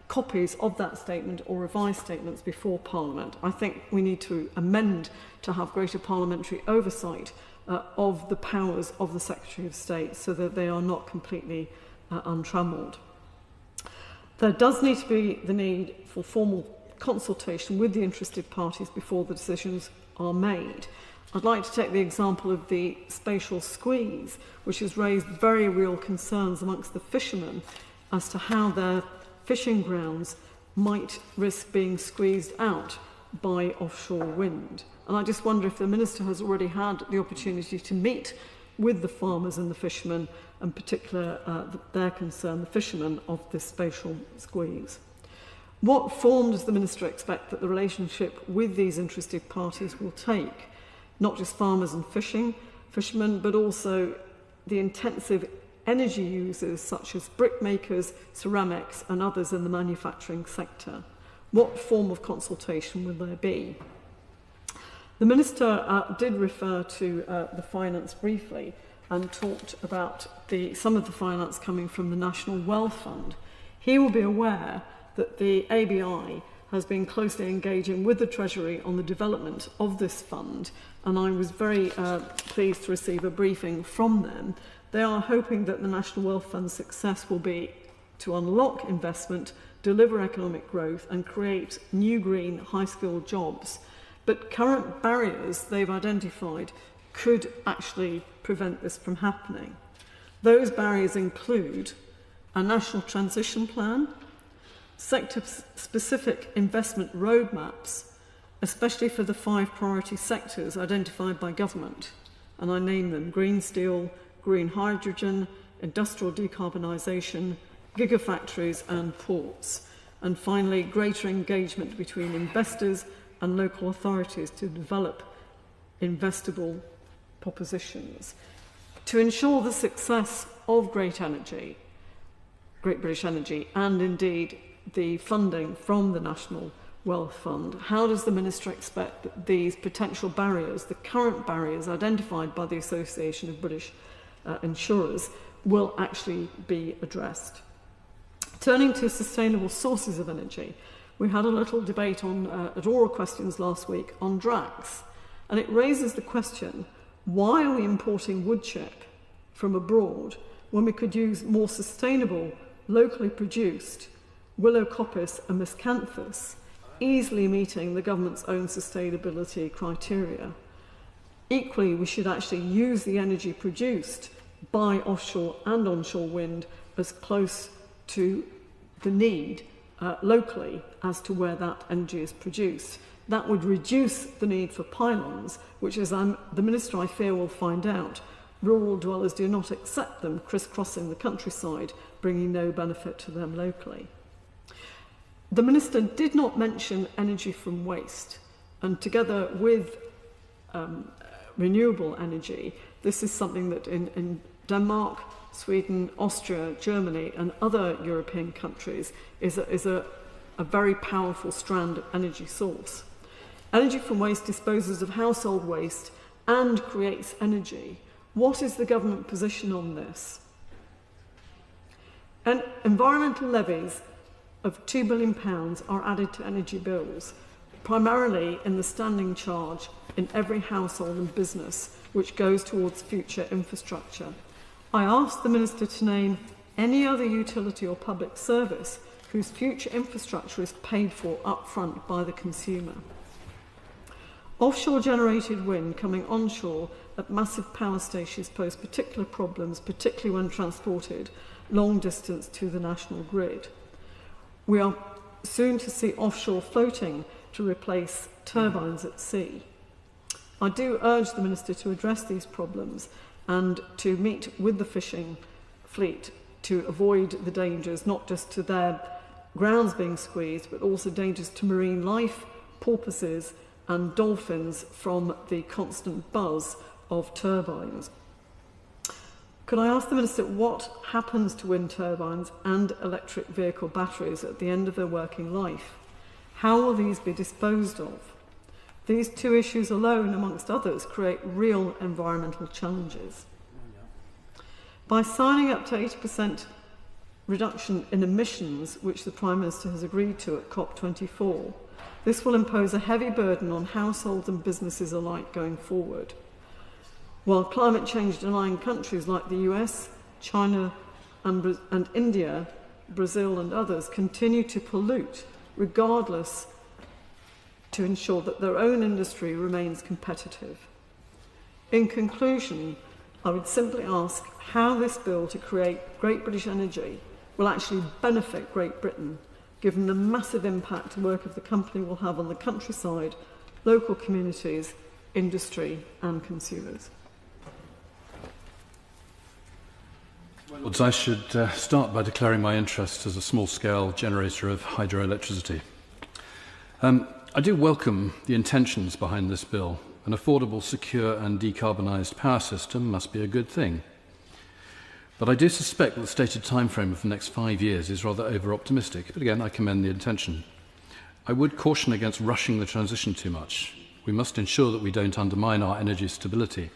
copies of that statement or revised statements before Parliament. I think we need to amend to have greater parliamentary oversight of the powers of the Secretary of State so that they are not completely untrammelled. There does need to be the need for formal consultation with the interested parties before the decisions are made. I'd like to take the example of the spatial squeeze, which has raised very real concerns amongst the fishermen as to how their fishing grounds might risk being squeezed out by offshore wind. And I just wonder if the Minister has already had the opportunity to meet with the farmers and the fishermen, in particular their concern, the fishermen, of this spatial squeeze. What form does the Minister expect that the relationship with these interested parties will take? Not just farmers and fishermen, but also the intensive energy users such as brickmakers, ceramics and others in the manufacturing sector. What form of consultation will there be? The Minister did refer to the finance briefly and talked about some of the finance coming from the National Wealth Fund. He will be aware that the ABI has been closely engaging with the Treasury on the development of this fund, and I was very pleased to receive a briefing from them. They are hoping that the National Wealth Fund's success will be to unlock investment, deliver economic growth and create new green, high-skilled jobs. But current barriers they've identified could actually prevent this from happening. Those barriers include a national transition plan, sector-specific investment roadmaps, especially for the 5 priority sectors identified by government, and I name them: green steel, green hydrogen, industrial decarbonisation, gigafactories and ports. And finally, greater engagement between investors and local authorities to develop investable propositions. To ensure the success of Great British Energy, and indeed the funding from the National Wealth Fund, how does the Minister expect that these potential barriers, the current barriers identified by the Association of British Insurers, will actually be addressed? Turning to sustainable sources of energy, we had a little debate at oral questions last week on DRAX, and it raises the question, why are we importing wood chip from abroad when we could use more sustainable, locally produced willow coppice and miscanthus, easily meeting the government's own sustainability criteria? Equally, we should actually use the energy produced by offshore and onshore wind as close to the need locally as to where that energy is produced. That would reduce the need for pylons, which, as the Minister, I fear, will find out, rural dwellers do not accept them crisscrossing the countryside, bringing no benefit to them locally. The Minister did not mention energy from waste, and together with renewable energy, this is something that in Denmark, Sweden, Austria, Germany and other European countries is a very powerful strand of energy source. Energy from waste disposes of household waste and creates energy. What is the government position on this? And environmental levies of £2 billion are added to energy bills, primarily in the standing charge in every household and business, which goes towards future infrastructure. I asked the Minister to name any other utility or public service whose future infrastructure is paid for upfront by the consumer. Offshore generated wind coming onshore at massive power stations pose particular problems, particularly when transported long distance to the national grid. We are soon to see offshore floating to replace turbines at sea. I do urge the Minister to address these problems and to meet with the fishing fleet to avoid the dangers, not just to their grounds being squeezed, but also dangers to marine life, porpoises and dolphins from the constant buzz of turbines. Could I ask the Minister what happens to wind turbines and electric vehicle batteries at the end of their working life? How will these be disposed of? These two issues alone, amongst others, create real environmental challenges. By signing up to 80% reduction in emissions, which the Prime Minister has agreed to at COP24, this will impose a heavy burden on households and businesses alike going forward. While climate change-denying countries like the US, China and India, Brazil and others continue to pollute regardless to ensure that their own industry remains competitive. In conclusion, I would simply ask how this bill to create Great British Energy will actually benefit Great Britain, given the massive impact the work of the company will have on the countryside, local communities, industry and consumers. I should start by declaring my interest as a small-scale generator of hydroelectricity. I do welcome the intentions behind this bill. An affordable, secure and decarbonised power system must be a good thing. But I do suspect that the stated timeframe of the next 5 years is rather over-optimistic. But again, I commend the intention. I would caution against rushing the transition too much. We must ensure that we don't undermine our energy stability.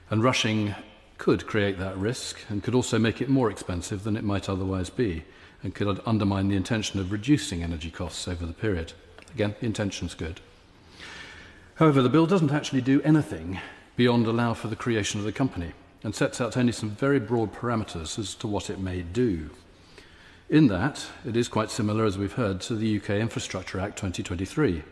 And rushing could create that risk and could also make it more expensive than it might otherwise be and could undermine the intention of reducing energy costs over the period. Again, the intention's good. However, the bill doesn't actually do anything beyond allow for the creation of the company and sets out only some very broad parameters as to what it may do. In that, it is quite similar, as we've heard, to the UK Infrastructure Act 2023.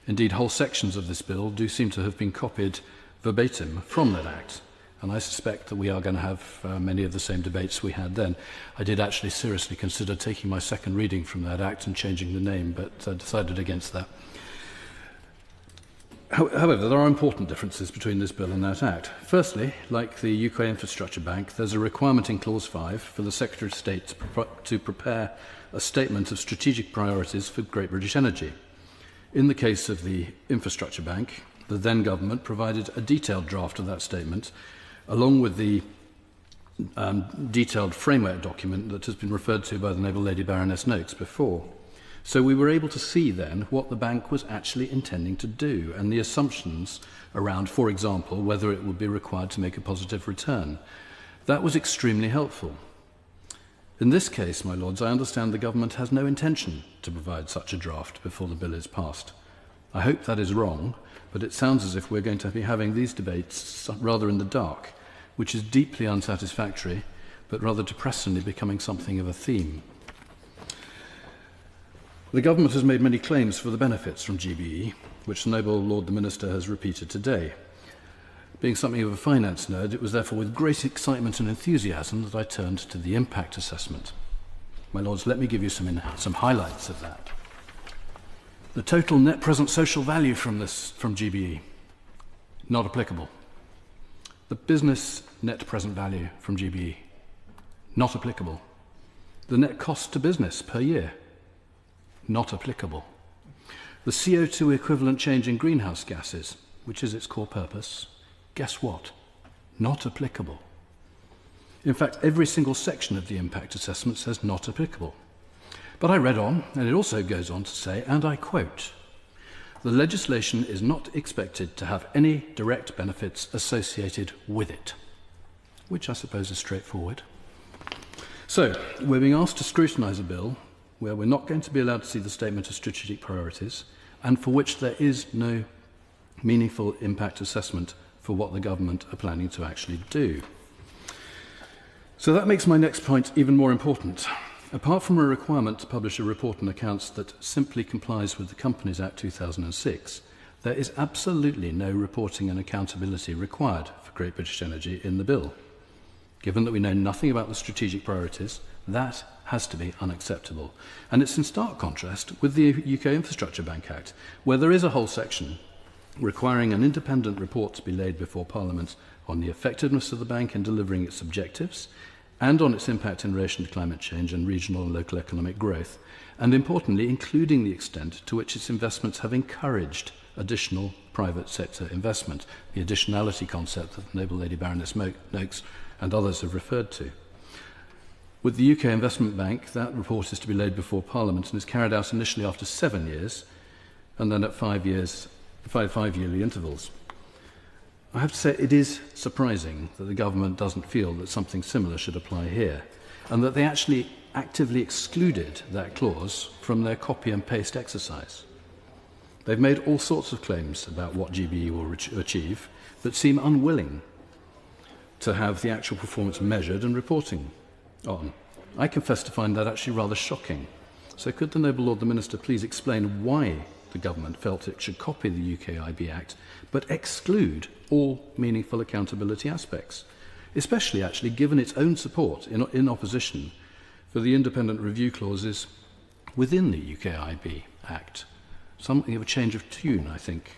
Indeed, whole sections of this bill do seem to have been copied verbatim from that act. And I suspect that we are going to have many of the same debates we had then. I did actually seriously consider taking my second reading from that Act and changing the name, but decided against that. However, there are important differences between this bill and that Act. Firstly, like the UK Infrastructure Bank, there's a requirement in Clause 5 for the Secretary of State to prepare a statement of strategic priorities for Great British Energy. In the case of the Infrastructure Bank, the then government provided a detailed draft of that statement along with the detailed framework document that has been referred to by the Noble Lady Baroness Noakes before. So we were able to see then what the bank was actually intending to do and the assumptions around, for example, whether it would be required to make a positive return. That was extremely helpful. In this case, my lords, I understand the government has no intention to provide such a draft before the bill is passed. I hope that is wrong, but it sounds as if we're going to be having these debates rather in the dark, which is deeply unsatisfactory, but rather depressingly becoming something of a theme. The government has made many claims for the benefits from GBE, which the Noble Lord the Minister has repeated today. Being something of a finance nerd, it was therefore with great excitement and enthusiasm that I turned to the impact assessment. My lords, let me give you some highlights of that. The total net present social value from GBE, not applicable. The business net present value from GBE, not applicable. The net cost to business per year, not applicable. The CO2 equivalent change in greenhouse gases, which is its core purpose, guess what? Not applicable. In fact, every single section of the impact assessment says not applicable. But I read on, and it also goes on to say, and I quote, "The legislation is not expected to have any direct benefits associated with it," which I suppose is straightforward. So, we're being asked to scrutinise a bill where we're not going to be allowed to see the statement of strategic priorities and for which there is no meaningful impact assessment for what the government are planning to actually do. So that makes my next point even more important. Apart from a requirement to publish a report and accounts that simply complies with the Companies Act 2006, there is absolutely no reporting and accountability required for Great British Energy in the bill. Given that we know nothing about the strategic priorities, that has to be unacceptable. And it's in stark contrast with the UK Infrastructure Bank Act, where there is a whole section requiring an independent report to be laid before Parliament on the effectiveness of the bank in delivering its objectives and on its impact in relation to climate change and regional and local economic growth, and importantly, including the extent to which its investments have encouraged additional private sector investment, the additionality concept that the Noble Lady Baroness Noakes and others have referred to. With the UK Investment Bank, that report is to be laid before Parliament and is carried out initially after 7 years and then at 5 yearly intervals. I have to say it is surprising that the government doesn't feel that something similar should apply here, and that they actually actively excluded that clause from their copy and paste exercise. They've made all sorts of claims about what GBE will achieve, but seem unwilling to have the actual performance measured and reporting on. I confess to find that actually rather shocking. So could the Noble Lord the Minister please explain why the government felt it should copy the UKIB Act, but exclude all meaningful accountability aspects, especially actually given its own support in opposition for the independent review clauses within the UKIB Act. Something of a change of tune, I think.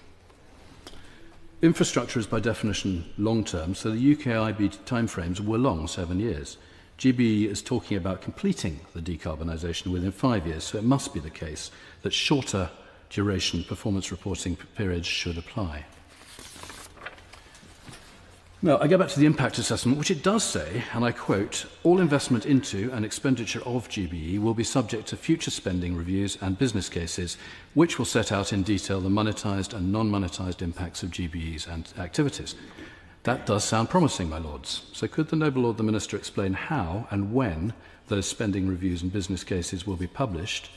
Infrastructure is by definition long-term, so the UKIB timeframes were long, 7 years. GBE is talking about completing the decarbonisation within 5 years, so it must be the case that shorter duration performance reporting periods should apply. Now, I go back to the impact assessment, which it does say, and I quote, all investment into and expenditure of GBE will be subject to future spending reviews and business cases, which will set out in detail the monetised and non-monetised impacts of GBE's and activities. That does sound promising, my lords. So could the Noble Lord the Minister explain how and when those spending reviews and business cases will be published,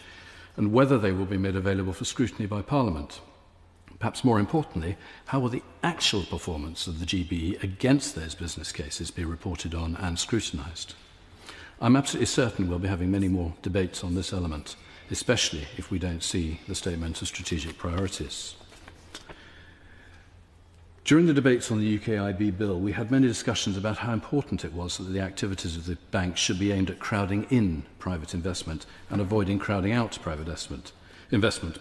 and whether they will be made available for scrutiny by Parliament? Perhaps more importantly, how will the actual performance of the GBE against those business cases be reported on and scrutinised? I'm absolutely certain we'll be having many more debates on this element, especially if we don't see the statement of strategic priorities. During the debates on the UKIB bill, we had many discussions about how important it was that the activities of the bank should be aimed at crowding in private investment and avoiding crowding out private investment.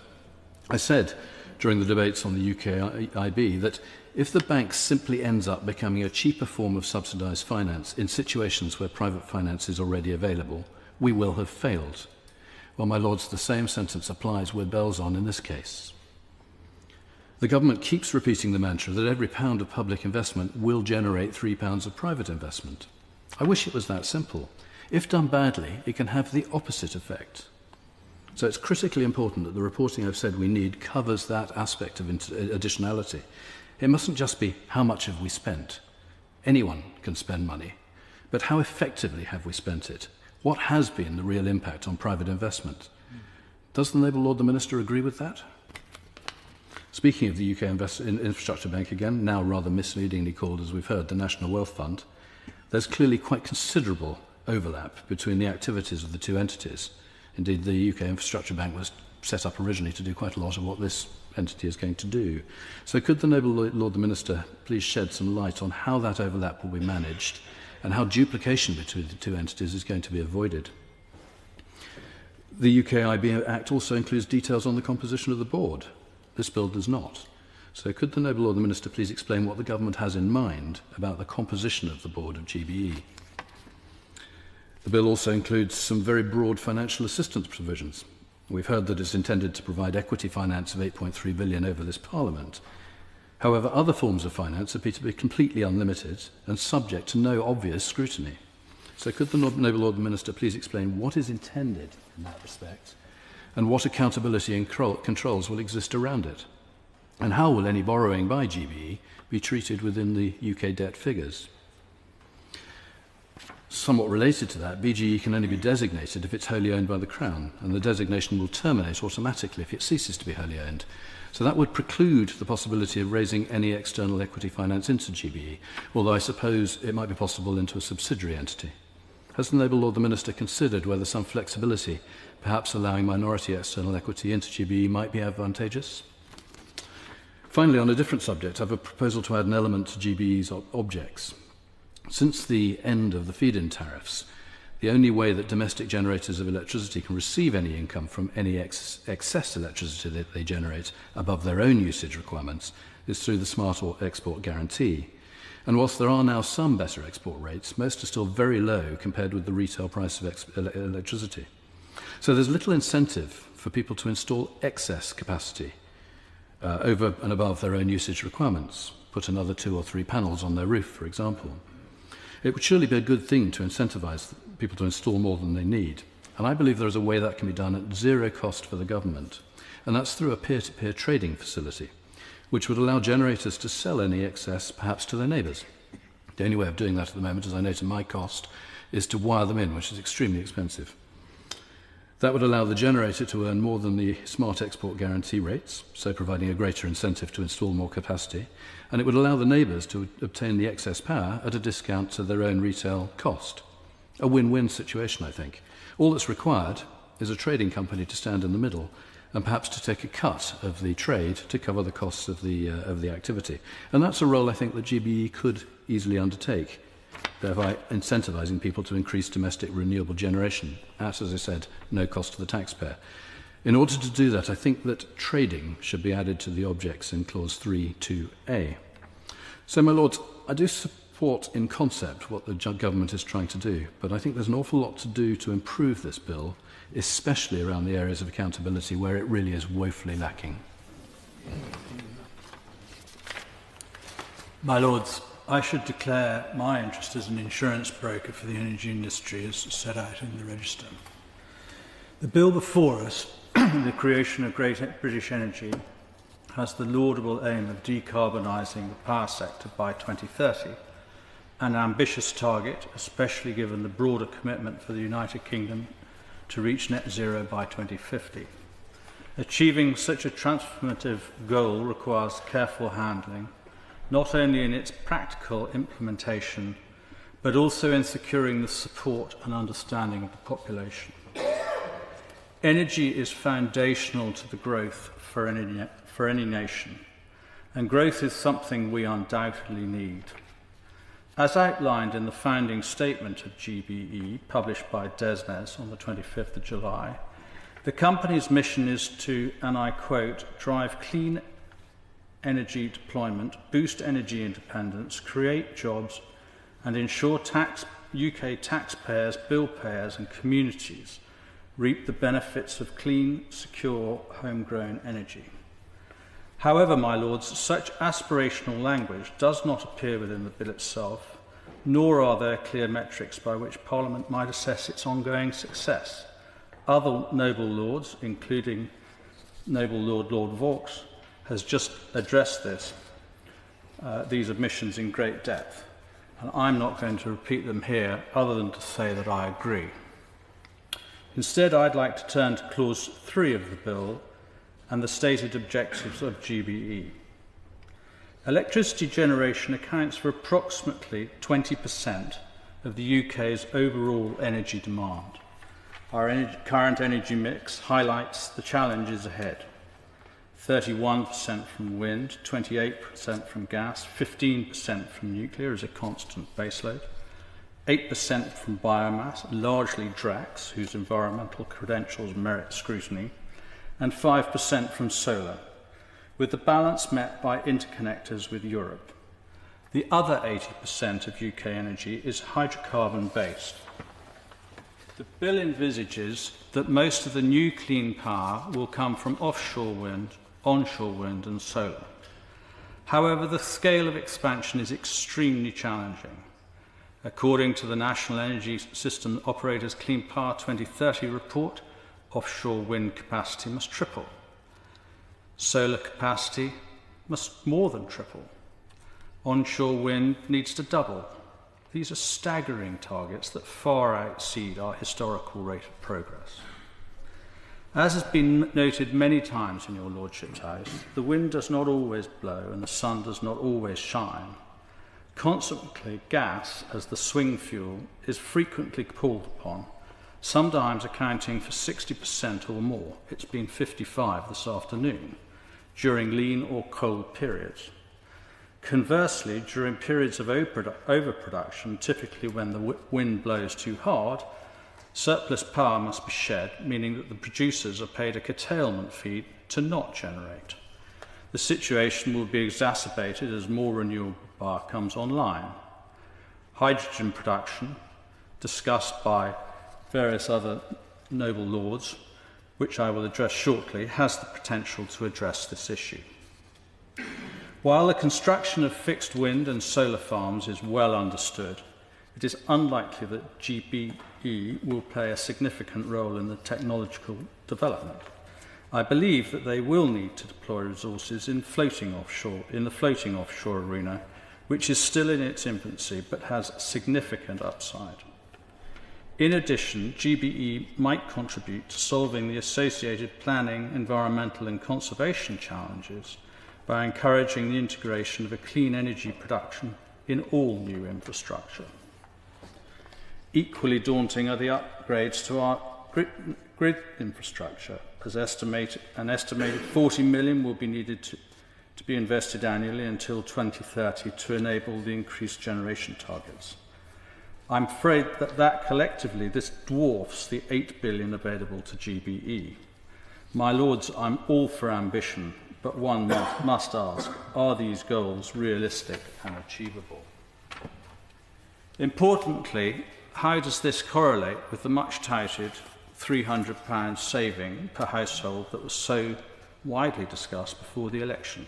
I said during the debates on the UKIB that if the bank simply ends up becoming a cheaper form of subsidised finance in situations where private finance is already available, we will have failed. Well, my lords, the same sentence applies with bells on in this case. The government keeps repeating the mantra that every pound of public investment will generate £3 of private investment. I wish it was that simple. If done badly, it can have the opposite effect. So it's critically important that the reporting I've said we need covers that aspect of additionality. It mustn't just be how much have we spent. Anyone can spend money, but how effectively have we spent it? What has been the real impact on private investment? Does the Noble Lord the Minister agree with that? Speaking of the UK Infrastructure Bank again, now rather misleadingly called, as we've heard, the National Wealth Fund, there's clearly quite considerable overlap between the activities of the two entities. Indeed, the UK Infrastructure Bank was set up originally to do quite a lot of what this entity is going to do. So could the Noble Lord the Minister please shed some light on how that overlap will be managed and how duplication between the two entities is going to be avoided? The UKIB Act also includes details on the composition of the board. This bill does not. So could the Noble Lord the Minister please explain what the government has in mind about the composition of the board of GBE? The bill also includes some very broad financial assistance provisions. We've heard that it's intended to provide equity finance of £8.3 billion over this Parliament. However, other forms of finance appear to be completely unlimited and subject to no obvious scrutiny. So could the Noble Lord the Minister please explain what is intended in that respect and what accountability and controls will exist around it? And how will any borrowing by GBE be treated within the UK debt figures? Somewhat related to that, BGE can only be designated if it's wholly owned by the Crown, and the designation will terminate automatically if it ceases to be wholly owned. So that would preclude the possibility of raising any external equity finance into GBE, although I suppose it might be possible into a subsidiary entity. Has the Noble Lord the Minister considered whether some flexibility, perhaps allowing minority external equity into GBE, might be advantageous? Finally, on a different subject, I have a proposal to add an element to GBE's objects. Since the end of the feed-in tariffs, the only way that domestic generators of electricity can receive any income from any excess electricity that they generate above their own usage requirements is through the Smart Export Guarantee. And whilst there are now some better export rates, most are still very low compared with the retail price of electricity. So there's little incentive for people to install excess capacity over and above their own usage requirements, put another 2 or 3 panels on their roof, for example. It would surely be a good thing to incentivise people to install more than they need. And I believe there is a way that can be done at zero cost for the government, and that's through a peer-to-peer trading facility, which would allow generators to sell any excess perhaps to their neighbours. The only way of doing that at the moment, as I know to my cost, is to wire them in, which is extremely expensive. That would allow the generator to earn more than the smart export guarantee rates, so providing a greater incentive to install more capacity, and it would allow the neighbours to obtain the excess power at a discount to their own retail cost. A win-win situation, I think. All that's required is a trading company to stand in the middle and perhaps to take a cut of the trade to cover the costs of the activity. And that's a role I think that GBE could easily undertake, thereby incentivising people to increase domestic renewable generation at, as I said, no cost to the taxpayer. In order to do that, I think that trading should be added to the objects in Clause 3.2a. So, my Lords, I do support in concept what the government is trying to do, but I think there's an awful lot to do to improve this bill, especially around the areas of accountability where it really is woefully lacking. My Lords, I should declare my interest as an insurance broker for the energy industry as set out in the Register. The bill before us, the creation of Great British Energy, has the laudable aim of decarbonising the power sector by 2030, an ambitious target, especially given the broader commitment for the United Kingdom to reach net zero by 2050. Achieving such a transformative goal requires careful handling, not only in its practical implementation, but also in securing the support and understanding of the population. Energy is foundational to the growth for any nation, and growth is something we undoubtedly need. As outlined in the founding statement of GBE, published by DESNES on the 25th of July, the company's mission is to, and I quote, drive clean energy deployment, boost energy independence, create jobs, and ensure UK taxpayers, bill payers, and communities reap the benefits of clean, secure, homegrown energy. However, my Lords, such aspirational language does not appear within the bill itself, nor are there clear metrics by which Parliament might assess its ongoing success. Other noble lords, including noble Lord Vaux, has just addressed these omissions in great depth, and I'm not going to repeat them here other than to say that I agree. Instead, I'd like to turn to Clause 3 of the bill and the stated objectives of GBE. Electricity generation accounts for approximately 20% of the UK's overall energy demand. Our current energy mix highlights the challenges ahead. 31% from wind, 28% from gas, 15% from nuclear as a constant baseload, 8% from biomass, largely DRAX, whose environmental credentials merit scrutiny, and 5% from solar, with the balance met by interconnectors with Europe. The other 80% of UK energy is hydrocarbon-based. The bill envisages that most of the new clean power will come from offshore wind, onshore wind and solar. However, the scale of expansion is extremely challenging. According to the National Energy System Operators Clean Power 2030 report, offshore wind capacity must triple. Solar capacity must more than triple. Onshore wind needs to double. These are staggering targets that far exceed our historical rate of progress. As has been noted many times in your Lordship's House, the wind does not always blow and the sun does not always shine. Consequently, gas, as the swing fuel, is frequently called upon, sometimes accounting for 60% or more. It's been 55 this afternoon, during lean or cold periods. Conversely, during periods of overproduction, typically when the wind blows too hard, surplus power must be shed, meaning that the producers are paid a curtailment fee to not generate. The situation will be exacerbated as more renewable power comes online. Hydrogen production, discussed by various other noble lords, which I will address shortly, has the potential to address this issue. While the construction of fixed wind and solar farms is well understood, it is unlikely that GBE will play a significant role in the technological development. I believe that they will need to deploy resources in the floating offshore arena, which is still in its infancy but has significant upside. In addition, GBE might contribute to solving the associated planning, environmental and conservation challenges by encouraging the integration of a clean energy production in all new infrastructure. Equally daunting are the upgrades to our grid infrastructure. As an estimated 40 million will be needed to be invested annually until 2030 to enable the increased generation targets. I'm afraid that collectively this dwarfs the 8 billion available to GBE. My lords, I'm all for ambition, but one must ask, are these goals realistic and achievable? Importantly, how does this correlate with the much touted £300 saving per household that was so widely discussed before the election?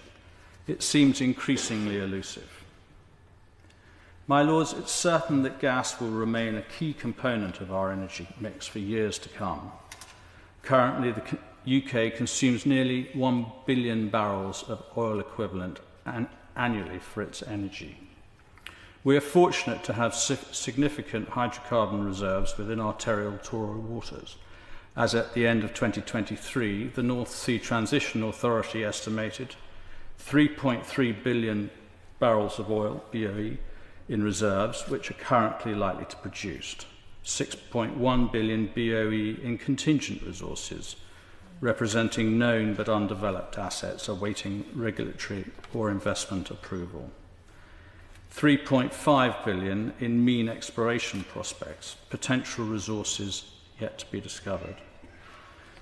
It seems increasingly elusive. My lords, it's certain that gas will remain a key component of our energy mix for years to come. Currently, the UK consumes nearly 1 billion barrels of oil equivalent annually for its energy. We are fortunate to have significant hydrocarbon reserves within our territorial waters. As at the end of 2023, the North Sea Transition Authority estimated 3.3 billion barrels of oil, BOE, in reserves, which are currently likely to produce 6.1 billion BOE in contingent resources, representing known but undeveloped assets awaiting regulatory or investment approval. 3.5 billion in mean exploration prospects, potential resources yet to be discovered.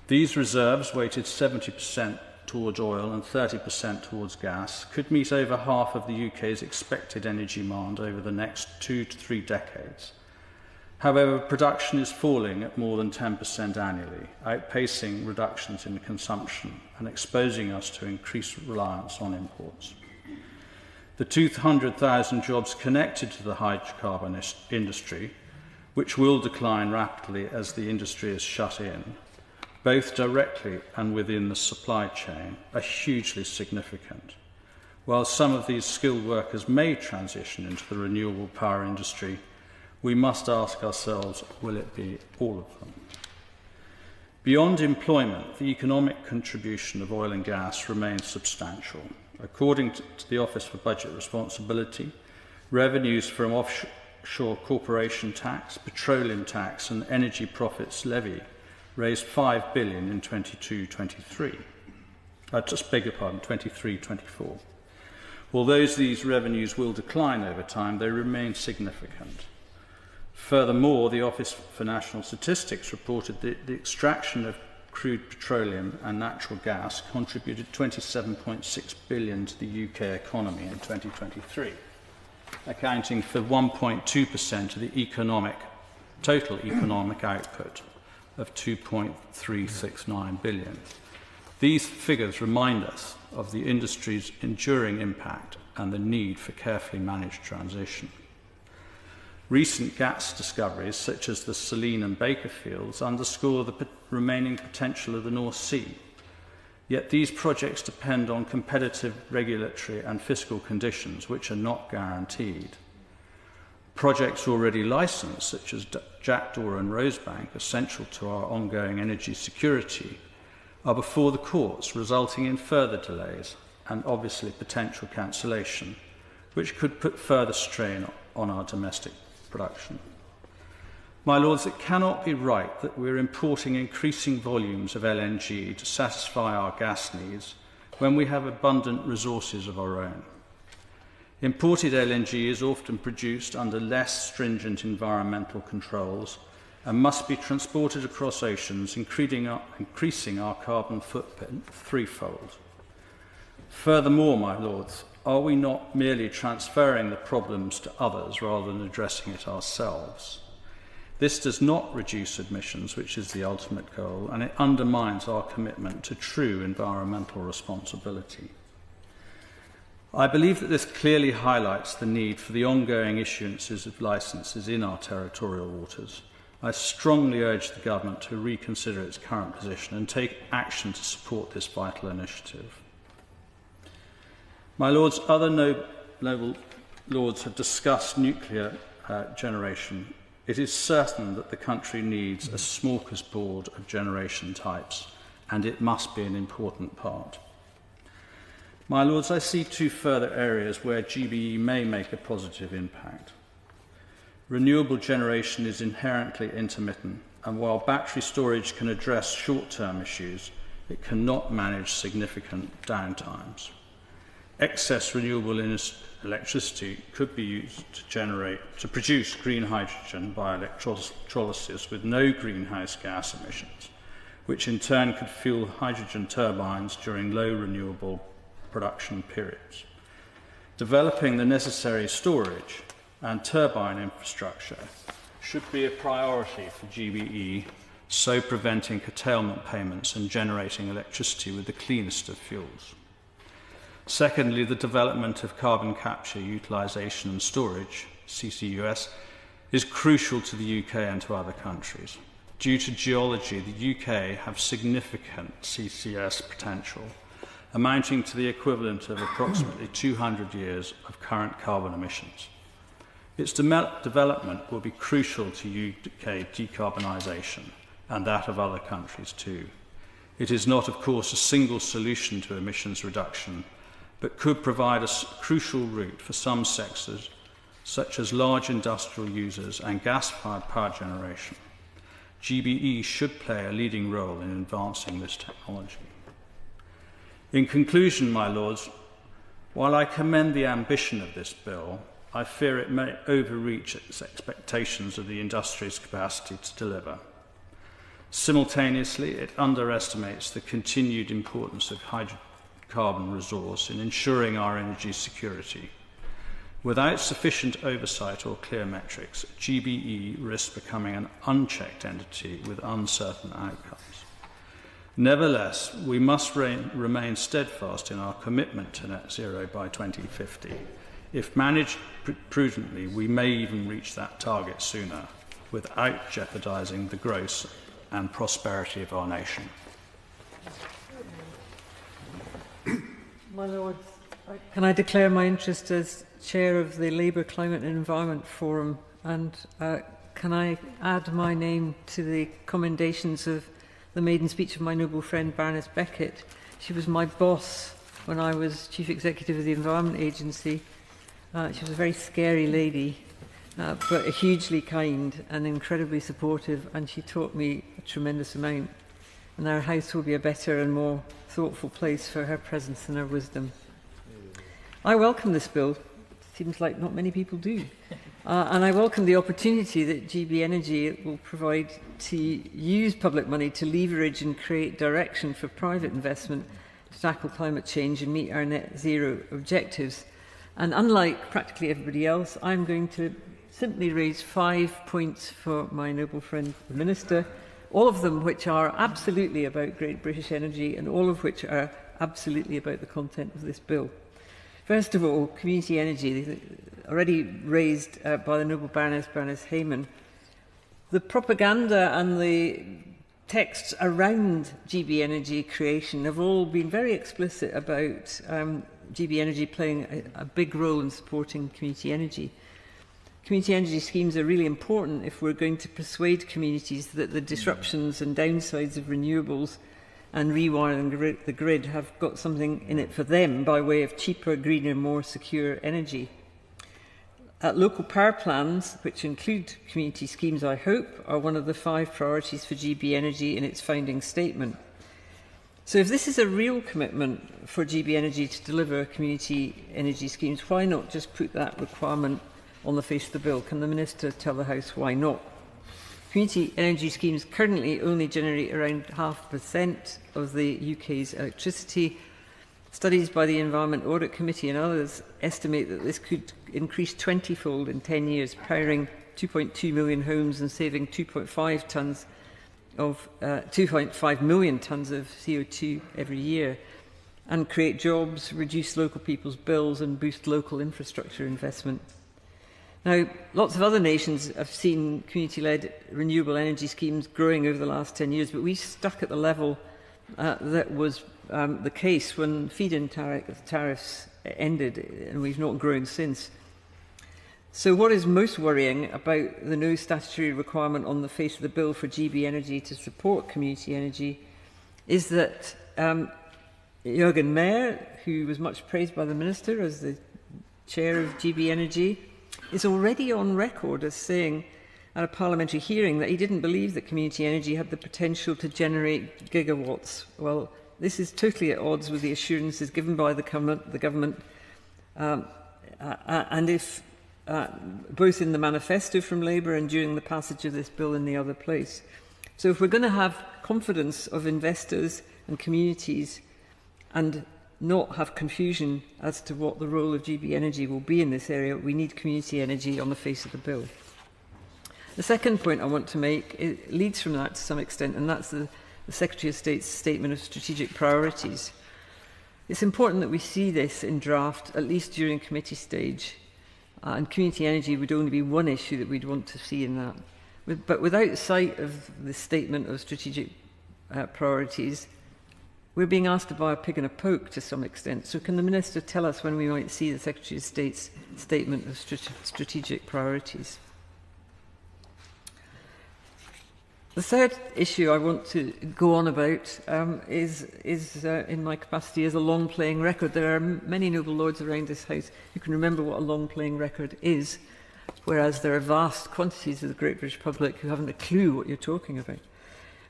These reserves, weighted 70% towards oil and 30% towards gas, could meet over half of the UK's expected energy demand over the next 2 to 3 decades. However, production is falling at more than 10% annually, outpacing reductions in consumption and exposing us to increased reliance on imports. The 200,000 jobs connected to the hydrocarbon industry, which will decline rapidly as the industry is shut in, both directly and within the supply chain, are hugely significant. While some of these skilled workers may transition into the renewable power industry, we must ask ourselves, will it be all of them? Beyond employment, the economic contribution of oil and gas remains substantial. According to the Office for Budget Responsibility, revenues from offshore corporation tax, petroleum tax and energy profits levy raised 5 billion in 23-24. Although these revenues will decline over time, they remain significant. Furthermore, the Office for National Statistics reported that the extraction of crude petroleum and natural gas contributed 27.6 billion to the UK economy in 2023, accounting for 1.2% of the total economic output of 2.369 billion. These figures remind us of the industry's enduring impact and the need for carefully managed transition. Recent gas discoveries, such as the Selene and Baker fields, underscore the remaining potential of the North Sea. Yet these projects depend on competitive regulatory and fiscal conditions, which are not guaranteed. Projects already licensed, such as Jackdaw and Rosebank, essential to our ongoing energy security, are before the courts, resulting in further delays and obviously potential cancellation, which could put further strain on our domestic production. My lords, it cannot be right that we're importing increasing volumes of LNG to satisfy our gas needs when we have abundant resources of our own. Imported LNG is often produced under less stringent environmental controls and must be transported across oceans, increasing our carbon footprint threefold. Furthermore, my lords, are we not merely transferring the problems to others rather than addressing it ourselves? This does not reduce emissions, which is the ultimate goal, and it undermines our commitment to true environmental responsibility. I believe that this clearly highlights the need for the ongoing issuances of licences in our territorial waters. I strongly urge the Government to reconsider its current position and take action to support this vital initiative. My Lords, other noble Lords have discussed nuclear generation. It is certain that the country needs a smorgasbord of generation types, and it must be an important part. My Lords, I see two further areas where GBE may make a positive impact. Renewable generation is inherently intermittent, and while battery storage can address short-term issues, it cannot manage significant downtimes. Excess renewable electricity could be used to produce green hydrogen by electrolysis with no greenhouse gas emissions, which in turn could fuel hydrogen turbines during low renewable production periods. Developing the necessary storage and turbine infrastructure should be a priority for GBE, so preventing curtailment payments and generating electricity with the cleanest of fuels. Secondly, the development of carbon capture, utilisation and storage, CCUS, is crucial to the UK and to other countries. Due to geology, the UK have significant CCS potential, amounting to the equivalent of approximately 200 years of current carbon emissions. Its development will be crucial to UK decarbonisation and that of other countries too. It is not, of course, a single solution to emissions reduction, but could provide a crucial route for some sectors, such as large industrial users and gas-fired power generation. GBE should play a leading role in advancing this technology. In conclusion, my Lords, while I commend the ambition of this bill, I fear it may overreach its expectations of the industry's capacity to deliver. Simultaneously, it underestimates the continued importance of hydrocarbon resource in ensuring our energy security. Without sufficient oversight or clear metrics, GBE risks becoming an unchecked entity with uncertain outcomes. Nevertheless, we must remain steadfast in our commitment to net zero by 2050. If managed prudently, we may even reach that target sooner, without jeopardising the growth and prosperity of our nation. My Lord, can I declare my interest as Chair of the Labour Climate and Environment Forum, and can I add my name to the commendations of the maiden speech of my noble friend Baroness Beckett. She was my boss when I was Chief Executive of the Environment Agency. She was a very scary lady, but hugely kind and incredibly supportive, and she taught me a tremendous amount. And our house will be a better and more thoughtful place for her presence and her wisdom. I welcome this bill. Seems like not many people do. And I welcome the opportunity that GB Energy will provide to use public money to leverage and create direction for private investment to tackle climate change and meet our net zero objectives. And unlike practically everybody else, I'm going to simply raise 5 points for my noble friend, the Minister, all of them which are absolutely about Great British Energy and all of which are absolutely about the content of this bill. First of all, community energy, already raised by the noble Baroness Hayman. The propaganda and the texts around GB Energy creation have all been very explicit about GB Energy playing a big role in supporting community energy. Community energy schemes are really important if we're going to persuade communities that the disruptions and downsides of renewables and rewiring the grid have got something in it for them by way of cheaper, greener, more secure energy. Local power plans, which include community schemes, I hope, are one of the 5 priorities for GB Energy in its founding statement. So if this is a real commitment for GB Energy to deliver community energy schemes, why not just put that requirement on the face of the bill? Can the Minister tell the House why not? Community energy schemes currently only generate around 0.5% of the UK's electricity, Studies by the Environment Audit Committee and others estimate that this could increase 20-fold in 10 years, powering 2.2 million homes and saving 2.5 million tonnes of CO2 every year, and create jobs, reduce local people's bills and boost local infrastructure investment. Now, lots of other nations have seen community-led renewable energy schemes growing over the last 10 years, but we stuck at the level that was the case when feed-in tariffs ended, and we've not grown since. So what is most worrying about the no statutory requirement on the face of the bill for GB Energy to support community energy is that Jürgen Mayer, who was much praised by the Minister as the chair of GB Energy, is already on record as saying at a parliamentary hearing that he didn't believe that community energy had the potential to generate gigawatts. Well, this is totally at odds with the assurances given by the government and if both in the manifesto from Labour and during the passage of this bill in the other place. So if we're going to have confidence of investors and communities and not have confusion as to what the role of GB Energy will be in this area, we need community energy on the face of the bill. The second point I want to make leads from that to some extent, and that's the Secretary of State's statement of strategic priorities. It's important that we see this in draft, at least during committee stage, and community energy would only be one issue that we'd want to see in that. But without sight of the statement of strategic priorities, we're being asked to buy a pig in a poke to some extent. So can the Minister tell us when we might see the Secretary of State's statement of strategic priorities? The third issue I want to go on about is in my capacity as a long-playing record. There are many noble lords around this House who can remember what a long-playing record is, whereas there are vast quantities of the great British public who haven't a clue what you're talking about.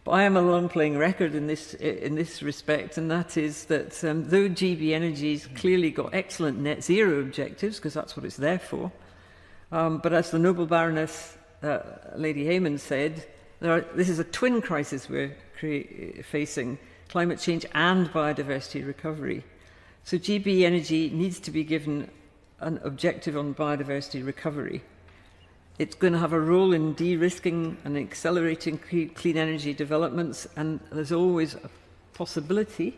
But I am a long-playing record in this respect, and that is that though GB Energy's clearly got excellent net zero objectives, because that's what it's there for, but as the noble Baroness Lady Hayman said, this is a twin crisis we're facing, climate change and biodiversity recovery. So GB Energy needs to be given an objective on biodiversity recovery. It's going to have a role in de-risking and accelerating clean energy developments, and there's always a possibility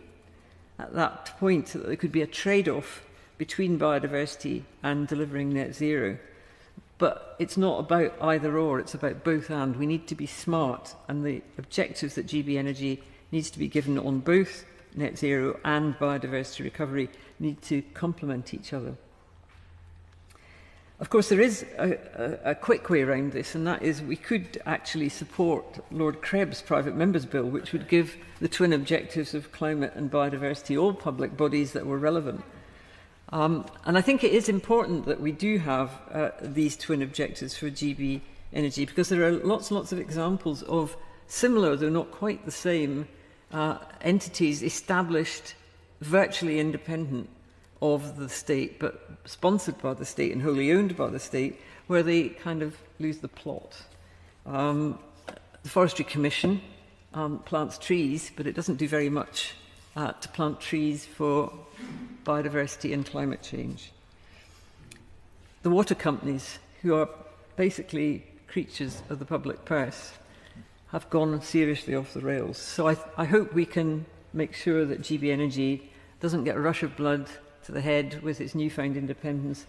at that point that there could be a trade-off between biodiversity and delivering net zero. But it's not about either or, it's about both and. We need to be smart, and the objectives that GB Energy needs to be given on both net zero and biodiversity recovery need to complement each other. Of course, there is a quick way around this, and that is we could actually support Lord Krebs' private members' bill, which would give the twin objectives of climate and biodiversity all public bodies that were relevant. And I think it is important that we do have these twin objectives for GB Energy, because there are lots and lots of examples of similar, though not quite the same, entities established virtually independent of the state, but sponsored by the state and wholly owned by the state, where they kind of lose the plot. The Forestry Commission plants trees, but it doesn't do very much to plant trees for biodiversity and climate change. The water companies, who are basically creatures of the public purse, have gone seriously off the rails. So I hope we can make sure that GB Energy doesn't get a rush of blood to the head with its newfound independence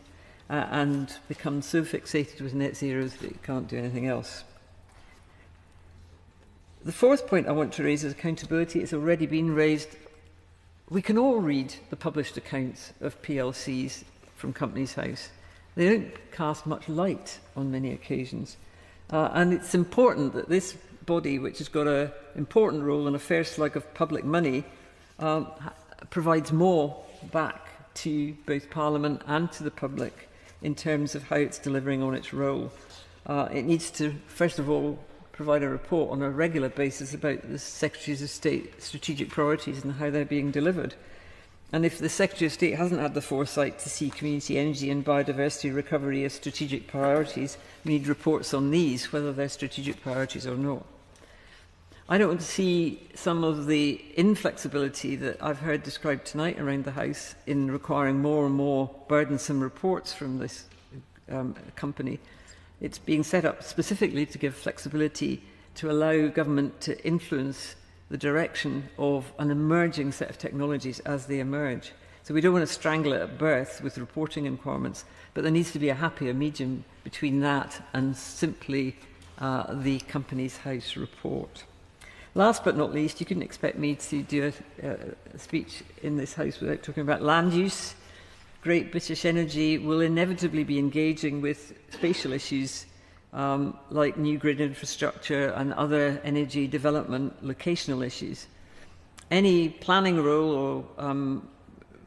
and become so fixated with net zeros that it can't do anything else. The fourth point I want to raise is accountability. It's already been raised. We can all read the published accounts of PLCs from Companies House. They don't cast much light on many occasions. And it's important that this body, which has got an important role and a fair slug of public money, provides more back to both Parliament and to the public in terms of how it's delivering on its role. It needs to, first of all, provide a report on a regular basis about the Secretaries of State strategic priorities and how they're being delivered. And if the Secretary of State hasn't had the foresight to see community energy and biodiversity recovery as strategic priorities, we need reports on these, whether they're strategic priorities or not. I don't want to see some of the inflexibility that I've heard described tonight around the House in requiring more and more burdensome reports from this company. It's being set up specifically to give flexibility to allow government to influence the direction of an emerging set of technologies as they emerge. So we don't want to strangle it at birth with reporting requirements, but there needs to be a happier medium between that and simply the Companies House report. Last but not least, you couldn't expect me to do a speech in this House without talking about land use. Great British Energy will inevitably be engaging with spatial issues like new grid infrastructure and other energy development locational issues. Any planning role or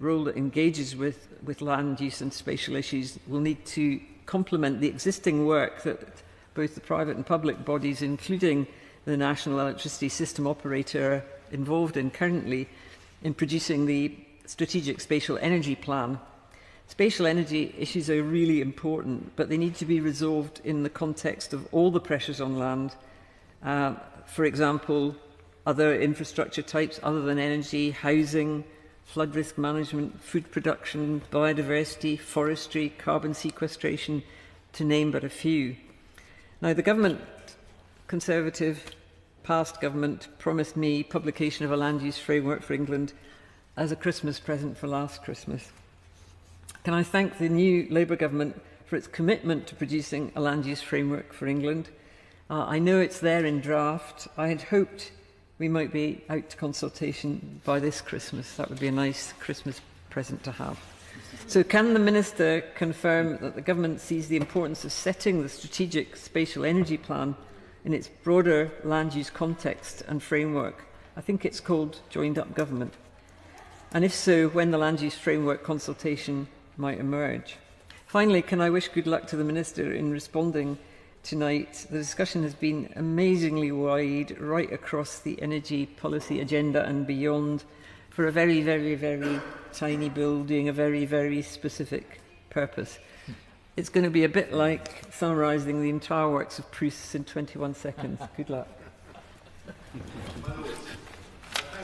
role that engages with land use and spatial issues will need to complement the existing work that both the private and public bodies, including the National Electricity System Operator, are involved in currently in producing the Strategic Spatial Energy Plan. Spatial energy issues are really important, but they need to be resolved in the context of all the pressures on land. For example, other infrastructure types other than energy, housing, flood risk management, food production, biodiversity, forestry, carbon sequestration, to name but a few. Now, the government, Conservative past government, promised me publication of a land use framework for England as a Christmas present for last Christmas. Can I thank the new Labour government for its commitment to producing a land use framework for England? I know it's there in draft. I had hoped we might be out to consultation by this Christmas. That would be a nice Christmas present to have. So can the Minister confirm that the government sees the importance of setting the Strategic Spatial Energy Plan in its broader land use context and framework? I think it's called Joined Up Government. And if so, when the land use framework consultation might emerge. Finally, can I wish good luck to the Minister in responding tonight? The discussion has been amazingly wide, right across the energy policy agenda and beyond, for a very, very, very tiny bill doing a very, very specific purpose. It's going to be a bit like summarising the entire works of Proust in 21 seconds. Good luck.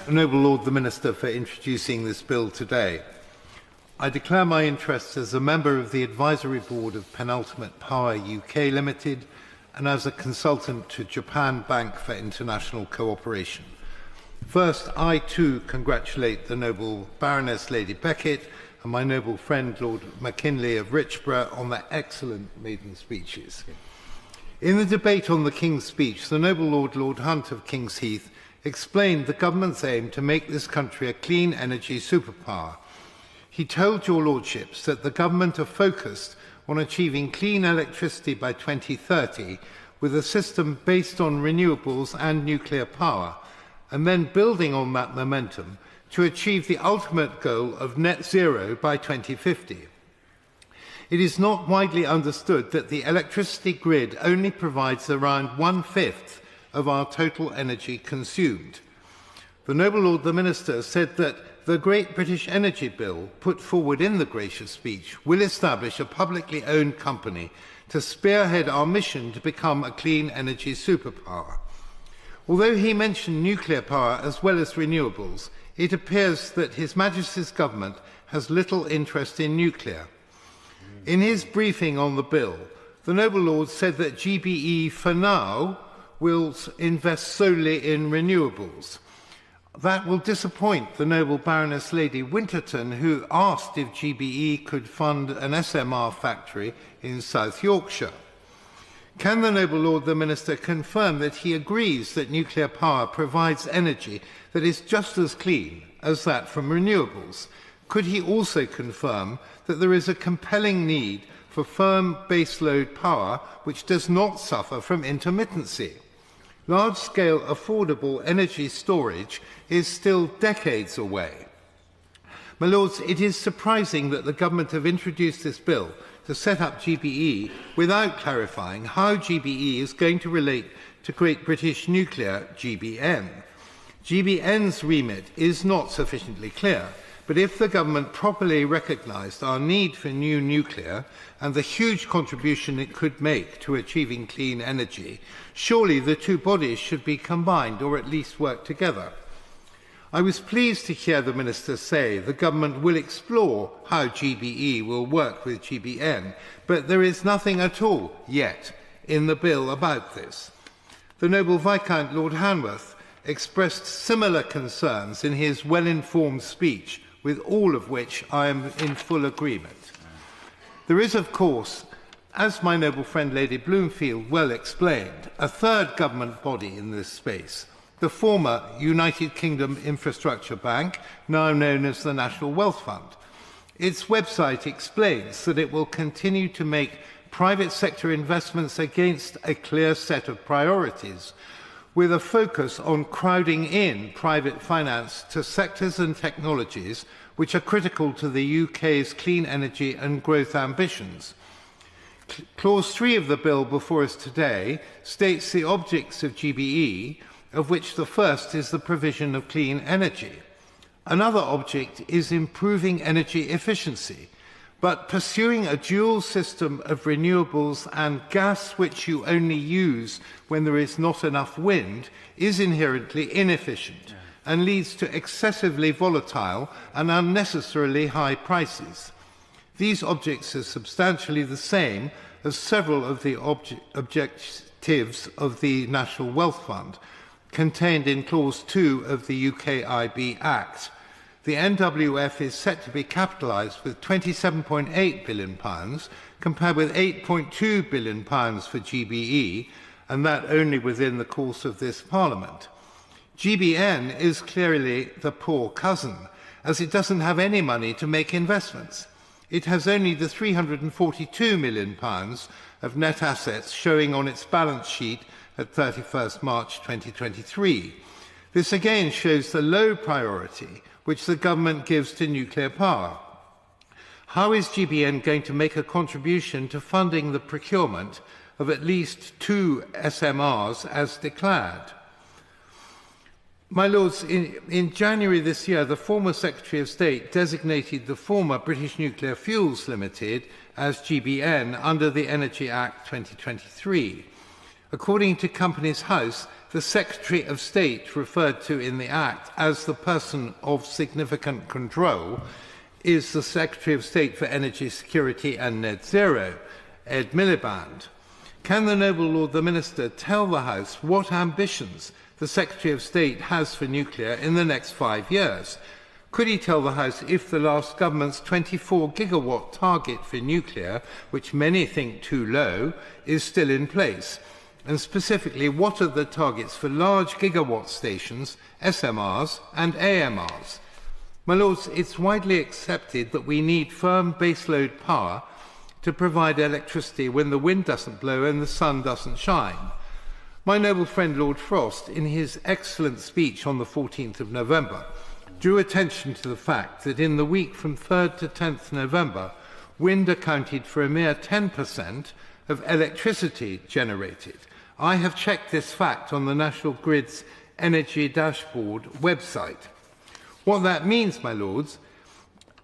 Noble Lord the Minister for introducing this bill today. I declare my interest as a member of the Advisory Board of Penultimate Power UK Limited and as a consultant to Japan Bank for International Cooperation. First, I too congratulate the noble Baroness Lady Beckett and my noble friend Lord McKinley of Richborough on their excellent maiden speeches. In the debate on the King's Speech, the noble Lord Hunt of King's Heath explained the government's aim to make this country a clean energy superpower. He told your lordships that the government are focused on achieving clean electricity by 2030 with a system based on renewables and nuclear power, and then building on that momentum to achieve the ultimate goal of net zero by 2050. It is not widely understood that the electricity grid only provides around 1/5 of our total energy consumed. The noble Lord the Minister said that the Great British Energy Bill, put forward in the gracious speech, will establish a publicly owned company to spearhead our mission to become a clean energy superpower. Although he mentioned nuclear power as well as renewables, it appears that His Majesty's government has little interest in nuclear. In his briefing on the bill, the noble Lord said that GBE for now will invest solely in renewables. That will disappoint the noble Baroness Lady Winterton, who asked if GBE could fund an SMR factory in South Yorkshire. Can the noble Lord the Minister confirm that he agrees that nuclear power provides energy that is just as clean as that from renewables? Could he also confirm that there is a compelling need for firm baseload power which does not suffer from intermittency? Large-scale affordable energy storage is still decades away. My Lords, it is surprising that the government have introduced this bill to set up GBE without clarifying how GBE is going to relate to Great British Nuclear, GBN. GBN's remit is not sufficiently clear, but But if the government properly recognised our need for new nuclear and the huge contribution it could make to achieving clean energy, surely the two bodies should be combined or at least work together. I was pleased to hear the Minister say the government will explore how GBE will work with GBN, but there is nothing at all yet in the bill about this. The Noble Viscount Lord Hanworth expressed similar concerns in his well-informed speech, with all of which I am in full agreement. There is, of course, as my noble friend Lady Bloomfield well explained, a third government body in this space, the former United Kingdom Infrastructure Bank, now known as the National Wealth Fund. Its website explains that it will continue to make private sector investments against a clear set of priorities, with a focus on crowding in private finance to sectors and technologies which are critical to the UK's clean energy and growth ambitions. Clause 3 of the bill before us today states the objects of GBE, of which the first is the provision of clean energy. Another object is improving energy efficiency, but pursuing a dual system of renewables and gas which you only use when there is not enough wind is inherently inefficient and leads to excessively volatile and unnecessarily high prices. These objects are substantially the same as several of the objectives of the National Wealth Fund, contained in Clause 2 of the UKIB Act. The NWF is set to be capitalised with £27.8 billion, compared with £8.2 billion for GBE, and that only within the course of this Parliament. GBN is clearly the poor cousin, as it doesn't have any money to make investments. It has only the £342 million of net assets showing on its balance sheet at 31st March 2023. This again shows the low priority which the government gives to nuclear power. How is GBN going to make a contribution to funding the procurement of at least 2 SMRs as declared? My Lords, in January this year, the former Secretary of State designated the former British Nuclear Fuels Limited as GBN under the Energy Act 2023. According to Companies House, the Secretary of State referred to in the Act as the person of significant control is the Secretary of State for Energy Security and Net Zero, Ed Miliband. Can the Noble Lord the Minister tell the House what ambitions the Secretary of State has for nuclear in the next 5 years? Could he tell the House if the last government's 24 gigawatt target for nuclear, which many think too low, is still in place? And specifically, what are the targets for large gigawatt stations, SMRs and AMRs? My Lords, it's widely accepted that we need firm baseload power to provide electricity when the wind doesn't blow and the sun doesn't shine. My noble friend Lord Frost, in his excellent speech on the 14th of November, drew attention to the fact that in the week from 3rd to 10th November, wind accounted for a mere 10% of electricity generated. I have checked this fact on the National Grid's Energy Dashboard website. What that means, my Lords,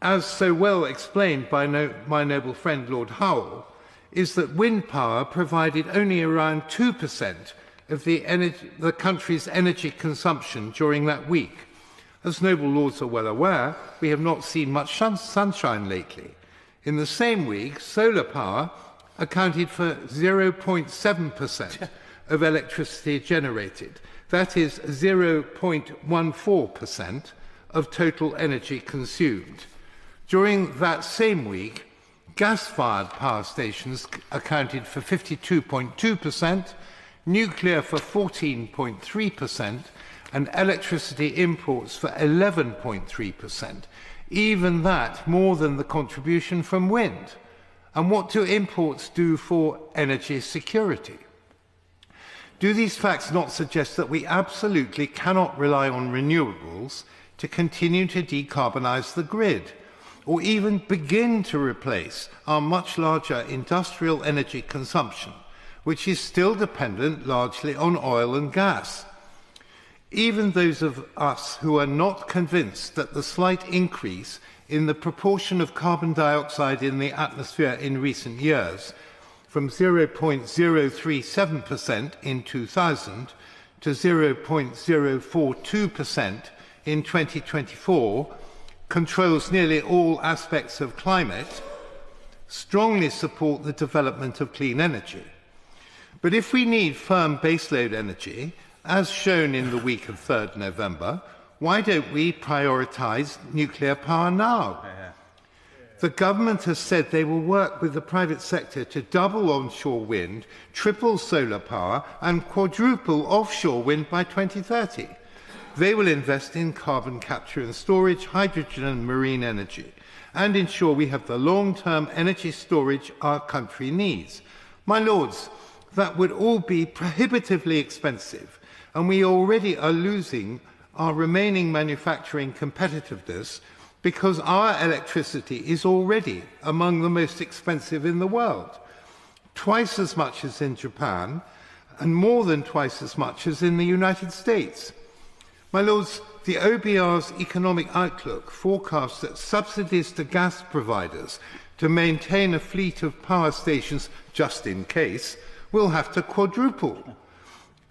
as so well explained by my noble friend Lord Howell, is that wind power provided only around 2% of the country's energy consumption during that week. As noble lords are well aware, we have not seen much sunshine lately. In the same week, solar power accounted for 0.7% of electricity generated. That is 0.14% of total energy consumed. During that same week, gas-fired power stations accounted for 52.2%, nuclear for 14.3%, and electricity imports for 11.3%. Even that more than the contribution from wind. And what do imports do for energy security? Do these facts not suggest that we absolutely cannot rely on renewables to continue to decarbonise the grid, or even begin to replace our much larger industrial energy consumption, which is still dependent largely on oil and gas? Even those of us who are not convinced that the slight increase in the proportion of carbon dioxide in the atmosphere in recent years, from 0.037% in 2000 to 0.042% in 2024, controls nearly all aspects of climate, strongly support the development of clean energy. But if we need firm baseload energy, as shown in the week of 3rd November, why don't we prioritise nuclear power now? The government has said they will work with the private sector to double onshore wind, triple solar power and quadruple offshore wind by 2030. They will invest in carbon capture and storage, hydrogen and marine energy, and ensure we have the long-term energy storage our country needs. My Lords, that would all be prohibitively expensive, and we already are losing our remaining manufacturing competitiveness because our electricity is already among the most expensive in the world, twice as much as in Japan and more than twice as much as in the United States. My Lords, the OBR's economic outlook forecasts that subsidies to gas providers to maintain a fleet of power stations, just in case, will have to quadruple.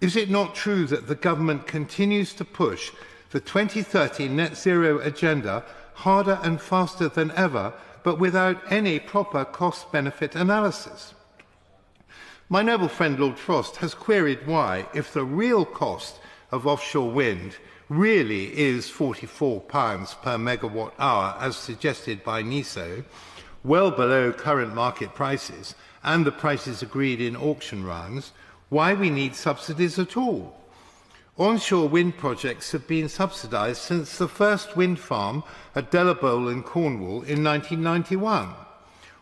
Is it not true that the government continues to push the 2030 net zero agenda harder and faster than ever, but without any proper cost-benefit analysis? My noble friend Lord Frost has queried why, if the real cost of offshore wind really is £44 per megawatt hour, as suggested by NESO, well below current market prices and the prices agreed in auction rounds, why we need subsidies at all. Onshore wind projects have been subsidised since the first wind farm at Delabole in Cornwall in 1991.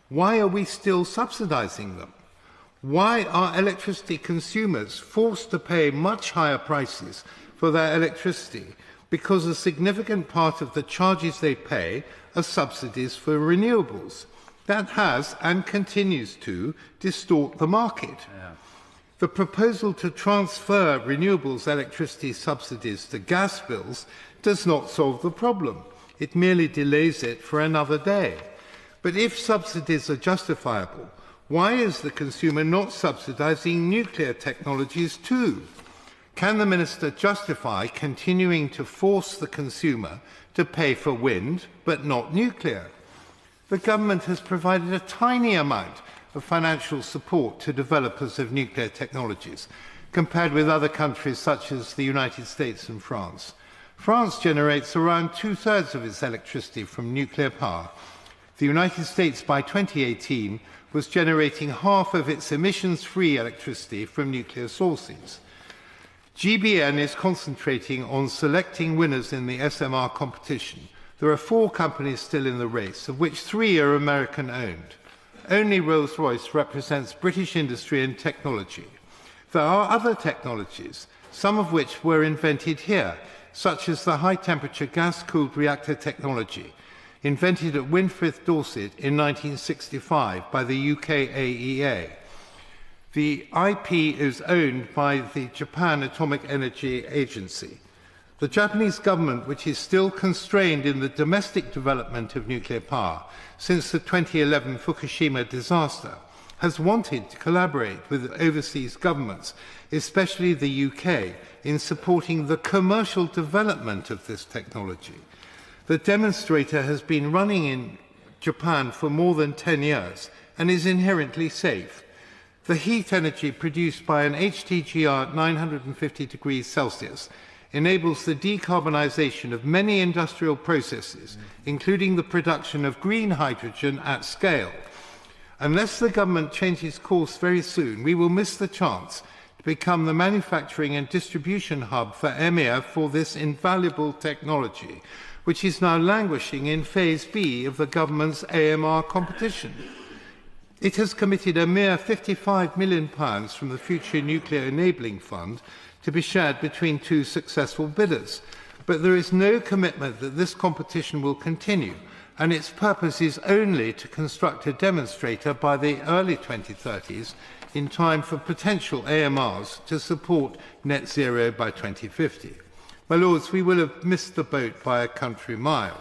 Why are we still subsidising them? Why are electricity consumers forced to pay much higher prices for their electricity because a significant part of the charges they pay are subsidies for renewables? That has and continues to distort the market. The proposal to transfer renewables electricity subsidies to gas bills does not solve the problem. It merely delays it for another day. But if subsidies are justifiable, why is the consumer not subsidising nuclear technologies too? Can the Minister justify continuing to force the consumer to pay for wind but not nuclear? The government has provided a tiny amount of financial support to developers of nuclear technologies, compared with other countries such as the United States and France. France generates around 2/3 of its electricity from nuclear power. The United States, by 2018, was generating half of its emissions-free electricity from nuclear sources. GBN is concentrating on selecting winners in the SMR competition. There are 4 companies still in the race, of which 3 are American-owned. Only Rolls-Royce represents British industry and technology. There are other technologies, some of which were invented here, such as the high-temperature gas-cooled reactor technology, invented at Winfrith, Dorset in 1965 by the UK AEA. The IP is owned by the Japan Atomic Energy Agency. The Japanese government, which is still constrained in the domestic development of nuclear power since the 2011 Fukushima disaster, has wanted to collaborate with overseas governments, especially the UK, in supporting the commercial development of this technology. The demonstrator has been running in Japan for more than 10 years and is inherently safe. The heat energy produced by an HTGR at 950 degrees Celsius enables the decarbonisation of many industrial processes, including the production of green hydrogen at scale. Unless the government changes course very soon, we will miss the chance to become the manufacturing and distribution hub for EMEA for this invaluable technology, which is now languishing in Phase B of the government's AMR competition. It has committed a mere £55 million from the Future Nuclear Enabling Fund to be shared between 2 successful bidders. But there is no commitment that this competition will continue, and its purpose is only to construct a demonstrator by the early 2030s in time for potential AMRs to support net zero by 2050. My Lords, we will have missed the boat by a country mile.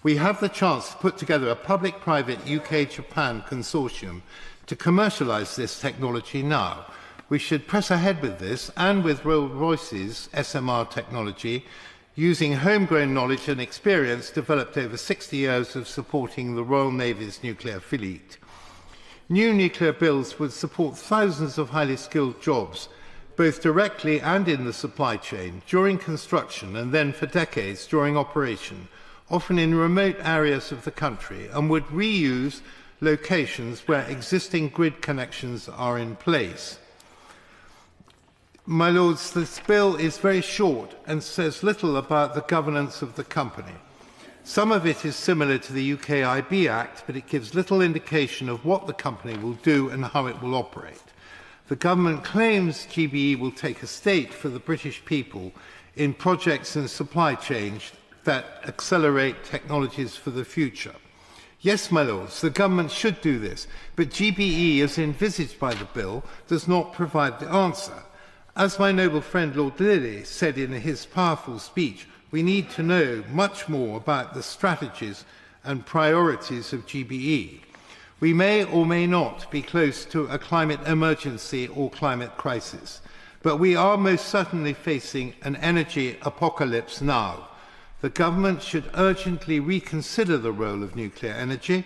We have the chance to put together a public-private UK-Japan consortium to commercialise this technology now. We should press ahead with this and with Rolls-Royce's SMR technology, using homegrown knowledge and experience developed over 60 years of supporting the Royal Navy's nuclear fleet. New nuclear bills would support thousands of highly skilled jobs, both directly and in the supply chain, during construction and then for decades during operation, often in remote areas of the country, and would reuse locations where existing grid connections are in place. My Lords, this bill is very short and says little about the governance of the company. Some of it is similar to the UKIB Act, but it gives little indication of what the company will do and how it will operate. The government claims GBE will take a stake for the British people in projects and supply chains that accelerate technologies for the future. Yes, my Lords, the government should do this, but GBE, as envisaged by the bill, does not provide the answer. As my noble friend Lord Lilly said in his powerful speech, we need to know much more about the strategies and priorities of GBE. We may or may not be close to a climate emergency or climate crisis, but we are most certainly facing an energy apocalypse now. The government should urgently reconsider the role of nuclear energy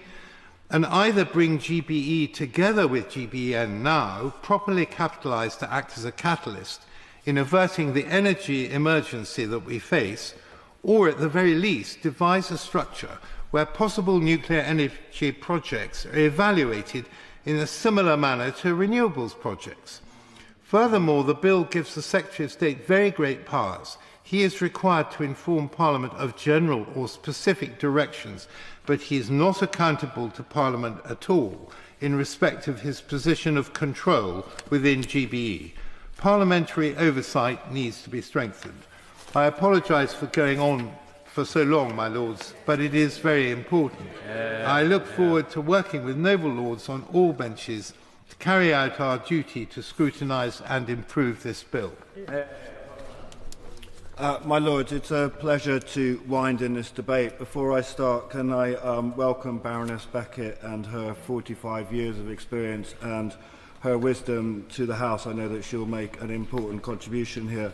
and either bring GBE together with GBN now, properly capitalised to act as a catalyst in averting the energy emergency that we face, or at the very least devise a structure where possible nuclear energy projects are evaluated in a similar manner to renewables projects. Furthermore, the bill gives the Secretary of State very great powers. He is required to inform Parliament of general or specific directions, but he is not accountable to Parliament at all in respect of his position of control within GBE. Parliamentary oversight needs to be strengthened. I apologise for going on for so long, my Lords, but it is very important. I look forward to working with noble Lords on all benches to carry out our duty to scrutinise and improve this bill. My Lords, it's a pleasure to wind in this debate. Before I start, can I welcome Baroness Beckett and her 45 years of experience and her wisdom to the House. I know that she'll make an important contribution here.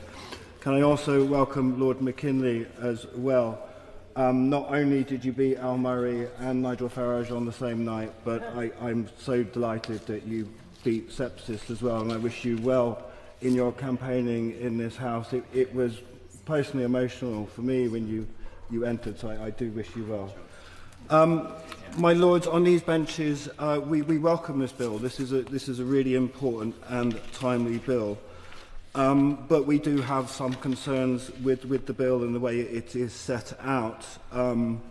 Can I also welcome Lord McKinley as well? Not only did you beat Al Murray and Nigel Farage on the same night, but I'm so delighted that you beat Sepsis as well, and I wish you well in your campaigning in this House. It was personally emotional for me when you entered, so I do wish you well. My Lords, on these benches, we welcome this bill. This is a really important and timely bill. But we do have some concerns with the bill and the way it is set out. And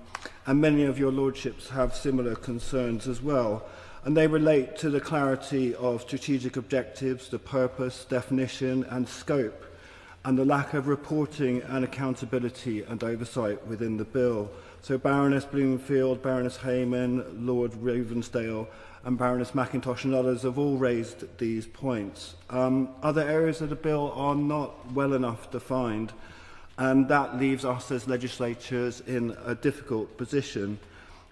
many of your lordships have similar concerns as well. And they relate to the clarity of strategic objectives, the purpose, definition and scope, and the lack of reporting and accountability and oversight within the bill. So Baroness Bloomfield, Baroness Hayman, Lord Ravensdale and Baroness McIntosh and others have all raised these points. Other areas of the bill are not well enough defined, and that leaves us as legislators in a difficult position.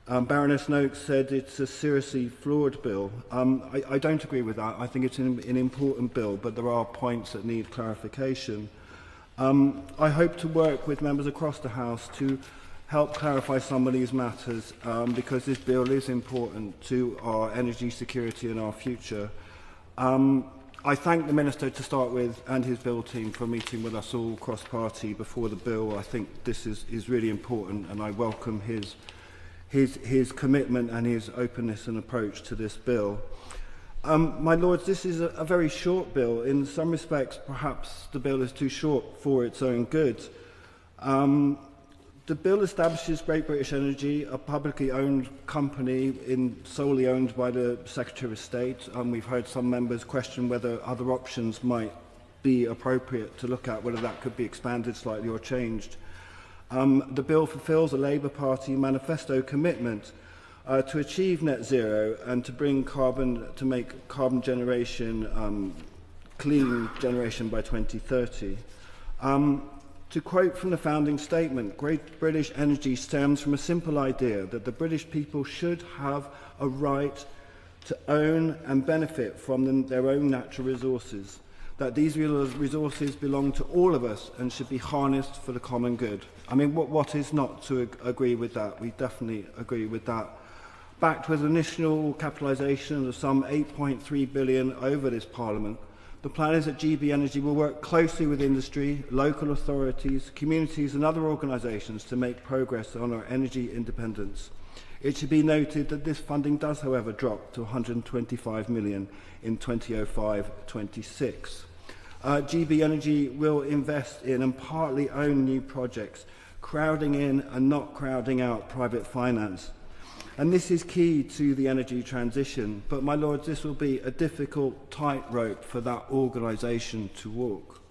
Baroness Noakes said it's a seriously flawed bill. I don't agree with that. I think it's an important bill, but there are points that need clarification. I hope to work with members across the House to help clarify some of these matters, because this bill is important to our energy security and our future. I thank the Minister to start with and his bill team for meeting with us all cross-party before the bill. I think this is really important, and I welcome his commitment and his openness and approach to this bill. My Lords, this is a very short bill. In some respects, perhaps the bill is too short for its own good. The bill establishes Great British Energy, a publicly owned company solely owned by the Secretary of State. We've heard some members question whether other options might be appropriate to look at, whether that could be expanded slightly or changed. The bill fulfills a Labour Party manifesto commitment to achieve net zero and to make carbon generation clean generation by 2030. To quote from the founding statement, Great British Energy stems from a simple idea that the British people should have a right to own and benefit from their own natural resources, that these resources belong to all of us and should be harnessed for the common good. I mean, what is not to agree with that? We definitely agree with that. Backed with initial capitalisation of some 8.3 billion over this Parliament, the plan is that GB Energy will work closely with industry, local authorities, communities and other organisations to make progress on our energy independence. It should be noted that this funding does, however, drop to 125 million in 2005-26. GB Energy will invest in and partly own new projects, crowding in and not crowding out private finance. And this is key to the energy transition. But, my lords, this will be a difficult tightrope for that organisation to walk.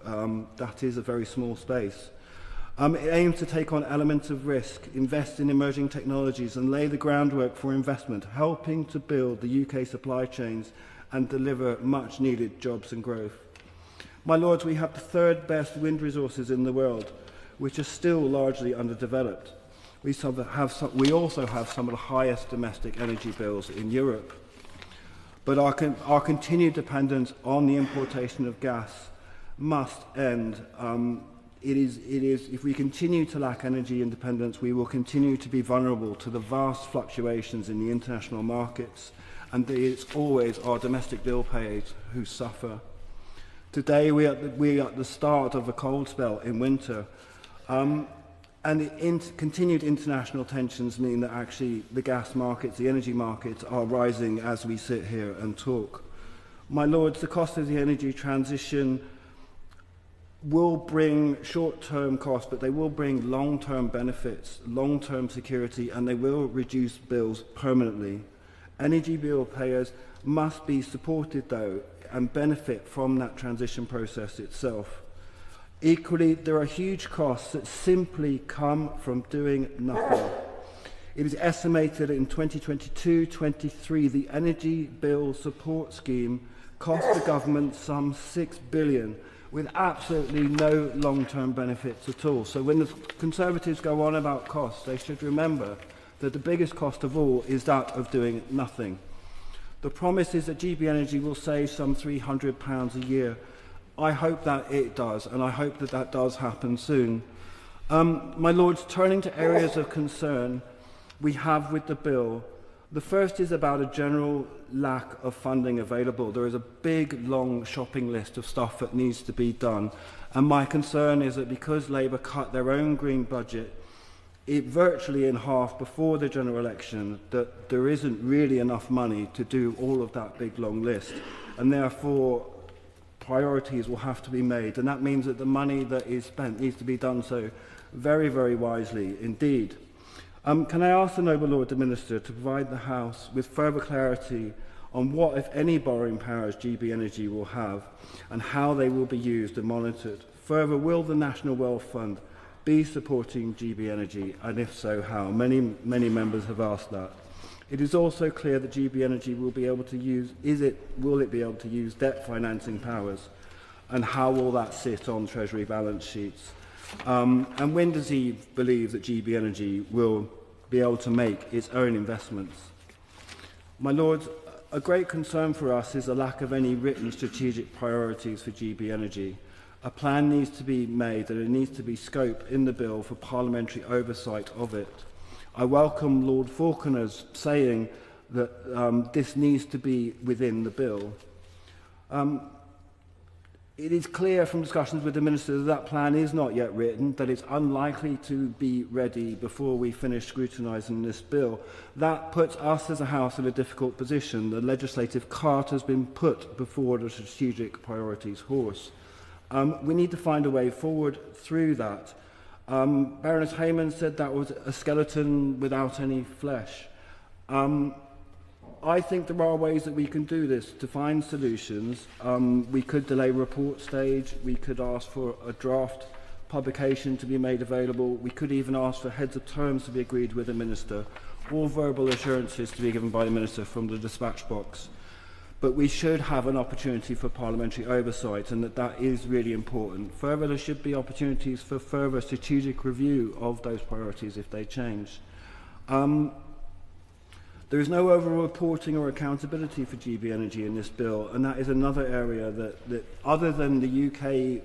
That is a very small space. It aims to take on elements of risk, invest in emerging technologies and lay the groundwork for investment, helping to build the UK supply chains and deliver much needed jobs and growth. My lords, we have the third best wind resources in the world, which are still largely underdeveloped. We also have some of the highest domestic energy bills in Europe. But our continued dependence on the importation of gas must end. If we continue to lack energy independence, we will continue to be vulnerable to the vast fluctuations in the international markets, and it's always our domestic bill payers who suffer. Today, we are at the start of a cold spell in winter. And continued international tensions mean that actually the gas markets, the energy markets, are rising as we sit here and talk. My lords, the cost of the energy transition will bring short-term costs, but they will bring long-term benefits, long-term security, and they will reduce bills permanently. Energy bill payers must be supported, though, and benefit from that transition process itself. Equally, there are huge costs that simply come from doing nothing. It is estimated that in 2022-23, the Energy Bill Support Scheme cost the government some £6 billion, with absolutely no long-term benefits at all. So when the Conservatives go on about costs, they should remember that the biggest cost of all is that of doing nothing. The promise is that GB Energy will save some £300 a year. I hope that it does, and I hope that that does happen soon. My lords, turning to areas of concern we have with the bill, the first is about a general lack of funding available. There is a big, long shopping list of stuff that needs to be done, and my concern is that because Labour cut their own green budget virtually in half before the general election, that there isn't really enough money to do all of that big, long list, and therefore priorities will have to be made, and that means that the money that is spent needs to be done so very, very wisely indeed. Can I ask the Noble Lord the Minister to provide the House with further clarity on what, if any, borrowing powers GB Energy will have and how they will be used and monitored? Further, will the National Wealth Fund be supporting GB Energy, and if so, how? Many members have asked that. It is also clear that GB Energy will be able to use, will it be able to use debt financing powers, and how will that sit on Treasury balance sheets? And when does he believe that GB Energy will be able to make its own investments? My Lords, a great concern for us is the lack of any written strategic priorities for GB Energy. A plan needs to be made, and it needs to be scoped in the bill for parliamentary oversight of it. I welcome Lord Falconer's saying that this needs to be within the bill. It is clear from discussions with the Minister that that plan is not yet written, that it's unlikely to be ready before we finish scrutinising this bill. That puts us as a House in a difficult position. The legislative cart has been put before the strategic priorities horse. We need to find a way forward through that. Baroness Hayman said that was a skeleton without any flesh. I think there are ways that we can do this to find solutions. We could delay report stage. We could ask for a draft publication to be made available. We could even ask for heads of terms to be agreed with the Minister, or verbal assurances to be given by the Minister from the dispatch box. but we should have an opportunity for parliamentary oversight, and that is really important. Further, there should be opportunities for further strategic review of those priorities if they change. There is no over-reporting or accountability for GB Energy in this bill, and that is another area that other than the UK,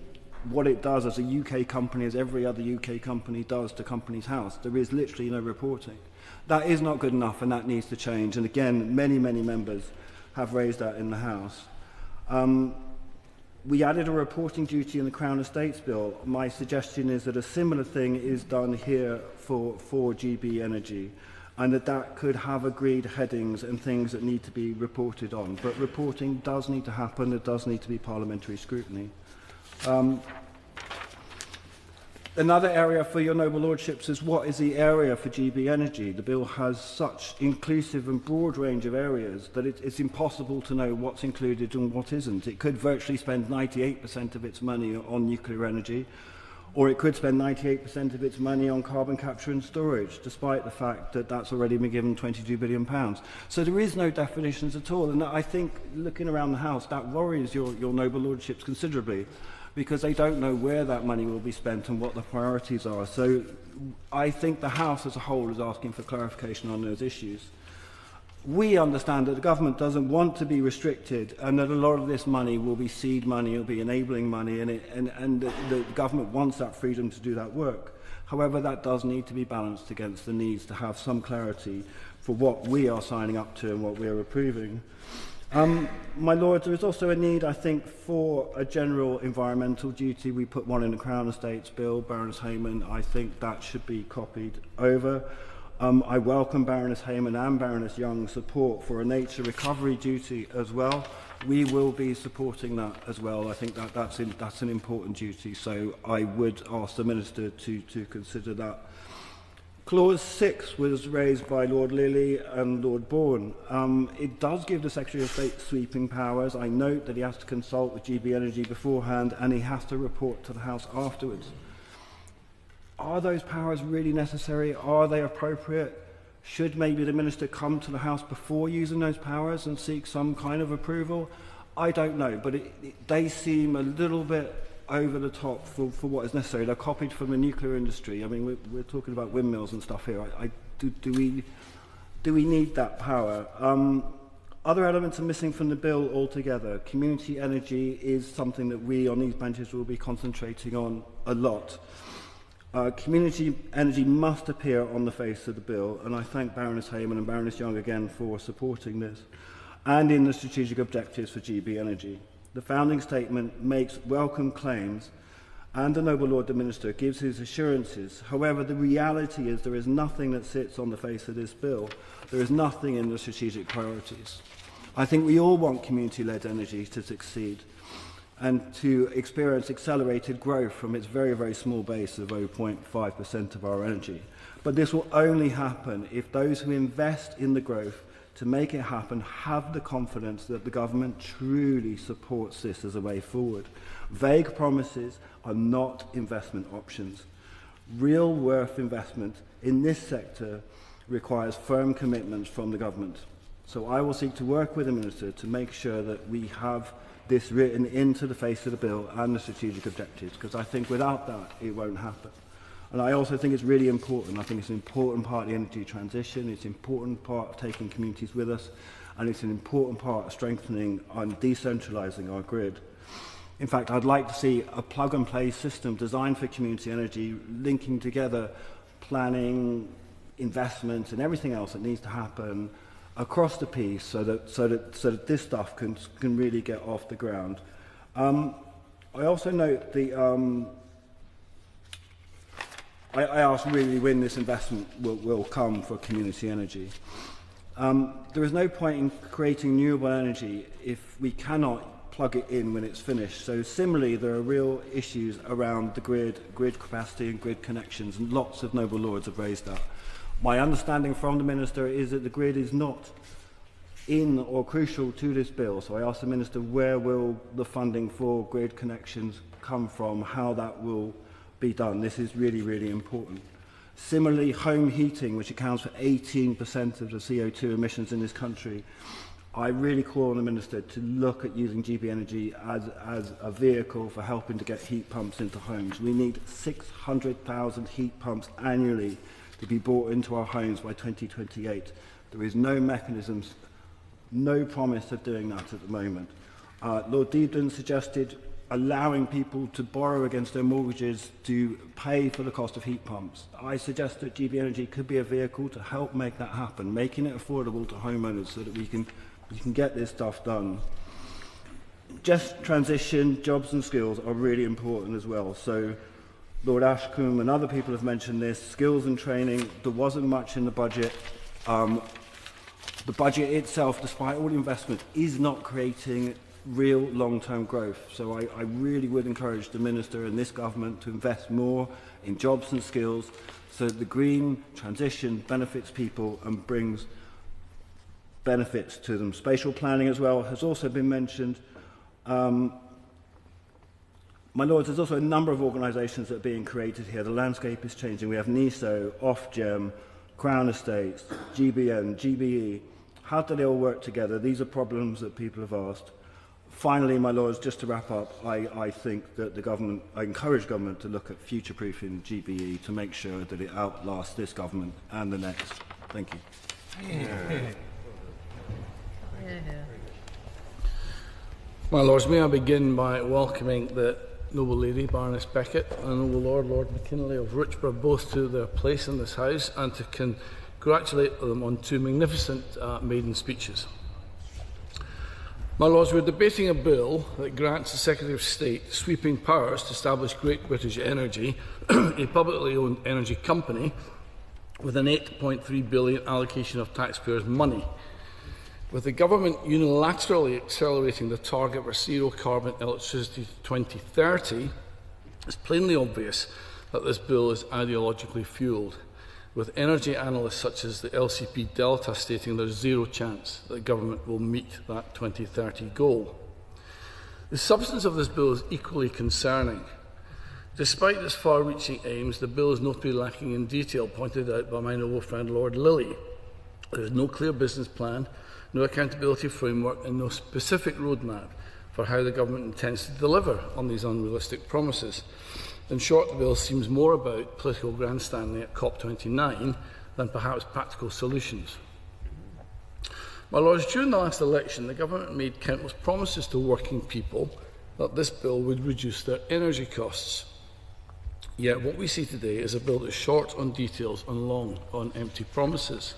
what it does as a UK company, as every other UK company does to Companies House, there is literally no reporting. That is not good enough, and that needs to change. And again, many members have raised that in the House. We added a reporting duty in the Crown Estates Bill. My suggestion is that a similar thing is done here for GB Energy, and that could have agreed headings and things that need to be reported on. But reporting does need to happen. There does need to be parliamentary scrutiny. Another area for your noble lordships is what is the area for GB Energy. The bill has such inclusive and broad range of areas that it's impossible to know what's included and what isn't. It could virtually spend 98% of its money on nuclear energy, or it could spend 98% of its money on carbon capture and storage, despite the fact that that's already been given £22 billion. So there is no definitions at all, and I think, looking around the House, that worries your noble lordships considerably, because they don't know where that money will be spent and what the priorities are. So I think the House as a whole is asking for clarification on those issues. We understand that the government doesn't want to be restricted, and that a lot of this money will be seed money, it will be enabling money, and the government wants that freedom to do that work. However, that does need to be balanced against the needs to have some clarity for what we are signing up to and what we are approving. My Lord, there is also a need, I think, for a general environmental duty. We put one in the Crown Estates Bill, Baroness Hayman. I think that should be copied over. I welcome Baroness Hayman and Baroness Young's support for a nature recovery duty as well. We will be supporting that as well. I think that's an important duty, so I would ask the Minister to consider that. Clause 6 was raised by Lord Lilly and Lord Bourne. It does give the Secretary of State sweeping powers. I note that he has to consult with GB Energy beforehand, and he has to report to the House afterwards. Are those powers really necessary? Are they appropriate? Should maybe the Minister come to the House before using those powers and seek some kind of approval? I don't know, but they seem a little bit over the top for what is necessary. They're copied from the nuclear industry. I mean, we're talking about windmills and stuff here. Do we need that power? Other elements are missing from the bill altogether. Community energy is something that we on these benches will be concentrating on a lot. Community energy must appear on the face of the bill, and I thank Baroness Hayman and Baroness Young again for supporting this, and in the strategic objectives for GB Energy. The founding statement makes welcome claims, and the noble Lord the Minister gives his assurances. However, the reality is there is nothing that sits on the face of this bill. There is nothing in the strategic priorities. I think we all want community-led energy to succeed and to experience accelerated growth from its very small base of 0.5% of our energy. But this will only happen if those who invest in the growth to make it happen have the confidence that the government truly supports this as a way forward. Vague promises are not investment options. Real worth investment in this sector requires firm commitments from the government. So I will seek to work with the Minister to make sure that we have this written into the face of the bill and the strategic objectives, because I think without that it won't happen. And I also think it's really important. I think it's an important part of the energy transition. It's an important part of taking communities with us, and it's an important part of strengthening and decentralising our grid. In fact, I'd like to see a plug-and-play system designed for community energy, linking together planning, investment, and everything else that needs to happen across the piece, so that this stuff can really get off the ground. I also note the I ask really when this investment will come for community energy. There is no point in creating renewable energy if we cannot plug it in when it's finished. So similarly, there are real issues around the grid capacity and grid connections, and lots of noble lords have raised that. My understanding from the Minister is that the grid is not in or crucial to this bill. So I asked the Minister, where will the funding for grid connections come from, how that will be done. This is really important. Similarly, home heating, which accounts for 18% of the CO2 emissions in this country. I really call on the Minister to look at using GB Energy as a vehicle for helping to get heat pumps into homes. We need 600,000 heat pumps annually to be brought into our homes by 2028. There is no mechanisms, no promise of doing that at the moment. Lord Deedon suggested allowing people to borrow against their mortgages to pay for the cost of heat pumps. I suggest that GB Energy could be a vehicle to help make that happen, making it affordable to homeowners so that we can get this stuff done. Just transition, jobs and skills are really important as well. So Lord Ashcombe and other people have mentioned this. Skills and training, there wasn't much in the budget. The budget itself, despite all the investment, is not creating real long-term growth. So I really would encourage the Minister and this government to invest more in jobs and skills so that the green transition benefits people and brings benefits to them. Spatial planning as well has also been mentioned. My Lords, there's also a number of organisations that are being created here. The landscape is changing. We have NISO, Ofgem, Crown Estates, GBN, GBE. How do they all work together? These are problems that people have asked. Finally, my Lords, just to wrap up, I think that I encourage government to look at future-proofing GBE to make sure that it outlasts this government and the next. Thank you. My Lords, may I begin by welcoming the Noble Lady, Baroness Beckett, and Noble Lord, Lord McKinley of Richborough, both to their place in this House, and to congratulate them on two magnificent maiden speeches. My Lords, we're debating a bill that grants the Secretary of State sweeping powers to establish Great British Energy, a publicly owned energy company, with an £8.3 billion allocation of taxpayers' money. With the government unilaterally accelerating the target for zero-carbon electricity to 2030, it's plainly obvious that this bill is ideologically fuelled, with energy analysts such as the LCP Delta stating there's zero chance that government will meet that 2030 goal. The substance of this bill is equally concerning. Despite its far-reaching aims, the bill is notably lacking in detail, pointed out by my noble friend Lord Lilly. There is no clear business plan, no accountability framework, and no specific roadmap for how the government intends to deliver on these unrealistic promises. In short, the bill seems more about political grandstanding at COP29 than perhaps practical solutions. My Lords, during the last election, the government made countless promises to working people that this bill would reduce their energy costs. Yet what we see today is a bill that is short on details and long on empty promises.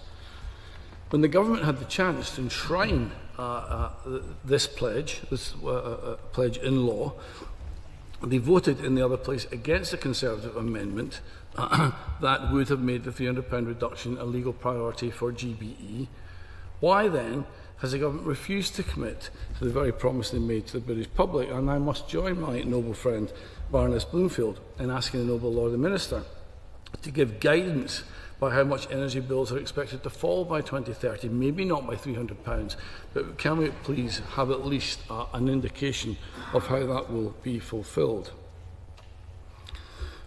When the government had the chance to enshrine this pledge in law, they voted in the other place against a Conservative amendment that would have made the £300 reduction a legal priority for GBE. Why then has the government refused to commit to the very promise they made to the British public? And I must join my noble friend Baroness Bloomfield in asking the noble Lord the Minister to give guidance by how much energy bills are expected to fall by 2030, maybe not by £300, but can we please have at least an indication of how that will be fulfilled?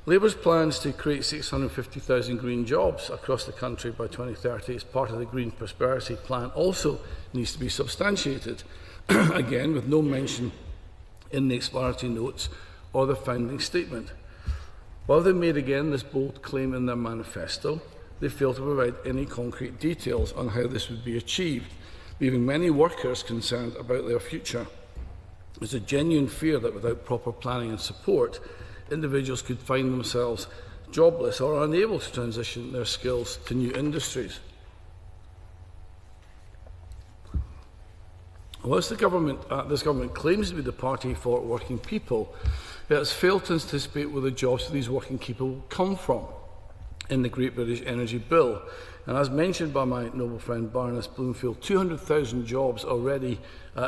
Labour's plans to create 650,000 green jobs across the country by 2030 as part of the Green Prosperity Plan also needs to be substantiated, again with no mention in the explanatory notes or the founding statement. While they made again this bold claim in their manifesto, they failed to provide any concrete details on how this would be achieved, leaving many workers concerned about their future. There's a genuine fear that without proper planning and support, individuals could find themselves jobless or unable to transition their skills to new industries. Whilst this government claims to be the party for working people, it has failed to anticipate where the jobs for these working people will come from in the Great British Energy Bill. And as mentioned by my noble friend Baroness Bloomfield, 200,000 jobs already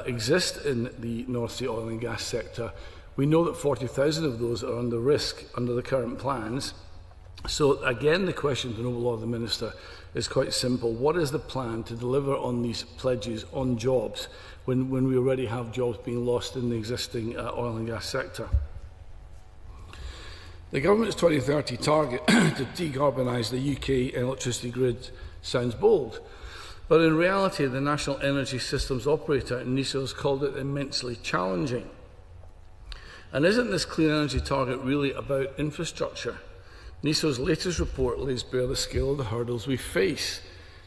exist in the North Sea oil and gas sector. We know that 40,000 of those are under risk under the current plans. So again, the question to the noble Lord the Minister is quite simple. What is the plan to deliver on these pledges on jobs when we already have jobs being lost in the existing oil and gas sector? The government's 2030 target to decarbonise the UK electricity grid sounds bold, But in reality, the National Energy Systems Operator, NESO, has called it immensely challenging. And isn't this clean energy target really about infrastructure? NESO's latest report lays bare the scale of the hurdles we face.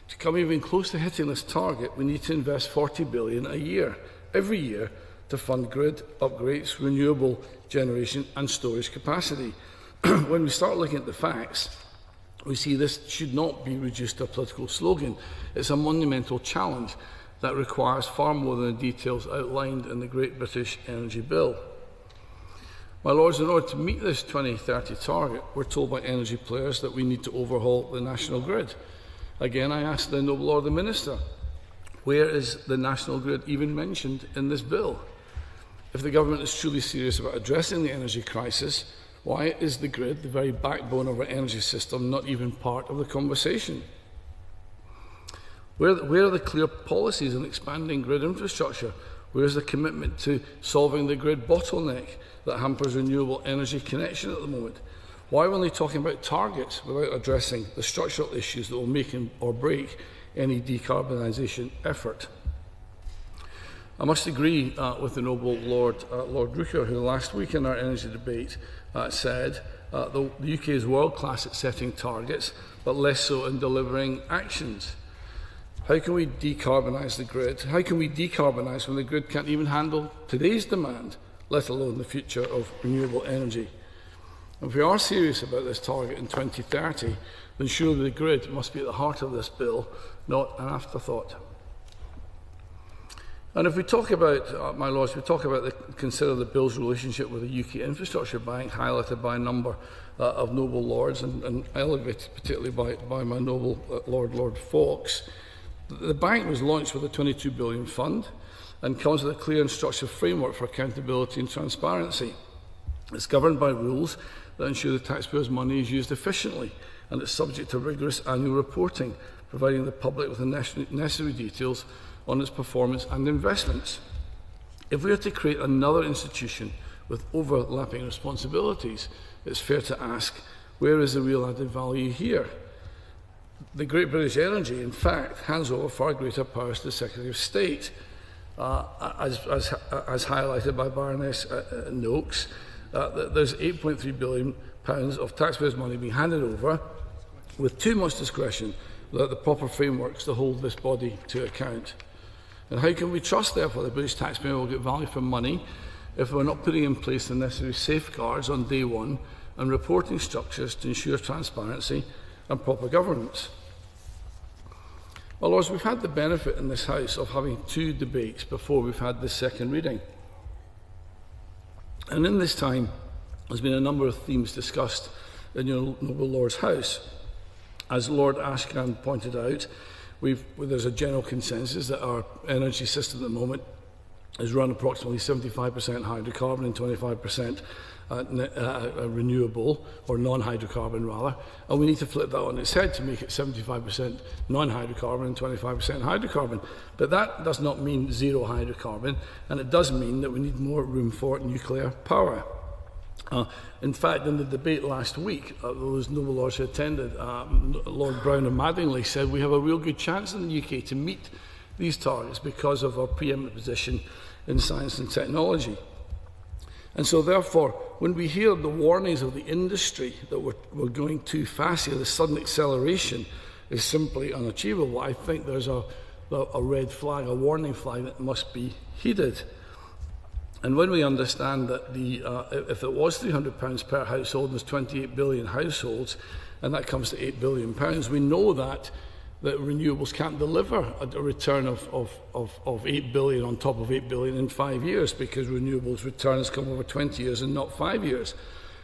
To come even close to hitting this target, we need to invest $40 billion a year, every year, to fund grid upgrades, renewable generation and storage capacity. When we start looking at the facts, we see this should not be reduced to a political slogan. It's a monumental challenge that requires far more than the details outlined in the Great British Energy Bill. My Lords, in order to meet this 2030 target, we're told by energy players that we need to overhaul the national grid. Again, I ask the Noble Lord the Minister, where is the national grid even mentioned in this bill? If the government is truly serious about addressing the energy crisis, why is the grid, the very backbone of our energy system, not even part of the conversation? Where are the clear policies on expanding grid infrastructure? Where is the commitment to solving the grid bottleneck that hampers renewable energy connection at the moment? Why are we only talking about targets without addressing the structural issues that will make or break any decarbonisation effort? I must agree with the Noble Lord, Lord Rooker, who last week in our energy debate said the UK is world-class at setting targets, but less so in delivering actions. How can we decarbonise the grid? How can we decarbonise when the grid can't even handle today's demand, let alone the future of renewable energy? If we are serious about this target in 2030, then surely the grid must be at the heart of this bill, not an afterthought. And if we talk about, my Lords, consider the bill's relationship with the UK Infrastructure Bank, highlighted by a number of Noble Lords, and elevated particularly by my Noble Lord Fox. The bank was launched with a £22 billion fund and comes with a clear and structured framework for accountability and transparency. It's governed by rules that ensure the taxpayers' money is used efficiently, and it's subject to rigorous annual reporting, providing the public with the necessary details on its performance and investments. If we are to create another institution with overlapping responsibilities, it's fair to ask, where is the real added value here? The Great British Energy, in fact, hands over far greater powers to the Secretary of State, as highlighted by Baroness Noakes. There's £8.3 billion of taxpayers' money being handed over with too much discretion without the proper frameworks to hold this body to account. And how can we trust, therefore, the British taxpayer will get value for money if we're not putting in place the necessary safeguards on day one and reporting structures to ensure transparency and proper governance? Well, Lords, we've had the benefit in this House of having two debates before we've had this second reading. And in this time, there's been a number of themes discussed in your Noble Lord's House. As Lord Ashcan pointed out, there's a general consensus that our energy system at the moment is run approximately 75% hydrocarbon and 25% renewable, or non-hydrocarbon rather, and we need to flip that on its head to make it 75% non-hydrocarbon and 25% hydrocarbon. But that does not mean zero hydrocarbon, and it does mean that we need more room for nuclear power. In fact, in the debate last week, those Noble Lords who attended, Lord Brown of Madingley said we have a real good chance in the UK to meet these targets because of our preeminent position in science and technology. And so, therefore, when we hear the warnings of the industry that we're going too fast here, the sudden acceleration is simply unachievable, I think there's a red flag, a warning flag that must be heeded. And when we understand that if it was £300 per household, and there's 28 billion households, and that comes to £8 billion, we know that renewables can't deliver a return of £8 billion on top of £8 billion in 5 years, because renewables returns come over 20 years and not 5 years.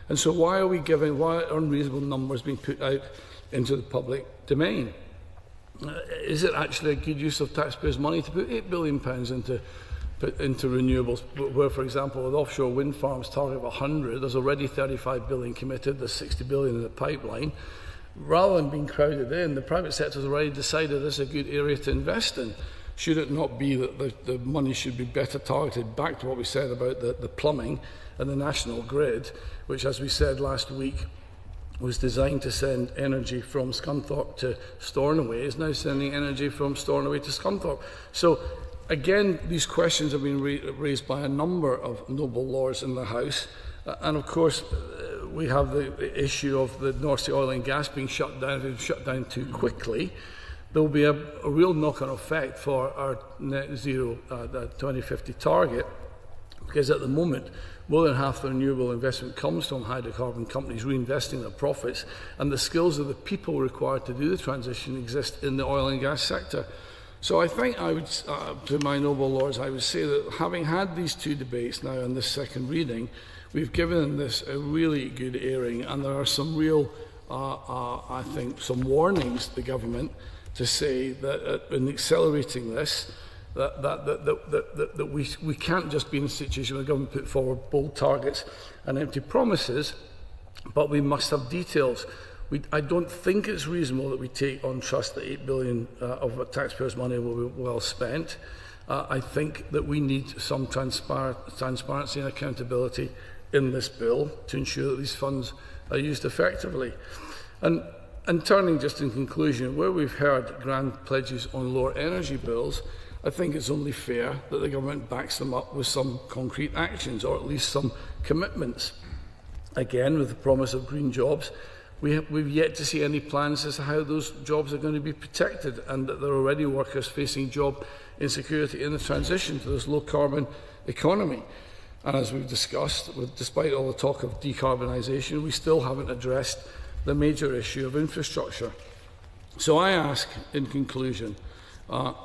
And so why are unreasonable numbers being put out into the public domain? Is it actually a good use of taxpayers' money to put £8 billion into renewables, where, for example, with offshore wind farms target of 100, there's already 35 billion committed, there's 60 billion in the pipeline. Rather than being crowded in, the private sector has already decided this is a good area to invest in. Should it not be that the money should be better targeted back to what we said about the plumbing and the national grid, which, as we said last week, was designed to send energy from Scunthorpe to Stornoway is now sending energy from Stornoway to Scunthorpe. So again, these questions have been raised by a number of noble lords in the House. And of course, we have the issue of the North Sea oil and gas being shut down. If it's shut down too quickly, there will be a real knock-on effect for our net zero 2050 target, because at the moment, more than half the renewable investment comes from hydrocarbon companies reinvesting their profits, and the skills of the people required to do the transition exist in the oil and gas sector. So I think I would, to my noble lords, I would say that having had these two debates now in this second reading, we've given this a really good airing, and there are some real, I think, some warnings to the government to say that in accelerating this, that we can't just be in a situation where the government put forward bold targets and empty promises, but we must have details. I don't think it's reasonable that we take on trust that 8 billion of taxpayers' money will be well spent. I think that we need some transparency and accountability in this bill to ensure that these funds are used effectively. And turning just in conclusion, where we've heard grand pledges on lower energy bills, I think it's only fair that the government backs them up with some concrete actions, or at least some commitments. Again, with the promise of green jobs, we've yet to see any plans as to how those jobs are going to be protected, and that there are already workers facing job insecurity in the transition to this low-carbon economy. And as we've discussed, despite all the talk of decarbonisation, we still haven't addressed the major issue of infrastructure. So I ask, in conclusion, how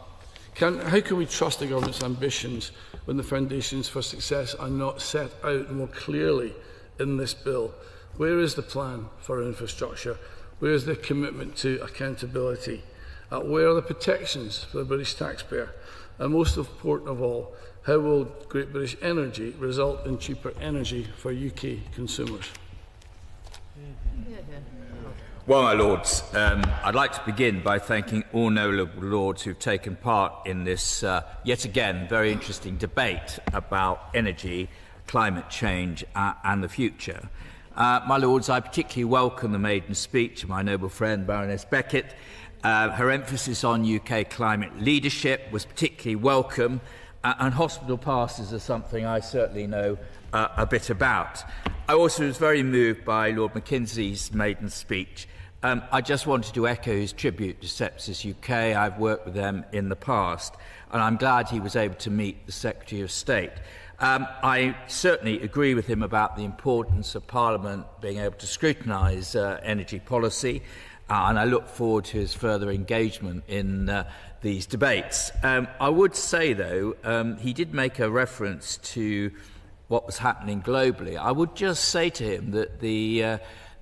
can we trust the government's ambitions when the foundations for success are not set out more clearly in this bill? Where is the plan for infrastructure? Where is the commitment to accountability? Where are the protections for the British taxpayer? And most important of all, how will Great British Energy result in cheaper energy for UK consumers? Well, my lords, I'd like to begin by thanking all noble lords who've taken part in this, yet again, very interesting debate about energy, climate change and the future. My lords, I particularly welcome the maiden speech of my noble friend Baroness Beckett. Her emphasis on UK climate leadership was particularly welcome, and hospital passes are something I certainly know a bit about. I also was very moved by Lord Mackenzie's maiden speech. I just wanted to echo his tribute to Sepsis UK. I've worked with them in the past, and I'm glad he was able to meet the Secretary of State. I certainly agree with him about the importance of Parliament being able to scrutinise energy policy, and I look forward to his further engagement in these debates. I would say, though, he did make a reference to what was happening globally. I would just say to him that the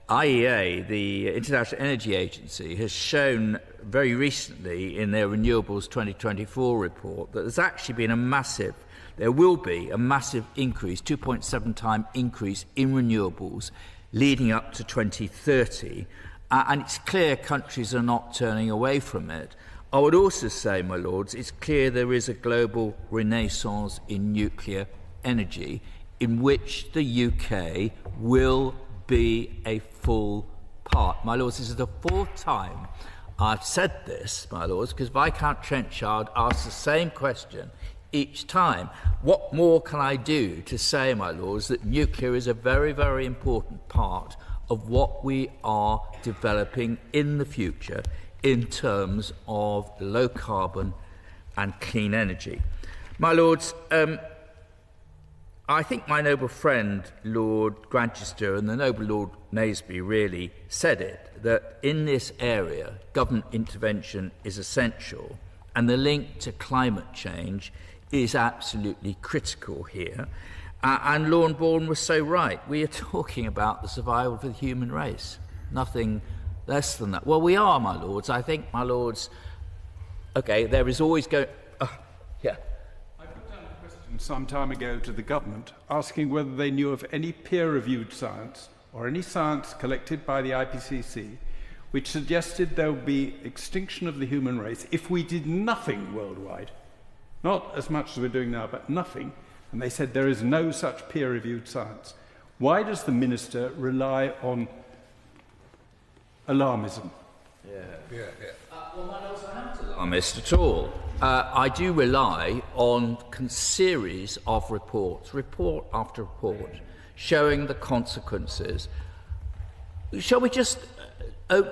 IEA, the International Energy Agency, has shown very recently in their Renewables 2024 report that there's actually been there will be a massive increase, 2.7-time increase in renewables leading up to 2030. And it's clear countries are not turning away from it. I would also say, my lords, it's clear there is a global renaissance in nuclear energy in which the UK will be a full part. My lords, this is the fourth time I've said this, my lords, because Viscount Trenchard asked the same question each time. What more can I do to say, my lords, that nuclear is a very, very important part of what we are developing in the future in terms of low carbon and clean energy. My lords, I think my noble friend Lord Grantchester and the noble Lord Naseby really said it, that in this area government intervention is essential, and the link to climate change is absolutely critical here. And Lorne Bourne was so right. We are talking about the survival of the human race, nothing less than that. Well, we are, my lords. I think, my lords, okay, there is always going... yeah. I put down a question some time ago to the government asking whether they knew of any peer-reviewed science or any science collected by the IPCC which suggested there would be extinction of the human race if we did nothing worldwide. Not as much as we're doing now, but nothing. And they said there is no such peer-reviewed science. Why does the Minister rely on alarmism. Well, my Lords, I'm not alarmist at all. I do rely on a series of reports, report after report, showing the consequences. Shall we just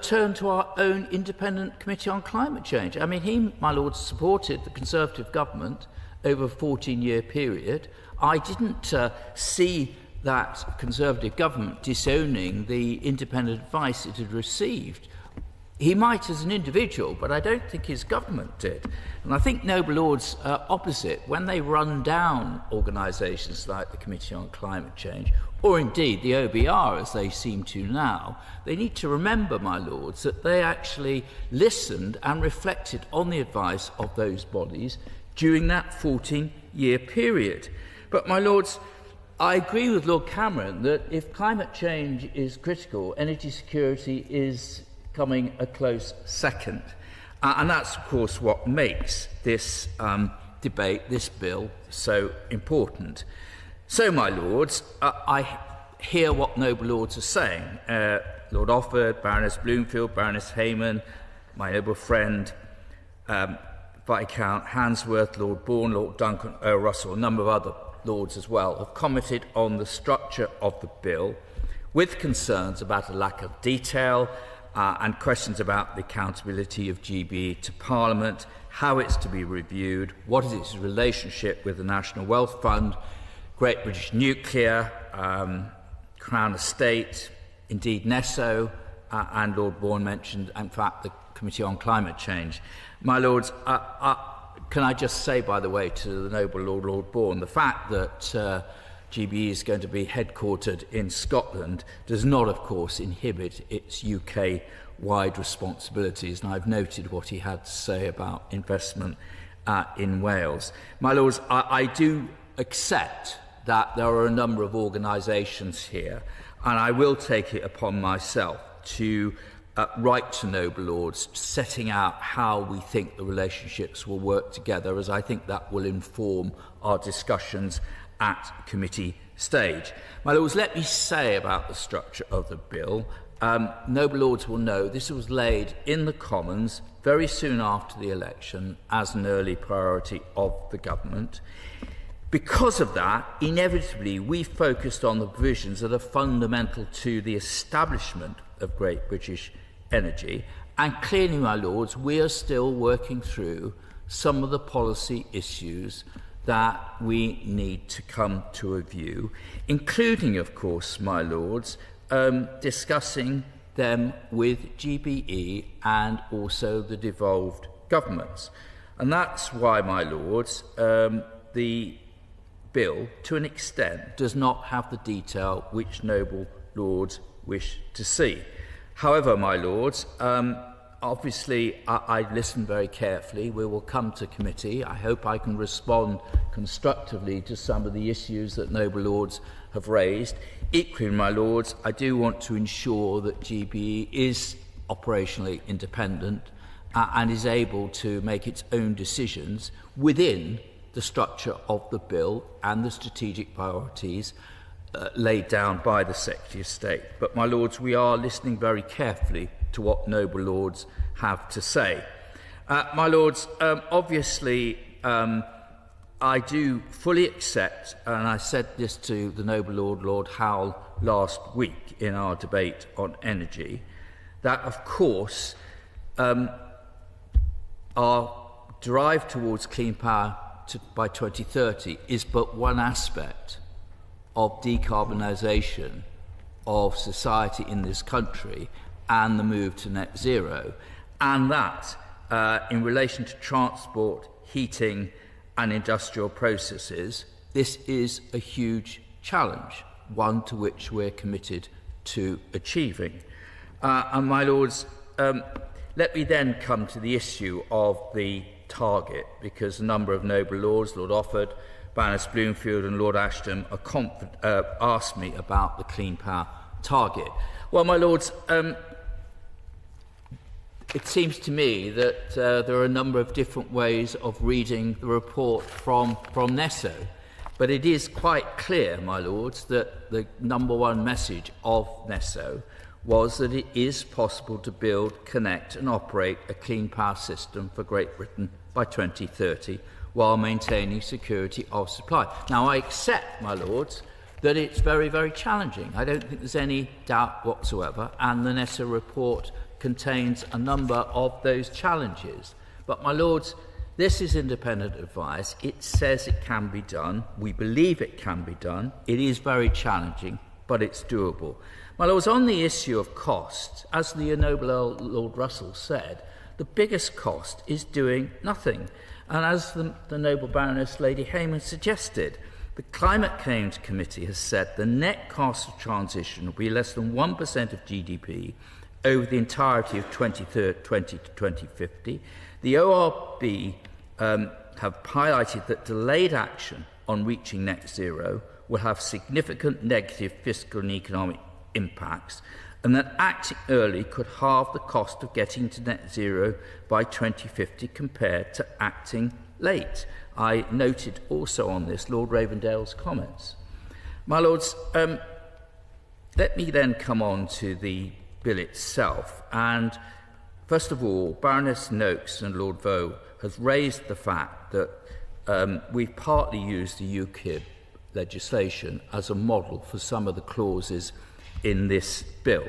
turn to our own independent committee on climate change? I mean, he, my Lord, supported the Conservative government over a 14-year period. I didn't see that Conservative government disowning the independent advice it had received. He might as an individual, but I don't think his government did. And I think noble lords opposite, when they run down organisations like the Committee on Climate Change, or indeed the OBR, as they seem to now, they need to remember, my lords, that they actually listened and reflected on the advice of those bodies during that 14-year period. But, my lords, I agree with Lord Cameron that if climate change is critical, energy security is coming a close second. And that's, of course, what makes this debate, this bill, so important. So, my lords, I hear what noble lords are saying. Lord Offord, Baroness Bloomfield, Baroness Hayman, my noble friend, Viscount Hansworth, Lord Bourne, Lord Duncan Russell, a number of other lords as well, have commented on the structure of the bill with concerns about a lack of detail and questions about the accountability of GBE to Parliament, how it's to be reviewed, what is its relationship with the National Wealth Fund, Great British Nuclear, Crown Estate, indeed NESO, and Lord Bourne mentioned, in fact, the Committee on Climate Change. My lords, can I just say, by the way, to the noble Lord Bourne, the fact that GBE is going to be headquartered in Scotland does not, of course, inhibit its UK-wide responsibilities, and I've noted what he had to say about investment in Wales. My lords, I do accept that there are a number of organisations here, and I will take it upon myself to write to noble lords, setting out how we think the relationships will work together, as I think that will inform our discussions at committee stage. My lords, let me say about the structure of the bill. Noble lords will know this was laid in the Commons very soon after the election as an early priority of the government. Because of that, inevitably, we focused on the provisions that are fundamental to the establishment of Great British Energy, and clearly, my lords, we are still working through some of the policy issues that we need to come to a view, including, of course, my lords, discussing them with GBE and also the devolved governments. And that's why, my lords, the bill, to an extent, does not have the detail which noble lords wish to see. However, my lords, obviously, I listened very carefully. We will come to committee. I hope I can respond constructively to some of the issues that noble lords have raised. Equally, my lords, I do want to ensure that GBE is operationally independent and is able to make its own decisions within the structure of the bill and the strategic priorities laid down by the Secretary of State. But, my lords, we are listening very carefully to what noble lords have to say. My lords, obviously, I do fully accept, and I said this to the noble Lord Howell last week in our debate on energy, that, of course, our drive towards clean power by 2030 is but one aspect of decarbonisation of society in this country and the move to net zero, and that in relation to transport, heating and industrial processes, this is a huge challenge, one to which we're committed to achieving. And my lords, let me then come to the issue of the target, because a number of noble lords, Lord Offord, Baroness Bloomfield and Lord Ashton are asked me about the clean power target. Well, my lords, it seems to me that there are a number of different ways of reading the report from NESO, but it is quite clear, my lords, that the number one message of NESO was that it is possible to build, connect and operate a clean power system for Great Britain by 2030 while maintaining security of supply. Now, I accept, my lords, that it's very, very challenging. I don't think there's any doubt whatsoever, and the Nessa report contains a number of those challenges. But, my lords, this is independent advice. It says it can be done. We believe it can be done. It is very challenging, but it's doable. My lords, on the issue of cost, as the Noble Earl Lord Russell said, the biggest cost is doing nothing. And as the Noble Baroness Lady Hayman suggested, the Climate Change Committee has said the net cost of transition will be less than 1% of GDP over the entirety of 2020 to 2050. The ORB have highlighted that delayed action on reaching net zero will have significant negative fiscal and economic impacts, and that acting early could halve the cost of getting to net zero by 2050 compared to acting late. I noted also on this Lord Ravendale's comments. My lords, let me then come on to the bill itself. And first of all, Baroness Noakes and Lord Vaux has raised the fact that we've partly used the UKIP legislation as a model for some of the clauses in this bill.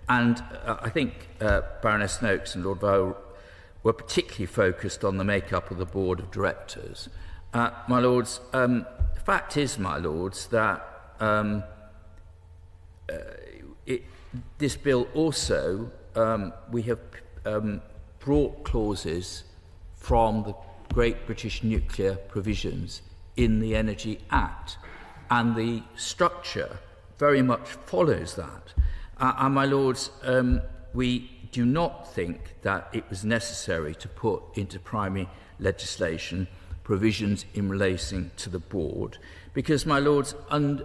And I think Baroness Noakes and Lord Vaux were particularly focused on the makeup of the board of directors. My lords, the fact is, my lords, that this bill also, we have brought clauses from the Great British Nuclear provisions in the Energy Act, and the structure very much follows that. And my lords, we do not think that it was necessary to put into primary legislation provisions in relation to the board, because, my lords,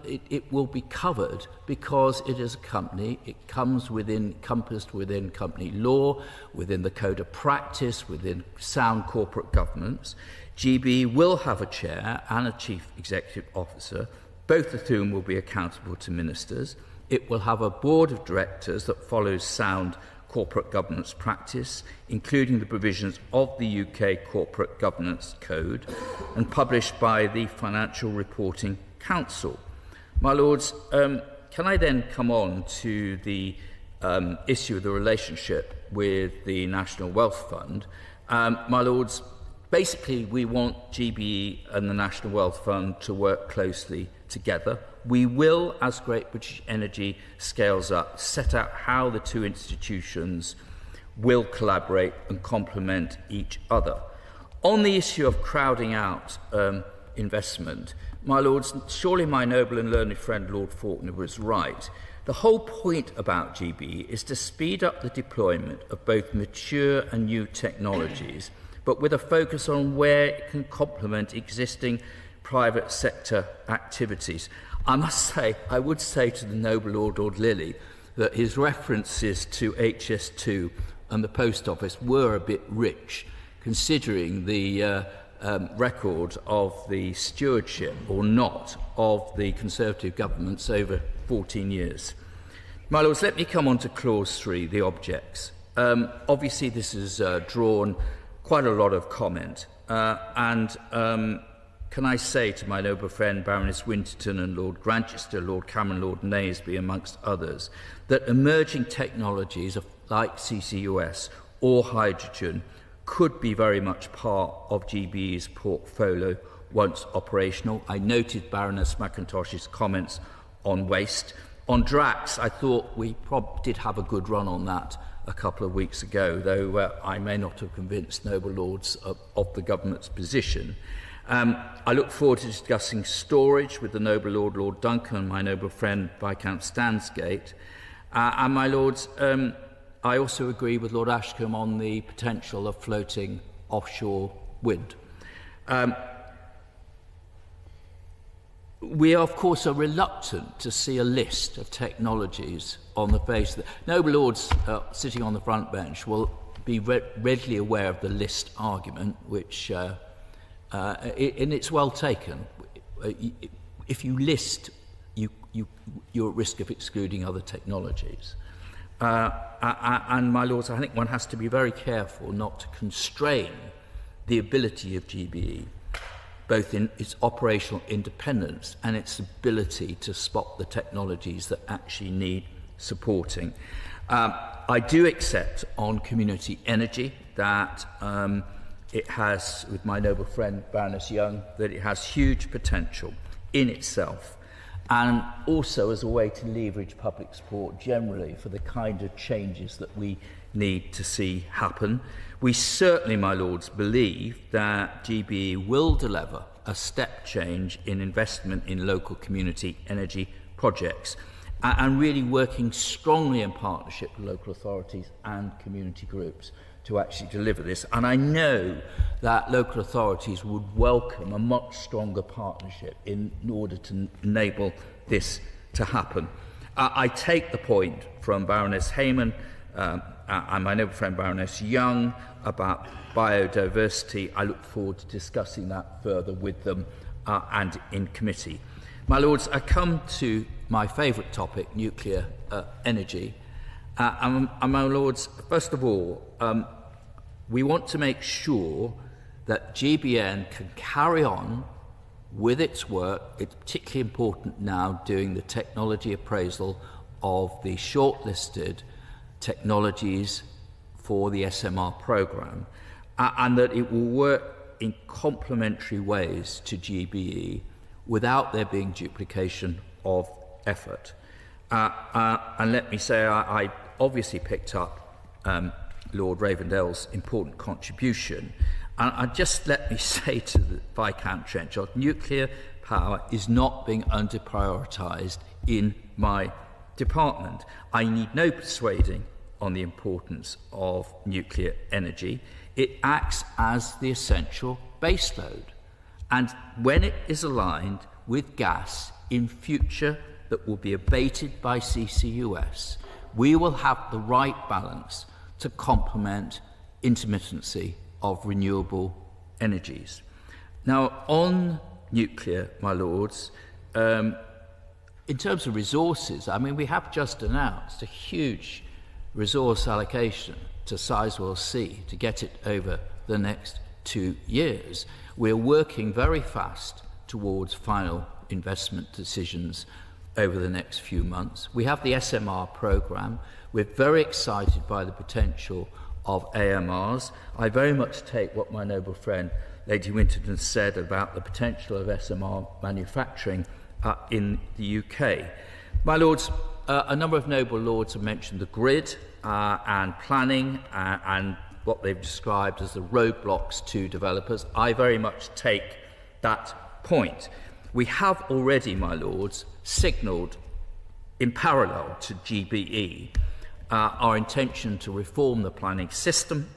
it will be covered because it is a company. It comes encompassed within company law, within the code of practice, within sound corporate governance. GB will have a chair and a chief executive officer, both of whom will be accountable to ministers. It will have a board of directors that follows sound corporate governance practice, including the provisions of the UK Corporate Governance Code, and published by the Financial Reporting Council. My lords, can I then come on to the issue of the relationship with the National Wealth Fund? My lords, basically we want GBE and the National Wealth Fund to work closely together. We will, as Great British Energy scales up, set out how the two institutions will collaborate and complement each other. On the issue of crowding out investment, my lords, surely my noble and learned friend Lord Faulkner was right. The whole point about GB is to speed up the deployment of both mature and new technologies, but with a focus on where it can complement existing private sector activities. I must say, I would say to the noble Lord Lilly that his references to HS2 and the post office were a bit rich, considering the record of the stewardship or not of the Conservative governments over 14 years. My lords, let me come on to clause 3, the objects. Obviously, this has drawn quite a lot of comment, can I say to my noble friend Baroness Winterton and Lord Grantchester, Lord Cameron, Lord Naseby, amongst others, that emerging technologies like CCUS or hydrogen could be very much part of GBE's portfolio once operational. I noted Baroness McIntosh's comments on waste. On Drax, I thought we did have a good run on that a couple of weeks ago, though I may not have convinced noble lords of the government's position. I look forward to discussing storage with the noble Lord, Lord Duncan, and my noble friend Viscount Stansgate. And my lords, I also agree with Lord Ashcombe on the potential of floating offshore wind. We, of course, are reluctant to see a list of technologies on the face of the... Noble lords sitting on the front bench will be readily aware of the list argument, which... and it's well taken. If you list, you're at risk of excluding other technologies. And, my lords, I think one has to be very careful not to constrain the ability of GBE, both in its operational independence and its ability to spot the technologies that actually need supporting. I do accept on community energy that it has, with my noble friend Baroness Young, that it has huge potential in itself, and also as a way to leverage public support generally for the kind of changes that we need to see happen. We certainly, my lords, believe that GBE will deliver a step change in investment in local community energy projects, and really working strongly in partnership with local authorities and community groups to actually deliver this. And I know that local authorities would welcome a much stronger partnership in order to enable this to happen. I take the point from Baroness Hayman and my noble friend Baroness Young about biodiversity. I look forward to discussing that further with them and in committee. My lords, I come to my favourite topic, nuclear energy. And my lords, first of all, we want to make sure that GBN can carry on with its work. It's particularly important now doing the technology appraisal of the shortlisted technologies for the SMR programme, and that it will work in complementary ways to GBE without there being duplication of effort. And let me say, I obviously picked up Lord Ravendale's important contribution. And just let me say to the Viscount Trenchard, nuclear power is not being under-prioritised in my department. I need no persuading on the importance of nuclear energy. It acts as the essential baseload. And when it is aligned with gas in future that will be abated by CCUS, we will have the right balance to complement intermittency of renewable energies. Now, on nuclear, my lords, in terms of resources, I mean, we have just announced a huge resource allocation to Sizewell C to get it over the next 2 years. We're working very fast towards final investment decisions over the next few months. We have the SMR programme. We're very excited by the potential of AMRs. I very much take what my noble friend Lady Winterton said about the potential of SMR manufacturing in the UK. My lords, a number of noble lords have mentioned the grid and planning and what they've described as the roadblocks to developers. I very much take that point. We have already, my lords, signalled in parallel to GBE our intention to reform the planning system,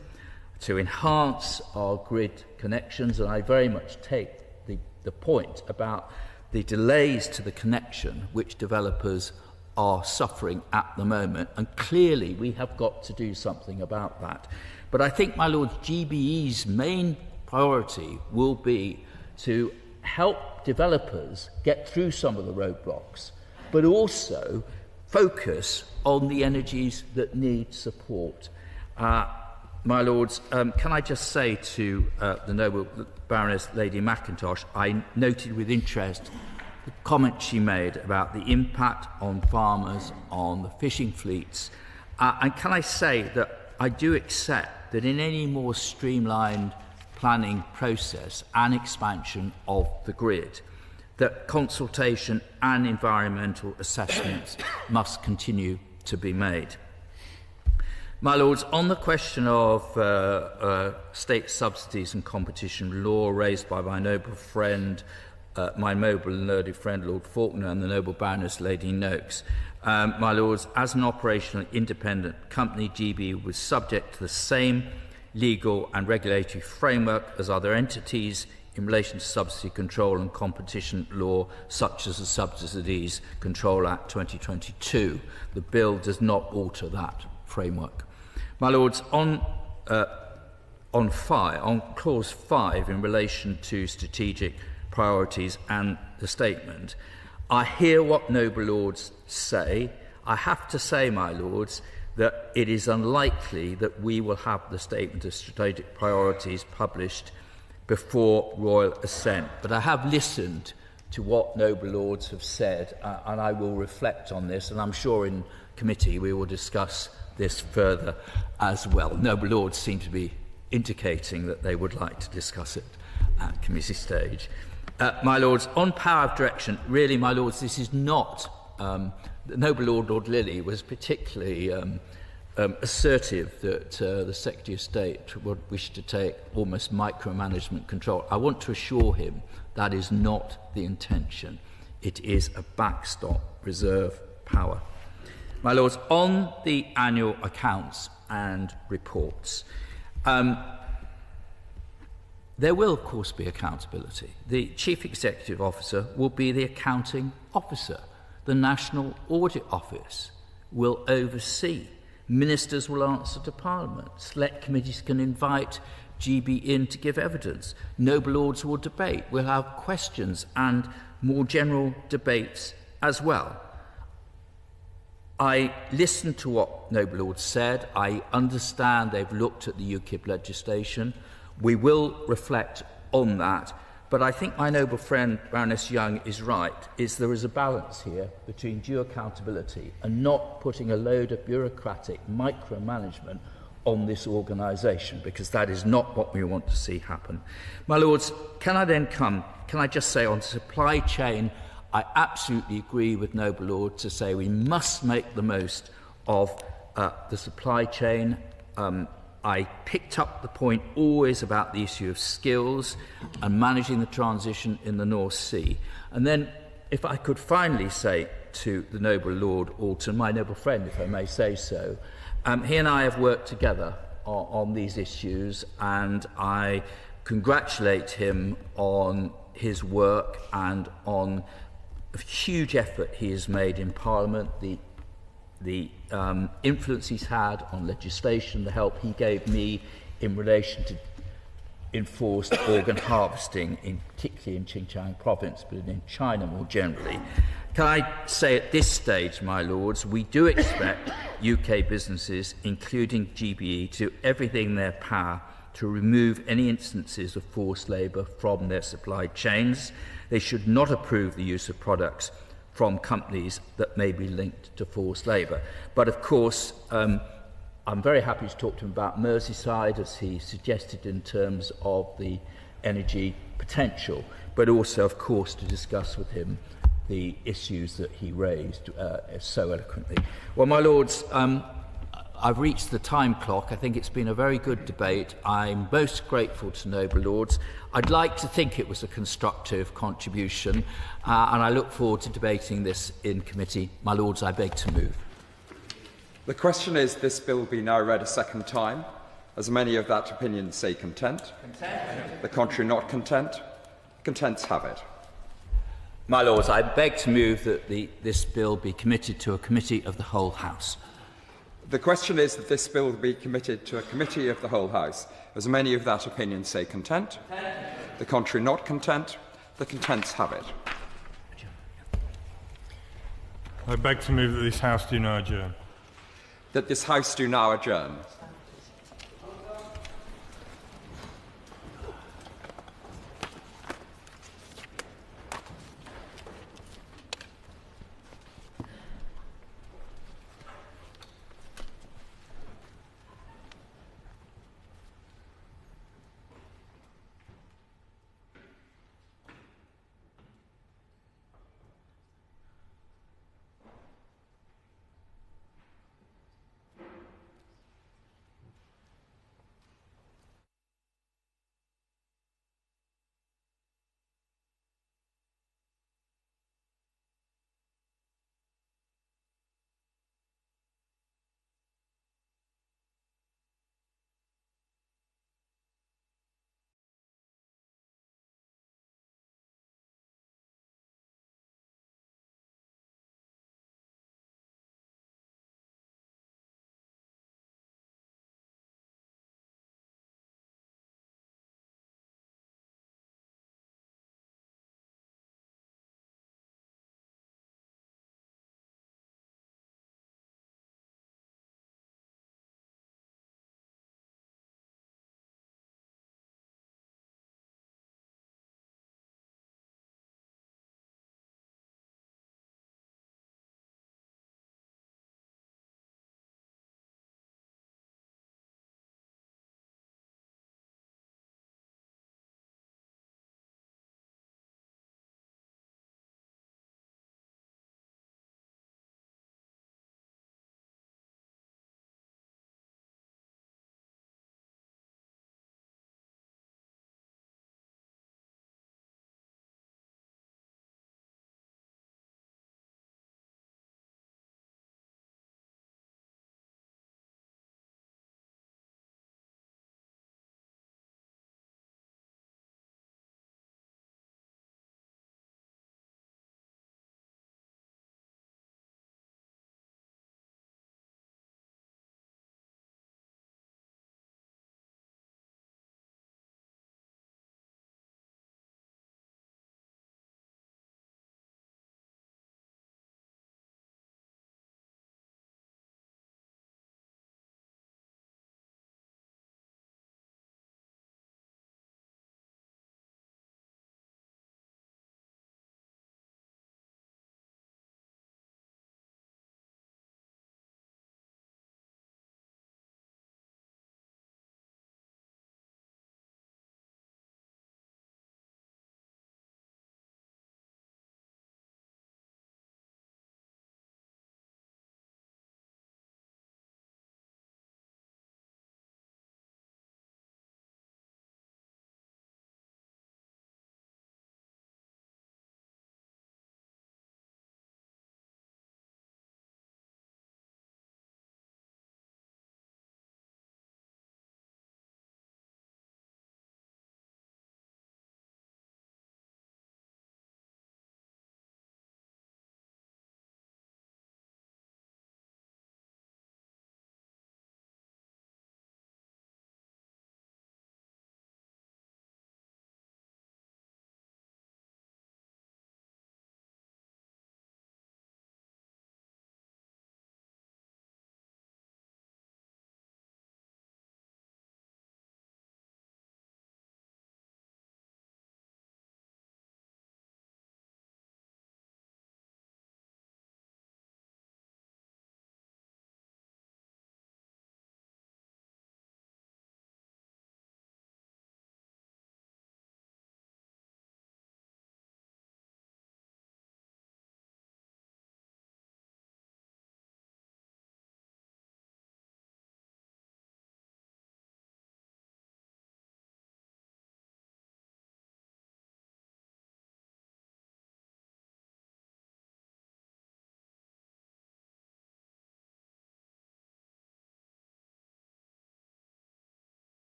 to enhance our grid connections, and I very much take the point about the delays to the connection which developers are suffering at the moment, and clearly we have got to do something about that. But I think, my lords, GBE's main priority will be to help developers get through some of the roadblocks, but also focus on the energies that need support. My lords, can I just say to the noble Baroness Lady McIntosh, I noted with interest the comment she made about the impact on farmers, on the fishing fleets, and can I say that I do accept that in any more streamlined planning process and expansion of the grid, that consultation and environmental assessments must continue to be made. My lords, on the question of state subsidies and competition law raised by my noble friend, my noble and learned friend Lord Faulkner and the noble Baroness Lady Noakes, my lords, as an operational independent company, GB was subject to the same legal and regulatory framework as other entities in relation to subsidy control and competition law, such as the Subsidies Control Act 2022. The bill does not alter that framework. My lords, on clause 5 in relation to strategic priorities and the statement, I hear what noble lords say. I have to say, my lords, that it is unlikely that we will have the Statement of Strategic Priorities published before royal assent. But I have listened to what noble lords have said, and I will reflect on this, and I'm sure in committee we will discuss this further as well. Noble lords seem to be indicating that they would like to discuss it at committee stage. My lords, on power of direction, really, my lords, this is not... the noble Lord, Lord Lilly, was particularly assertive that the Secretary of State would wish to take almost micromanagement control. I want to assure him that is not the intention. It is a backstop reserve power. My lords, on the annual accounts and reports, there will, of course, be accountability. The Chief Executive Officer will be the accounting officer. The National Audit Office will oversee. Ministers will answer to Parliament. Select committees can invite GB in to give evidence. Noble lords will debate. We'll have questions and more general debates as well. I listened to what noble lords said. I understand they've looked at the UKIP legislation. We will reflect on that. But I think my noble friend Baroness Young is right, is there is a balance here between due accountability and not putting a load of bureaucratic micromanagement on this organisation, because that is not what we want to see happen. My lords, can I just say on supply chain, I absolutely agree with noble lord to say we must make the most of the supply chain. I picked up the point always about the issue of skills and managing the transition in the North Sea. And then, if I could finally say to the noble Lord Alton, my noble friend, if I may say so, he and I have worked together on these issues, and I congratulate him on his work and on a huge effort he has made in Parliament, the influence he's had on legislation, the help he gave me in relation to enforced organ harvesting, particularly in Xinjiang province, but in China more generally. Can I say at this stage, my lords, we do expect UK businesses, including GBE, to do everything in their power to remove any instances of forced labour from their supply chains. They should not approve the use of products from companies that may be linked to forced labour. But of course, I'm very happy to talk to him about Merseyside, as he suggested, in terms of the energy potential, but also, of course, to discuss with him the issues that he raised so eloquently. Well, my lords, I've reached the time clock. I think it's been a very good debate. I'm most grateful to noble lords. I'd like to think it was a constructive contribution, and I look forward to debating this in committee. My lords, I beg to move. The question is, this bill be now read a second time. As many of that opinion say content. Content. The contrary not content. Contents have it. My lords, I beg to move that this bill be committed to a committee of the whole House. The question is that this bill be committed to a committee of the whole House. As many of that opinion say content. The contrary not content. The contents have it. I beg to move that this House do now adjourn. That this House do now adjourn.